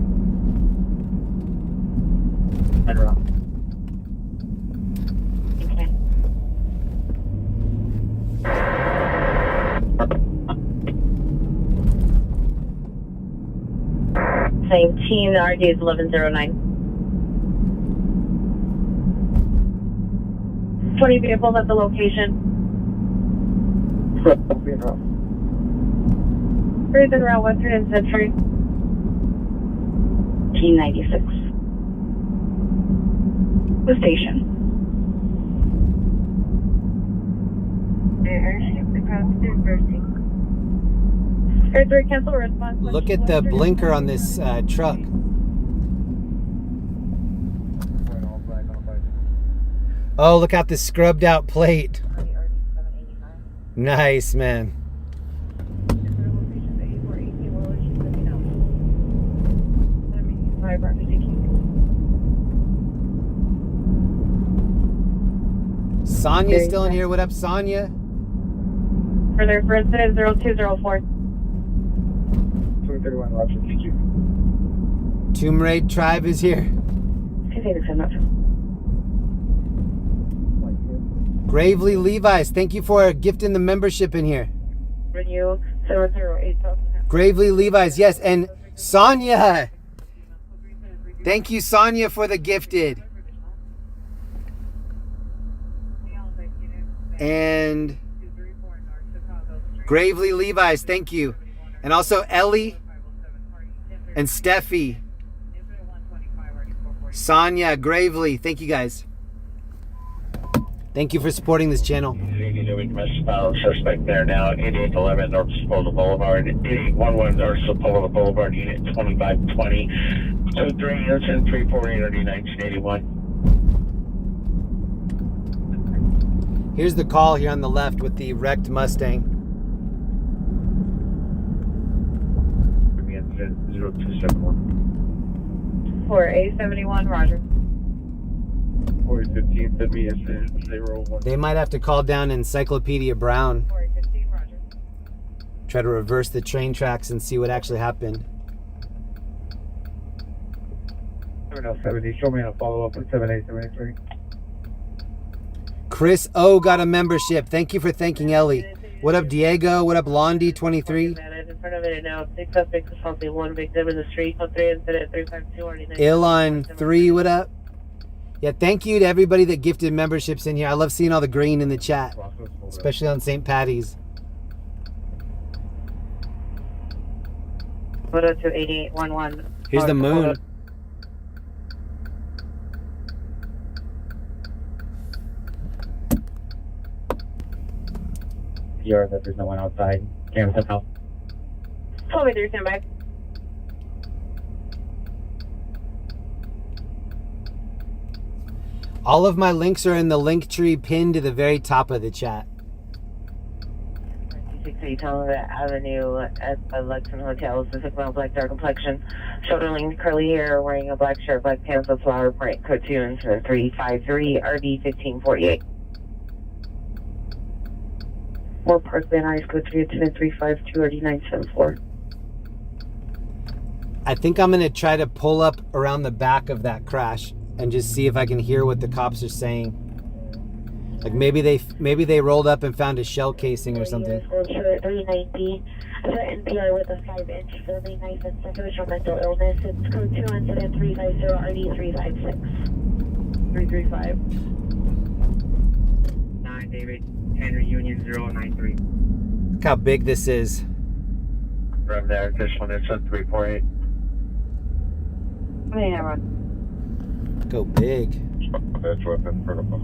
Same team, the RD is 1109. 20 vehicles at the location. Cruising around Western and Century. 1896. The station. Airship across through Pershing. Air 3, cancel response. Look at the blinker on this truck. Oh, look out the scrubbed out plate. Nice, man. Sonia's still in here. What up, Sonia? Further for incident 0204. 231, Roger. Thank you. Tomb Raid Tribe is here. Gravely Levi's, thank you for gifting the membership in here. Renew 008. Gravely Levi's, yes, and Sonia. Thank you, Sonia, for the gifted. And Gravely Levi's, thank you. And also Ellie and Steffi. Sonia, Gravely, thank you guys. Thank you for supporting this channel. Suspect there now, 8811 North Sepulveda Boulevard, 8811 North Sepulveda Boulevard, Unit 2520, 23 incident 348 1981. Here's the call here on the left with the wrecked Mustang. 0271. For A71, Roger. 4015, send me incident 01. They might have to call down Encyclopedia Brown. Try to reverse the train tracks and see what actually happened. 70, show me a follow-up with 7873. Chris O got a membership. Thank you for thanking Ellie. What up, Diego? What up, Londi 23? In front of it now, 6 suspects assaulting 1 victim in the street. 3 incident 352 Ilon 3, what up? Yeah, thank you to everybody that gifted memberships in here. I love seeing all the green in the chat, especially on St. Patty's. Photo to 8811. Here's the moon. PR that there's no one outside. Cam, step out. 12-3, stand by. All of my links are in the link tree pinned to the very top of the chat. 68 Avenue at the Lexington Hotel. Pacific male, black, dark complexion. Shoulder length, curly hair, wearing a black shirt, black pants with flower print. Code 2 incident 353 RD 1548. More Park Van Nuys, code 3 incident 352 RD 974. I think I'm going to try to pull up around the back of that crash and just see if I can hear what the cops are saying. Like maybe they rolled up and found a shell casing or something. Wilshire 390. Threatened PR with a 5-inch filming knife and symptoms from mental illness. It's code 2 incident 350 RD 356. 335. 9 David Henry Union 093. Look how big this is. From there, this one is at 348. How many have on? Go big. That's weapon protocol.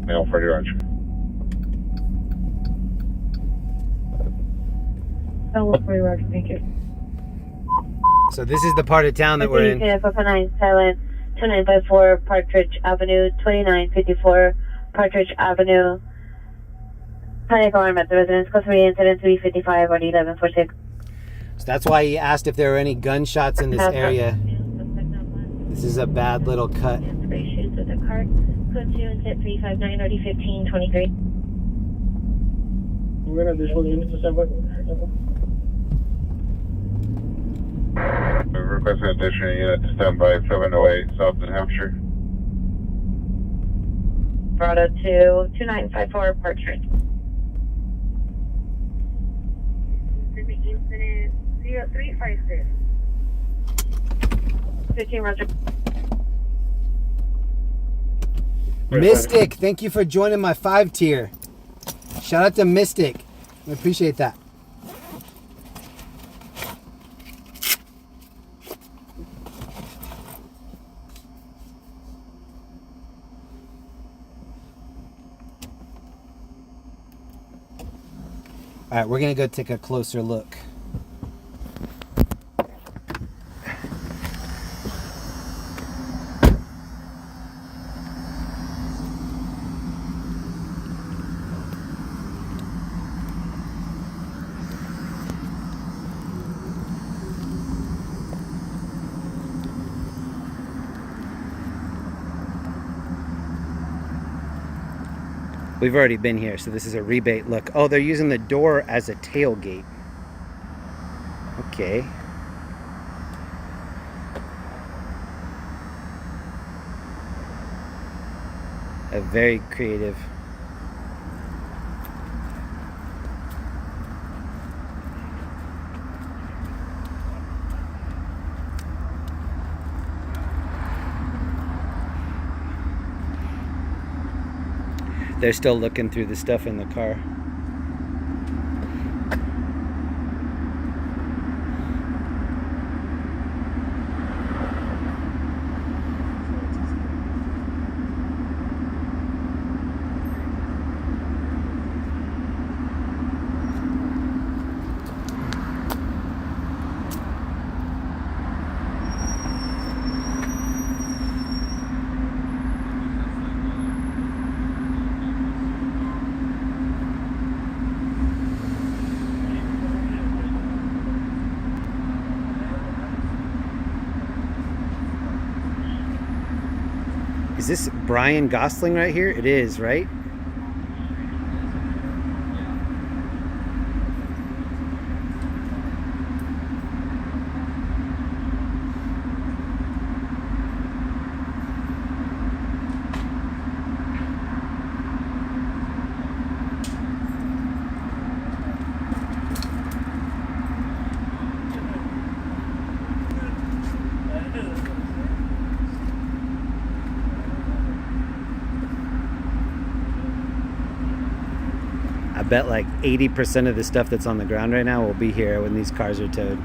Male Freddy Roger. Hello, Freddy Roger, thank you. So this is the part of town that we're in. Papa 9 Silent 2954 Partridge Avenue, 2954 Partridge Avenue. Panic alarm at the residence. Code 3 incident 355 on 1146. So that's why he asked if there were any gunshots in this area. This is a bad little cut. Spray shoots with a cart. Code 2 incident 359 RD 1523. We're gonna have additional units to stand by. We're requesting additional unit to stand by 708 South New Hampshire. Bravo to 2954 Partridge. Incident 0356. 415, Roger. Mystic, thank you for joining my 5 tier. Shout out to Mystic. I appreciate that. All right, we're gonna go take a closer look. We've already been here, so this is a rebate look. Oh, they're using the door as a tailgate. Okay. Very creative. They're still looking through the stuff in the car. Is this Brian Gosling right here? It is, right? I bet like 80% of the stuff that's on the ground right now will be here when these cars are towed.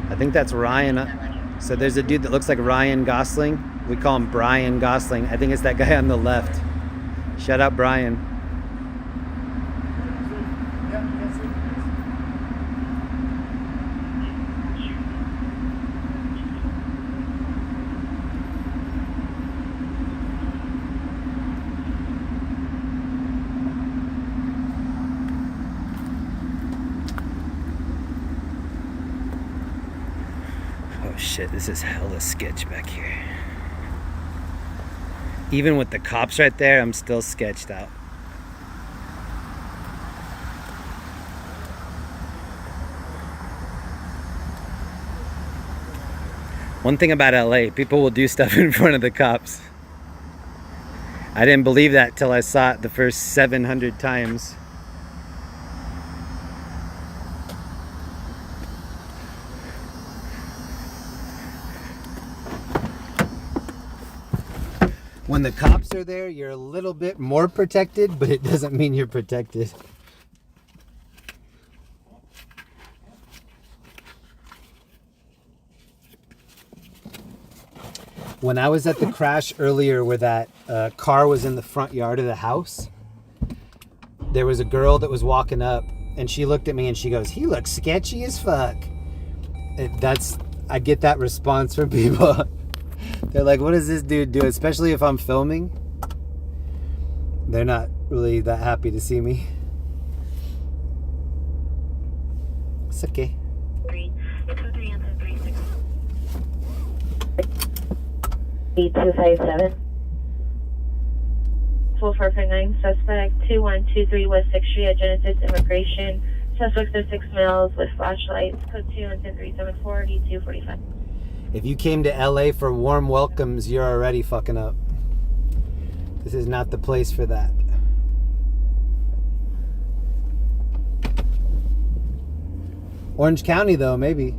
I think that's Ryan. So there's a dude that looks like Ryan Gosling. We call him Brian Gosling. I think it's that guy on the left. Shout out Brian. Shit, this is hella sketch back here. Even with the cops right there, I'm still sketched out. One thing about LA, people will do stuff in front of the cops. I didn't believe that till I saw it the first 700 times. When the cops are there, you're a little bit more protected, but it doesn't mean you're protected. When I was at the crash earlier where that car was in the front yard of the house, there was a girl that was walking up and she looked at me and she goes, "He looks sketchy as fuck." I get that response from people. They're like, what does this dude do? Especially if I'm filming. They're not really that happy to see me. It's okay. 8257. Full 459, suspect 2123 West 6th Street at Genesis Immigration. Suspects are 6 males with flashlights. Code 2 and 10374 D245. If you came to LA for warm welcomes, you're already fucking up. This is not the place for that. Orange County, though, maybe.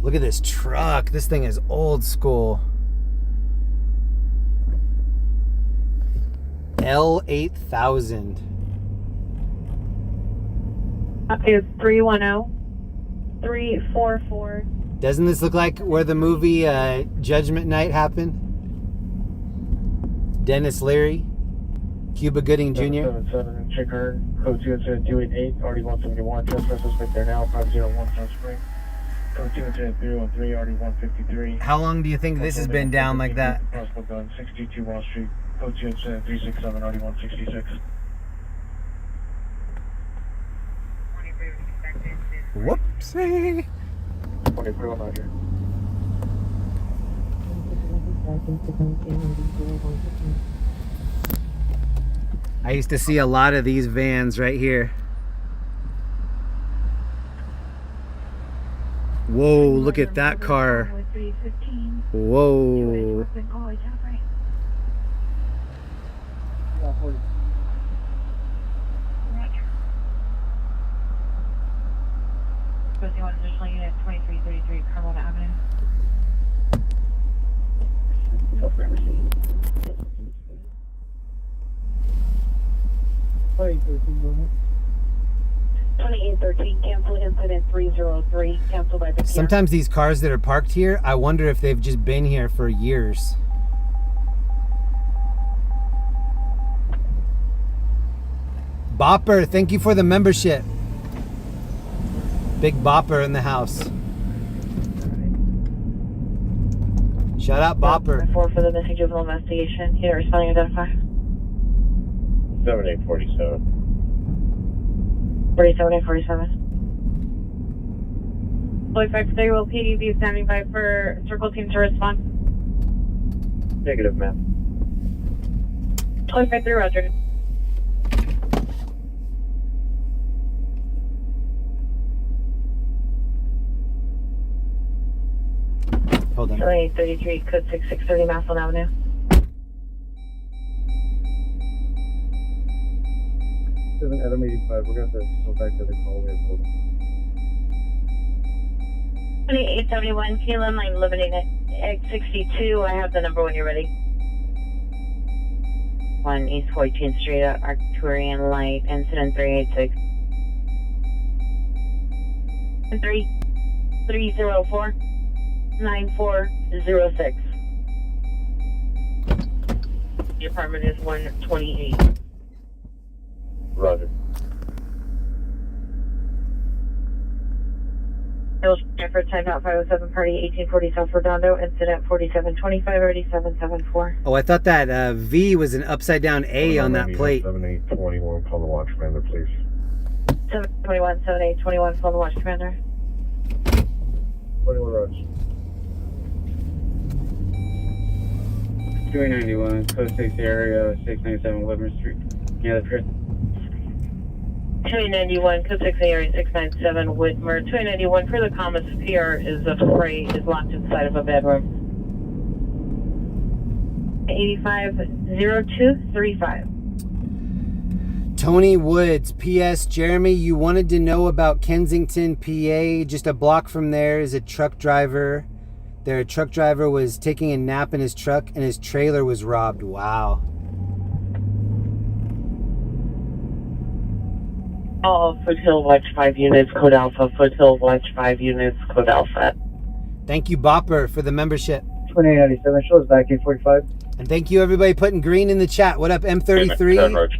Look at this truck. This thing is old school. L8000. It's 310-344. Doesn't this look like where the movie Judgment Night happened? Dennis Leary, Cuba Gooding Jr. 777 Chicker, code 28288, already 171, trespass suspect there now, 501 Sun Spring. Code 22313, already 153. How long do you think this has been down like that? Crossbow gun, 62 Wall Street, code 22367, already 166. Whoopsie. 23 Roger. I used to see a lot of these vans right here. Whoa, look at that car. Whoa. Additional unit 2333 Carmel Avenue. Go ahead. 2813, cancel incident 303, cancel by the Pier. Sometimes these cars that are parked here, I wonder if they've just been here for years. Bopper, thank you for the membership. Big Bopper in the house. Shout out Bopper. 4 for the missing juvenile investigation. Unit responding, identify. 7847. 47-47. Boy 53 will PD be standing by for circle team to respond. Negative, ma'am. Boy 53, roger. Hold on. 7833, code 6630 Massillon Avenue. Adam 85, we're going to have to go back to the call we had pulled. 2871, Keelan Lane, limiting at Egg 62. I have the number when you're ready. 1 East 14th Street at Arcturian Light, incident 386. 304 9406. The apartment is 128. Roger. Effort time out 507 party 1840 South Redondo, incident 4725 already 774. Oh, I thought that V was an upside down A on that plate. 7821, call the watch commander, please. 721, 7821, call the watch commander. 21 Roger. 391, code 6 area, 697 Woodman Street. Yeah, that's correct. 291, code 6 area 697 Whitmer. 291 for the comments, Pier is afraid, is locked inside of a bedroom. 850235. Tony Woods, P.S. Jeremy, you wanted to know about Kensington, PA. Just a block from there is a truck driver. Their truck driver was taking a nap in his truck and his trailer was robbed. Wow. All Foothill Watch 5 units, code Alpha. Foothill Watch 5 units, code Alpha. Thank you, Bopper, for the membership. 2897, shows back 845. And thank you, everybody, putting green in the chat. What up, M33?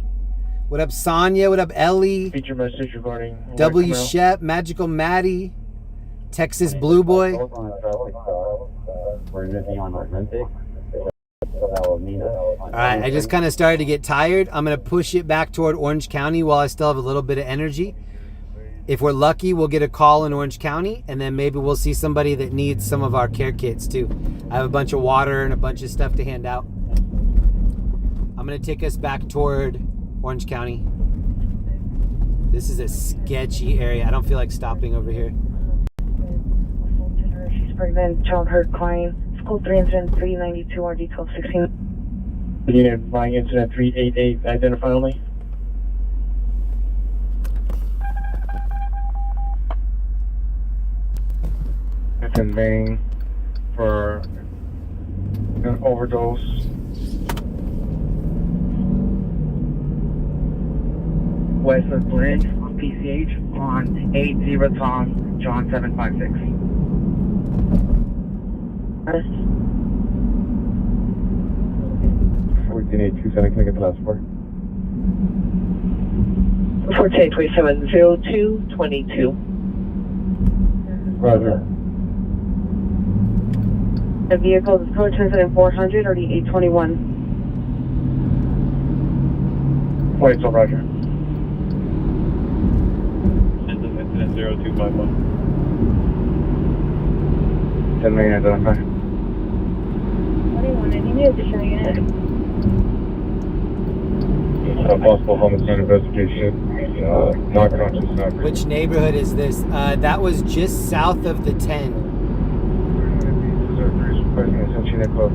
What up, Sonia? What up, Ellie? Feature message regarding W. Shep, Magical Maddie. Texas Blue Boy. We're going to be on Olympic. Alright, I just kind of started to get tired. I'm going to push it back toward Orange County while I still have a little bit of energy. If we're lucky, we'll get a call in Orange County, and then maybe we'll see somebody that needs some of our care kits too. I have a bunch of water and a bunch of stuff to hand out. I'm going to take us back toward Orange County. This is a sketchy area. I don't feel like stopping over here. She's pregnant, child hurt client. School 3 incident 392 RD 1216. Unit flying incident 388, identify only. It's in vain for an overdose. West of Bridge on PCH on 80 Tom John 756. 14827, can I get the last four? 48270222. Roger. The vehicle is approach incident 400 or the 821. Wait, so Roger. Incident 0251. 10 main identify. 21, any new additional unit? Possible homicide investigation. Not conscious, not breathing. Which neighborhood is this? That was just south of the 10.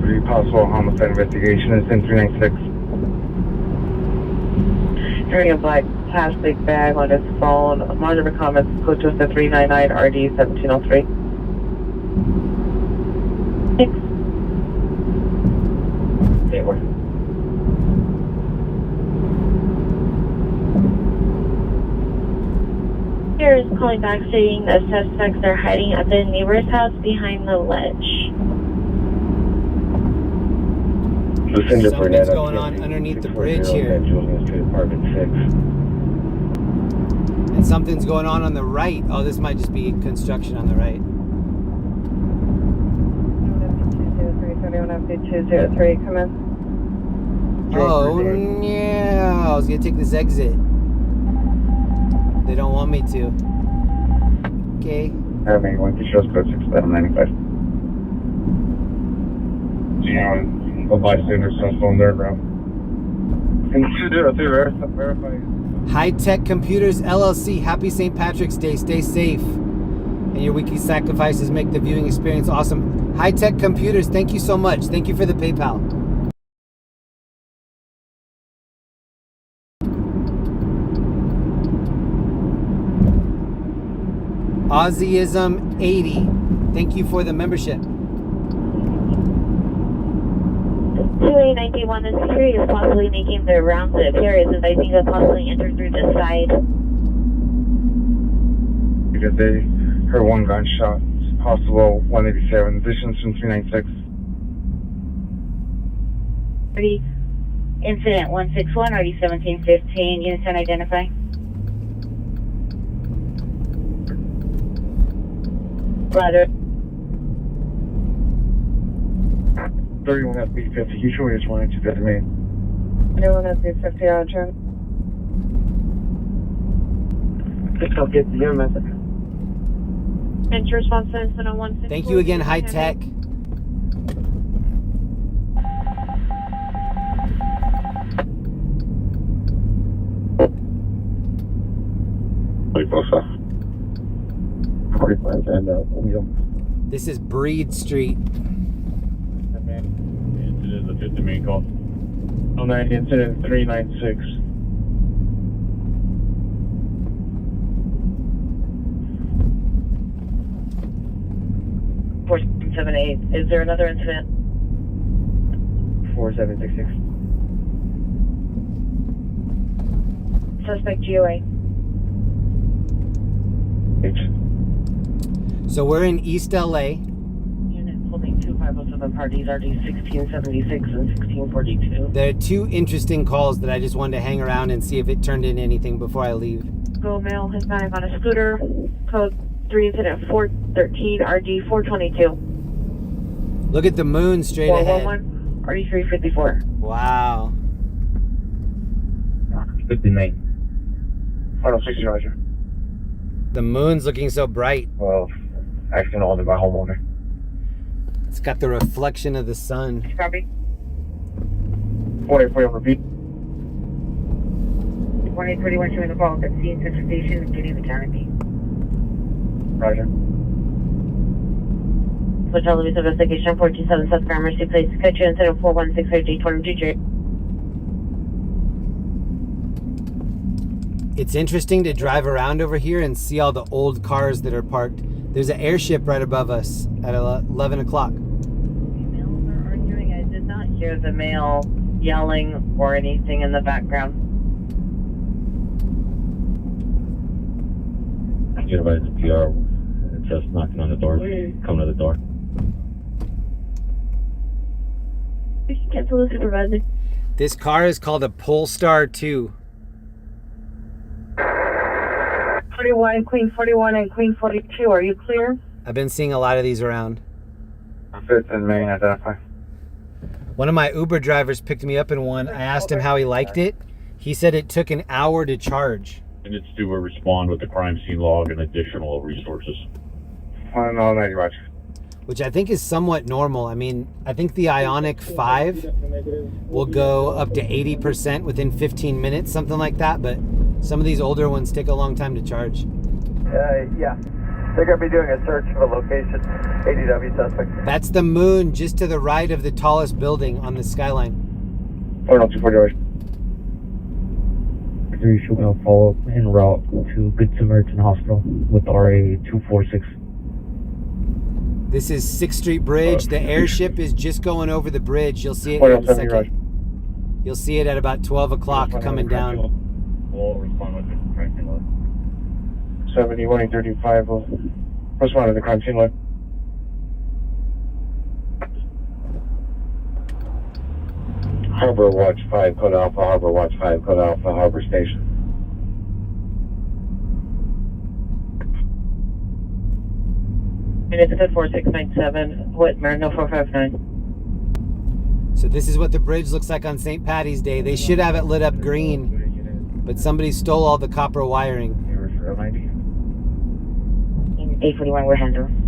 Three possible homicide investigation is in 396. Carrying a black plastic bag on his phone. Monitor comments, code to the 399 RD 1703. Okay, what? Pier is calling back stating the suspects are hiding at the neighbor's house behind the ledge. Something's going on underneath the bridge here. And something's going on the right. Oh, this might just be construction on the right. 203, come in. Oh, yeah. I was going to take this exit. They don't want me to. Okay. Having one to show code 6795. A bystander cell phone there, bro. And 203, verify. High Tech Computers LLC. Happy St. Patrick's Day. Stay safe. And your weekly sacrifices make the viewing experience awesome. High Tech Computers, thank you so much. Thank you for the PayPal. Aussieism 80. Thank you for the membership. 2891, the security is possibly making their rounds to Pier is advising to possibly enter through the side. Because they heard one gunshot. It's possible 187. Distance from 396. Incident 161, RD 1715, units unidentified. Ladder. 31 FB50. You sure just wanted to get me? 31 FB50 out, John. Just I'll get your message. Entry response to incident 164. Thank you again, High Tech. This is Breed Street. Incident, the 50 main call. 09, incident 396. Is there another incident? 4766. Suspect GOA. So we're in East LA. Unit holding 2507 parties, RD 1676 and 1642. There are two interesting calls that I just wanted to hang around and see if it turned in anything before I leave. Go male Hispanic on a scooter, code 3 incident 413 RD 422. Look at the moon straight ahead. 411 RD 354. Wow. 59. Final 60, Roger. The moon's looking so bright. Well, accident altered by homeowner. It's got the reflection of the sun. Copy. 4840 on repeat. 1831 showing the call at scene Central Station, getting the canopy. Roger. Hotel Louis investigation 427 South Gramercy Place. Catch you incident 416 22J. It's interesting to drive around over here and see all the old cars that are parked. There's an airship right above us at 11 o'clock. Males are arguing. I did not hear the male yelling or anything in the background. You advise the PR. It's just knocking on the door. Come to the door. Cancel the supervisor. This car is called a Polestar 2. 41, Queen 41, and Queen 42. Are you clear? I've been seeing a lot of these around. 5th and Main, identify. One of my Uber drivers picked me up in one. I asked him how he liked it. He said it took an hour to charge. And it's to respond with the crime scene log and additional resources. 190, Roger. Which I think is somewhat normal. I mean, I think the Ioniq 5 will go up to 80% within 15 minutes, something like that. But some of these older ones take a long time to charge. Yeah. They're going to be doing a search for the location. ADW suspect. That's the moon just to the right of the tallest building on the skyline. 240, Roger. 3 should now follow up en route to Good Samaritan Hospital with RA 246. This is 6th Street Bridge. The airship is just going over the bridge. You'll see it in a second. You'll see it at about 12 o'clock coming down. We'll respond with the crime scene log. 7135 will respond to the crime scene log. Harbor Watch 5, Code Alpha, Harbor Watch 5, Code Alpha, Harbor Station. And it's at 4697, Whitmer, no 459. So this is what the bridge looks like on St. Patty's Day. They should have it lit up green, but somebody stole all the copper wiring. 841, we're handling.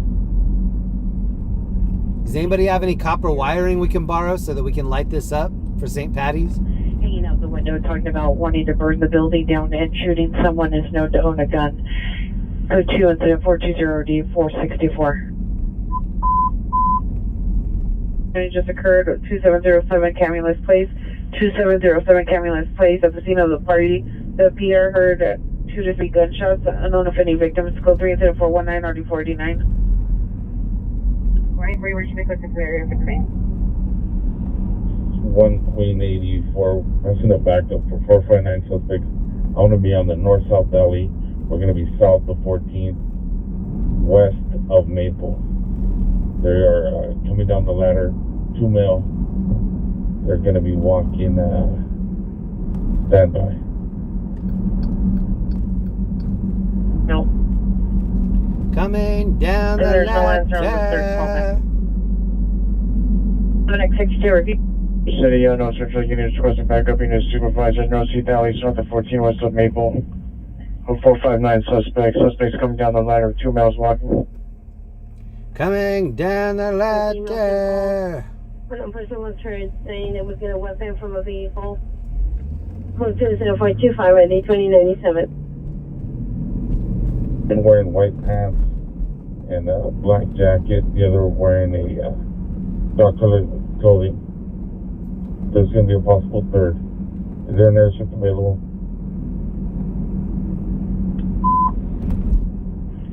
Does anybody have any copper wiring we can borrow so that we can light this up for St. Patty's? Hanging out the window talking about wanting to burn the building down and shooting someone is known to own a gun. Code 2 incident 420D 464. It just occurred at 2707 Camulus Place. 2707 Camulus Place. At the scene of the party, the Pier heard 2 to 3 gunshots. Unknown if any victims. Code 3 incident 419 RD 489. Right, where should we go to the area of the crane? 1 Queen 84. I'm going to back up for 459 suspects. I want to be on the north-south alley. We're going to be south of 14th, west of Maple. They are coming down the ladder, 2 male. They're going to be walking standby. No. Coming down the ladder. Next 62 review. City no central units requesting backup units supervisor, no seat alley, north of 14 west of Maple. 459 suspects. Suspects coming down the ladder, 2 males walking. Coming down the ladder. One person was heard saying it was getting a weapon from a vehicle. Code 20425 at 2097. Been wearing white pants and a black jacket. The other wearing a dark colored clothing. There's going to be a possible third. Is there an airship available?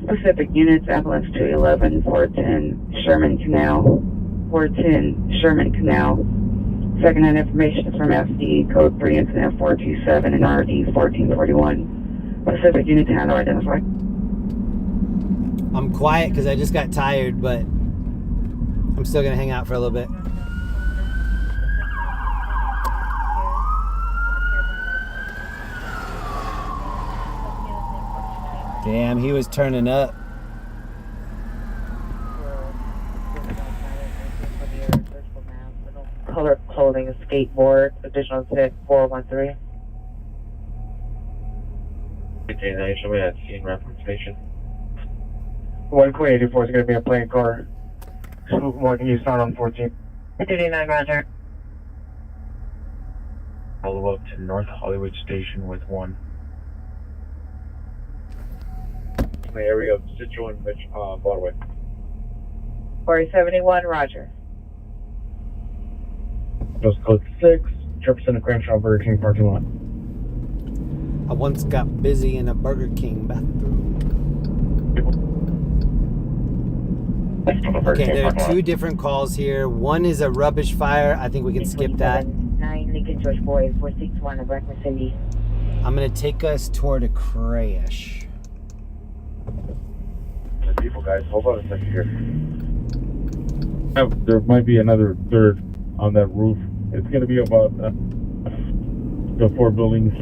Pacific units, ambulance 211, 410, Sherman Canal, 410, Sherman Canal. Second-hand information from FD, code 3, incident 427, and RD 1441. Pacific units handle identified. I'm quiet because I just got tired, but I'm still going to hang out for a little bit. Damn, he was turning up. holding a skateboard. Additional incident 413. 59, show me that scene reference station. 184 is going to be a plane car. Morning, you start on 14. 59, roger. Follow up to North Hollywood Station with 1. In the area of Situate, Broadway. 471, roger. Just code 6, Jefferson and Crenshaw Burger King parking lot. I once got busy in a Burger King bathroom. Okay, there are 2 different calls here. One is a rubbish fire. I think we can skip that. 9 Lincoln George Boy 461 of Breakfast City. I'm going to take us toward a crash. People, guys, hold on a second here. There might be another third on that roof. It's going to be about the 4 buildings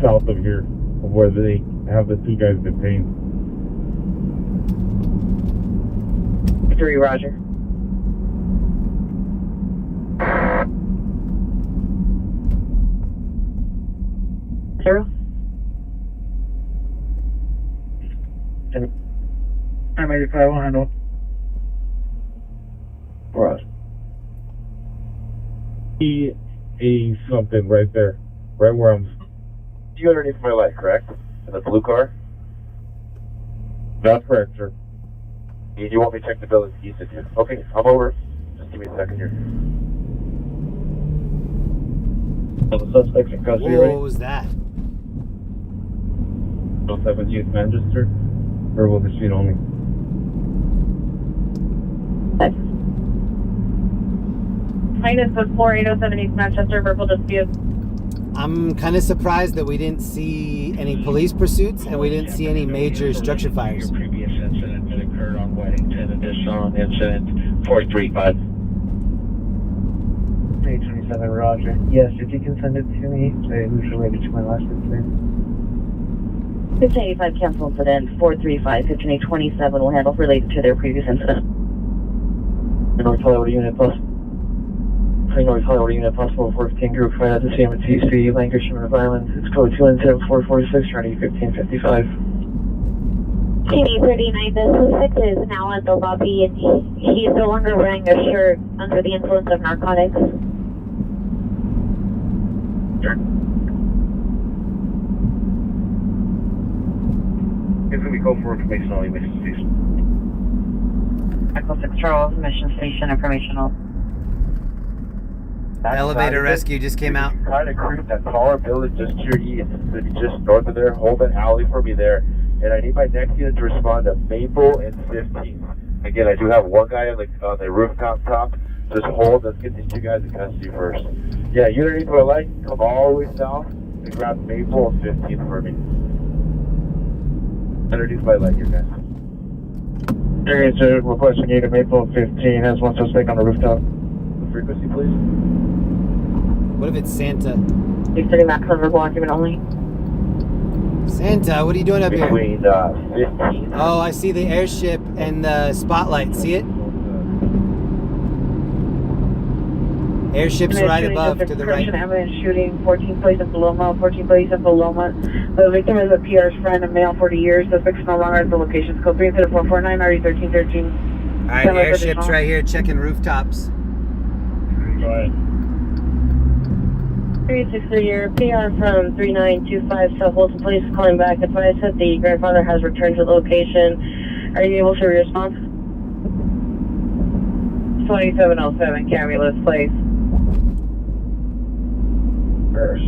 south of here, where they have the 2 guys detained. 3, roger. Zero. I'm 85, I'll handle. Right. A something right there, right where I'm. You underneath my light, correct? In the blue car? That's correct, sir. You want me to check the building east of you? Okay, I'm over. Just give me a second here. The suspects in custody, Whoa, what was that? 17th Manchester? Or will this be only? Minus was 4807 East Manchester, verbal dispute. I'm kind of surprised that we didn't see any police pursuits and we didn't see any major structure fires. Your previous incident that occurred on Weddington, additional incident 435. 827, roger. Yes, if you can send it to me, say who's related to my last incident. 1585 cancel incident 435. 15827 will handle related to their previous incident. North Hollywood unit plus. North Hollywood unit possible 14 group fight at the CMTC, Lancashire Violence. It's code 217-446, running 1555. TD 39, the suspect is now at the lobby and he's no longer wearing a shirt under the influence of narcotics. Sure. Give me code for information only, mission station. Echo 6 Charles, mission station informational. Elevator rescue just came out. Kind of creep that taller building just to your east. So if you just north of there, hold an alley for me there. And I need my next unit to respond to Maple and 15. Again, I do have one guy on the rooftop top. Just hold. Let's get these 2 guys in custody first. Yeah, you underneath my light, come all the way south and grab Maple and 15 for me. Underneath my light here, guys. Area to requesting aid at Maple 15 has one suspect on the rooftop. The frequency, please. What if it's Santa? 630 Max verbal argument only. Santa, what are you doing up here? Between 15. Oh, I see the airship and the spotlight. See it? Airship's right above to the right. Ambulance shooting, 14 police in Paloma, 14 police in Paloma. The victim is a Pier's friend, a male, 40 years. Suspect is no longer at the location. Code 3-449, RE1313. All right, airship's right here checking rooftops. Go ahead. 363, your PR from 3925 South Wilson Police calling back. Advice that the grandfather has returned to the location. Are you able to respond? 2707 Camry Place. First.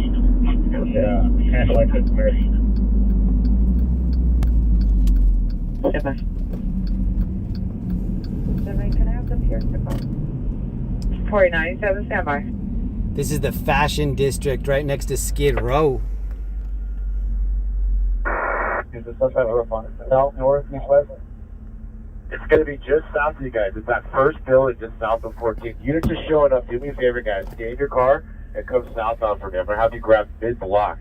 Yeah, handle like this first. Standby. Can I have the Pier to call? 4097, standby. This is the Fashion District right next to Skid Row. Is the suspect over on south, north, east, west? It's going to be just south of you guys. It's that first building just south of 14th. Units just showing up. Do me a favor, guys. Stay in your car and come southbound for me. I'm going to have you grab mid-block.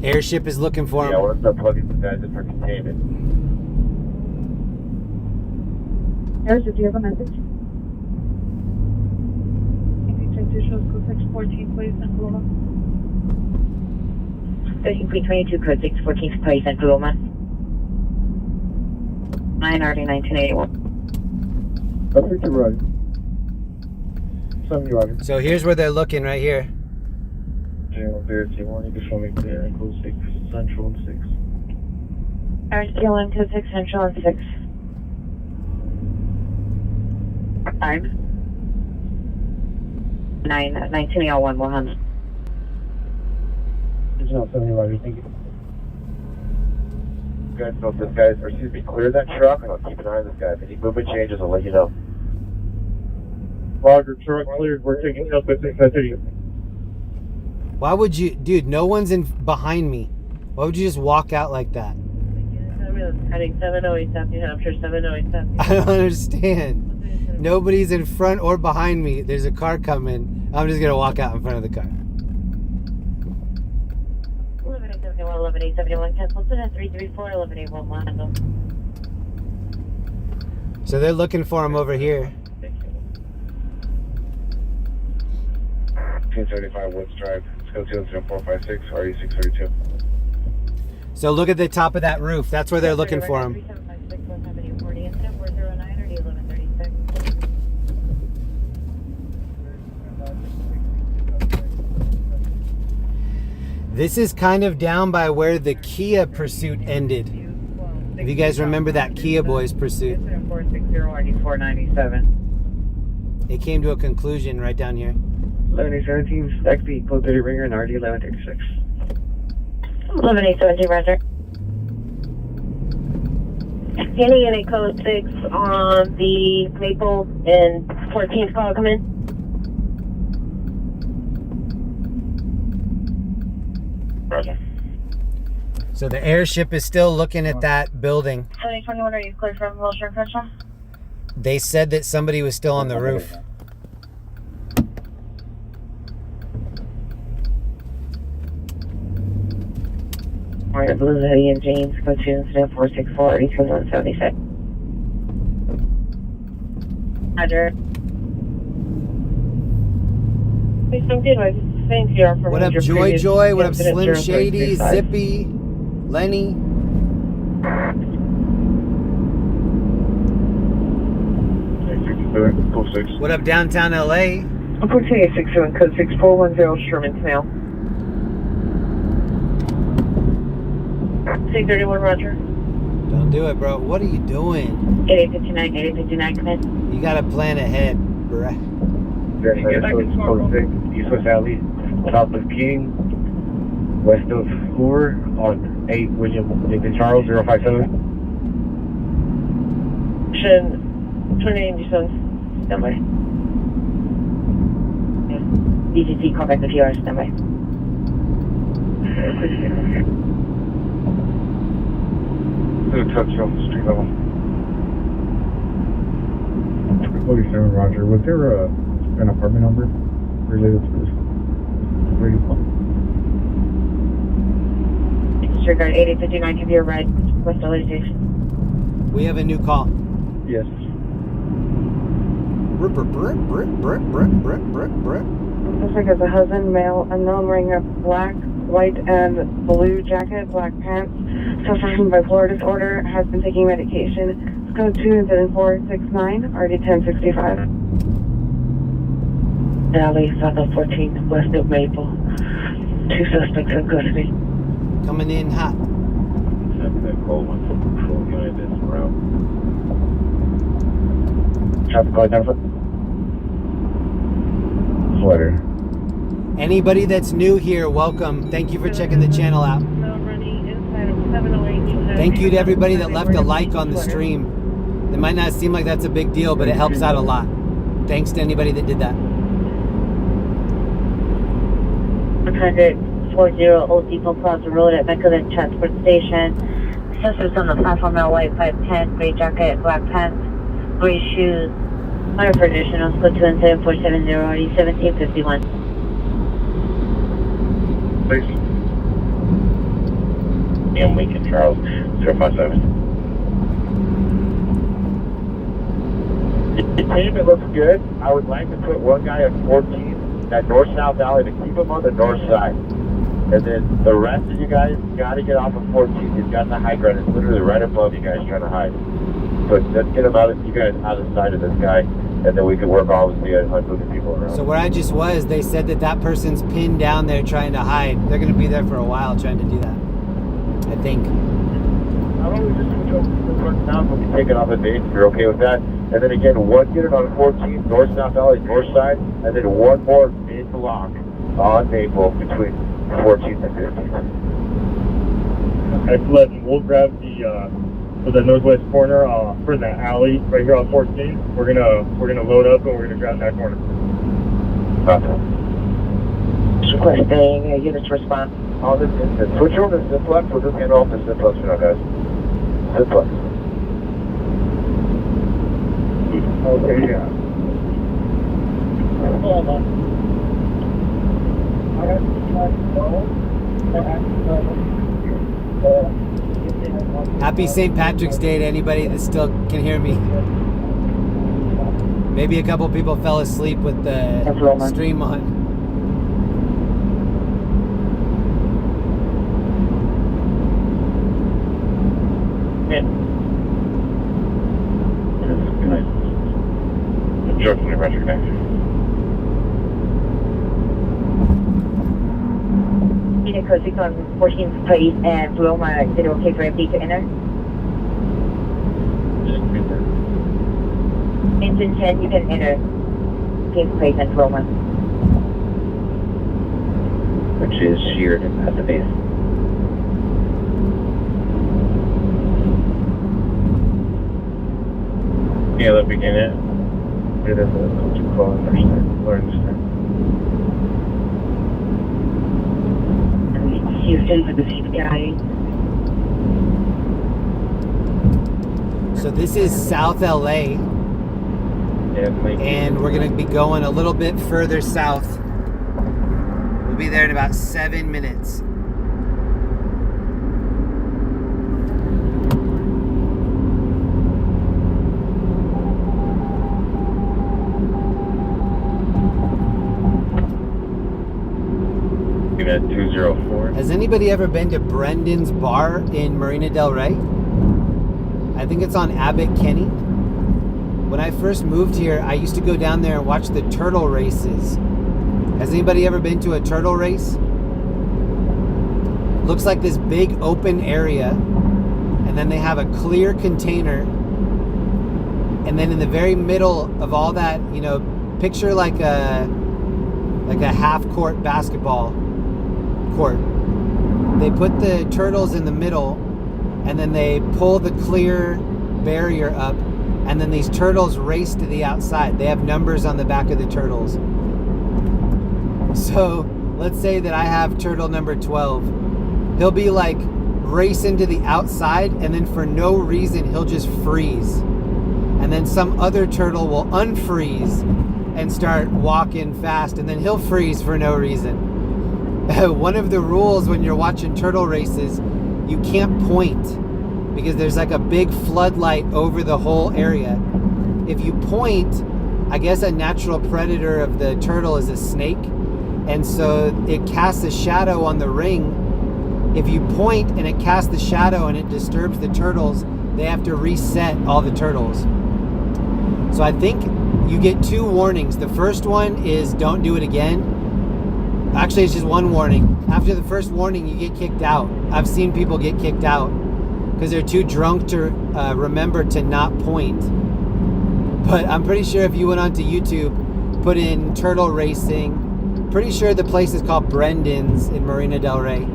Airship is looking for him. Yeah, we'll start plugging some guys in for containment. Airship, do you have a message? Between 22 code 6, 14th place and Balboa. 9RD 1981. I'll take you, Roger. 70, Roger. So here's where they're looking right here. General Verity 1, you can show me clear and code 6, Central and 6. RTLM code 6, Central and 6. Time. 1901, 100. Original 70, Roger. Thank you. Guys, know if this guy's, or excuse me, clear that truck, and I'll keep an eye on this guy. If any movement changes, I'll let you know. Roger, truck cleared. We're taking up at 630. Why would you, dude? No one's in behind me. Why would you just walk out like that? Heading 708 South New Hampshire, 708 South. I don't understand. Nobody's in front or behind me. There's a car coming. I'm just gonna walk out in front of the car. 11871, 11871, cancel to 334, 11811, handle. So they're looking for him over here. 1075 Woods Drive. Let's go 20456, RE632. So look at the top of that roof. That's where they're looking for him. This is kind of down by where the Kia pursuit ended. If you guys remember that Kia Boys pursuit. 460, It came to a conclusion right down here. 11817, XB, code 30 ringer and RD 1136. 11817, Roger. Getting in a code 6 on the Maple and 14th call, come in. Roger. So the airship is still looking at that building. 7021, are you clear from Wilshire and Crenshaw? They said that somebody was still on the roof. Alright, Blvd and James, go to incident 464, 82176. Roger. Please don't get my thanks here for What up, Joy Joy? What up, Slim Shady, Zippy, Lenny? What up, downtown LA? Opportunity 67, code 6410, Sherman Canal. 631, Roger. Don't do it, bro. What are you doing? 8859, 8859, come in. You gotta plan ahead, bruh. Code 6, East West Alley, south of King, west of Hoover, on 8 William Lincoln Charles, 057. 2887, standby. DTC, call back the PR, standby. Touch on the street level. 47, Roger. Was there an apartment number related to this radio call? Disregard 8859, give you a ride, West LA Station. We have a new call. Yes. Looks like it's a husband, male, unknown, wearing a black, white, and blue jacket, black pants, suffering from bipolar disorder, has been taking medication. Let's go to 7469, RD 1065. Alley, south of 14, west of Maple. 2 suspects in custody. Coming in hot. Traffic call identified. Sweater. Anybody that's new here, welcome. Thank you for checking the channel out. Thank you to everybody that left a like on the stream. It might not seem like that's a big deal, but it helps out a lot. Thanks to anybody that did that. 140 Old Depot Plaza Road at Mecca Transport Station. Suspects on the platform now, white 510, gray jacket, black pants, gray shoes. Order for additional, go to 17470, RD 1751. Please. p.m. Lincoln Charles 057. The team, it looks good. I would like to put one guy at 14, that north-south alley, to keep him on the north side. And then the rest of you guys got to get off of 14. He's got the high ground. It's literally right above you guys trying to hide. But let's get him out of, you guys out of sight of this guy, and then we can work all this on moving people around. So where I just was, they said that person's pinned down there trying to hide. They're going to be there for a while trying to do that, I think. How about we just switch over to the front now so we can take it off the base if you're okay with that. And then again, one unit on 14, north-south alley, north side, and then one more mid-block on Maple between 14th and 15th. Excellent. We'll grab for the northwest corner for the alley right here on 14. We're gonna load up and we're gonna grab that corner. Requesting units response. All this is switch over to Simplex. We'll just get off the Simplex for now, guys. Simplex. Okay, yeah. Hold on. I have to Happy St. Patrick's Day to anybody that still can hear me. Maybe a couple people fell asleep with the stream on. Joking and retro connection. Unit code 6 on 14th Place and Paloma, is it okay for MD to enter? Engine 10, you can enter 14th Place and Paloma. Which is sheared at the base. Yeah, let begin it. It is a too close. Houston for the guy. So this is South LA. And we're going to be going a little bit further south. We'll be there in about 7 minutes. At 204. Has anybody ever been to Brendan's Bar in Marina Del Rey? I think it's on Abbott Kinney. When I first moved here, I used to go down there and watch the turtle races. Has anybody ever been to a turtle race? Looks like this big open area, and then they have a clear container, and then in the very middle of all that, you know, picture like a half-court basketball court. They put the turtles in the middle, and then they pull the clear barrier up, and then these turtles race to the outside. They have numbers on the back of the turtles. So let's say that I have turtle number 12. He'll be like racing to the outside, and then for no reason he'll just freeze, and then some other turtle will unfreeze and start walking fast, and then he'll freeze for no reason. One of the rules when you're watching turtle races, you can't point because there's like a big floodlight over the whole area. If you point, I guess a natural predator of the turtle is a snake, and so it casts a shadow on the ring. If you point and it casts the shadow and it disturbs the turtles, they have to reset all the turtles. So I think you get 2 warnings. The first one is don't do it again. Actually, it's just 1 warning. After the first warning, you get kicked out. I've seen people get kicked out because they're too drunk to remember to not point. But I'm pretty sure if you went onto YouTube, put in turtle racing, pretty sure the place is called Brendan's in Marina Del Rey.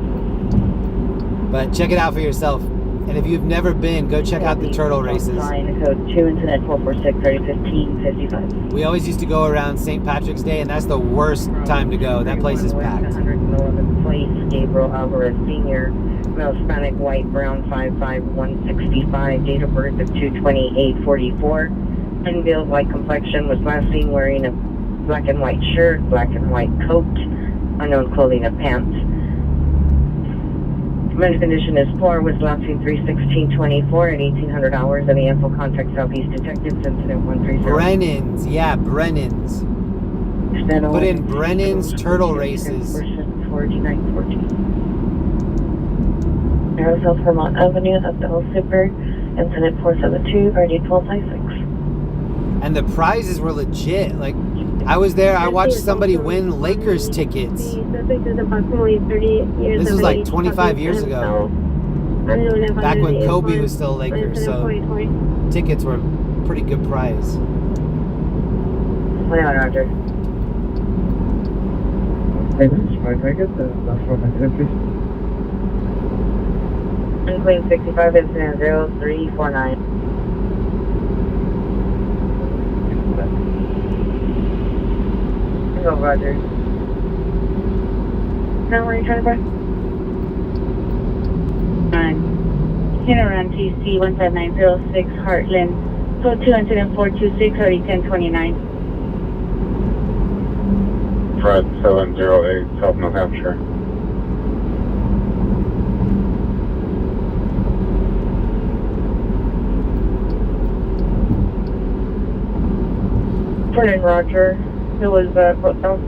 But check it out for yourself. And if you've never been, go check out the turtle races. Code 2 incident 446 3015 55. We always used to go around St. Patrick's Day, and that's the worst time to go. That place is packed. 111th Place, Gabriel Alvarez Sr., male Hispanic, white, brown, 5'5", 165, date of birth of 2/28/44, unveiled, white complexion, was last seen wearing a black and white shirt, black and white coat, unknown clothing of pants. Men's condition is poor with lapsing 3/16/24 at 1800 hours. Any info contact Southeast Detectives, incident 130. Brennan's, yeah, Brennan's. Put in Brennan's Turtle Races. 4914. Arrow South Vermont Avenue, up the Hill Super, incident 472, RD1256. And the prizes were legit. Like, I was there, I watched somebody win Lakers tickets. Suspect is approximately 30 years This of was like age, 25 years ago. Back when Kobe was still a Laker, so tickets were a pretty good prize. 21 Roger. Hey, this is Mike. Can I get the last one incident, please? Queen 65, incident 0349. Go, Roger. Now, where are you trying to buy? Around TC 15906 Heartland. Code 2 incident 426 already 1029. Fred 708, South New Hampshire. Morning, Roger. It was, what down?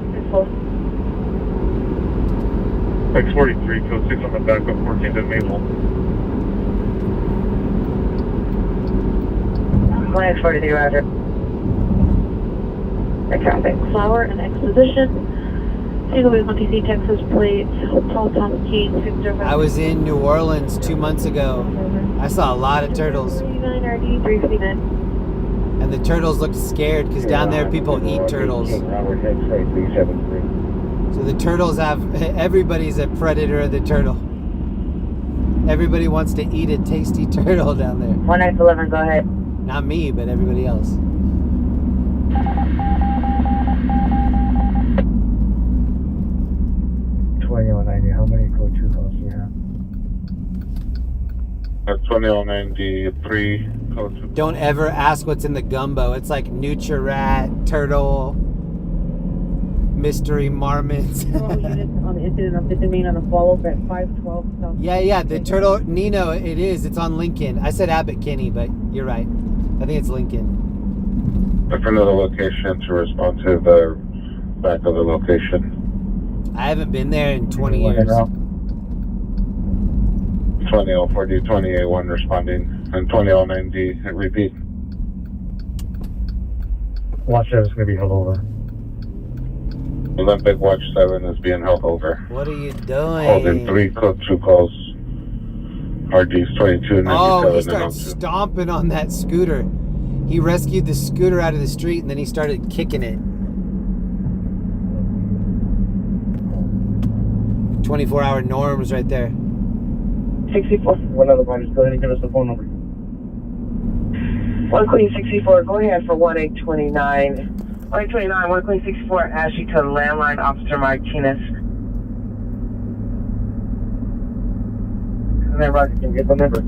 643, code 6 on the back of 14th and Maple. 1X43, Roger. Traffic. Flower and Exposition. Single wheel TC Texas plates. Paul Thomas Key 605. I was in New Orleans 2 months ago. I saw a lot of turtles. 39RD 359. And the turtles looked scared because down there people eat turtles. So the turtles have, everybody's a predator of the turtle. Everybody wants to eat a tasty turtle down there. 1X11, go ahead. Not me, but everybody else. How many code 2 calls do you have? 2093, code 2. Don't ever ask what's in the gumbo. It's like Nutri-Rat, turtle, mystery marmots. On the incident of Vitamine on a follow-up at 512 South. Yeah, the turtle, Nino, it is. It's on Lincoln. I said Abbott Kinney, but you're right. I think it's Lincoln. Look for another location to respond to the back of the location. I haven't been there in 20 years. 2004D, 20A1 responding, and 2009D, repeat. Watch that, it's going to be held over. Olympic Watch 7 is being held over. What are you doing? Holding 3 code 2 calls. RD's 2297. Oh, he started stomping on that scooter. He rescued the scooter out of the street and then he started kicking it. 24-hour norms right there. 64. One other one, just go ahead and give us the phone number. 1 Queen 64, go ahead for 1829. 1829, 1 Queen 64, Ashley to landline, Officer Martinez. And then Roger can get the number.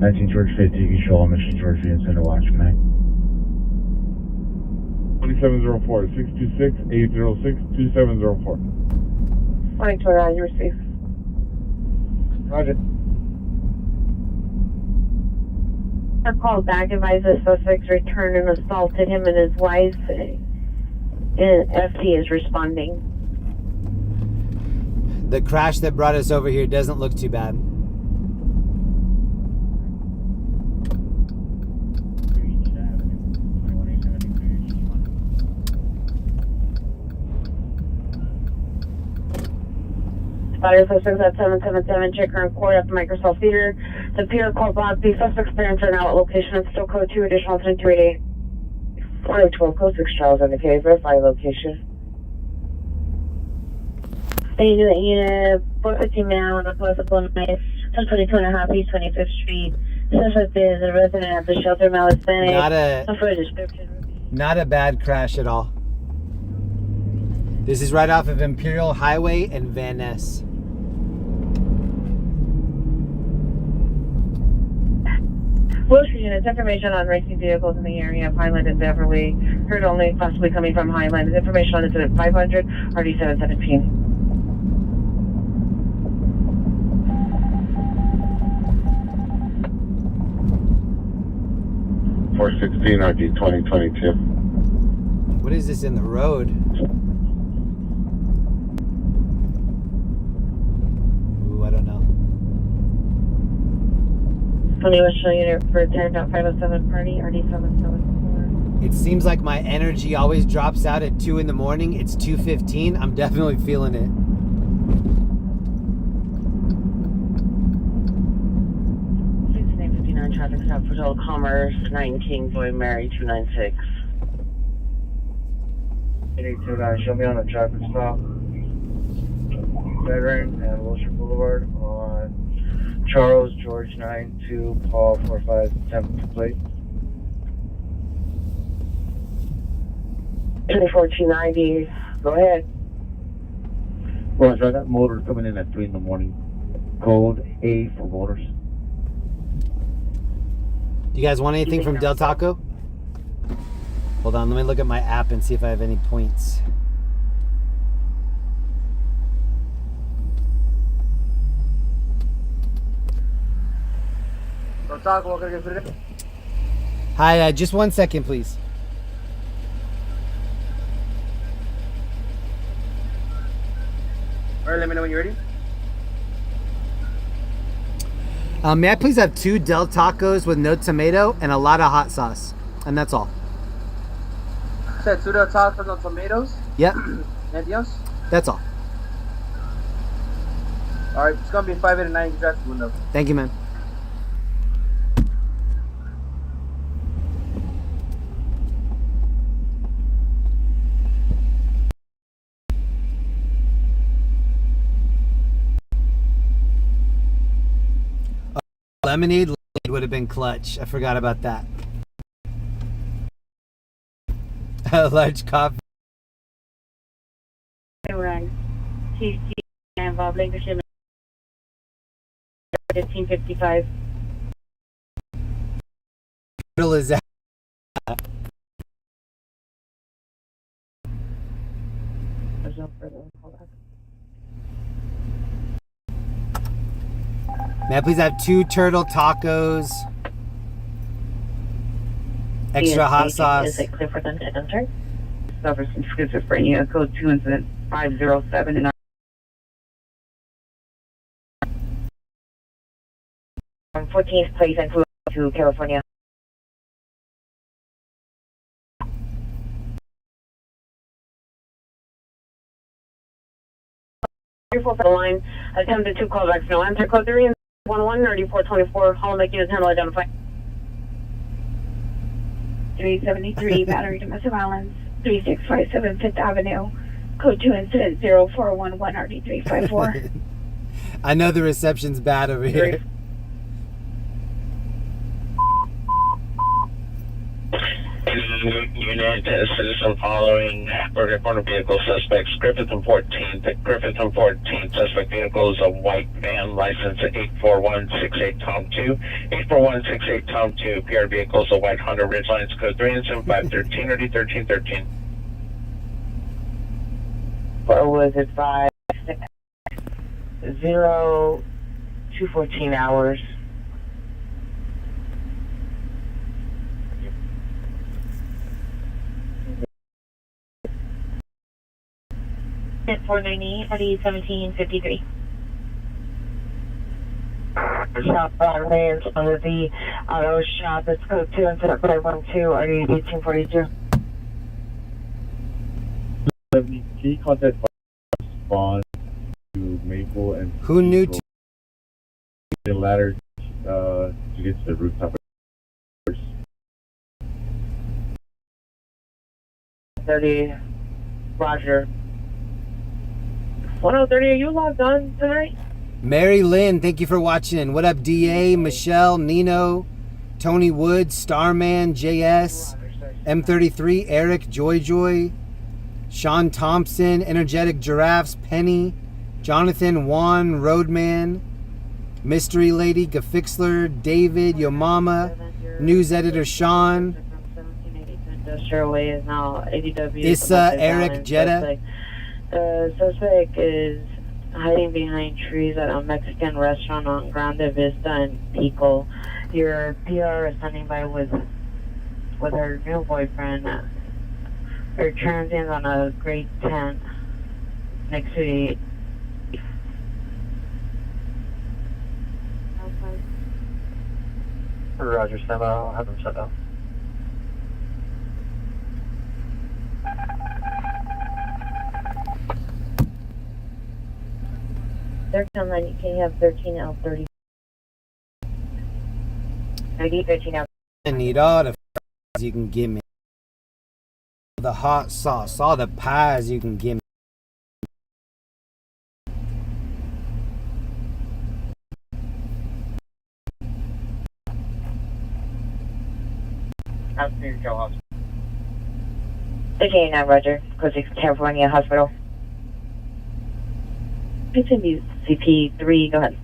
19 George 50, you can show them Mr. George V and send a watch, man. 2704, 626-806-2704. 1829, you receive. Roger. A call back advised the suspects returned and assaulted him and his wife. And FT is responding. The crash that brought us over here doesn't look too bad. Spotter suspects at 777, check current court at the Microsoft Theater. The Pier call block. The suspect's parents are now at location of still code 2, additional 288. 112, code 6 Charles indicated, verify location. They do a unit 415 man on a possible night, 22.5 East 25th Street. Suspect is a resident of the shelter, male Hispanic. Not a bad crash at all. This is right off of Imperial Highway and Van Ness. Wilshire units, information on racing vehicles in the area of Highland and Beverly. Heard only possibly coming from Highland. Information on incident 500, RD 717. 416 RD 2022. What is this in the road? Ooh, I don't know. 20 Wilshire unit for 10.507 party, RD 774. It seems like my energy always drops out at 2 in the morning. It's 2:15. I'm definitely feeling it. Traffic stop for Total Commerce, 9 Kingsway, Mary 296. 829, show me on a traffic stop. Veteran and Wilshire Boulevard on Charles George 92 Paul 45 10th plate. 24290, go ahead. Roger, I got motors coming in at 3 in the morning. Code A for motors. You guys want anything from Del Taco? Hold on, let me look at my app and see if I have any points. Del Taco, what can I get for today? Hi, just 1 second, please. Alright, let me know when you're ready. May I please have 2 Del Tacos with no tomato and a lot of hot sauce? And that's all. Said 2 Del Tacos, no tomatoes. Yep. Anything else? That's all. Alright, it's gonna be 589. You drive to the window. Thank you, man. Lemonade would have been clutch. I forgot about that. A large coffee. Rang. TC and Bob Lancashire 1555. What is that? There's no further. Hold on. May I please have 2 turtle tacos? Extra hot sauce. Is it clear for them to enter? Suffers from schizophrenia, code 2 incident 507 and 14th place and to California. The line attempted 2 callbacks, no answer. Code 3 and 113424. Hall making is handle identified. 373 battery domestic violence, 3657 5th Avenue, code 2 incident 0411 RD354. I know the reception's bad over here. Unit citizen following motor vehicle suspects. Griffith and 14th. Griffith and 14th. Suspect vehicle is a white van, license 84168 Tom 2. 84168 Tom 2. Pier vehicle is a white Honda Ridgeline, code 3 and 7513 or D1313. Or was it 5 0 214 hours? At 498, RD 1753. Shop on lanes under the auto shop. It's code 2 incident 512 RD 1842. Can you contact Swan to Maple and who knew to the ladder to get to the rooftop? 30, Roger. 1030, are you logged on tonight? Mary Lynn, thank you for watching. What up, DA, Michelle, Nino, Tony Wood, Starman, JS, M33, Eric, Joy, Sean Thompson, Energetic Giraffes, Penny, Jonathan, Juan, Roadman, Mystery Lady, Gafixler, David, Yo Mama, News Editor Sean, Industrial Way is now ADW. Issa, Eric, Jetta. The suspect is hiding behind trees at a Mexican restaurant on Grande Vista and Pico. Your PR is standing by with with her new boyfriend. Her transient's on a grade 10 next to the. Roger, stand by. I'll have them shut down. Line, you can have 13L30. 13L. I need all the you can give me. The hot sauce, all the pies you can give me. Okay, now Roger. Code 6 California Hospital. Continue CP3, go ahead.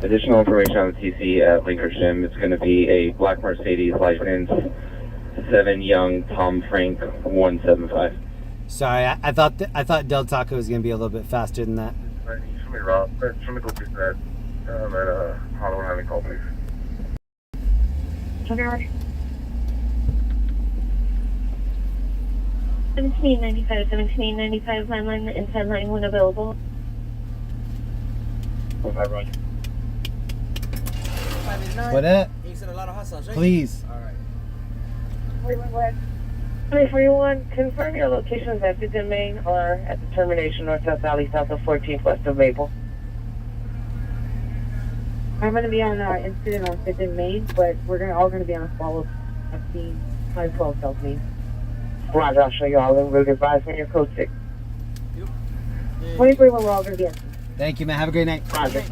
Additional information on the TC at LIVESTREAM. It's going to be a black Mercedes license, 7 young Tom Frank 175. Sorry, I thought Del Taco was gonna be a little bit faster than that. Show me Rob. Show me go through that. That Hollow having call, please. Okay. 1795, landline inside line when available. Hi, Roger. What up? You said a lot of hot sauce, right? Please. All right. 2041, confirm your locations at Fifth Main or at the termination North-South Valley south of 14th west of Maple. I'm going to be on incident on 5th and Main, but we're all going to be on a follow-up at the 512 South Main. Roger, I'll show you all in route advice when you're code 6. 2041, we're all going to be in. Thank you, man. Have a great night. Roger.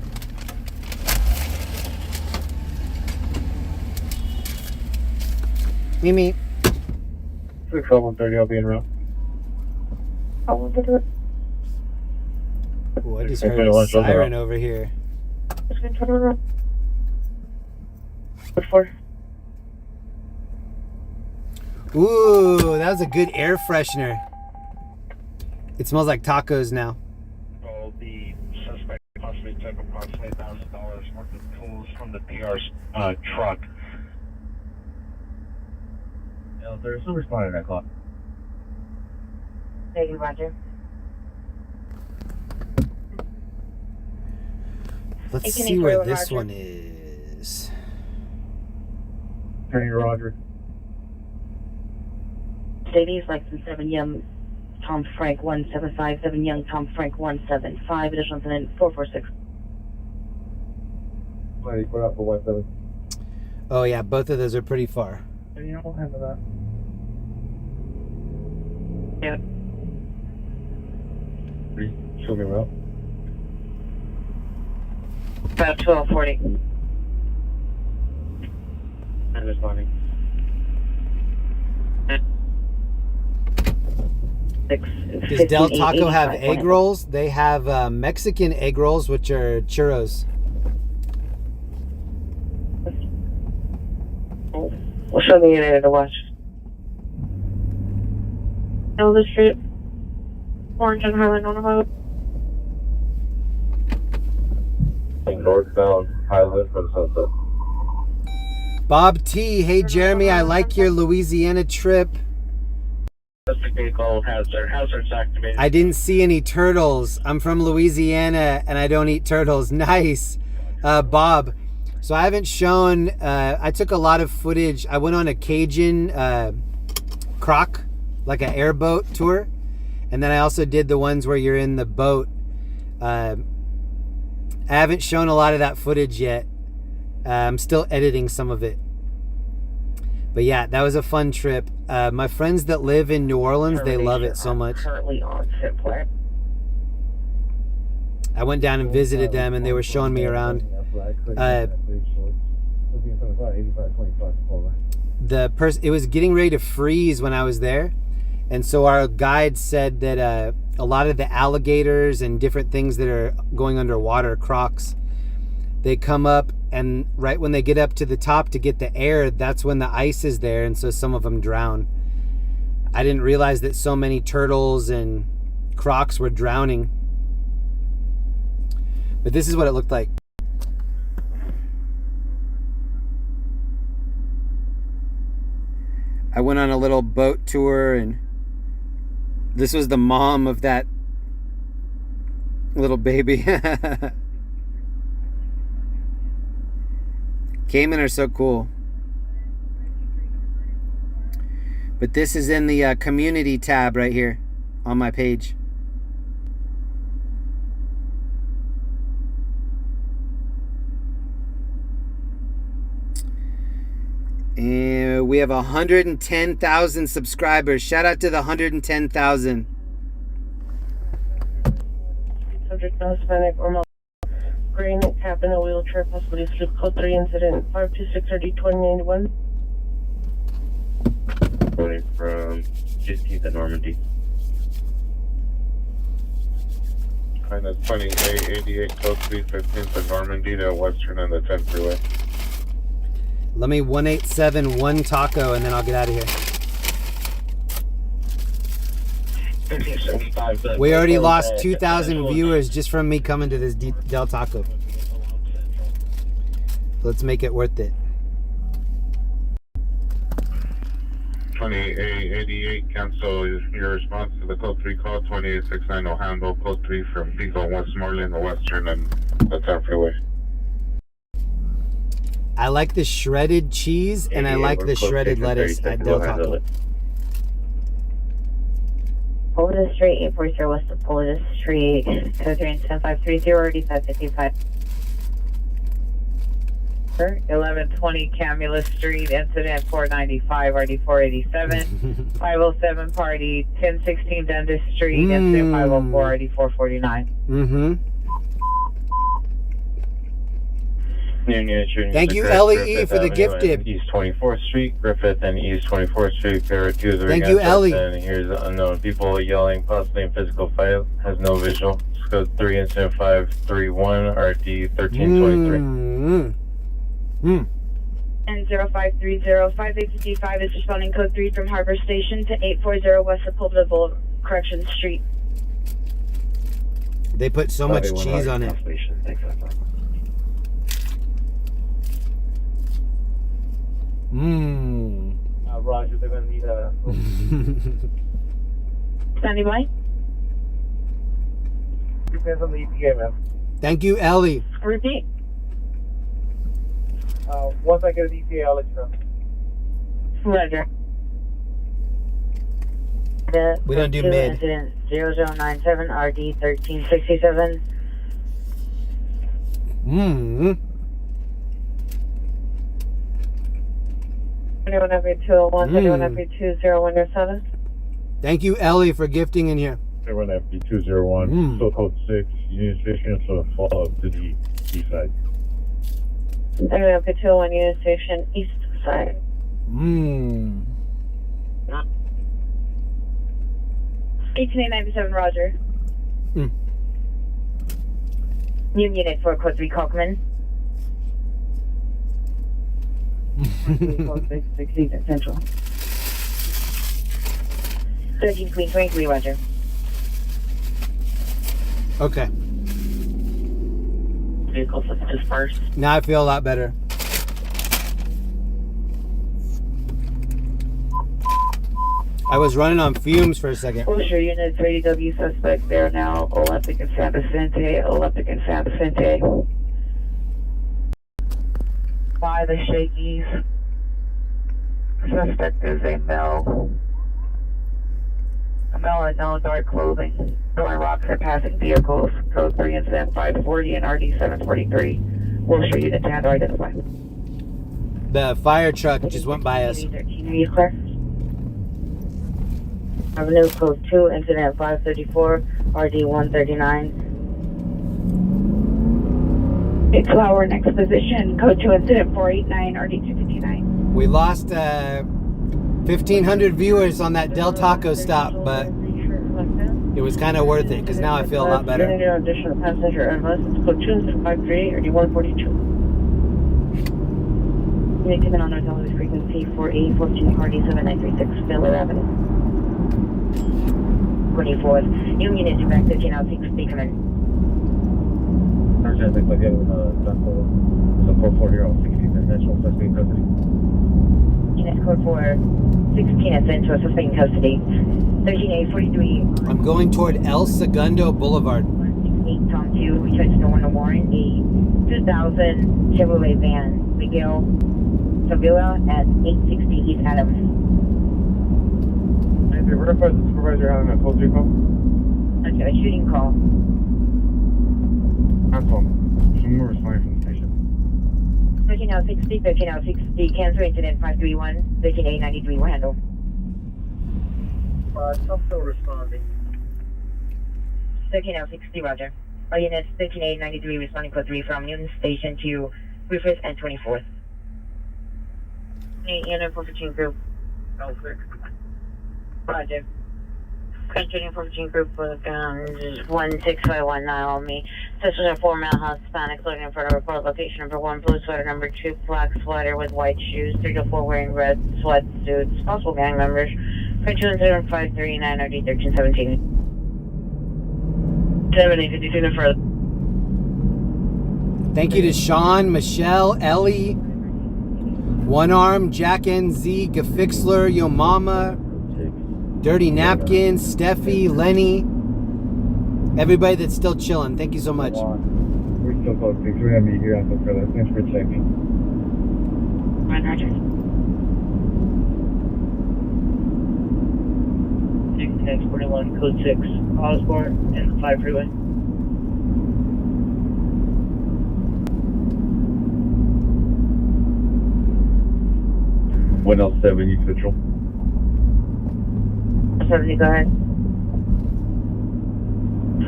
Mimi. 612-130, I'll be en route. Ooh, I just heard a siren over here. Ooh, that was a good air freshener. It smells like tacos now. So the suspect possibly took approximately $1,000 worth of tools from the PR's truck. There's no responder at that clock. Thank you, Roger. Let's see where this one is. Attorney Roger. Ladies, license 7 young Tom Frank 175, 7 young Tom Frank 175, additional incident 446. Wait, we're up for 17. Oh yeah, both of those are pretty far. You don't handle that. Yeah. Show me route. About 1240. I'm responding. 6, Does Del Taco have egg rolls? They have Mexican egg rolls, which are churros. We'll show the unit to watch. Elder Street. Orange and Highland on the road. Northbound Highland from Sunset. Bob T. Hey Jeremy, I like your Louisiana trip. Suspect vehicle has their hazards activated. I didn't see any turtles. I'm from Louisiana and I don't eat turtles. Nice. Bob. So I haven't shown, I took a lot of footage. I went on a Cajun croc, like an airboat tour. And then I also did the ones where you're in the boat. I haven't shown a lot of that footage yet. I'm still editing some of it. But yeah, that was a fun trip. My friends that live in New Orleans, they love it so much. Currently on Simplex. I went down and visited them and they were showing me around. It was getting ready to freeze when I was there. And so our guide said that a lot of the alligators and different things that are going underwater, crocs, they come up and right when they get up to the top to get the air, that's when the ice is there. And so some of them drown. I didn't realize that so many turtles and crocs were drowning. But this is what it looked like. I went on a little boat tour, and this was the mom of that little baby. Cayman are so cool. But this is in the community tab right here on my page. And we have 110,000 subscribers. Shout out to the 110,000. Subject no Hispanic or male. Green cabin, a wheelchair, possibly slip code 3 incident 52630-2091. Reporting from 15th and Normandy. And that's 2888 code 3, 15th and Normandy to Western and the 10 freeway. Let me 1871 taco and then I'll get out of here. We already lost 2,000 viewers just from me coming to this Del Taco. Let's make it worth it. 2888, cancel your response to the code 3 call. 2869 will handle code 3 from Pico, Westmoreland, the Western and the 10 freeway. I like the shredded cheese and I like the shredded lettuce at Del Taco. Polita Street, 840 west of Polita Street, code 3 and 10530, already 555. 1120 Camula Street, incident 495, RD 487. 507 party, 1016 Dundas Street, incident 504, RD 449. Thank you, LE, for the gifted. East 24th Street, Griffith and East 24th Street. There are 2 of the Thank you, Ellie. And here's unknown people yelling, possibly in physical fight. Has no visual. Code 3 incident 531, RD 1323. And 0530 5855 is responding code 3 from Harbor Station to 840 west of Pulp Boulevard, Correction Street. They put so much cheese on it. Roger, they're going to need a... Standing by. Depends on the EPA, man. Thank you, Ellie. Repeat. Once I get an EPA, I'll let you know. Roger. We don't do mid. Incident 0097, RD 1367. 21FB201, 21FB20107. Thank you, Ellie, for gifting in here. 21FB201, still code 6, Union Station, so follow up to the east side. 21FB201, Union Station, east side. 1897, Roger. New unit for code 3 Cockman. 6 Central. 13 Queen 23, Roger. Okay. Vehicles dispersed. Now I feel a lot better. I was running on fumes for a second. Wilshire units, ADW suspect there now. Olympic and San Vicente. Olympic and San Vicente. By the Shakies. Suspect is a male. A male in no dark clothing. Throwing rocks at passing vehicles. Code 3 incident 540 and RD 743. Wilshire unit to handle identify. The fire truck just went by us. 13, are you clear? Avenue code 2, incident 534, RD 139. 2-hour next position, code 2 incident 489, RD 259. We lost 1,500 viewers on that Del Taco stop, but it was kind of worth it because now I feel a lot better. Additional passenger advice, code 2 incident 538, RD 142. Unit given on our television frequency 4814, RD 7936, Miller Avenue. 24th, new unit direct 15 out 6, speak command. Sergeant, like it's a 4-4 here on 16th International, suspect in custody. Unit code 4, 16 is into a suspect in custody. 13A43. I'm going toward El Segundo Boulevard. 8 Tom 2, we tried to know on a warrant, a 2000 Chevrolet van, Miguel Sevilla at 860 East Adams. Is it verified the supervisor having a code 3 call? Okay, a shooting call. Cancel. Someone responding from the station. 1360, 1360, cancel incident 531, 13A93, we'll handle. I'm still responding. 1360, roger. All units, 13A93, responding code 3 from Newton Station to Rufus and 24th. Unit 415 group. L6. Roger. Crenshaw 415 group with 16519 on me. Suspect in 4 male Hispanics looking in front of report location number 1, blue sweater, number 2, black sweater with white shoes, 3 to 4 wearing red sweatsuits, possible gang members. Crenshaw 539 RD 1317. 7052 and further. Thank you to Sean, Michelle, Ellie, One Arm, Jack NZ, Gafixler, Yo Mama, Dirty Napkin, Steffi, Lenny, everybody that's still chilling. Thank you so much. We're still close. We're going to be here after further. Thanks for checking. Roger. 641, code 6, Osborne, and the 5 freeway. One L7, East Mitchell. 70, go ahead.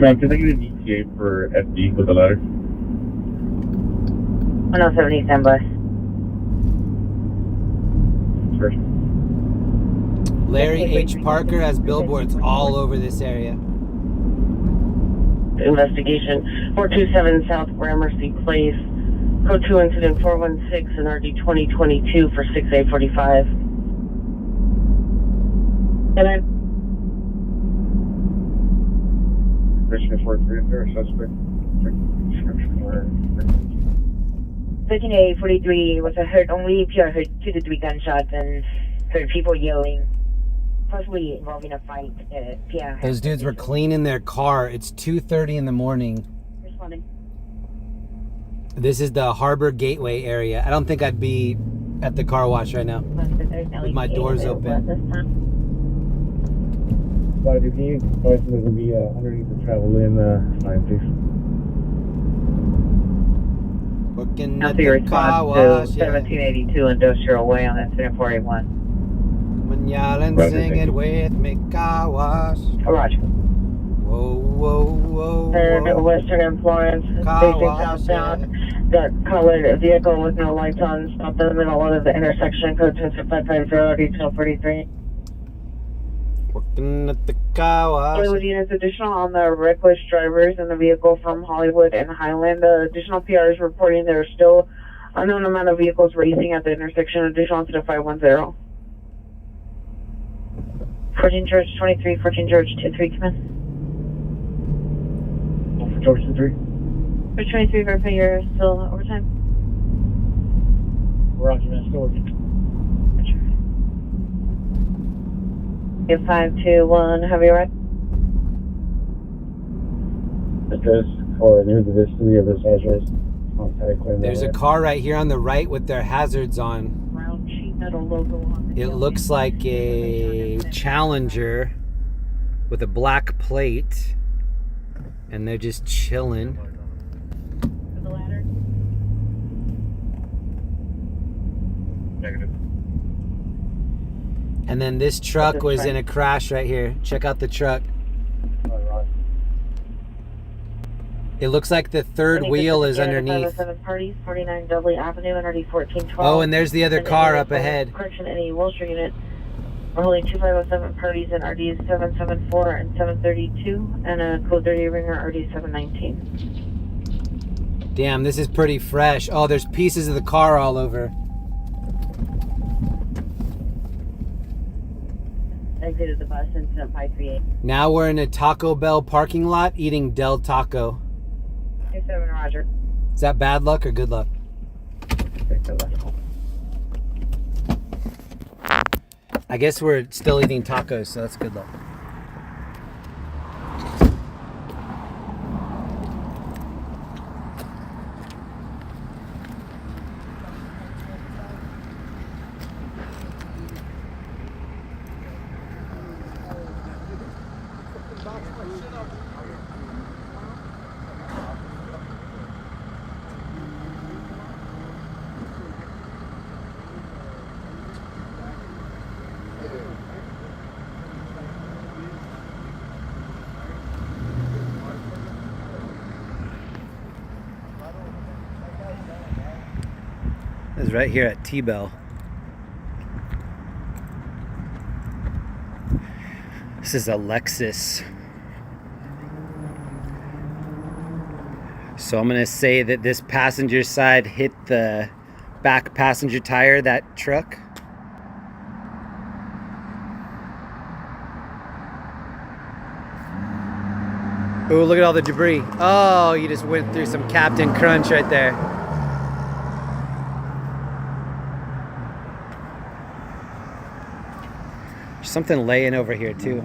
Ma'am, can I get an ETA for FD with the ladder? 107, stand by. First. Larry H. Parker has billboards all over this area. Investigation 427 South Gramercy Place. Code 2 incident 416 and RD 2022 for 6A45. And I Pershing Square 3 if there a suspect. 13A43 was a heard only Pier heard 2 to 3 gunshots and heard people yelling, possibly involving a fight. Pier. Those dudes were cleaning their car. It's 2:30 in the morning. Responding. This is the Harbor Gateway area. I don't think I'd be at the car wash right now with my doors open. But if you license will be underneath the travel lane line, please. Working Now at see your the car response wash. to 1782 Industrial Way on incident 481. When y'all and sing it with me, car wash. Roger. Whoa, whoa, whoa. And whoa. Western Influence, facing southbound, that colored vehicle with no lights on, stopped in the middle of the intersection, code 25550, 1243. Working at the car wash. Hollywood units additional on the reckless drivers in the vehicle from Hollywood and Highland. The additional PRs reporting there are still unknown amount of vehicles racing at the intersection. Additional to the 510. 14 George 23, 14 George 23, come in. George 23. George 23, verify you're still overtime. Roger, man, still working. Give 521, heavy right. Address for near the vicinity of this address. There's a car right here on the right with their hazards on. Round sheet metal logo on the It looks like a Challenger with a black plate, and they're just chilling. the ladder. Negative. And then this truck was in a crash right here. Check out the truck. It looks like the third wheel is underneath. 7 parties, 49 Dudley Avenue, NRD 1412. Oh, and there's the other car up ahead. Correction, any Wilshire unit. We're holding 2507 parties in RD 774 and 732, and a code 30 ringer RD 719. Damn, this is pretty fresh. Oh, there's pieces of the car all over. Exited the bus, incident 538. Now we're in a Taco Bell parking lot eating Del Taco. 27, roger. Is that bad luck or good luck? I guess we're still eating tacos, so that's good luck. It's right here at T-Bell. This is a Lexus. So I'm gonna say that this passenger side hit the back passenger tire, that truck. Oh, look at all the debris. Oh, you just went through some Captain Crunch right there. There's something laying over here too.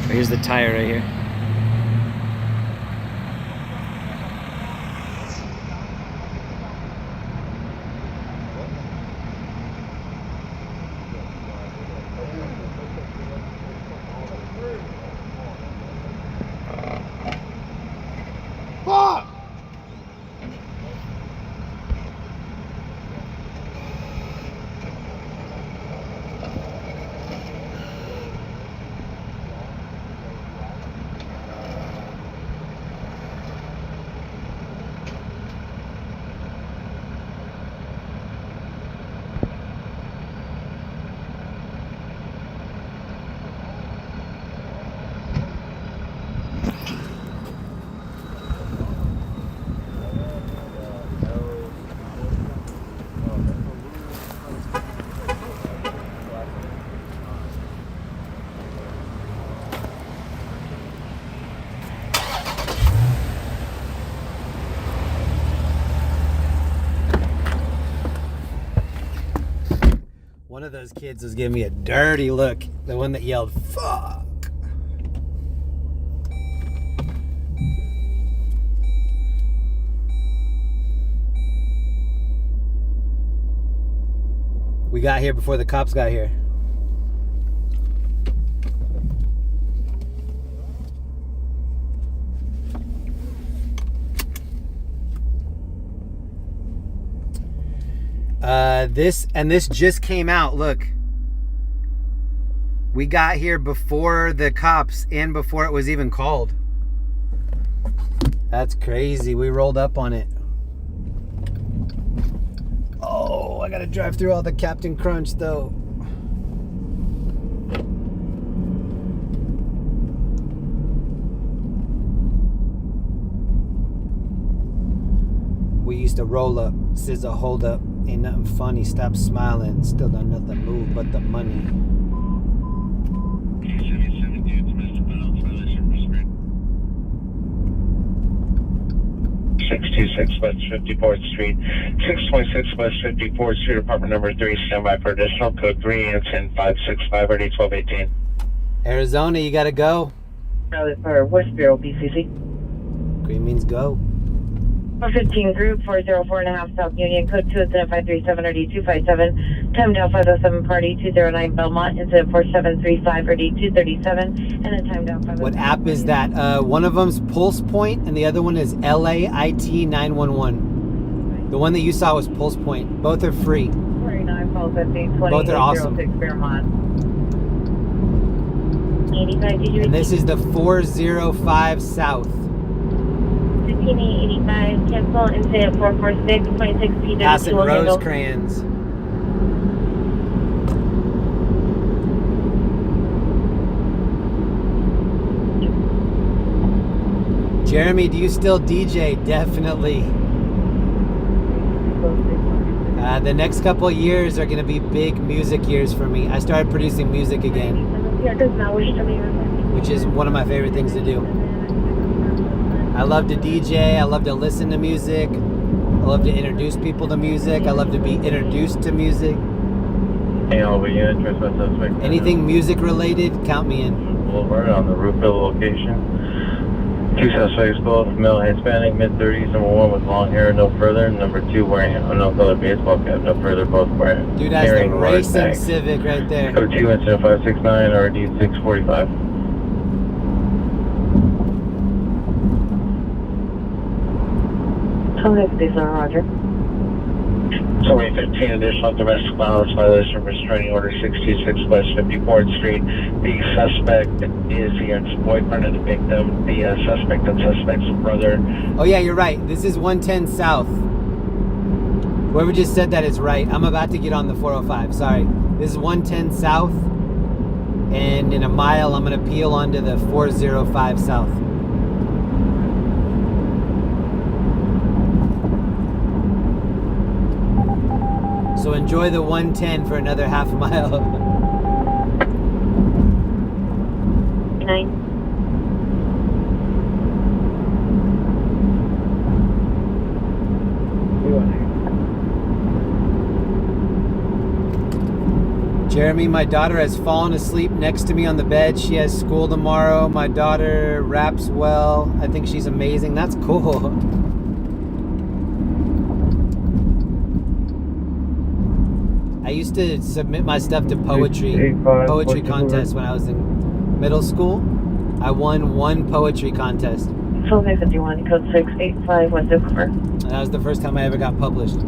Here's the tire right here. One of those kids was giving me a dirty look. The one that yelled, "Fuck." We got here before the cops got here. This just came out. Look, we got here before the cops and before it was even called. That's crazy. We rolled up on it. Oh, I gotta drive through all the Captain Crunch though. We used to roll up, scissor, hold up. Ain't nothing funny, stop smiling. Still don't nothing move but the money. 626 West 54th Street, 626 West 54th Street, apartment number 3, standby for additional, code 3, Anson 565 RD 1218. Arizona, you gotta go. Or West Bureau, BCC. Green means go. 415 Group 404.5 South Union, code 2 incident 537 RD 257, time down 507 party 209 Belmont, incident 4735 RD 237, and then time down 507. What app is that? One of them's Pulse Point and the other one is LAIT 911. The one that you saw was Pulse Point. Both are free. 49 Pulse 15 20 Both are awesome. 06 Fairmont. 85 And this is the 405 South. 1585, cancel, incident 446.6 PW. Passing Rosecrans. Jeremy, do you still DJ? Definitely. The next couple of years are going to be big music years for me. I started producing music again, which is one of my favorite things to do. I love to DJ, I love to listen to music, I love to introduce people to music, I love to be introduced to music. Anything music related, count me in. Boulevard on the Roofville location. 2 suspects, both male Hispanic, mid-30s, number 1 with long hair, no further, number 2 wearing an unknown colored baseball cap, no further, both wearing. Dude, that's the racing Civic right there. Code 2 incident 569 RD 645. Roger. Summary 15, additional domestic violence violation restraining order 626 West 54th Street. The suspect is the ex-boyfriend of the victim. The suspect and suspect's brother. Oh yeah, you're right. This is 110 South. Whoever just said that is right. I'm about to get on the 405. Sorry. This is 110 South. And in a mile, I'm going to peel onto the 405 South. So enjoy the 110 for another half mile. 9. Jeremy, my daughter has fallen asleep next to me on the bed. She has school tomorrow. My daughter raps well. I think she's amazing. That's cool. I used to submit my stuff to poetry contests when I was in middle school. I won one poetry contest. Phone 51, code 685 West Oak Park. That was the first time I ever got published.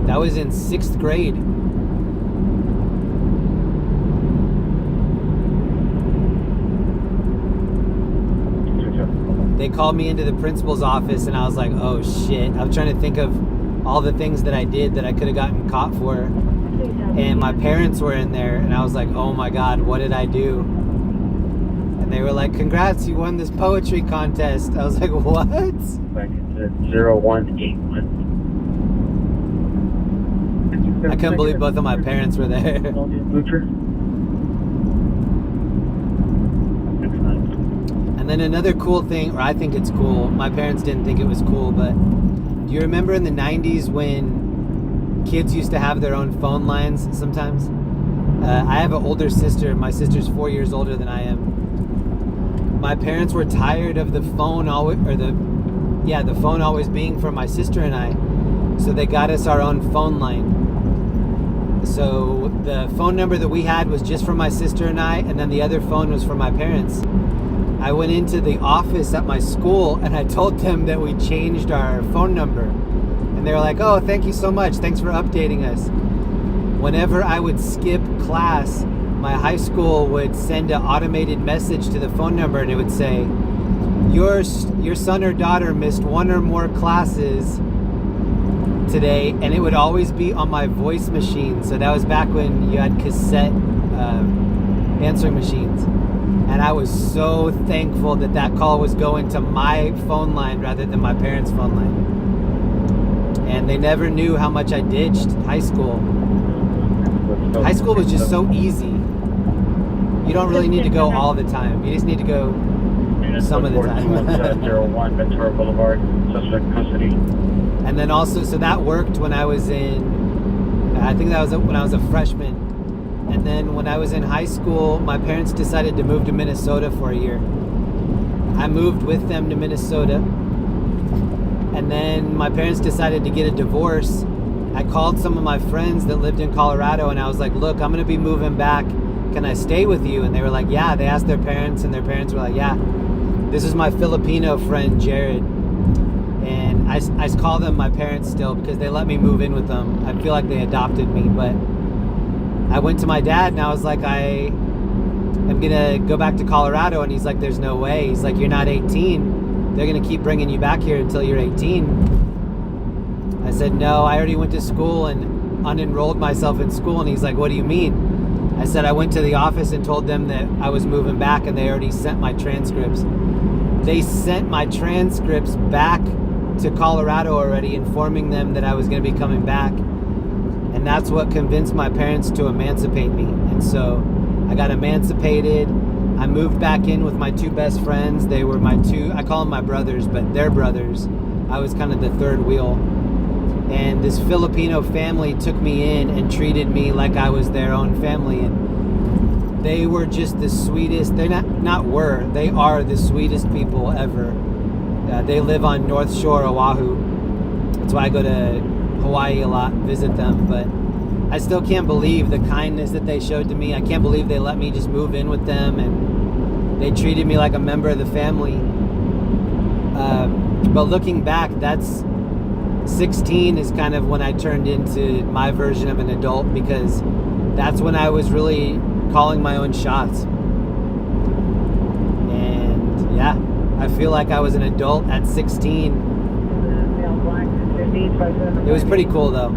That was in 6th grade. They called me into the principal's office and I was like, oh shit. I'm trying to think of all the things that I did that I could have gotten caught for. And my parents were in there and I was like, oh my God, what did I do? And they were like, congrats, you won this poetry contest. I was like, what? 0181. I couldn't believe both of my parents were there. And then another cool thing, or I think it's cool, my parents didn't think it was cool, but do you remember in the 90s when kids used to have their own phone lines sometimes? I have an older sister. My sister's 4 years older than I am. My parents were tired of the phone always, the phone always being for my sister and I. So they got us our own phone line. So the phone number that we had was just for my sister and I, and then the other phone was for my parents. I went into the office at my school and I told them that we changed our phone number. And they were like, oh, thank you so much. Thanks for updating us. Whenever I would skip class, my high school would send an automated message to the phone number and it would say, your son or daughter missed one or more classes today, and it would always be on my voice machine. So that was back when you had cassette answering machines. And I was so thankful that that call was going to my phone line rather than my parents' phone line. And they never knew how much I ditched high school. High school was just so easy. You don't really need to go all the time. You just need to go some of the time. 01 Ventura Boulevard, suspect custody. And then also, so that worked when I was in, I think that was when I was a freshman. And then when I was in high school, my parents decided to move to Minnesota for a year. I moved with them to Minnesota. And then my parents decided to get a divorce. I called some of my friends that lived in Colorado and I was like, look, I'm going to be moving back. Can I stay with you? And they were like, yeah. They asked their parents and their parents were like, yeah. This is my Filipino friend, Jared. And I call them my parents still because they let me move in with them. I feel like they adopted me. But I went to my dad and I was like, I'm going to go back to Colorado. And he's like, there's no way. He's like, you're not 18. They're going to keep bringing you back here until you're 18. I said, no, I already went to school and unenrolled myself in school. And he's like, what do you mean? I said, I went to the office and told them that I was moving back and they already sent my transcripts. They sent my transcripts back to Colorado already, informing them that I was going to be coming back. And that's what convinced my parents to emancipate me. And so I got emancipated. I moved back in with my two best friends. They were my two, I call them my brothers, but they're brothers. I was kind of the third wheel. And this Filipino family took me in and treated me like I was their own family. And they were just the sweetest. They're they are the sweetest people ever. They live on North Shore, Oahu. That's why I go to Hawaii a lot, visit them. But I still can't believe the kindness that they showed to me. I can't believe they let me just move in with them. And they treated me like a member of the family. But looking back, that's 16 is kind of when I turned into my version of an adult, because that's when I was really calling my own shots. And yeah, I feel like I was an adult at 16. It was pretty cool though.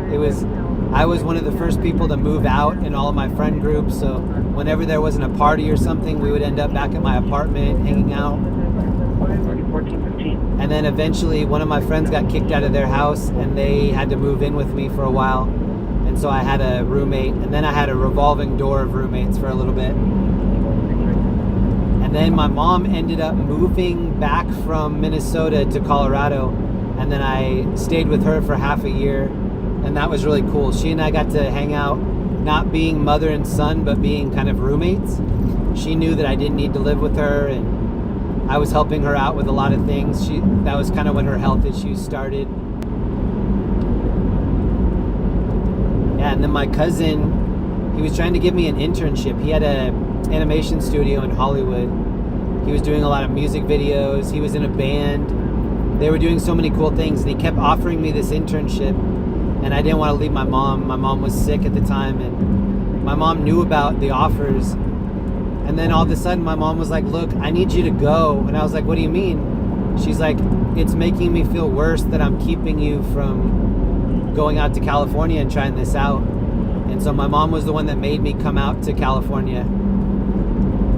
I was one of the first people to move out in all of my friend groups, so whenever there wasn't a party or something, we would end up back at my apartment hanging out. And then eventually one of my friends got kicked out of their house and they had to move in with me for a while. And so I had a roommate, and then I had a revolving door of roommates for a little bit. And then my mom ended up moving back from Minnesota to Colorado, and then I stayed with her for half a year, and that was really cool. She and I got to hang out, not being mother and son, but being kind of roommates. She knew that I didn't need to live with her, and I was helping her out with a lot of things. That was kind of when her health issues started. Yeah, and then my cousin, he was trying to give me an internship. He had an animation studio in Hollywood. He was doing a lot of music videos. He was in a band. They were doing so many cool things, and he kept offering me this internship, and I didn't want to leave my mom. My mom was sick at the time, and my mom knew about the offers. And then all of a sudden my mom was like, look, I need you to go. And I was like, what do you mean? She's like, it's making me feel worse that I'm keeping you from going out to California and trying this out. And so my mom was the one that made me come out to California.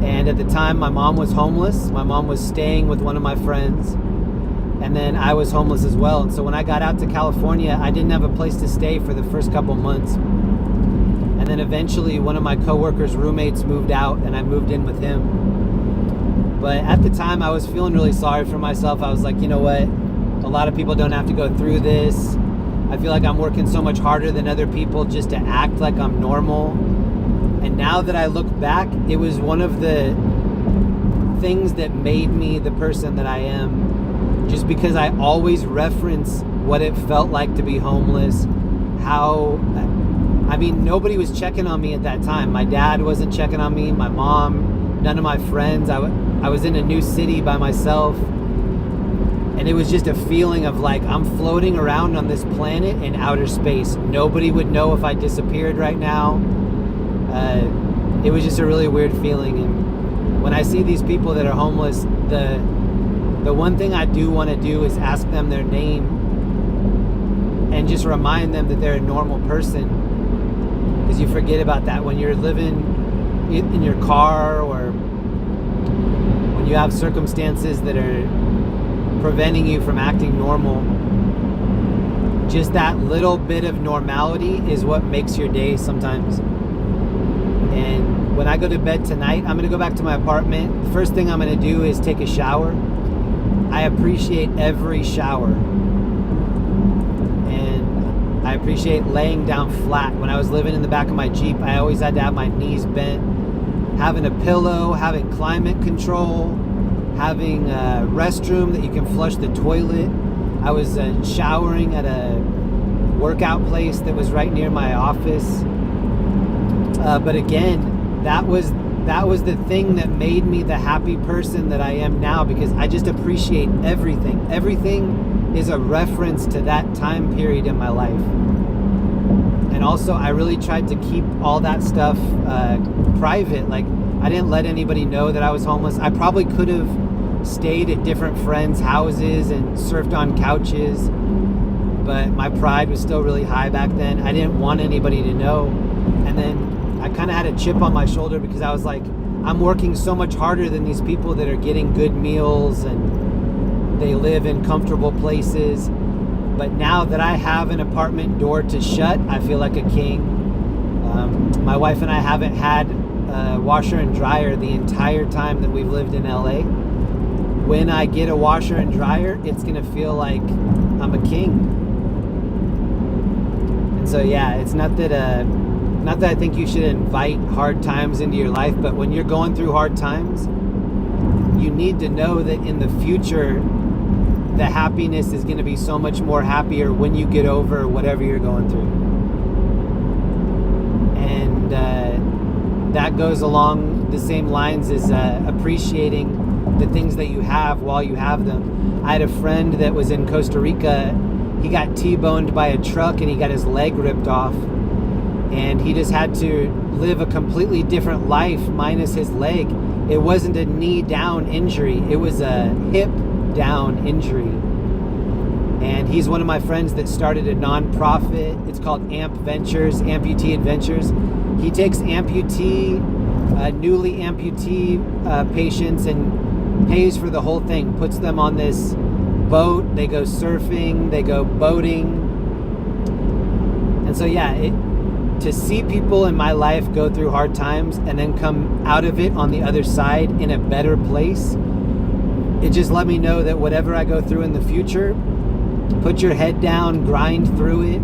And at the time my mom was homeless. My mom was staying with one of my friends. And then I was homeless as well. And so when I got out to California, I didn't have a place to stay for the first couple months. And then eventually one of my coworkers' roommates moved out and I moved in with him. But at the time I was feeling really sorry for myself. I was like, you know what? A lot of people don't have to go through this. I feel like I'm working so much harder than other people just to act like I'm normal. And now that I look back, it was one of the things that made me the person that I am. Just because I always reference what it felt like to be homeless, nobody was checking on me at that time. My dad wasn't checking on me, my mom, none of my friends. I was in a new city by myself. And it was just a feeling of like, I'm floating around on this planet in outer space. Nobody would know if I disappeared right now. It was just a really weird feeling. And when I see these people that are homeless, the one thing I do want to do is ask them their name and just remind them that they're a normal person. Because you forget about that when you're living in your car, or when you have circumstances that are preventing you from acting normal. Just that little bit of normality is what makes your day sometimes. And when I go to bed tonight, I'm gonna go back to my apartment. The first thing I'm gonna do is take a shower. I appreciate every shower. And I appreciate laying down flat. When I was living in the back of my Jeep, I always had to have my knees bent. Having a pillow, having climate control, having a restroom that you can flush the toilet. I was showering at a workout place that was right near my office. But again, that was the thing that made me the happy person that I am now, because I just appreciate everything. Everything is a reference to that time period in my life. And also, I really tried to keep all that stuff private. Like, I didn't let anybody know that I was homeless. I probably could have stayed at different friends' houses and surfed on couches, but my pride was still really high back then. I didn't want anybody to know. And then I kind of had a chip on my shoulder because I was like, I'm working so much harder than these people that are getting good meals and they live in comfortable places. But now that I have an apartment door to shut, I feel like a king. My wife and I haven't had a washer and dryer the entire time that we've lived in LA. When I get a washer and dryer, it's gonna feel like I'm a king. And so yeah, it's not that I think you should invite hard times into your life, but when you're going through hard times, you need to know that in the future, the happiness is going to be so much more happier when you get over whatever you're going through. And that goes along the same lines as appreciating the things that you have while you have them. I had a friend that was in Costa Rica. He got T-boned by a truck and he got his leg ripped off. And he just had to live a completely different life minus his leg. It wasn't a knee down injury. It was a hip down injury. And he's one of my friends that started a non-profit. It's called AMP Ventures, Amputee Adventures. He takes amputee, newly amputee patients and pays for the whole thing. Puts them on this boat. They go surfing. They go boating. And so yeah, to see people in my life go through hard times and then come out of it on the other side in a better place, it just let me know that whatever I go through in the future, put your head down, grind through it.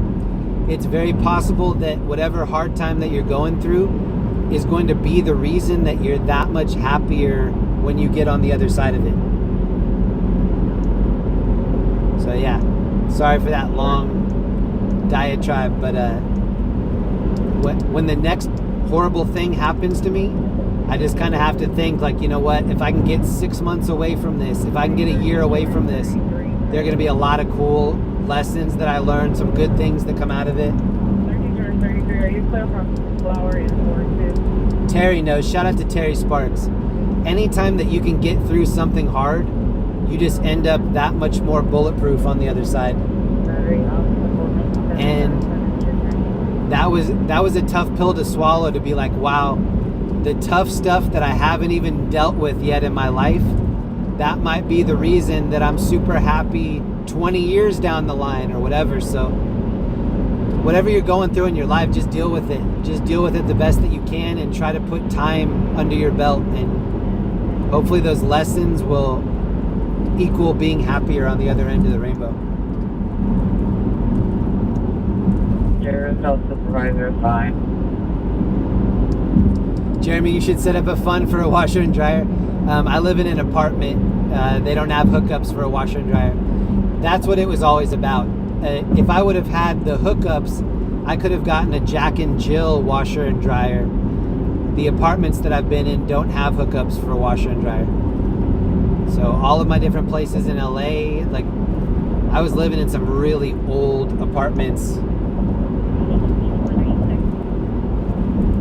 It's very possible that whatever hard time that you're going through is going to be the reason that you're that much happier when you get on the other side of it. So yeah, sorry for that long diatribe, but when the next horrible thing happens to me, I just kind of have to think like, you know what, if I can get 6 months away from this, if I can get a year away from this, there are going to be a lot of cool lessons that I learned, some good things that come out of it. Terry knows. Shout out to Terry Sparks. Anytime that you can get through something hard, you just end up that much more bulletproof on the other side. And that was a tough pill to swallow, to be like, wow, the tough stuff that I haven't even dealt with yet in my life, that might be the reason that I'm super happy 20 years down the line or whatever. So whatever you're going through in your life, just deal with it. Just deal with it the best that you can and try to put time under your belt. And hopefully those lessons will equal being happier on the other end of the rainbow. Jared's health supervisor is fine. Jeremy, you should set up a fund for a washer and dryer. I live in an apartment. They don't have hookups for a washer and dryer. That's what it was always about. If I would have had the hookups, I could have gotten a Jack and Jill washer and dryer. The apartments that I've been in don't have hookups for a washer and dryer. So all of my different places in LA, like I was living in some really old apartments.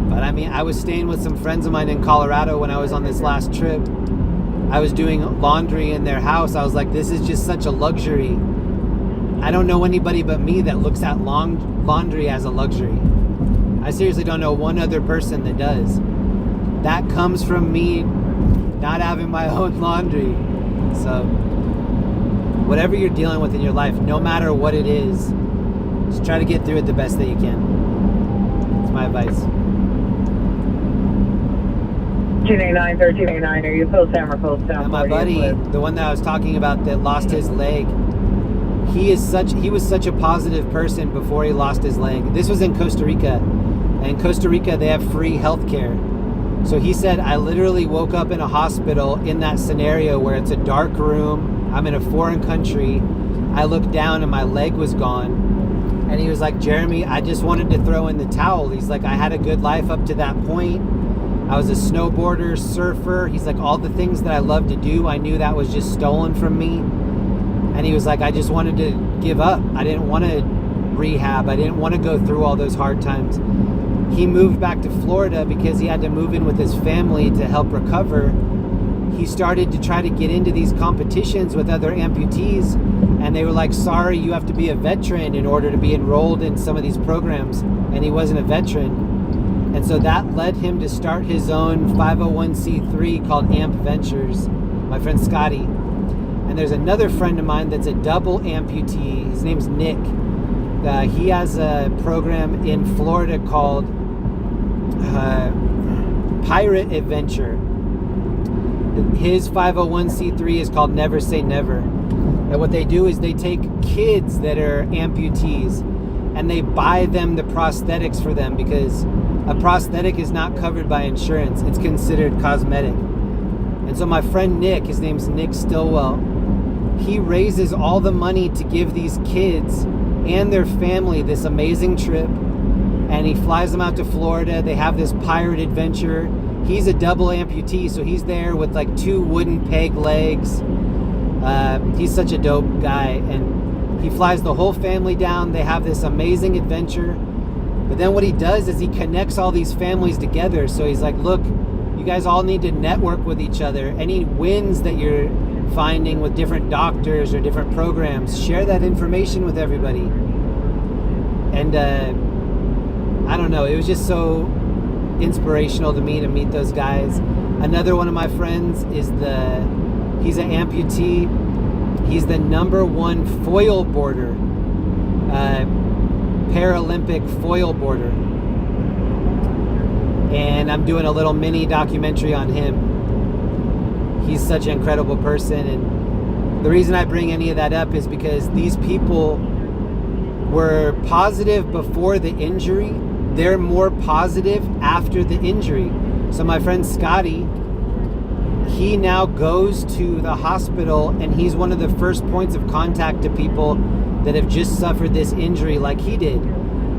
But I mean, I was staying with some friends of mine in Colorado when I was on this last trip. I was doing laundry in their house. I was like, this is just such a luxury. I don't know anybody but me that looks at laundry as a luxury. I seriously don't know one other person that does. That comes from me not having my own laundry. So whatever you're dealing with in your life, no matter what it is, just try to get through it the best that you can. That's my advice. 1389, 1389. Are you post Sam or post Sam? My buddy, the one that I was talking about that lost his leg, he was such a positive person before he lost his leg. This was in Costa Rica. And in Costa Rica, they have free health care. So he said, I literally woke up in a hospital in that scenario where it's a dark room. I'm in a foreign country. I looked down and my leg was gone. And he was like, Jeremy, I just wanted to throw in the towel. He's like, I had a good life up to that point. I was a snowboarder, surfer. He's like, all the things that I love to do, I knew that was just stolen from me. And he was like, I just wanted to give up. I didn't want to rehab. I didn't want to go through all those hard times. He moved back to Florida because he had to move in with his family to help recover. He started to try to get into these competitions with other amputees, and they were like, sorry, you have to be a veteran in order to be enrolled in some of these programs. And he wasn't a veteran. And so that led him to start his own 501c3 called Amp Ventures, my friend Scotty. And there's another friend of mine that's a double amputee. His name's Nick. He has a program in Florida called Pirate Adventure. His 501c3 is called Never Say Never. And what they do is they take kids that are amputees and they buy them the prosthetics for them, because a prosthetic is not covered by insurance. It's considered cosmetic. And so my friend Nick, his name's Nick Stillwell, he raises all the money to give these kids and their family this amazing trip. And he flies them out to Florida. They have this pirate adventure. He's a double amputee, so he's there with like 2 wooden peg legs. He's such a dope guy. And he flies the whole family down. They have this amazing adventure. But then what he does is he connects all these families together. So he's like, look, you guys all need to network with each other. Any wins that you're finding with different doctors or different programs, share that information with everybody. And I don't know, it was just so inspirational to me to meet those guys. Another one of my friends is he's an amputee. He's the #1 foil boarder, Paralympic foil boarder. And I'm doing a little mini documentary on him. He's such an incredible person. And the reason I bring any of that up is because these people were positive before the injury. They're more positive after the injury. So my friend Scotty, he now goes to the hospital and he's one of the first points of contact to people that have just suffered this injury like he did.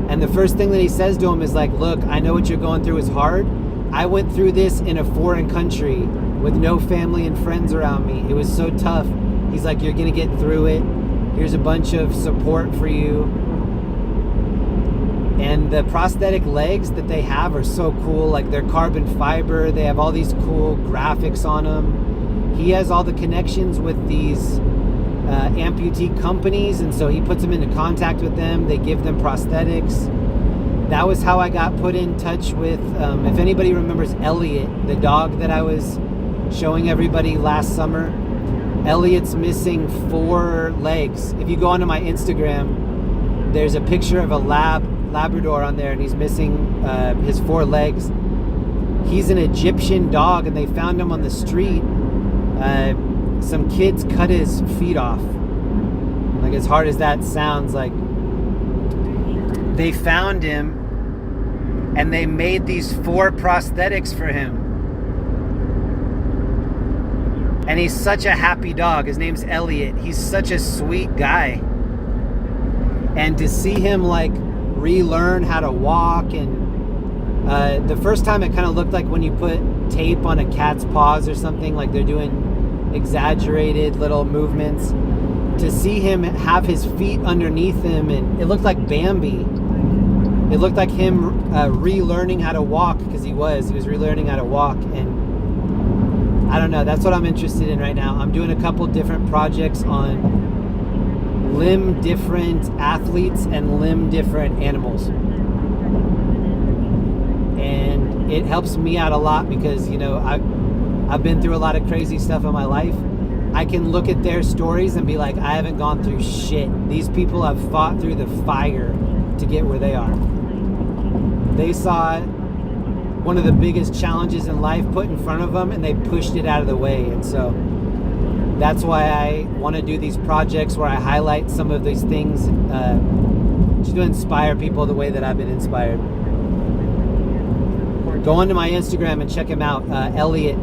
And the first thing that he says to him is like, look, I know what you're going through is hard. I went through this in a foreign country with no family and friends around me. It was so tough. He's like, you're gonna get through it. Here's a bunch of support for you. And the prosthetic legs that they have are so cool. Like, they're carbon fiber. They have all these cool graphics on them. He has all the connections with these amputee companies, and so he puts them into contact with them. They give them prosthetics. That was how I got put in touch with, if anybody remembers Elliot, the dog that I was showing everybody last summer. Elliot's missing 4 legs. If you go onto my Instagram, there's a picture of a Labrador on there, and he's missing his 4 legs. He's an Egyptian dog, and they found him on the street. Some kids cut his feet off. Like, as hard as that sounds, like, they found him and they made these 4 prosthetics for him. And he's such a happy dog. His name's Elliot. He's such a sweet guy. And to see him like relearn how to walk, and the first time it kind of looked like when you put tape on a cat's paws or something, like they're doing exaggerated little movements. To see him have his feet underneath him, and it looked like Bambi. It looked like him relearning how to walk, because he was relearning how to walk. And I don't know, that's what I'm interested in right now. I'm doing a couple different projects on limb different athletes and limb different animals. And it helps me out a lot because, you know, I've been through a lot of crazy stuff in my life. I can look at their stories and be like, I haven't gone through shit. These people have fought through the fire to get where they are. They saw one of the biggest challenges in life put in front of them, and they pushed it out of the way. And so that's why I want to do these projects where I highlight some of these things just to inspire people the way that I've been inspired. Go onto my Instagram and check him out, Elliot.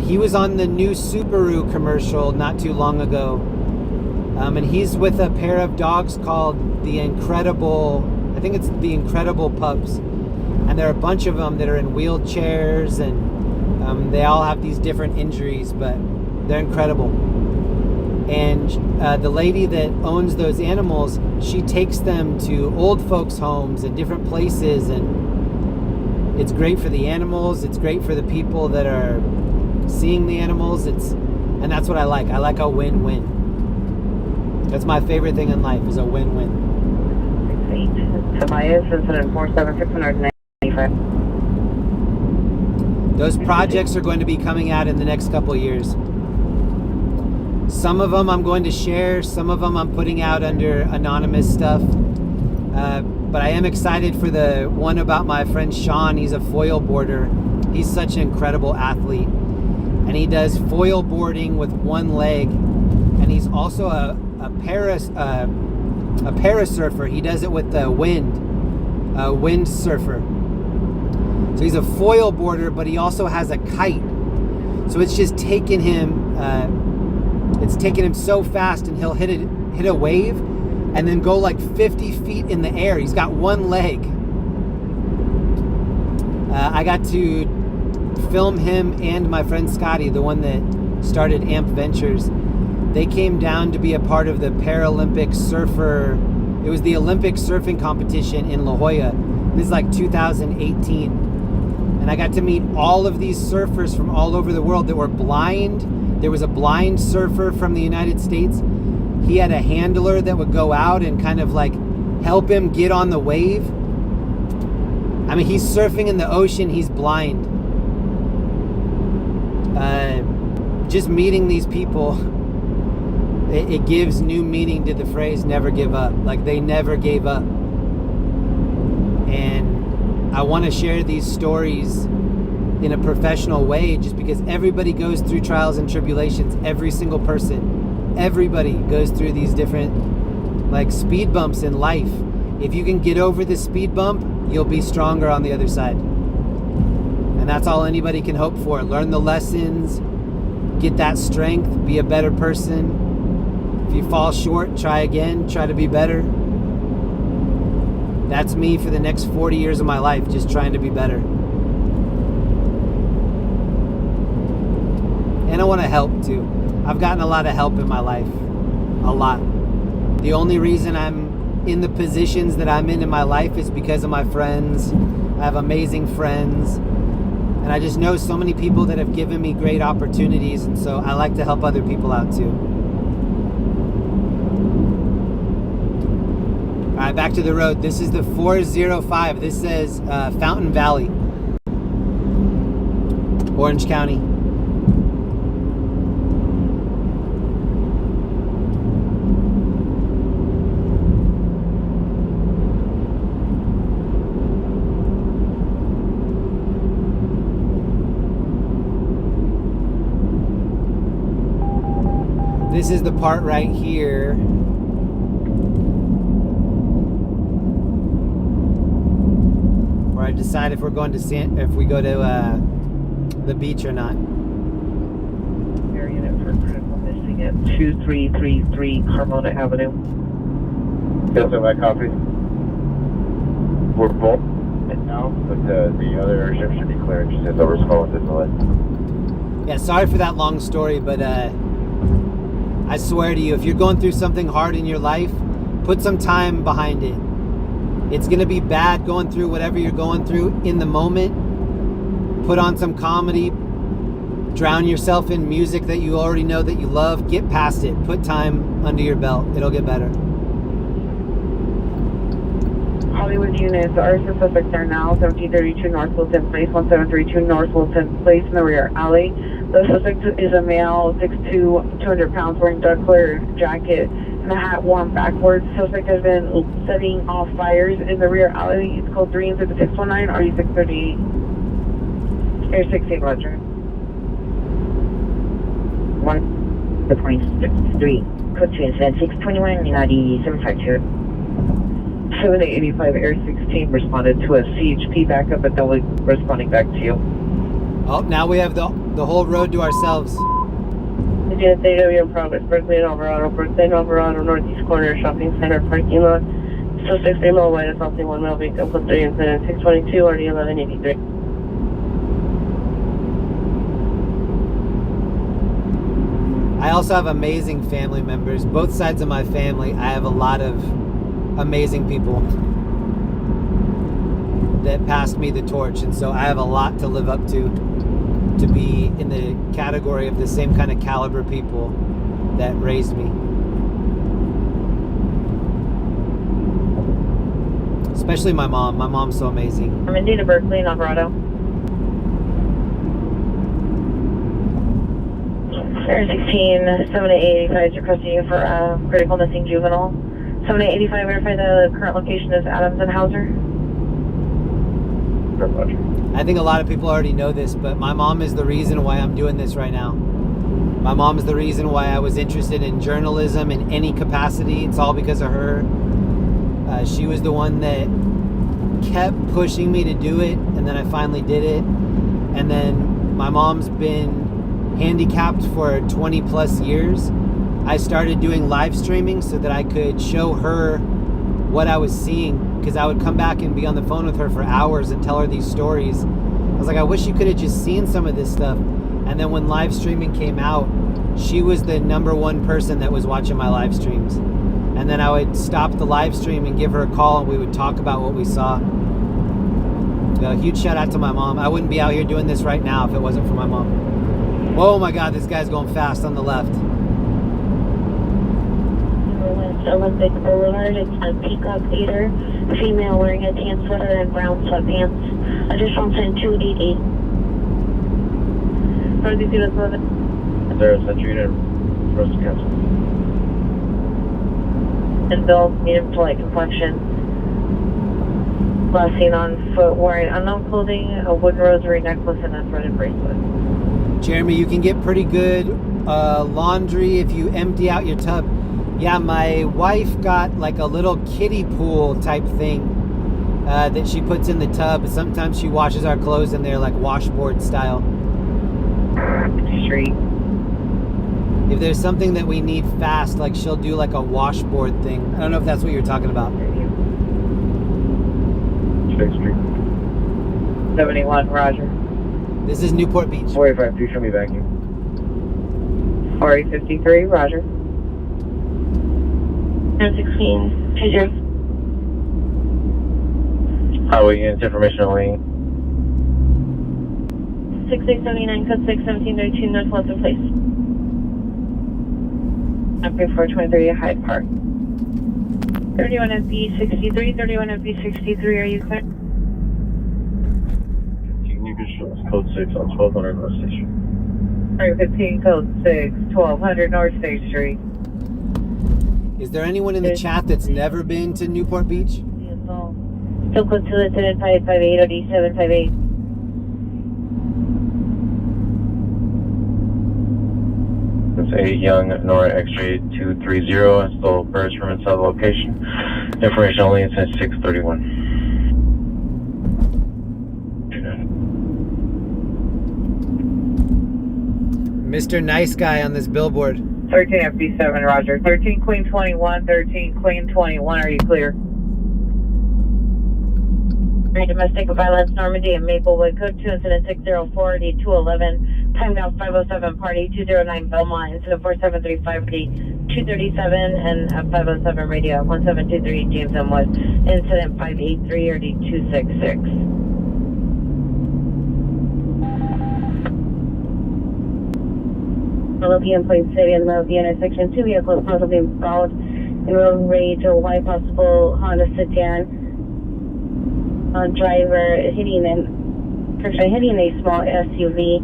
He was on the new Subaru commercial not too long ago. And he's with a pair of dogs called the Incredible, I think it's the Incredible Pups. And there are a bunch of them that are in wheelchairs, and they all have these different injuries, but they're incredible. And the lady that owns those animals, she takes them to old folks' homes and different places, and it's great for the animals, it's great for the people that are seeing the animals, and that's what I like. I like a win-win. That's my favorite thing in life, is a win-win. Tobias, incident 47695. Those projects are going to be coming out in the next couple of years. Some of them I'm going to share, some of them I'm putting out under anonymous stuff. But I am excited for the one about my friend Sean. He's a foil boarder. He's such an incredible athlete. And he does foil boarding with one leg. And he's also a parasurfer. He does it with the wind surfer. So he's a foil boarder, but he also has a kite. So it's just taken him, so fast, and he'll hit a wave and then go like 50 feet in the air. He's got one leg. I got to film him and my friend Scotty, the one that started AMP Ventures. They came down to be a part of the Paralympic surfer. It was the Olympic surfing competition in La Jolla. This is like 2018. And I got to meet all of these surfers from all over the world that were blind. There was a blind surfer from the United States. He had a handler that would go out and kind of like help him get on the wave. I mean, he's surfing in the ocean, he's blind. Just meeting these people, it gives new meaning to the phrase never give up. Like, they never gave up. And I want to share these stories in a professional way, just because everybody goes through trials and tribulations. Every single person, everybody goes through these different like speed bumps in life. If you can get over the speed bump, you'll be stronger on the other side. And that's all anybody can hope for. Learn the lessons, get that strength, be a better person. If you fall short, try again, try to be better. That's me for the next 40 years of my life, just trying to be better. And I want to help too. I've gotten a lot of help in my life. A lot. The only reason I'm in the positions that I'm in my life is because of my friends. I have amazing friends. And I just know so many people that have given me great opportunities, and so I like to help other people out too. All right, back to the road. This is the 405. This says Fountain Valley, Orange County. This is the part right here where I decide if we're going to if we go to the beach or not. Air unit for critical missing at 2333 Carmona Avenue. Yes, I copy. We're both now, but the other airship should be cleared. She says over phone with delay. Yeah, sorry for that long story, but I swear to you, if you're going through something hard in your life, put some time behind it. It's going to be bad going through whatever you're going through in the moment. Put on some comedy. Drown yourself in music that you already know that you love. Get past it. Put time under your belt. It'll get better. Hollywood units, our suspects are now 1732 North Wilton Place, 1732 North Wilton Place in the rear alley. The suspect is a male, 6'2", 200 pounds, wearing dark colored jacket and a hat worn backwards. Suspect has been setting off fires in the rear alley. It's code 3 and 5619, RD 638. Air 16, Roger. 126th Street, code 2 incident 621 United 752. 7885 Air 16 responded to a CHP backup, but they'll be responding back to you. Oh, now we have the whole road to ourselves. Unit AW in progress, Berkeley and Alvarado, Northeast Corner, Shopping Center, parking lot. So 6 mile wide, assaulting 1 mile victim, code 3 incident 622 RD 1183. I also have amazing family members. Both sides of my family, I have a lot of amazing people that passed me the torch, and so I have a lot to live up to be in the category of the same kind of caliber people that raised me. Especially my mom. My mom's so amazing. I'm indeed to Berkeley and Alvarado. Air 16, 7885 is requesting you for critical missing juvenile. 7885, verify the current location is Adams and Hauser. I think a lot of people already know this, but my mom is the reason why I'm doing this right now. My mom is the reason why I was interested in journalism in any capacity. It's all because of her. She was the one that kept pushing me to do it, and then I finally did it. And then my mom's been handicapped for 20 plus years. I started doing live streaming so that I could show her what I was seeing, because I would come back and be on the phone with her for hours and tell her these stories. I was like, I wish you could have just seen some of this stuff. And then when live streaming came out, she was the #1 person that was watching my live streams. And then I would stop the live stream and give her a call, and we would talk about what we saw. A huge shout out to my mom. I wouldn't be out here doing this right now if it wasn't for my mom. Oh my God, this guy's going fast on the left. Olympic Boulevard, it's a Peacock Theater, female wearing a tan sweater and brown sweatpants. Additional 10288. Northeast Unit 11. There's a unit for us to cancel. And Bill, medium to light complexion. Last seen on foot wearing unknown clothing, a wooden rosary necklace, and a threaded bracelet. Jeremy, you can get pretty good laundry if you empty out your tub. Yeah, my wife got like a little kiddie pool type thing that she puts in the tub. Sometimes she washes our clothes in there like washboard style. Street. If there's something that we need fast, like she'll do like a washboard thing. I don't know if that's what you're talking about. State Street. 71, Roger. This is Newport Beach. 45, please show me vacuum. RA53, Roger. M16, 20. Highway units information only. 6679, code 6, 1732, Northwest in place. Upgrade 423 Hyde Park. 31 FB63, 31 FB63, are you clear? You can show us code 6 on 1200 North State Street. RA15, code 6, 1200 North State Street. Is there anyone in the chat that's never been to Newport Beach? Still close to Lieutenant 558 OD 758. It's a young Nora X-ray 230, still birds from inside the location. Information only, it's at 631. Mr. Nice Guy on this billboard. 13 FB7, Roger. 13 Queen 21, 13 Queen 21, are you clear? Domestic violence, Normandy and Maplewood, code 2, incident 604, D211, timed out 507, party 209 Belmont, incident 4735, D237, and 507 radio 1723, James M. Wood, incident 583, or D266. Philippian Place City in the middle of the intersection. 2 vehicles possibly involved in road rage or white possible Honda sedan. Driver hitting a small SUV.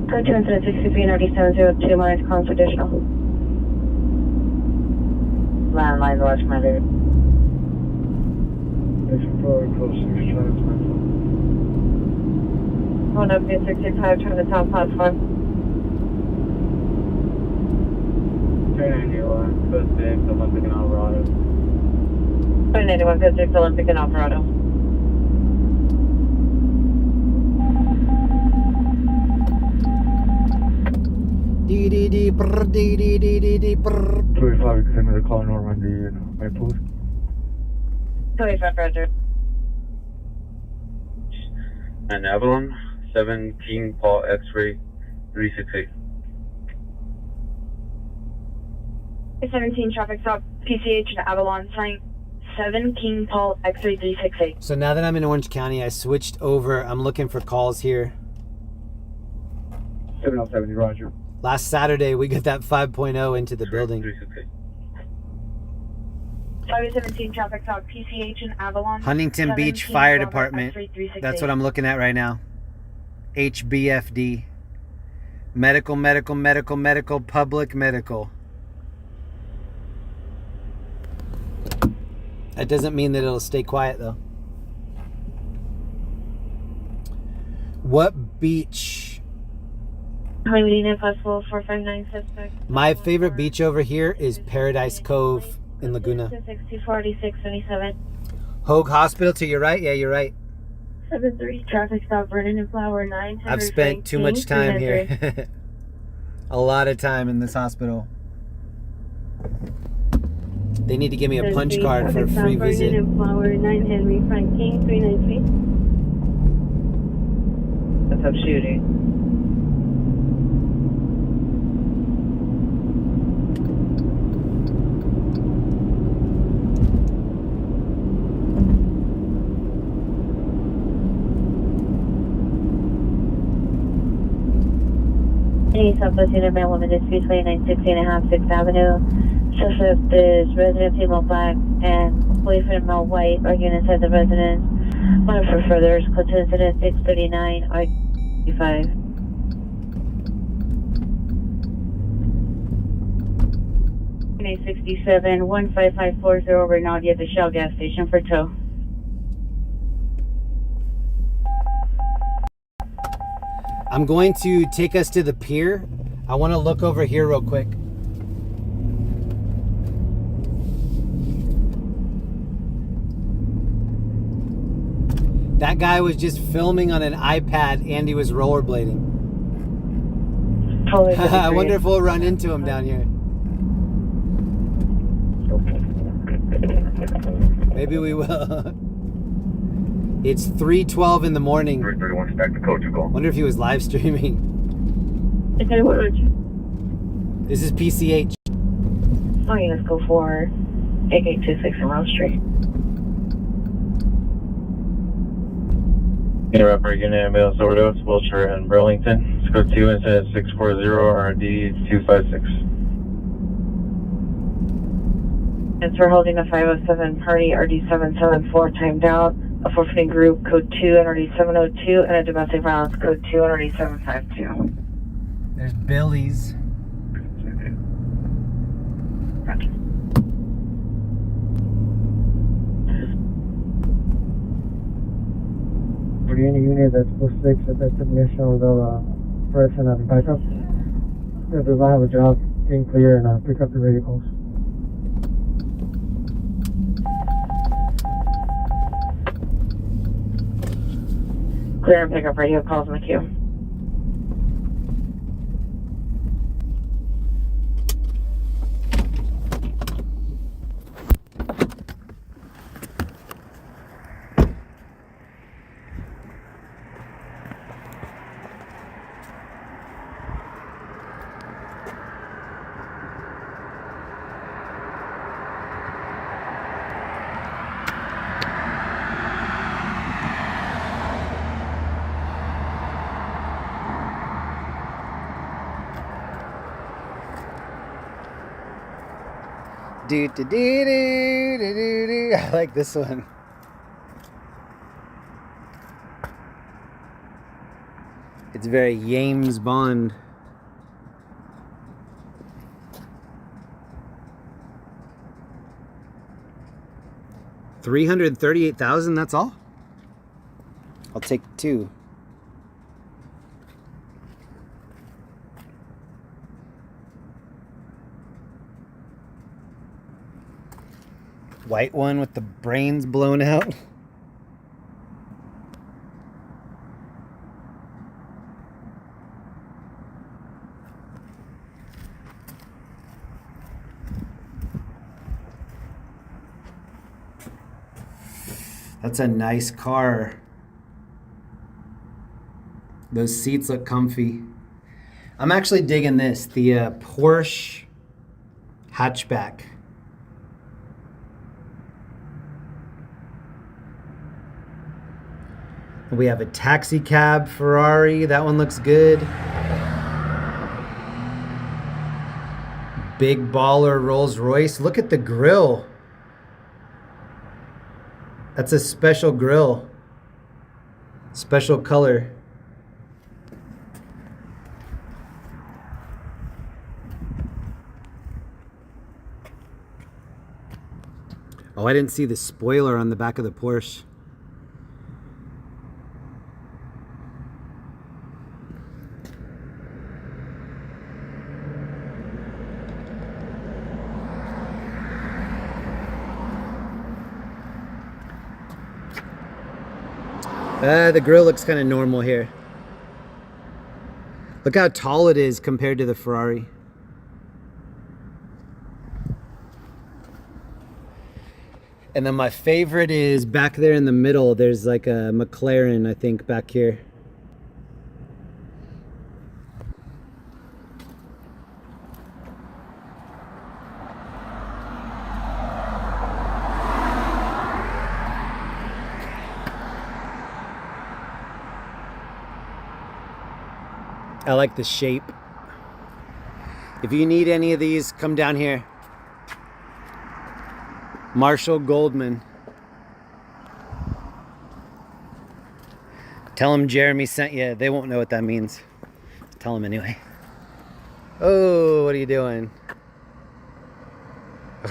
Code 2 incident 63 and 3702 miles, calls for additional. Landline, watch my dude. phone up 665 turn the top platform. Turn 91, code 6, Olympic and Alvarado. Turn 91, code 6, Olympic and Alvarado. Dee dee dee brr dee dee dee dee dee brr. 285, you can send me the call normal on the my post. 285, Roger. And Avalon, 17 Paul X-ray 368. 17 traffic stop, PCH and Avalon, sign 7 King Paul X-ray 368. So now that I'm in Orange County, I switched over. I'm looking for calls here. 7070, Roger. Last Saturday, we got that 5.0 into the building. 517 traffic stop, PCH and Avalon. Huntington Beach Fire Department. That's what I'm looking at right now. HBFD. Medical, medical, medical, medical, public medical. That doesn't mean that it'll stay quiet though. What beach? Medina Festival 459 suspect. My favorite beach over here is Paradise Cove in Laguna. 624627. Hogue Hospital to your right? Yeah, you're right. 73 traffic stop Vernon and Flower 9. I've spent too much time here. A lot of time in this hospital. They need to give me a punch card for a free visit. Vernon and Flower 9 Henry Frank King 393. That's up shooting. Southwest Unit Man Woman Dispute 2960.5 6th Avenue. Suspect is resident female black and boyfriend male white arguing inside the residence. Wanted for further code to incident 639 R5. 6867 15540 Rinaldi at the Shell gas station for tow. I'm going to take us to the pier. I want to look over here real quick. That guy was just filming on an iPad and he was rollerblading. I wonder if we'll run into him down here. Maybe we will. It's 3:12 in the morning. 331 back to code 2 call. Wonder if he was live streaming. This is PCH. Oh, yeah, let's go for 8826 in Rose Street. Interrupt unit ambulance overdose, Wilshire and Burlington. Let's go 2 incident 640 RD 256. It's we're holding a 507 party RD 774 timed out. A forfeiting group code 2 NRD 702 and a domestic violence code 2 NRD 752. There's Billy's. For any unit that's post 6 at that submission of the person at the backup, if they don't have a job, can clear and pick up the vehicles. Clear and pick up radio calls in the queue. Do, do, do, do, do, do, do. I like this one. It's very James Bond. $338,000, that's all? I'll take 2. White one with the brains blown out. That's a nice car. Those seats look comfy. I'm actually digging this, the Porsche hatchback. We have a taxi cab Ferrari. That one looks good. Big baller Rolls Royce. Look at the grill. That's a special grill. Special color. Oh, I didn't see the spoiler on the back of the Porsche. The grill looks kind of normal here. Look how tall it is compared to the Ferrari. And then my favorite is back there in the middle. There's like a McLaren, I think, back here. I like the shape. If you need any of these, come down here. Marshall Goldman. Tell him Jeremy sent you. They won't know what that means. Tell him anyway. Oh, what are you doing?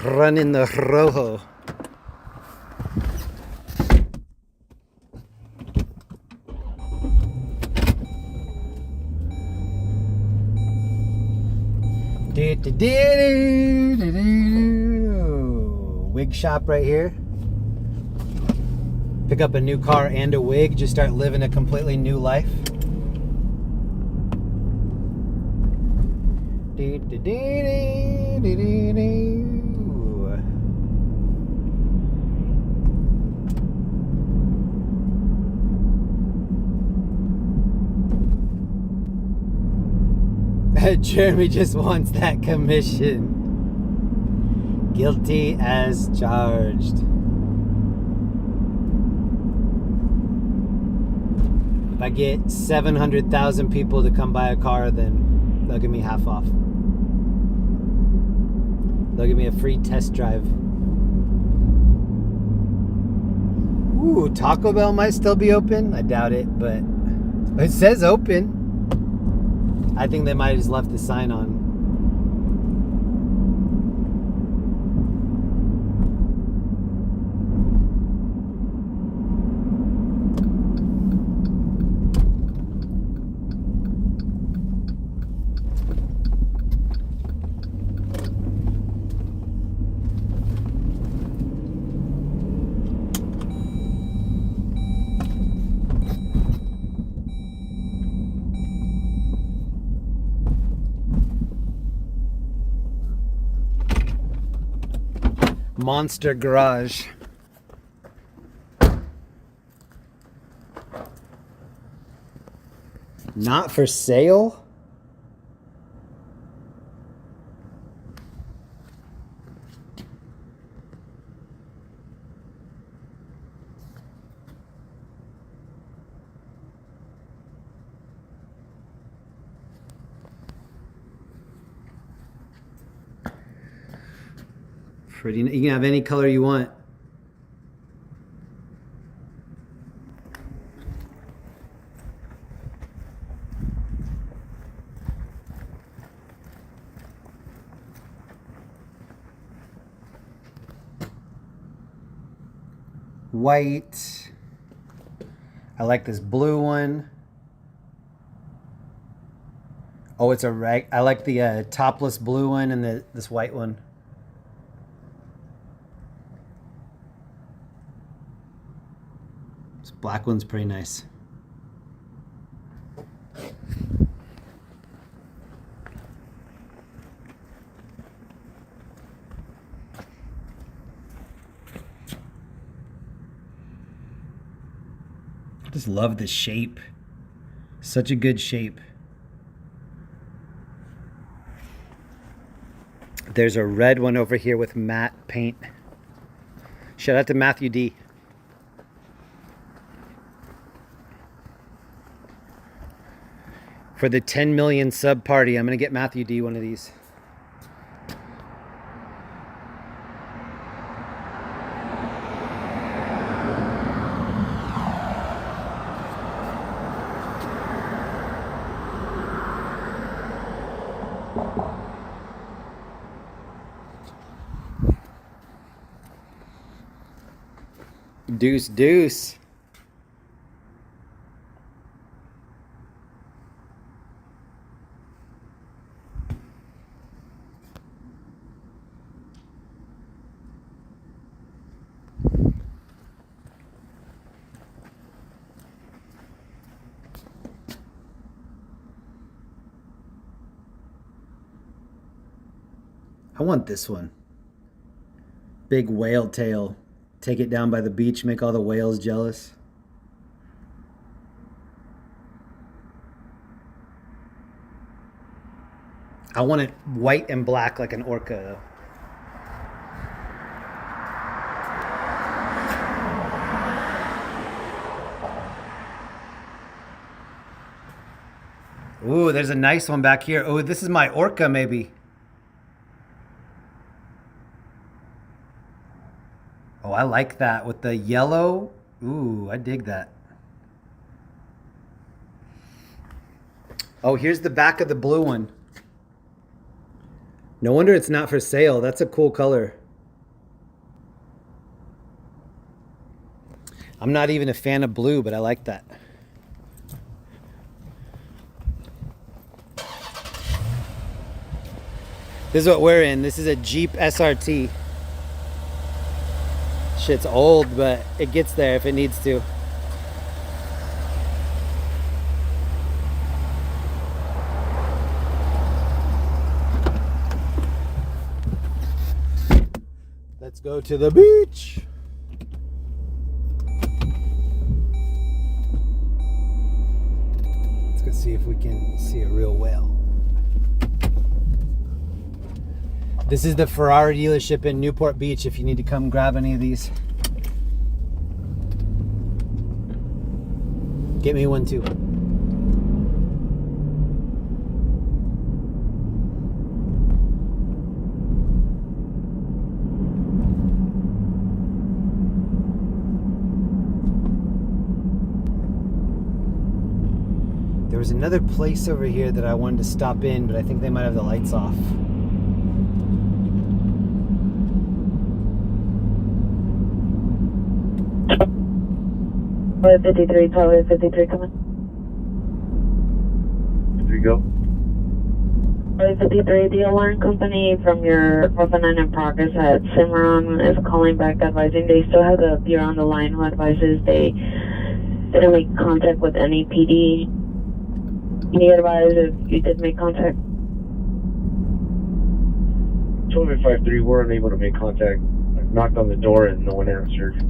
Running the rojo. Wig shop right here. Pick up a new car and a wig. Just start living a completely new life. Jeremy just wants that commission. Guilty as charged. If I get 700,000 people to come buy a car, then they'll give me half off. They'll give me a free test drive. Ooh, Taco Bell might still be open. I doubt it, but it says open. I think they might have just left the sign on. Monster garage. Not for sale? Pretty, you can have any color you want. White. I like this blue one. Oh, it's a rag. I like the topless blue one and this white one. black one's pretty nice. I just love the shape. Such a good shape. There's a red one over here with matte paint. Shout out to Matthew D. For the 10 million sub party, I'm gonna get Matthew D one of these. Deuce, deuce. I want this one. Big whale tail. Take it down by the beach, make all the whales jealous. I want it white and black like an orca though. Ooh, there's a nice one back here. Oh, this is my orca maybe. Oh, I like that with the yellow. Ooh, I dig that. Oh, here's the back of the blue one. No wonder it's not for sale. That's a cool color. I'm not even a fan of blue, but I like that. This is what we're in. This is a Jeep SRT. Shit's old, but it gets there if it needs to. Let's go to the beach. Let's go see if we can see a real whale. This is the Ferarrai dealership in Newport Beach if you need to come grab any of these. Get me one too. There was another place over here that I wanted to stop in, but I think they might have the lights off. Tower 53, Tower 53 coming. 3 go. Tower 53, the alarm company from your 459 in progress at Cimarron is calling back advising they still have the Pier on the line who advises they didn't make contact with any PD. Can you advise if you did make contact? 1253, we're unable to make contact. I knocked on the door and no one answered.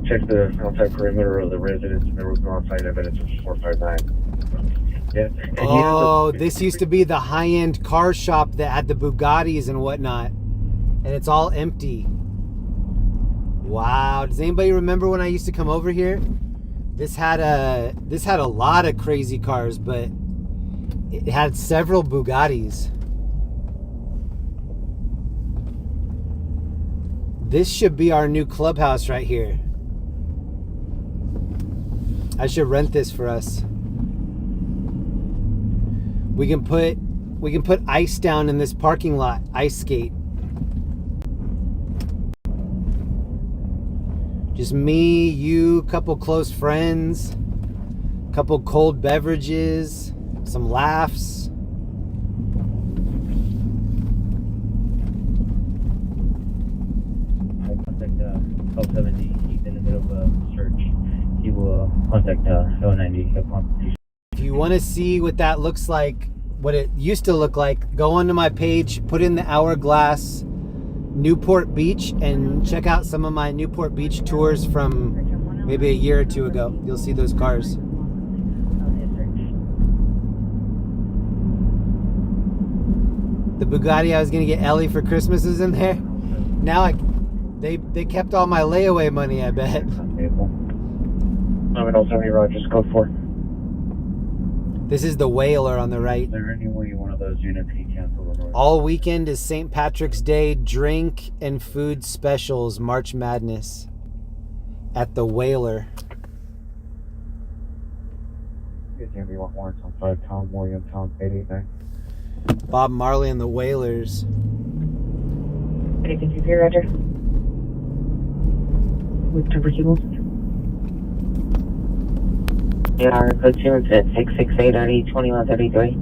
Check the outside perimeter of the residence. There was no outside evidence of 459. Yeah. Oh, this used to be the high-end car shop that had the Bugattis and whatnot, and it's all empty. Wow. Does anybody remember when I used to come over here? This had a lot of crazy cars, but it had several Bugattis. This should be our new clubhouse right here. I should rent this for us. We can put ice down in this parking lot, ice skate. Just me, you, couple close friends, couple cold beverages, some laughs. Pulp 70, he's in the middle of search, he will contact L90 upon. If you want to see what that looks like, what it used to look like, go onto my page, put in the Hourglass Newport Beach, and check out some of my Newport Beach tours from maybe a year or two ago. You'll see those cars. The Bugatti I was gonna get Ellie for Christmas is in there. Now they kept all my layaway money, I bet. 70 Rogers, code 4. This is the Whaler on the right. Is there any way one of those units can cancel the north? All weekend is St. Patrick's Day drink and food specials, March Madness at the Whaler. Camry 115, Tom William, Tom 889. Bob Marley and the Whalers. 853, Roger. With temper cables. Yeah, code 2 incident 668 RD 2133.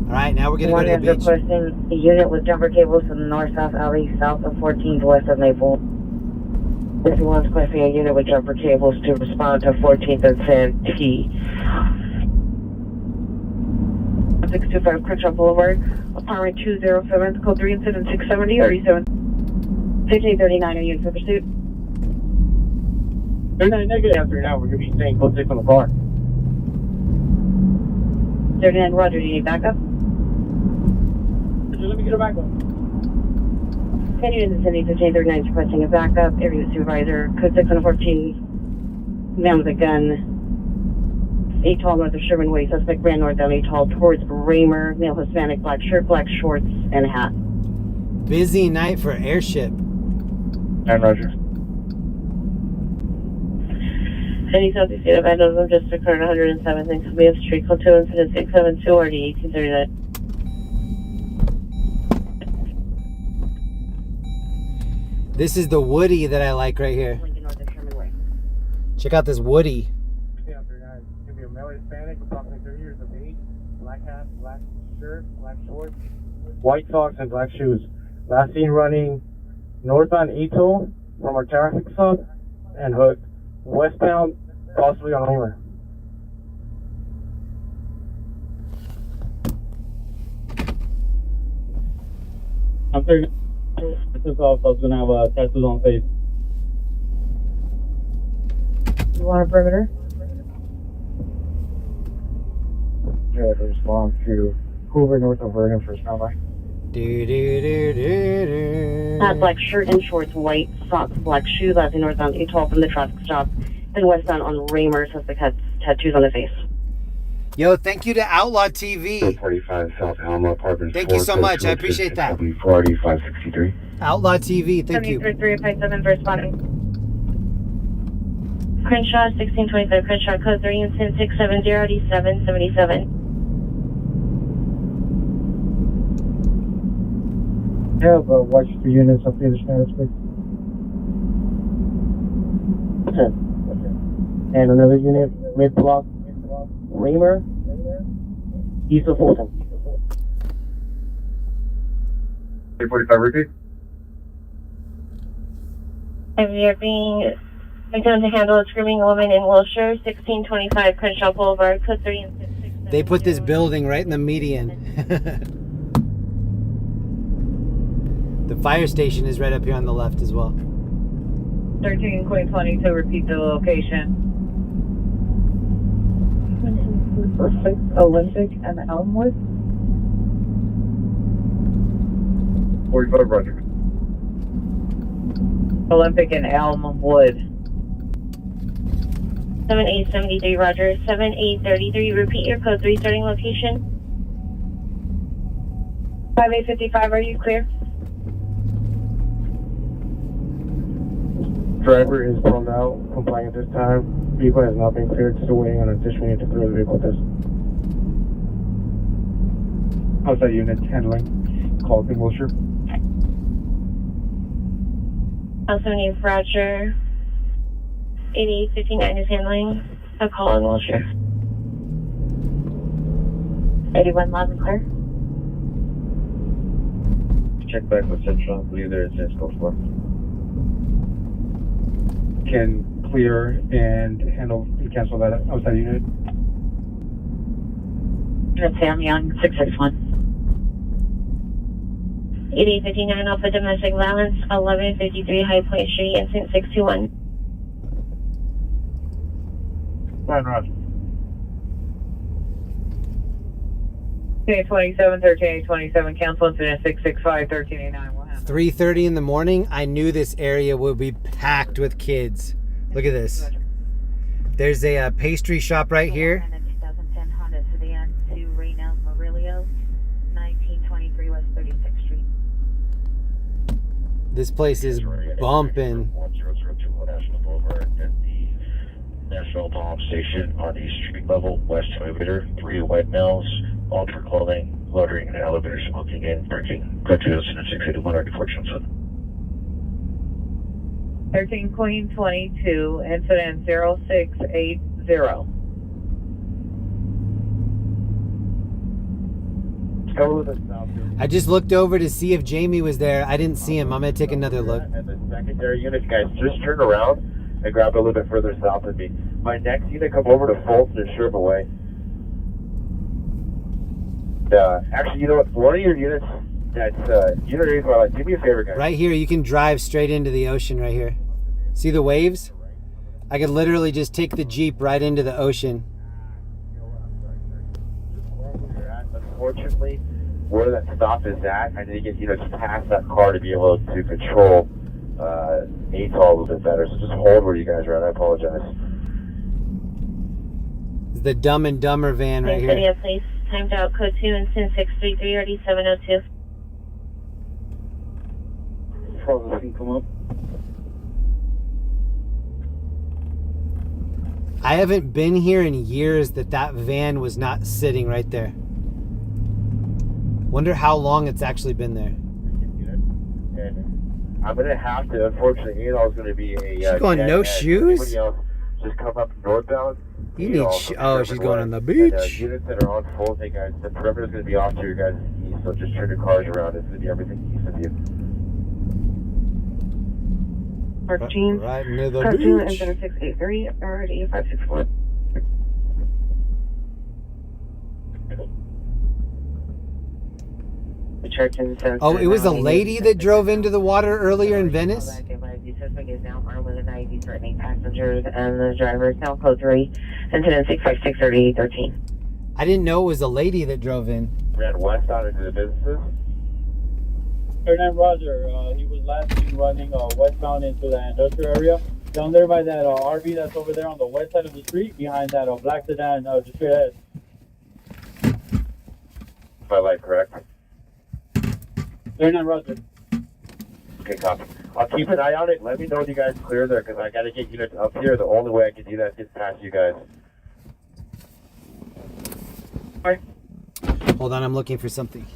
Alright, now we're gonna go to the beach. Requesting a unit with jumper cables to the north-south alley south of 14th west of Maple. If you want requesting a unit with jumper cables to respond to 14th and Santee. 625 Crenshaw Boulevard, apartment 207, code 3 incident 670 RD7. 1539, are you in for pursuit? 39 negative after now, we're going to be staying code 6 on the car. 39, Roger, do you need backup? Let me get a backup. Can you in the vicinity 1539 requesting a backup? Area supervisor, code 6 on a 14, man with a gun. 8 tall north of Sherman Way, suspect ran north down 8 tall towards Raymer, male Hispanic, black shirt, black shorts, and a hat. Busy night for Airship. 9 Roger. Any southeast state of vandalism just occurred 107 things to be of street, code 2 incident 672 RD 1839. This is the Woody that I like right here. Lincoln north of Sherman Way. Check out this Woody. Hispanic, approximately 30 years of age, black hat, black shirt, black shorts, white socks, and black shoes. Last seen running northbound Etoll from our traffic stop and hooked westbound, possibly on Homer. I'm sorry. This is off. I was going to have tattoos on face. You want a perimeter? Yeah, to respond to Hoover north of Vernon for standby. Black shirt and shorts, white socks, black shoes, last seen northbound Etoll from the traffic stop, and westbound on Raymer, suspect has tattoos on the face. Yo, thank you to Outlaw TV. 45 South Alma, apartment Thank you so much. I appreciate that. 563. Outlaw TV, thank you. 73357 for responding. Crenshaw, 1625 Crenshaw, code 3 incident 670 RD 777. Yeah, but watch the units up here, the status quick. Okay. And another unit, mid block, Raymer, east of Fulton. 845 repeat. We are being done to handle a screaming woman in Wilshire, 1625 Crenshaw Boulevard, code 3 and 6. They put this building right in the median. The fire station is right up here on the left as well. 13 Queen 20 to repeat the location. Olympic and Elmwood. 45 Roger. Olympic and Elmwood. 7873 Roger, 7833, repeat your code 3 starting location. 5855, are you clear? Driver is pulled out, complying at this time. Vehicle has not been cleared, still waiting on additional unit to clear the vehicle test. How's that unit handling? Calls in Wilshire. Also name Roger, 8859 is handling a call in Wilshire. 81 loud and clear. Check back with Central. I believe there is Cisco 4. can clear and handle and cancel that outside unit. Sam Young, 661. 8859 Alpha Domestic Violence, 1153 High Point Street, incident 621. Fine, Roger. 27, 1327, cancel incident 665, 1389. 3:30 in the morning. I knew this area would be packed with kids. Look at this. There's a pastry shop right here. 2010 Honda Sedan to Reno, Marsellus, 1923 West 36th Street. This place is bumping. 1002 National Boulevard at the National Pump Station on the street level, west elevator, 3 white males, altered clothing, loitering in an elevator, smoking and drinking. Go to incident 681 94 Johnson. 13 Queen 22, incident 0680. I just looked over to see if Jamie was there. I didn't see him. I'm gonna take another look. And the secondary unit, guys, just turn around and grab a little bit further south of me. My next unit, come over to Fulton and Sherb away. Actually, you know what? One of your units, that's unit 8, do me a favor, guys. Right here, you can drive straight into the ocean right here. See the waves? I could literally just take the Jeep right into the ocean. Unfortunately, where that stop is at, I need to get past that car to be able to control ATOL a little bit better. So just hold where you guys are at. I apologize. It's the Dumb and Dumber van right here. Video, please. Timed out, code 2, incident 633, already 702. Probably come up. I haven't been here in years that van was not sitting right there. Wonder how long it's actually been there. And I'm gonna have to, unfortunately, ATOL is gonna be a. She's going no shoes? Everybody else just come up northbound. You need oh, she's going on the beach. And, units that are on full, hey guys, the perimeter is going to be off to your guys' east, so just turn your cars around. It's going to be everything east of you. 14, right near the code 2, beach. incident 683, already 564. Oh, it was a lady that drove into the water earlier in Venice? The suspect is now armed with a knife. He's threatening passengers and the driver is now code 3, incident 656 3813. I didn't know it was a lady that drove in. Ran west out into the businesses. Hernan Roger, he was last seen running westbound into the industrial area. Down there by that RV that's over there on the west side of the street, behind that black sedan, just straight ahead. My light correct? Hernan Roger. Okay, copy. I'll keep an eye on it. Let me know when you guys clear there, because I got to get units up here. The only way I can do that is past you guys. All right. Hold on, I'm looking for something.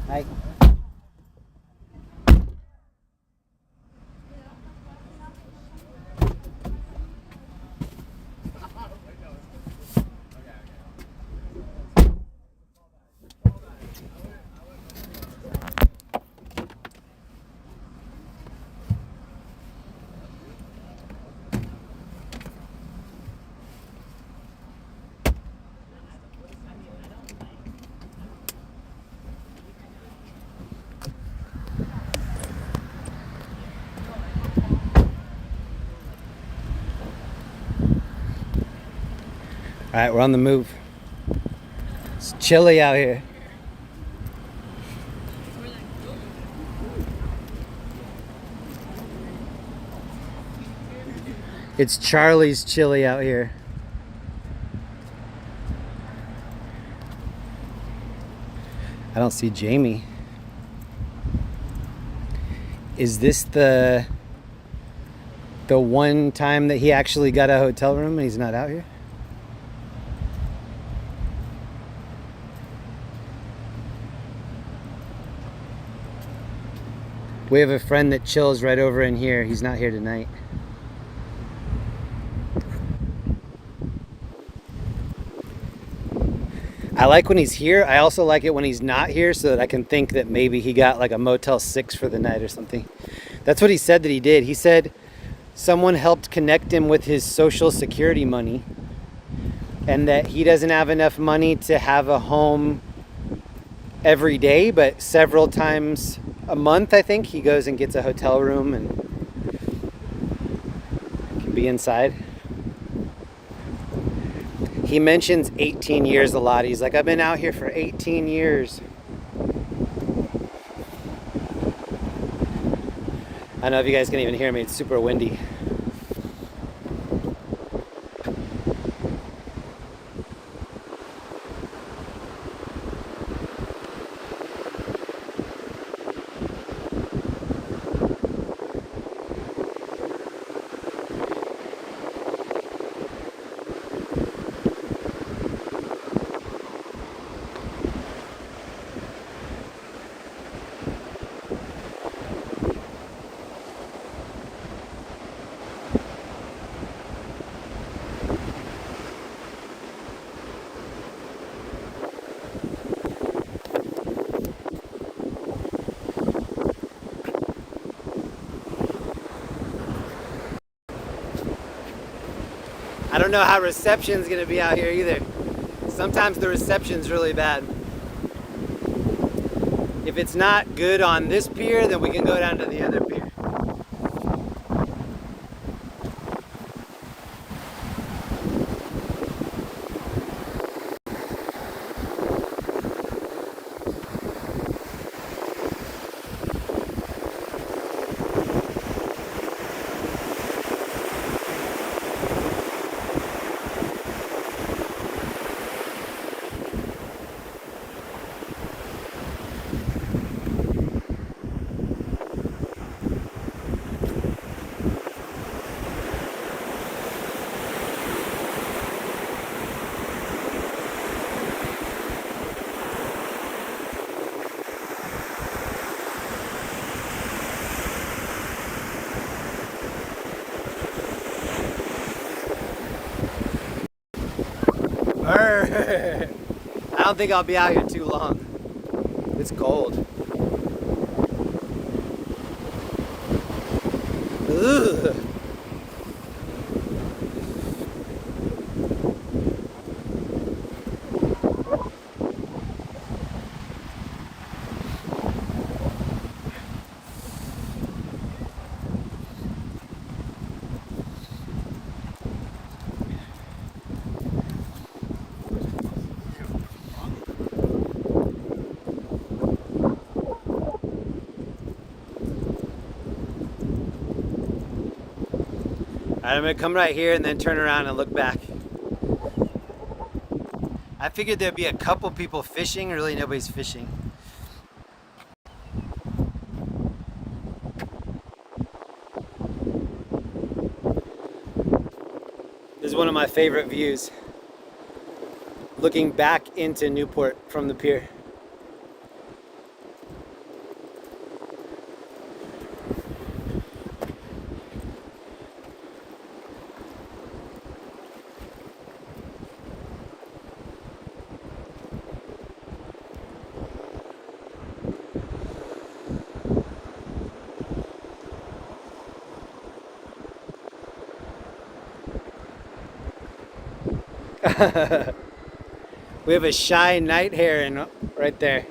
Hi. All right, we're on the move. It's chilly out here. It's Charlie's chilly out here. I don't see Jamie. Is this the the one time that he actually got a hotel room and he's not out here? We have a friend that chills right over in here. He's not here tonight. I like when he's here. I also like it when he's not here so that I can think that maybe he got like a Motel 6 for the night or something. That's what he said that he did. He said someone helped connect him with his Social Security money and that he doesn't have enough money to have a home every day, but several times a month, I think, he goes and gets a hotel room and can be inside. He mentions 18 years a lot. He's like, I've been out here for 18 years. I don't know if you guys can even hear me. It's super windy. I don't know how reception's gonna be out here either. Sometimes the reception's really bad. If it's not good on this pier, then we can go down to the other pier. I don't think I'll be out here too long. It's cold. Ugh. I'm gonna come right here and then turn around and look back. I figured there'd be a couple people fishing, really nobody's fishing. This is one of my favorite views. Looking back into Newport from the pier. We have a shy night heron right there.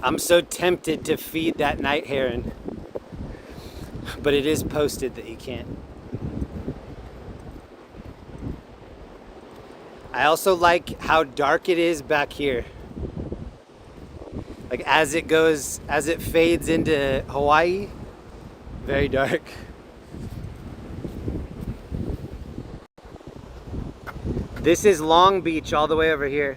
I'm so tempted to feed that night heron, but it is posted that you can't. I also like how dark it is back here. Like as it fades into Hawaii, very dark. This is Long Beach all the way over here.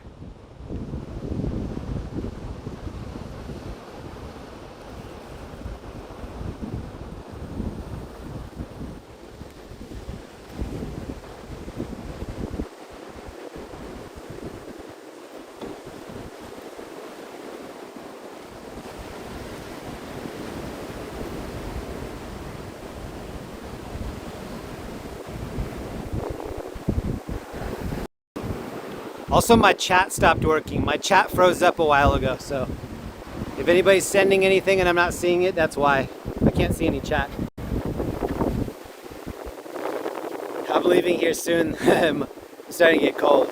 Also, my chat stopped working. My chat froze up a while ago, so if anybody's sending anything and I'm not seeing it, that's why. I can't see any chat. I'm leaving here soon. I'm starting to get cold.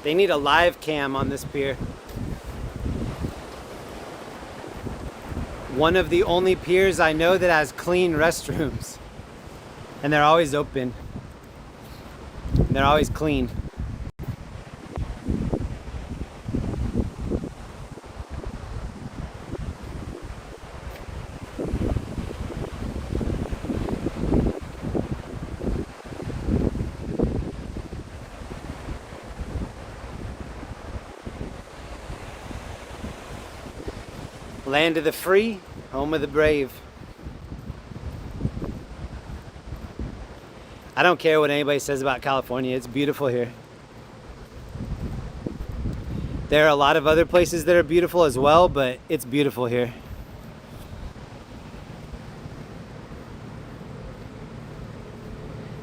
They need a live cam on this pier. One of the only piers I know that has clean restrooms. And they're always open. And they're always clean. Land of the free, home of the brave. I don't care what anybody says about California, it's beautiful here. There are a lot of other places that are beautiful as well, but it's beautiful here.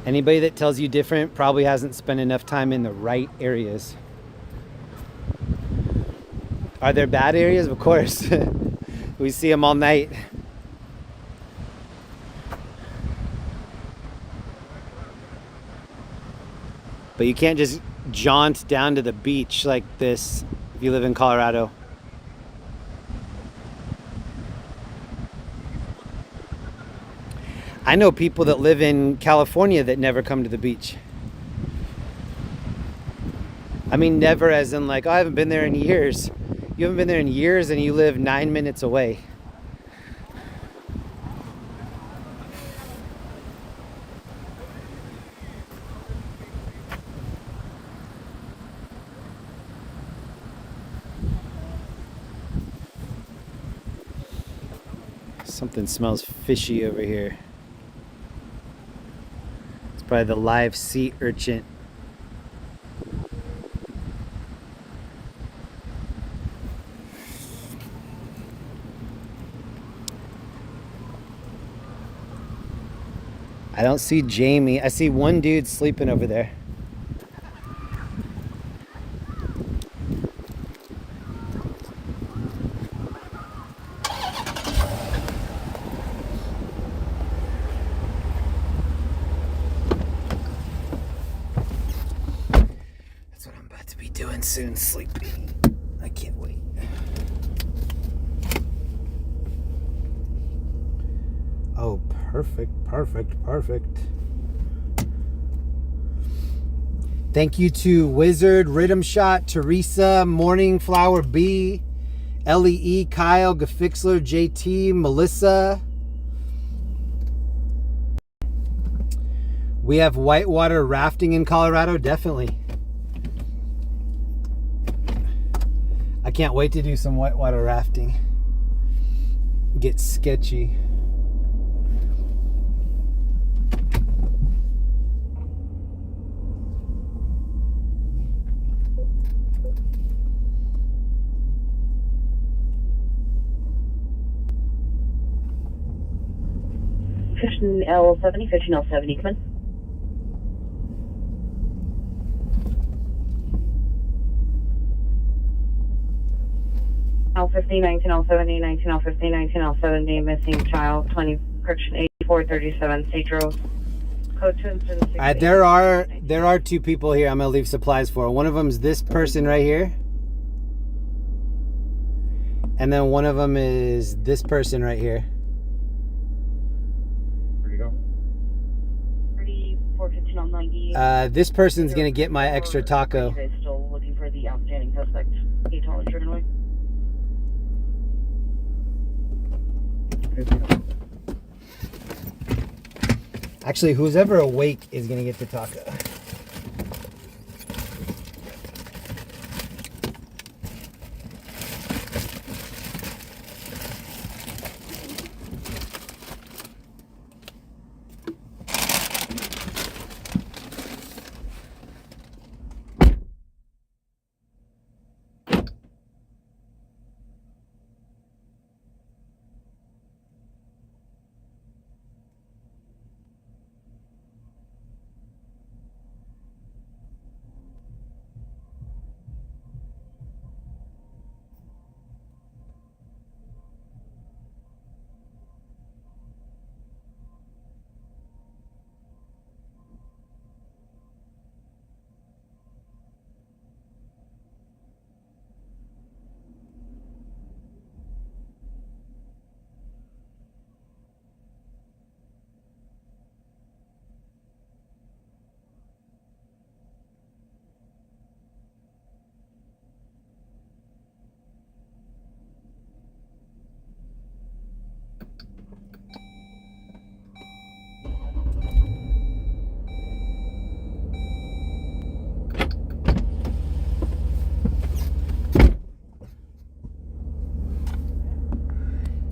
Anybody that tells you different probably hasn't spent enough time in the right areas. Are there bad areas? Of course. We see them all night. But you can't just jaunt down to the beach like this if you live in Colorado. I know people that live in California that never come to the beach. I mean, never as in like, oh, I haven't been there in years. You haven't been there in years and you live 9 minutes away. Something smells fishy over here. It's probably the live sea urchin. I don't see Jamie. I see one dude sleeping over there. That's what I'm about to be doing soon, sleeping. I can't wait. Oh, perfect, perfect, perfect. Thank you to Wizard, Rhythm Shot, Teresa, Morning Flower B, LEE, Kyle, Gafixler, JT, Melissa. We have whitewater rafting in Colorado, definitely. I can't wait to do some whitewater rafting. Get sketchy. 15L70, 15L70, come in. L50, 19L70, 19L50, 19L70, missing child, 20, correction, 8437, St. Rose. Code 276. There are two people here I'm gonna leave supplies for. One of them is this person right here, and then one of them is this person right here. Where'd you go? 34, 15L90. This person's gonna get my extra taco. You guys still looking for the outstanding suspect? Can you tell us your away? Actually, who's ever awake is gonna get the taco.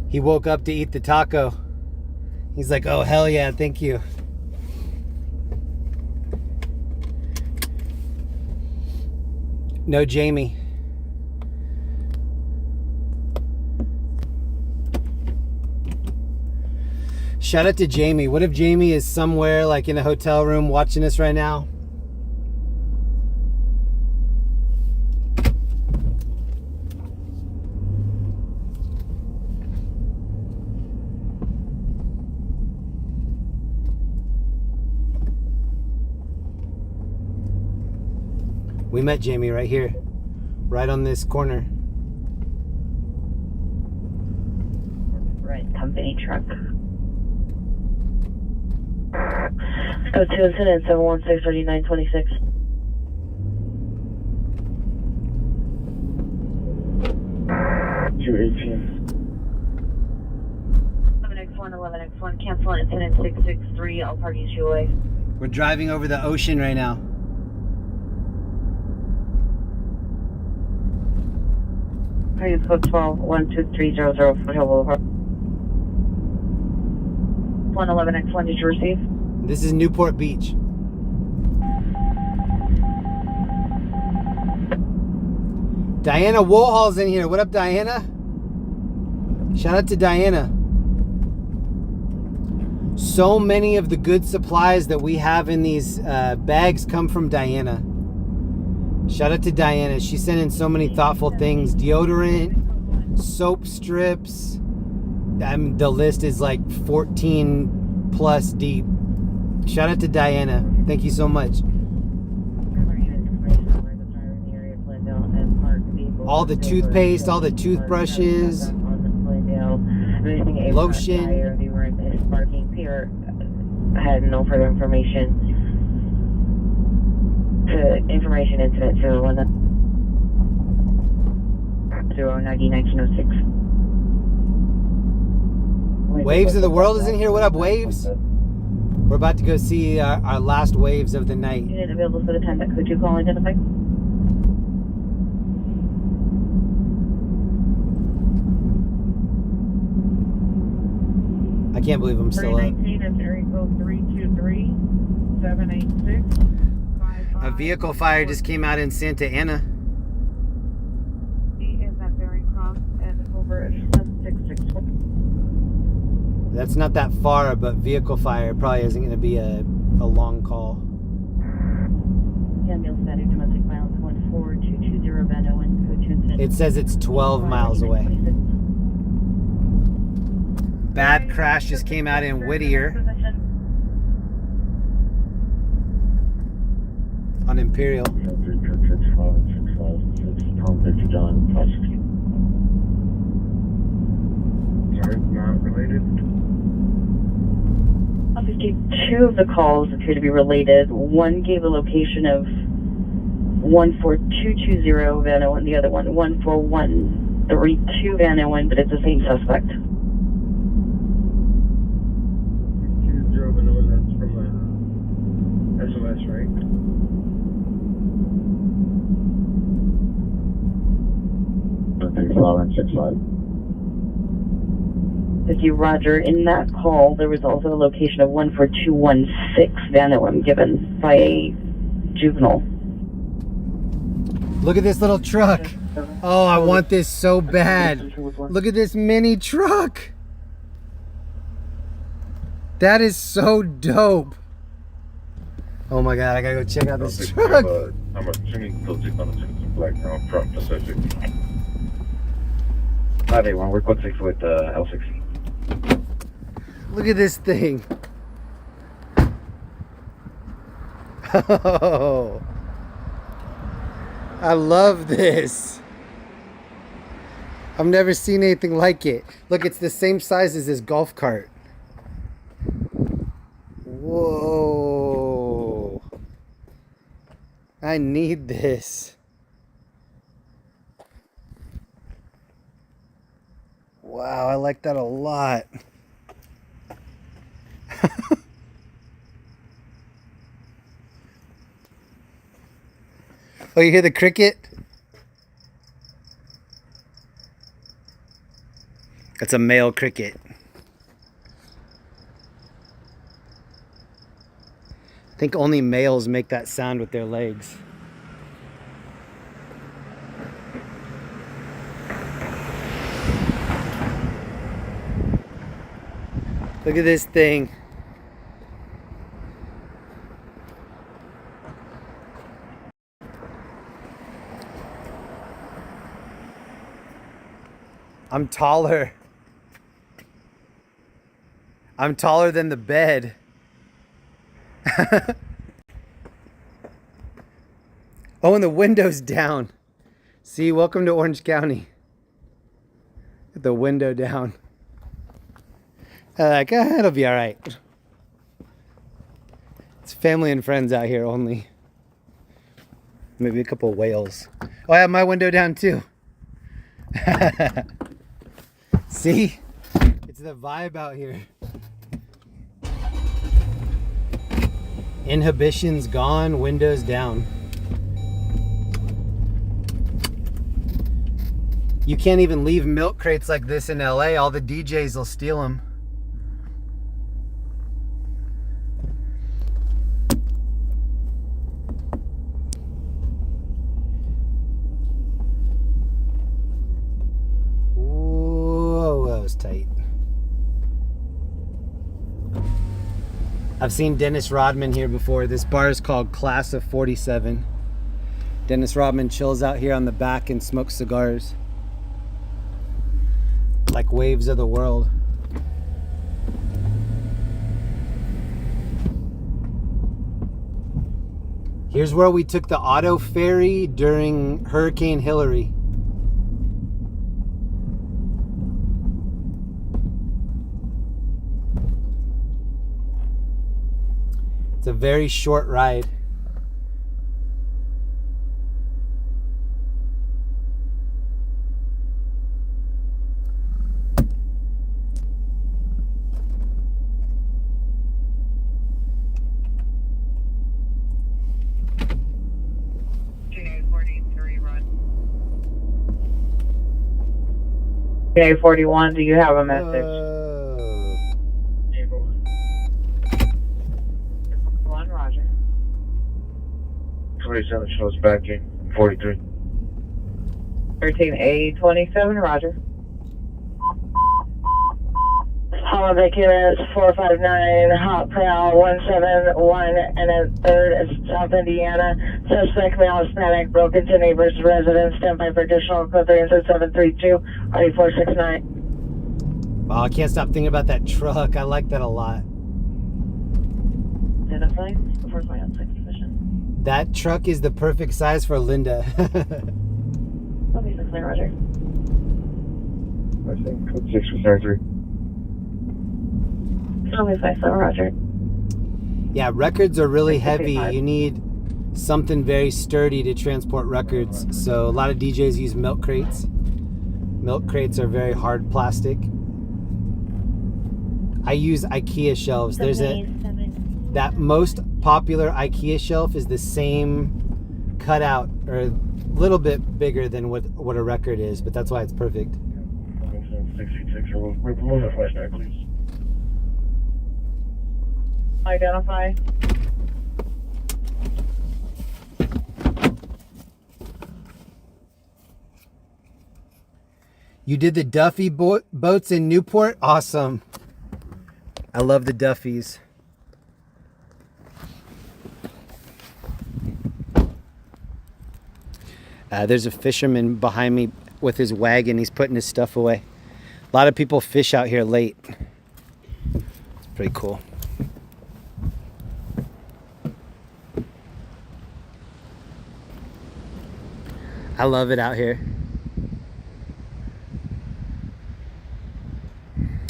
He woke up to eat the taco. He's like, oh, hell yeah, thank you. No Jamie. Shout out to Jamie. What if Jamie is somewhere like in a hotel room watching us right now? We met Jamie right here, right on this corner. Right, company truck. Let's go to incident 7163926. X1, 11X1, cancel incident 663, all parties UA. We're driving over the ocean right now. Parties code 12, 12300, Foothill Boulevard. 111X1, did you receive? This is Newport Beach. Diana Woolhall's in here. What up, Diana? Shout out to Diana. So many of the good supplies that we have in these bags come from Diana. Shout out to Diana. She sent in so many thoughtful things. Deodorant, soap strips. The list is like 14 plus deep. Shout out to Diana. Thank you so much. All the toothpaste, all the toothbrushes, lotion. Pier had no further information. To information incident 090-1906. Waves of the World is in here. What up, Waves? We're about to go see our last waves of the night. Unit available for the time that could you call identify? I can't believe I'm still up. 319 is area code 323-786. A vehicle fire just came out in Santa Ana. He is at Bering Cross and over at 664. That's not that far, but vehicle fire probably isn't going to be a long call. It says it's 12 miles away. Bad crash just came out in Whittier on Imperial. Sorry, not related. 52 of the calls appear to be related. One gave a location of 14220 Van Owen, the other one 14132 Van Owen, but it's the same suspect. 20 Van Owen, that's from SOS, right? Okay, Flower and 65. 50 Roger. In that call, there was also a location of 14216 Van Owen given by a juvenile. Look at this little truck. Oh, I want this so bad. Look at this mini truck. That is so dope. Oh my God, I gotta go check out this truck. I'm assuming they'll take on the black front Pacific. 581, we're code 6 with L60. Look at this thing. Oh, I love this. I've never seen anything like it. Look, it's the same size as this golf cart. Whoa. I need this. Wow, I like that a lot. Oh, you hear the cricket? That's a male cricket. I think only males make that sound with their legs. Look at this thing. I'm taller. I'm taller than the bed. Oh, and the window's down. See, welcome to Orange County. Get the window down. Like, it'll be all right. It's family and friends out here only. Maybe a couple whales. Oh, I have my window down too. See? It's the vibe out here. Inhibitions gone, windows down. You can't even leave milk crates like this in LA. All the DJs will steal them. Tight. I've seen Dennis Rodman here before. This bar is called Class of 47. Dennis Rodman chills out here on the back and smokes cigars. Like waves of the world. Here's where we took the auto ferry during Hurricane Hillary. It's a very short ride. J41, do you have a message? 1, Roger. 27 shows back in 43. 13A27, Roger. Holovic units 459, Hot Prowl 171, and a third is South Indiana. Suspect male Hispanic broke into neighbor's residence. Stand by for additional code 3 into 732, RE469. Wow, I can't stop thinking about that truck. I like that a lot. Identify before my outside position. That truck is the perfect size for Linda. Okay, 69, Roger. I think code 6 for surgery. Okay, 57, Roger. Yeah, records are really heavy. You need something very sturdy to transport records. So a lot of DJs use milk crates. Milk crates are very hard plastic. I use IKEA shelves. There's that most popular IKEA shelf is the same cutout or a little bit bigger than what a record is, but that's why it's perfect. 66, remove the flashback, please. Identify. You did the Duffy boats in Newport? Awesome. I love the Duffys. There's a fisherman behind me with his wagon. He's putting his stuff away. A lot of people fish out here late. It's pretty cool. I love it out here.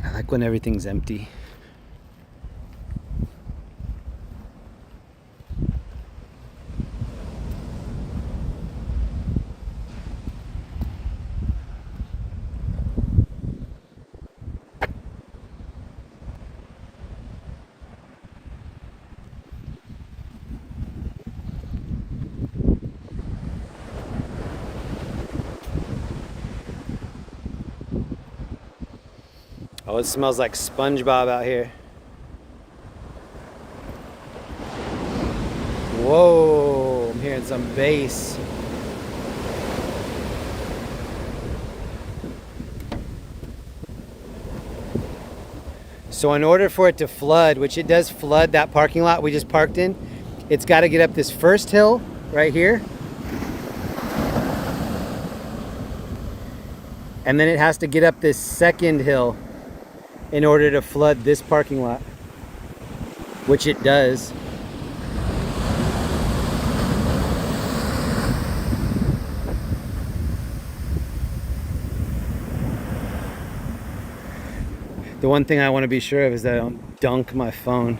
I like when everything's empty. Oh, it smells like SpongeBob out here. Whoa, I'm hearing some bass. So in order for it to flood, which it does flood that parking lot we just parked in, it's got to get up this first hill right here. And then it has to get up this second hill in order to flood this parking lot, which it does. The one thing I want to be sure of is that I don't dunk my phone.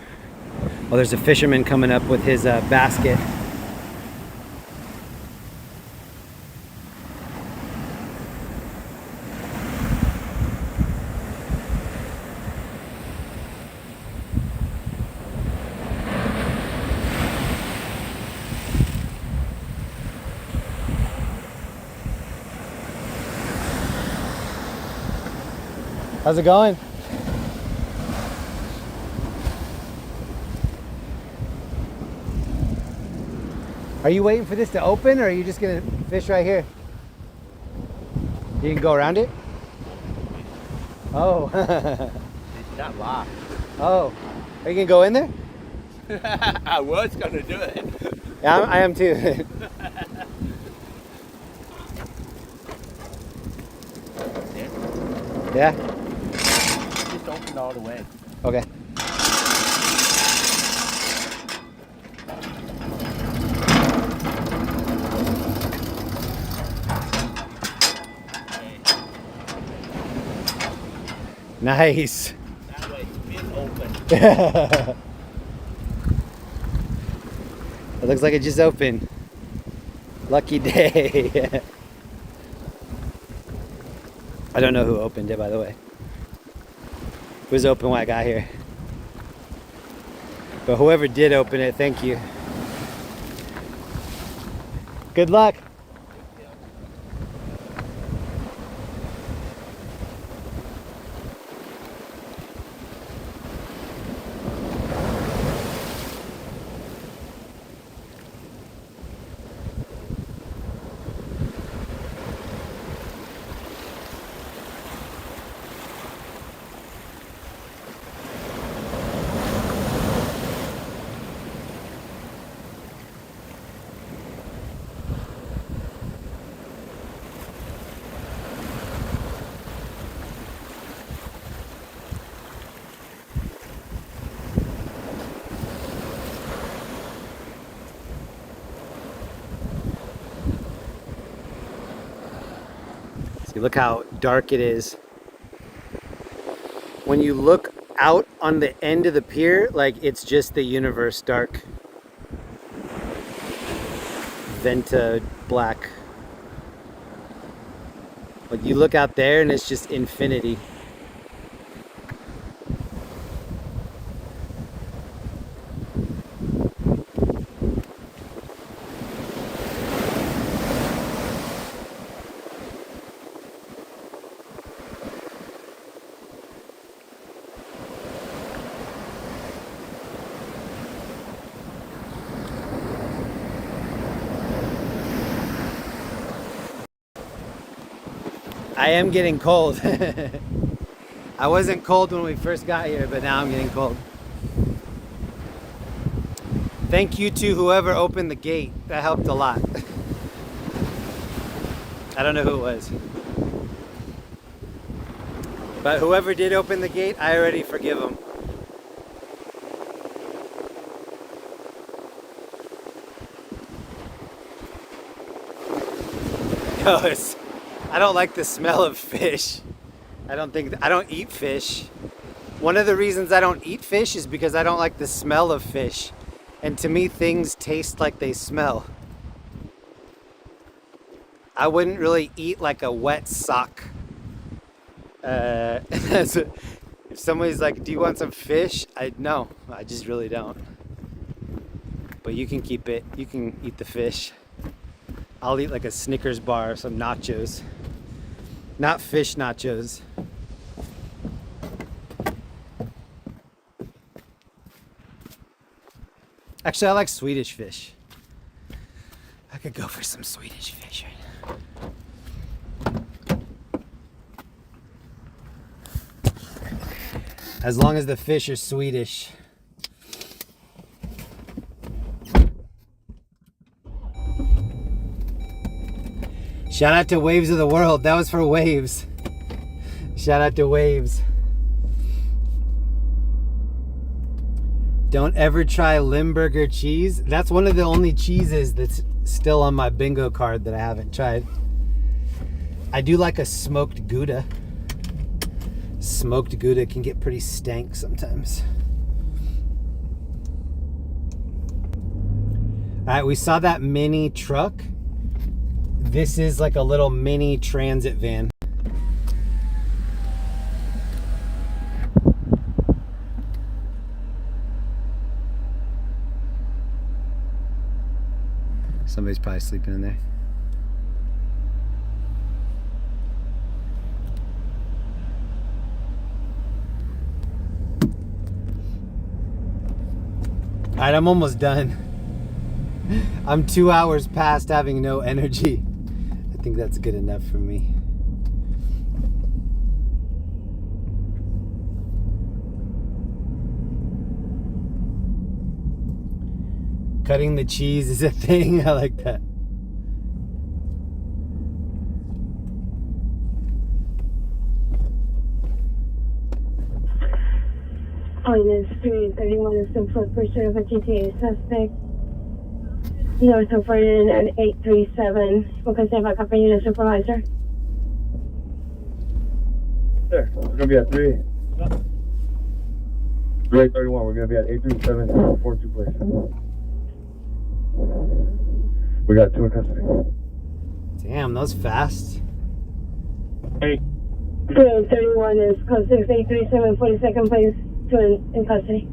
Oh, there's a fisherman coming up with his basket. How's it going? Are you waiting for this to open, or are you just gonna fish right here? You can go around it? Oh. It's not locked. Oh. Are you gonna go in there? I was gonna do it. Yeah, I am too. Yeah? Just opened all the way. Okay. Nice. That way, it's open. It looks like it just opened. Lucky day. I don't know who opened it, by the way. It was open when I got here. But whoever did open it, thank you. Good luck. Look how dark it is. When you look out on the end of the pier, like it's just the universe dark. Venta black. Like you look out there and it's just infinity. I am getting cold. I wasn't cold when we first got here, but now I'm getting cold. Thank you to whoever opened the gate. That helped a lot. I don't know who it was. But whoever did open the gate, I already forgive them. I don't like the smell of fish. I don't eat fish. One of the reasons I don't eat fish is because I don't like the smell of fish. And to me, things taste like they smell. I wouldn't really eat like a wet sock. If somebody's like, do you want some fish? No, I just really don't. But you can keep it. You can eat the fish. I'll eat like a Snickers bar or some nachos. Not fish nachos. Actually, I like Swedish fish. I could go for some Swedish fish right now. As long as the fish are Swedish. Shout out to Waves of the World. That was for Waves. Shout out to Waves. Don't ever try Limburger cheese. That's one of the only cheeses that's still on my bingo card that I haven't tried. I do like a smoked Gouda. Smoked Gouda can get pretty stank sometimes. All right, we saw that mini truck. This is like a little mini transit van. Somebody's probably sleeping in there. All right, I'm almost done. I'm 2 hours past having no energy. I think that's good enough for me. Cutting the cheese is a thing. I like that. On the street, 31 is the foot pursuit of a GTA suspect. North of Vernon and 837. What can I say about company unit supervisor? There, we're gonna be at 3. 331, we're gonna be at 837 42 place. We got 2 in custody. Damn, that was fast. Hey. 31 is code 6837, 42nd place, 2 in custody.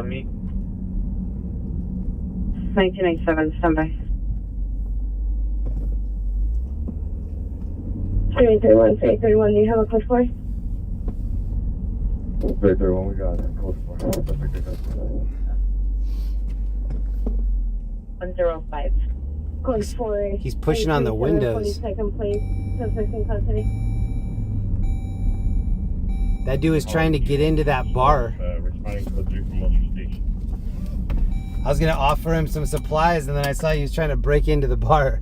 Me. 1987, standby. 331, 331, do you have a code for? 331, we got it. Code 4. 105. Code 4. He's pushing on the windows. 42nd place, suspect in custody. That dude is trying to get into that bar. Responding to the 3 from Wilshire Station. I was gonna offer him some supplies and then I saw he was trying to break into the bar.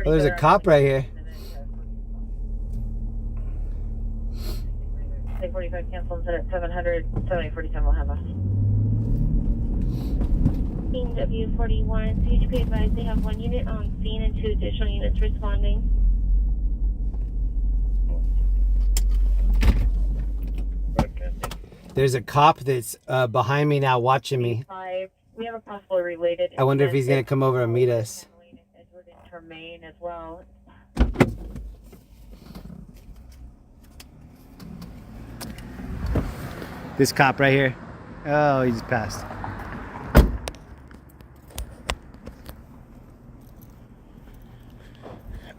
Oh, there's a cop right here. 45 cancel instead at 700, 7047 will have us. W41, CHP advised they have 1 unit on scene and 2 additional units responding. There's a cop that's behind me now watching me. We have a possible related. I wonder if he's going to come over and meet us. Tremaine as well. This cop right here. Oh, he just passed.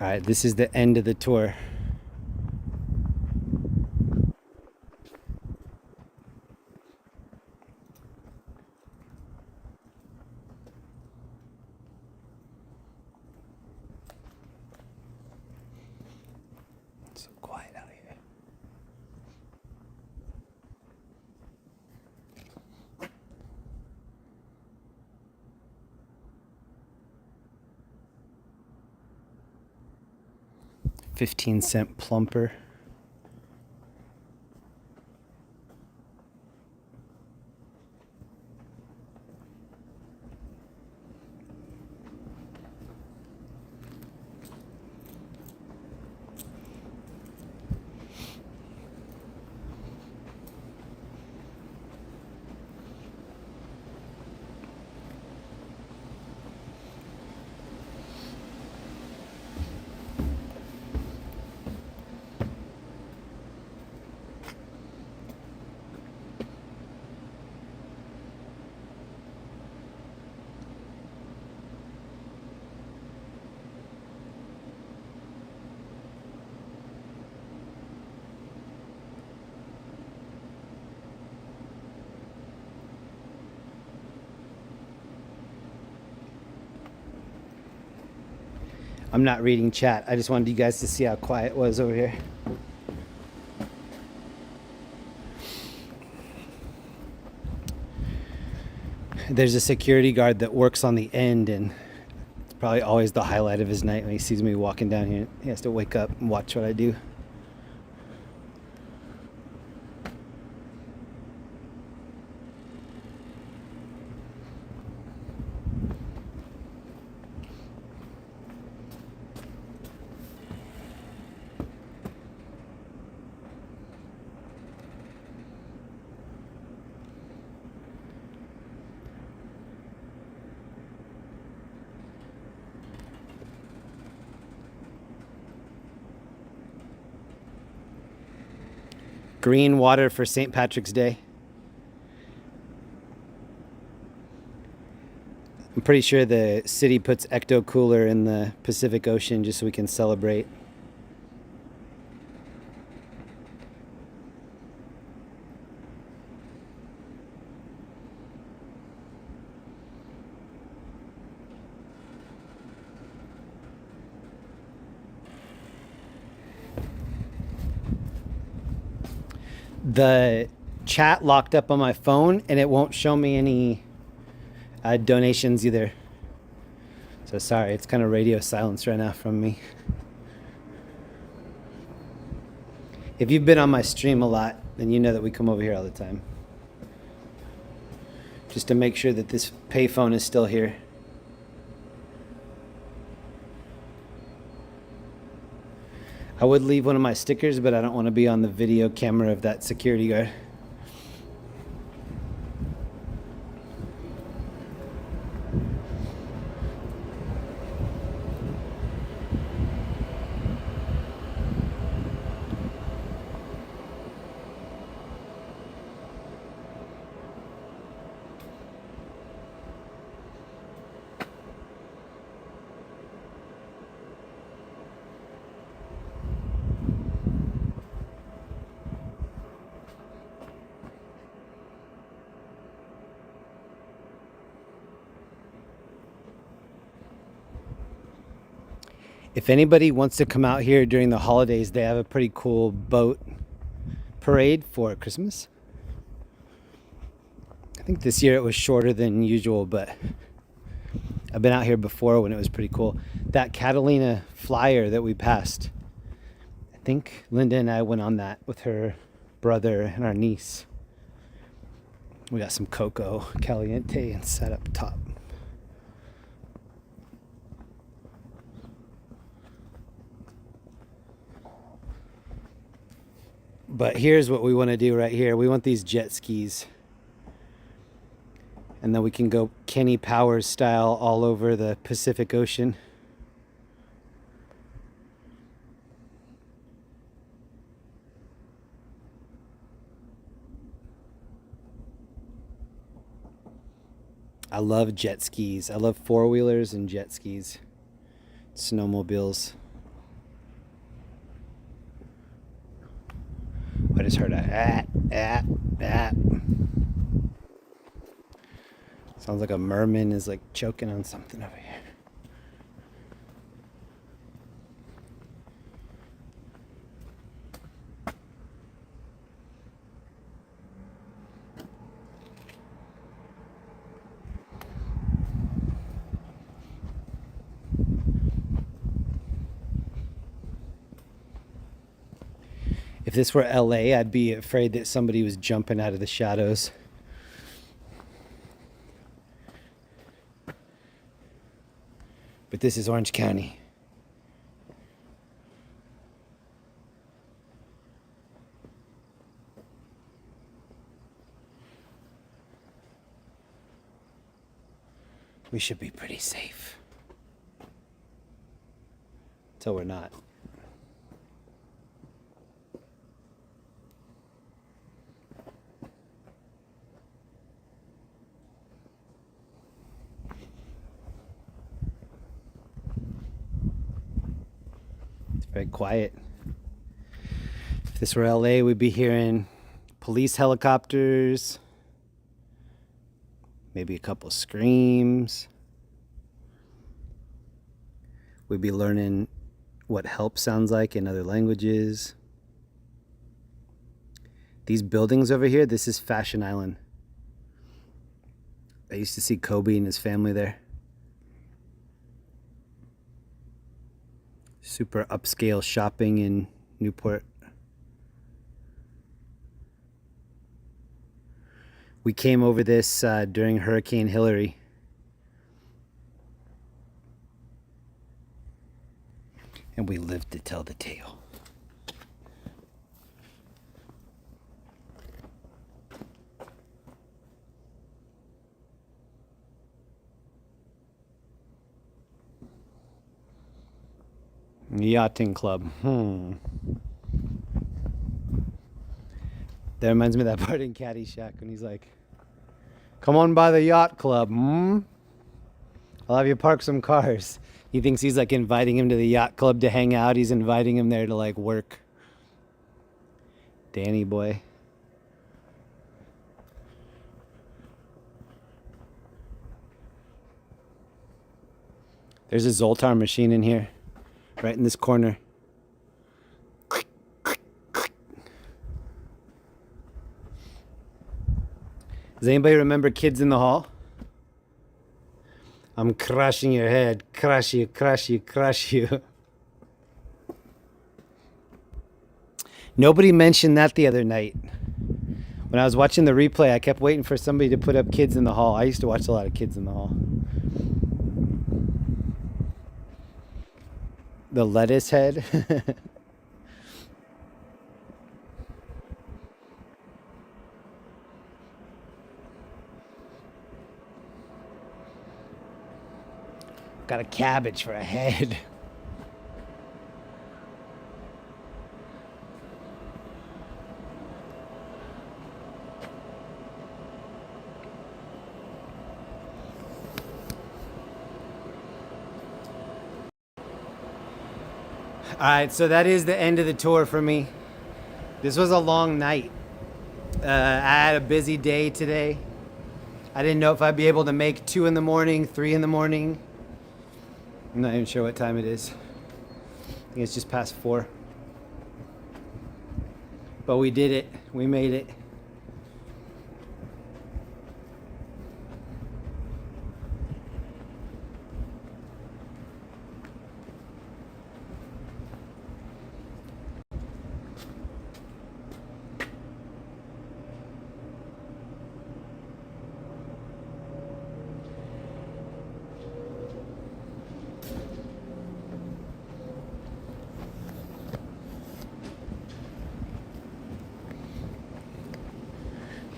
All right, this is the end of the tour. It's so quiet out here. $0.15 plumper. I'm not reading chat. I just wanted you guys to see how quiet it was over here. There's a security guard that works on the end, and it's probably always the highlight of his night when he sees me walking down here. He has to wake up and watch what I do. Green water for St. Patrick's Day. I'm pretty sure the city puts Ecto Cooler in the Pacific Ocean just so we can celebrate. The chat locked up on my phone and it won't show me any donations either. So sorry, it's kind of radio silence right now from me. If you've been on my stream a lot, then you know that we come over here all the time. Just to make sure that this payphone is still here. I would leave one of my stickers, but I don't want to be on the video camera of that security guard. If anybody wants to come out here during the holidays, they have a pretty cool boat parade for Christmas. I think this year it was shorter than usual, but I've been out here before when it was pretty cool. That Catalina flyer that we passed, I think Linda and I went on that with her brother and our niece. We got some cocoa caliente and sat up top. But here's what we want to do right here. We want these jet skis. And then we can go Kenny Powers style all over the Pacific Ocean. I love jet skis. I love four-wheelers and jet skis. Snowmobiles. I just heard a sounds like a merman is like choking on something over here. If this were LA, I'd be afraid that somebody was jumping out of the shadows. But this is Orange County. We should be pretty safe. Until we're not. Very quiet. If this were LA, we'd be hearing police helicopters, maybe a couple screams. We'd be learning what help sounds like in other languages. These buildings over here, this is Fashion Island. I used to see Kobe and his family there. Super upscale shopping in Newport. We came over this during Hurricane Hillary. And we lived to tell the tale. Yachting club. That reminds me of that part in Caddyshack when he's like, come on by the yacht club. I'll have you park some cars. He thinks he's like inviting him to the yacht club to hang out. He's inviting him there to like work. Danny boy. There's a Zoltar machine in here. Right in this corner. Does anybody remember Kids in the Hall? I'm crushing your head. Crush you, crush you, crush you. Nobody mentioned that the other night. When I was watching the replay, I kept waiting for somebody to put up Kids in the Hall. I used to watch a lot of Kids in the Hall. The lettuce head. Got a cabbage for a head. All right, so that is the end of the tour for me. This was a long night. I had a busy day today. I didn't know if I'd be able to make 2 in the morning, 3 in the morning. I'm not even sure what time it is. I think it's just past 4. But we did it. We made it.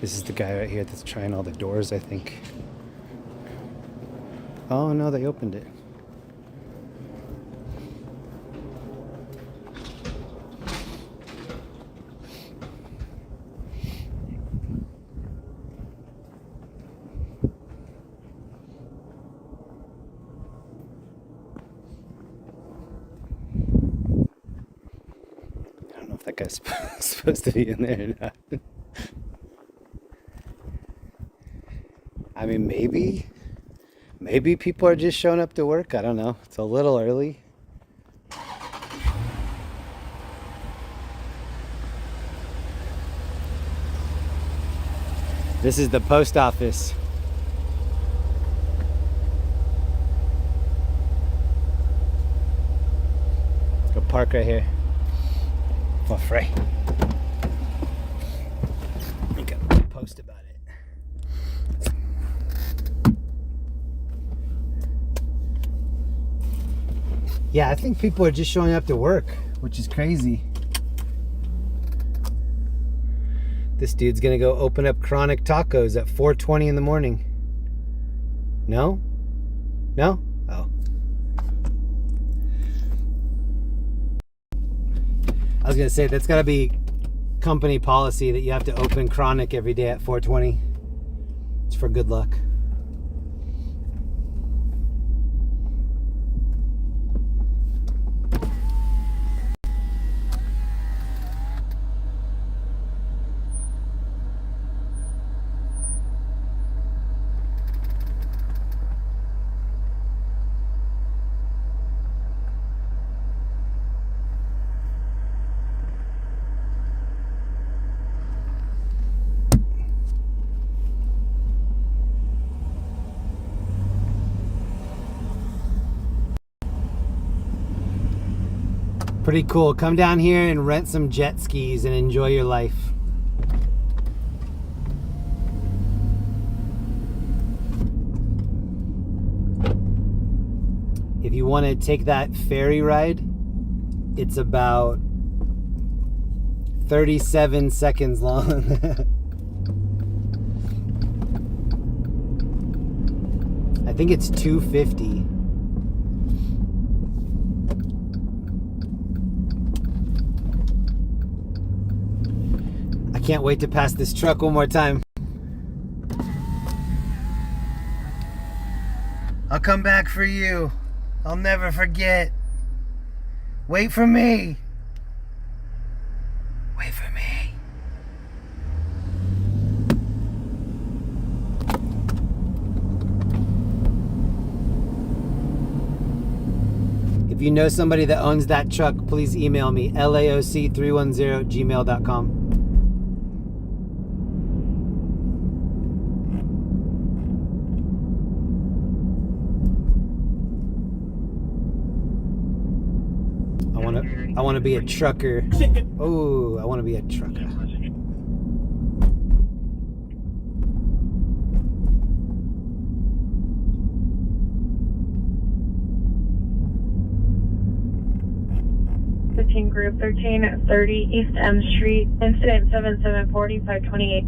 This is the guy right here that's trying all the doors, I think. Oh no, they opened it. I don't know if that guy's supposed to be in there or not. I mean, maybe people are just showing up to work. I don't know. It's a little early. This is the post office. Let's go park right here. For free. We can post about it. Yeah, I think people are just showing up to work, which is crazy. This dude's gonna go open up Chronic Tacos at 4:20 in the morning. No? No? Oh. I was gonna say, that's gotta be company policy that you have to open Chronic every day at 4:20. It's for good luck. Pretty cool. Come down here and rent some jet skis and enjoy your life. If you want to take that ferry ride, it's about 37 seconds long. I think it's $2.50. I can't wait to pass this truck one more time. I'll come back for you. I'll never forget. Wait for me. Wait for me. If you know somebody that owns that truck, please email me, laoc310@gmail.com. I want to be a trucker. Oh, I want to be a trucker. Group 1330 East M Street, incident 7740 528.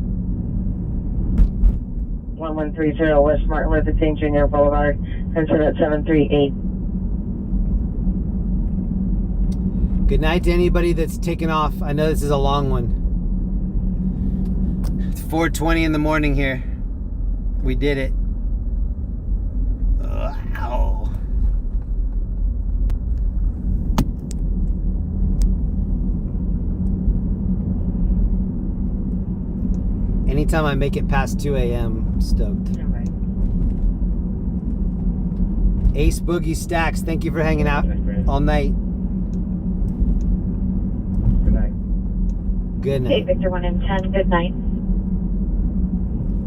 1130 West Martin Luther King Jr. Boulevard, incident 738. Good night to anybody that's taken off. I know this is a long one. It's 4:20 in the morning here. We did it. Ow. Anytime I make it past 2 a.m., I'm stoked. Ace Boogie Stacks, thank you for hanging out all night. Good night. Hey, Victor 1M10, good night.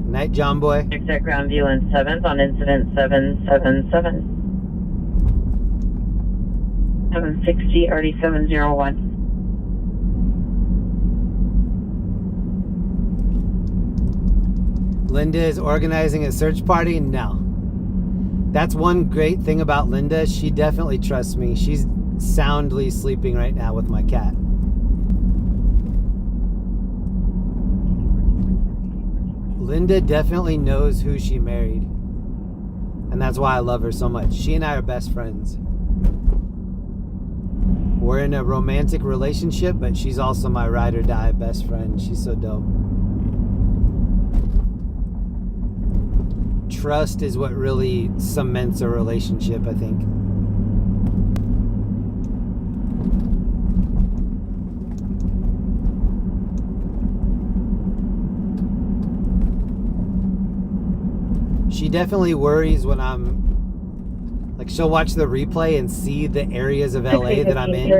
Night, John Boy. Exit ground view in 7th on incident 777. 760, already 701. Linda is organizing a search party? No. That's one great thing about Linda. She definitely trusts me. She's soundly sleeping right now with my cat. Linda definitely knows who she married. And that's why I love her so much. She and I are best friends. We're in a romantic relationship, but she's also my ride or die best friend. She's so dope. Trust is what really cements a relationship, I think. She definitely worries when I'm like, she'll watch the replay and see the areas of LA that I'm in,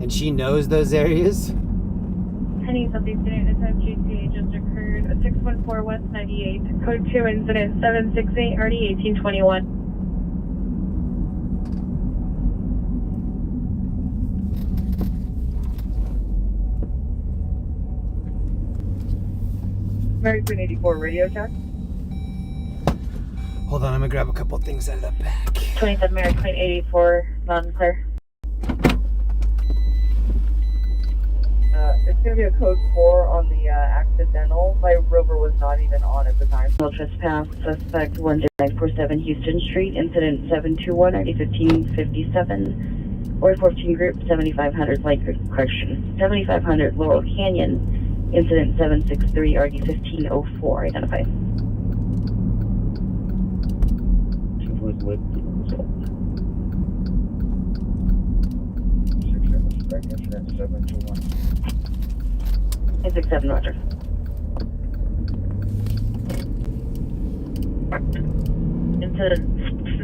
and she knows those areas. Penny something incident at GTA just occurred. A 614 West 98. Code 2 incident 768 RD 1821. American 84 radio check. Hold on, I'm gonna grab a couple things out of the back. 27 American 84, non-clear. It's going to be a code 4 on the accidental. My rover was not even on at the time. No trespass. Suspect 10947 Houston Street. Incident 721 RD 1557. Or 14 group 7500 Light Correction. 7500 Laurel Canyon. Incident 763 RD 1504. Identified. Incident 721. 867, roger. Incident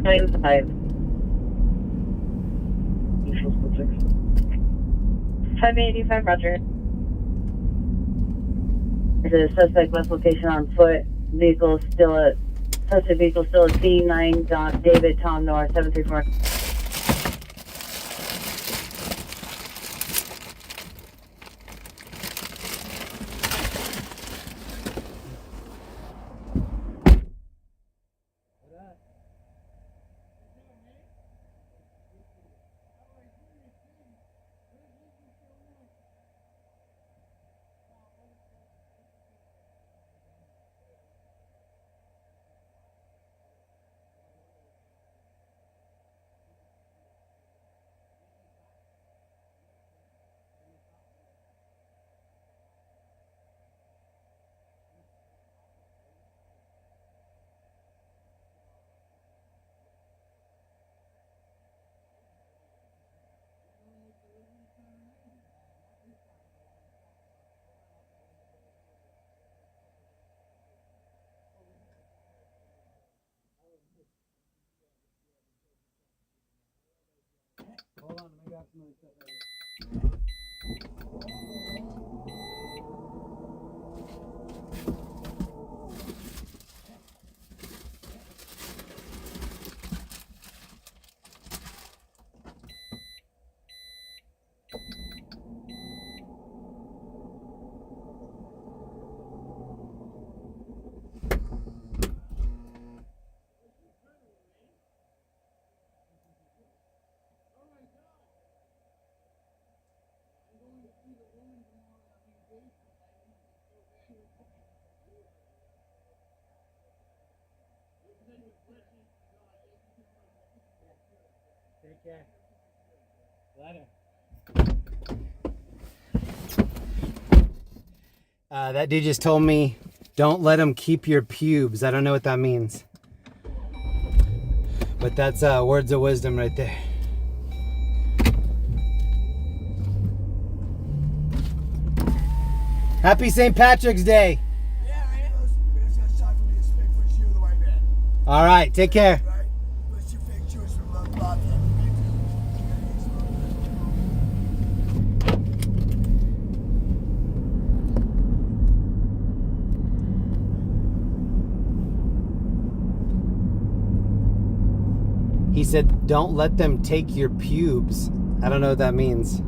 95. 585, roger. There's a suspect left location on foot. Vehicle still at suspect vehicle still at C9 David Tom North 734. Hold on, I got some other stuff right here. Take care. Later. That dude just told me, don't let him keep your pubes. I don't know what that means. But that's words of wisdom right there. Happy St. Patrick's Day. Yeah, man. It's got shot for me to speak for you the white man. All right, take care. Right? What's your fake choice from Love Bob? He said, don't let them take your pubes. I don't know what that means.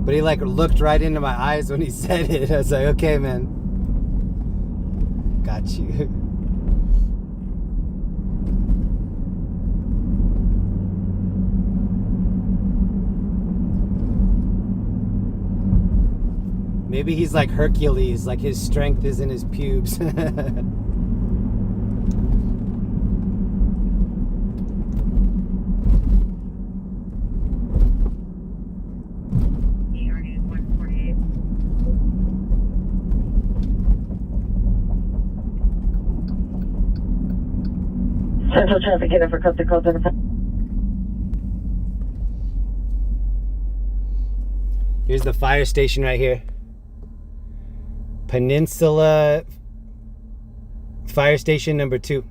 But he like looked right into my eyes when he said it. I was like, okay, man. Got you. Maybe he's like Hercules, like his strength is in his pubes. Central traffic hit for coast to coast. Here's the fire station right here. Peninsula Fire Station number 2.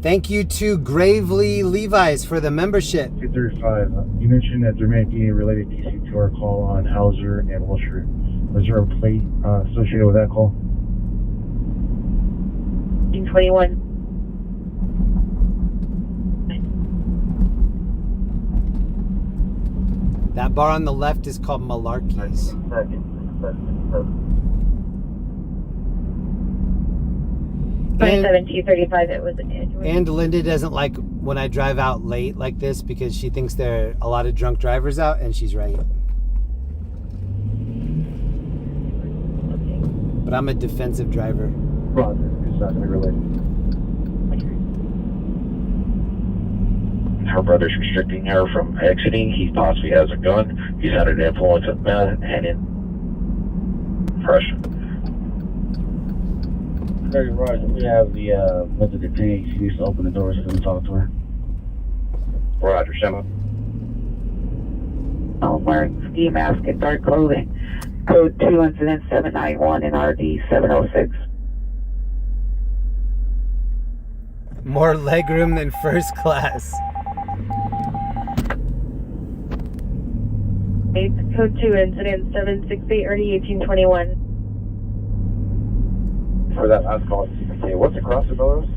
Thank you to Gravely Levi's for the membership. 235. You mentioned that there may be a related DC to our call on Hauser and Wilshire. Was there a plate associated with that call? 21. That bar on the left is called Malarkey's. And 235, it was And Linda doesn't like when I drive out late like this because she thinks there are a lot of drunk drivers out, and she's right. But I'm a defensive driver. Roger, it's not going to be related. Her brother's restricting her from exiting. He possibly has a gun. He's under the influence of meth and in pressure. Hey, Roger, we have the Linda detained. She needs to open the door so we can talk to her. Roger, Shema. Wearing ski mask and dark clothing. Code 2 incident 791 and RD 706. More legroom than first class. Code 2 incident 768 RD 1821. For that last call, CPK, what's across the Melrose?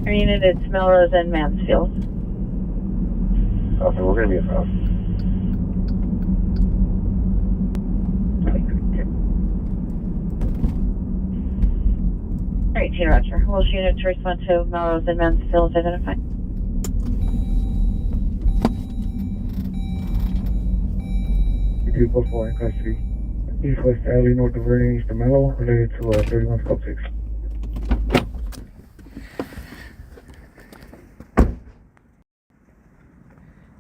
Our unit is Melrose and Mansfield. Okay, we're going to be about. Alright, Team Roger. Wilshire unit to respond to Melrose and Mansfield identified. People for in custody. East West Alley, north of Vernon, East of Mellow, related to 31 Scope 6.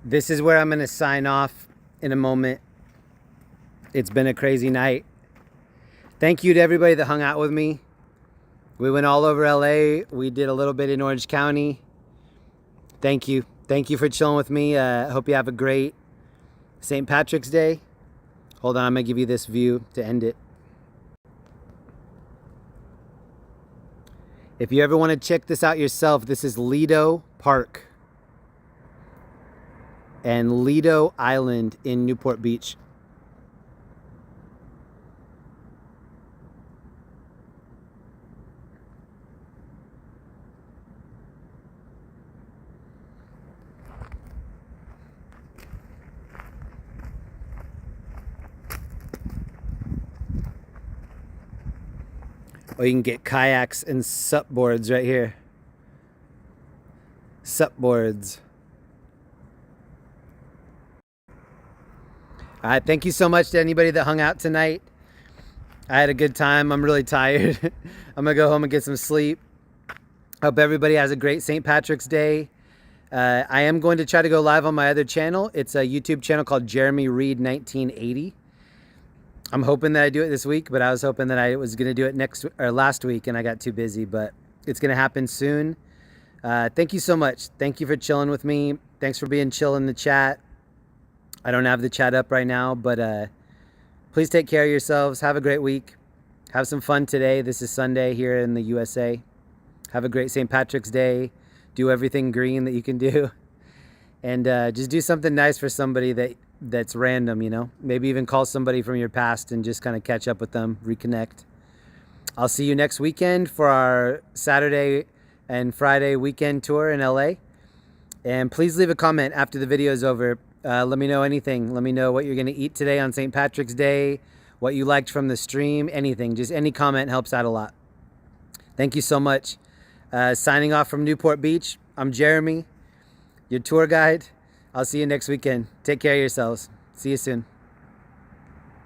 This is where I'm going to sign off in a moment. It's been a crazy night. Thank you to everybody that hung out with me. We went all over LA. We did a little bit in Orange County. Thank you. Thank you for chilling with me. I hope you have a great St. Patrick's Day. Hold on, I'm going to give you this view to end it. If you ever want to check this out yourself, this is Lido Park and Lido Island in Newport Beach. Or you can get kayaks and sup boards right here. Sup boards. All right, thank you so much to anybody that hung out tonight. I had a good time. I'm really tired. I'm going to go home and get some sleep. Hope everybody has a great St. Patrick's Day. I am going to try to go live on my other channel. It's a YouTube channel called Jeremy Reed 1980. I'm hoping that I do it this week, but I was hoping that I was going to do it last week, and I got too busy, but it's going to happen soon. Thank you so much. Thank you for chilling with me. Thanks for being chill in the chat. I don't have the chat up right now, but please take care of yourselves. Have a great week. Have some fun today. This is Sunday here in the USA. Have a great St. Patrick's Day. Do everything green that you can do. And just do something nice for somebody that's random, you know. Maybe even call somebody from your past and just kind of catch up with them, reconnect. I'll see you next weekend for our Saturday and Friday weekend tour in LA. And please leave a comment after the video is over. Let me know anything. Let me know what you're going to eat today on St. Patrick's Day, what you liked from the stream, anything. Just any comment helps out a lot. Thank you so much. Signing off from Newport Beach, I'm Jeremy, your tour guide. I'll see you next weekend. Take care of yourselves. See you soon.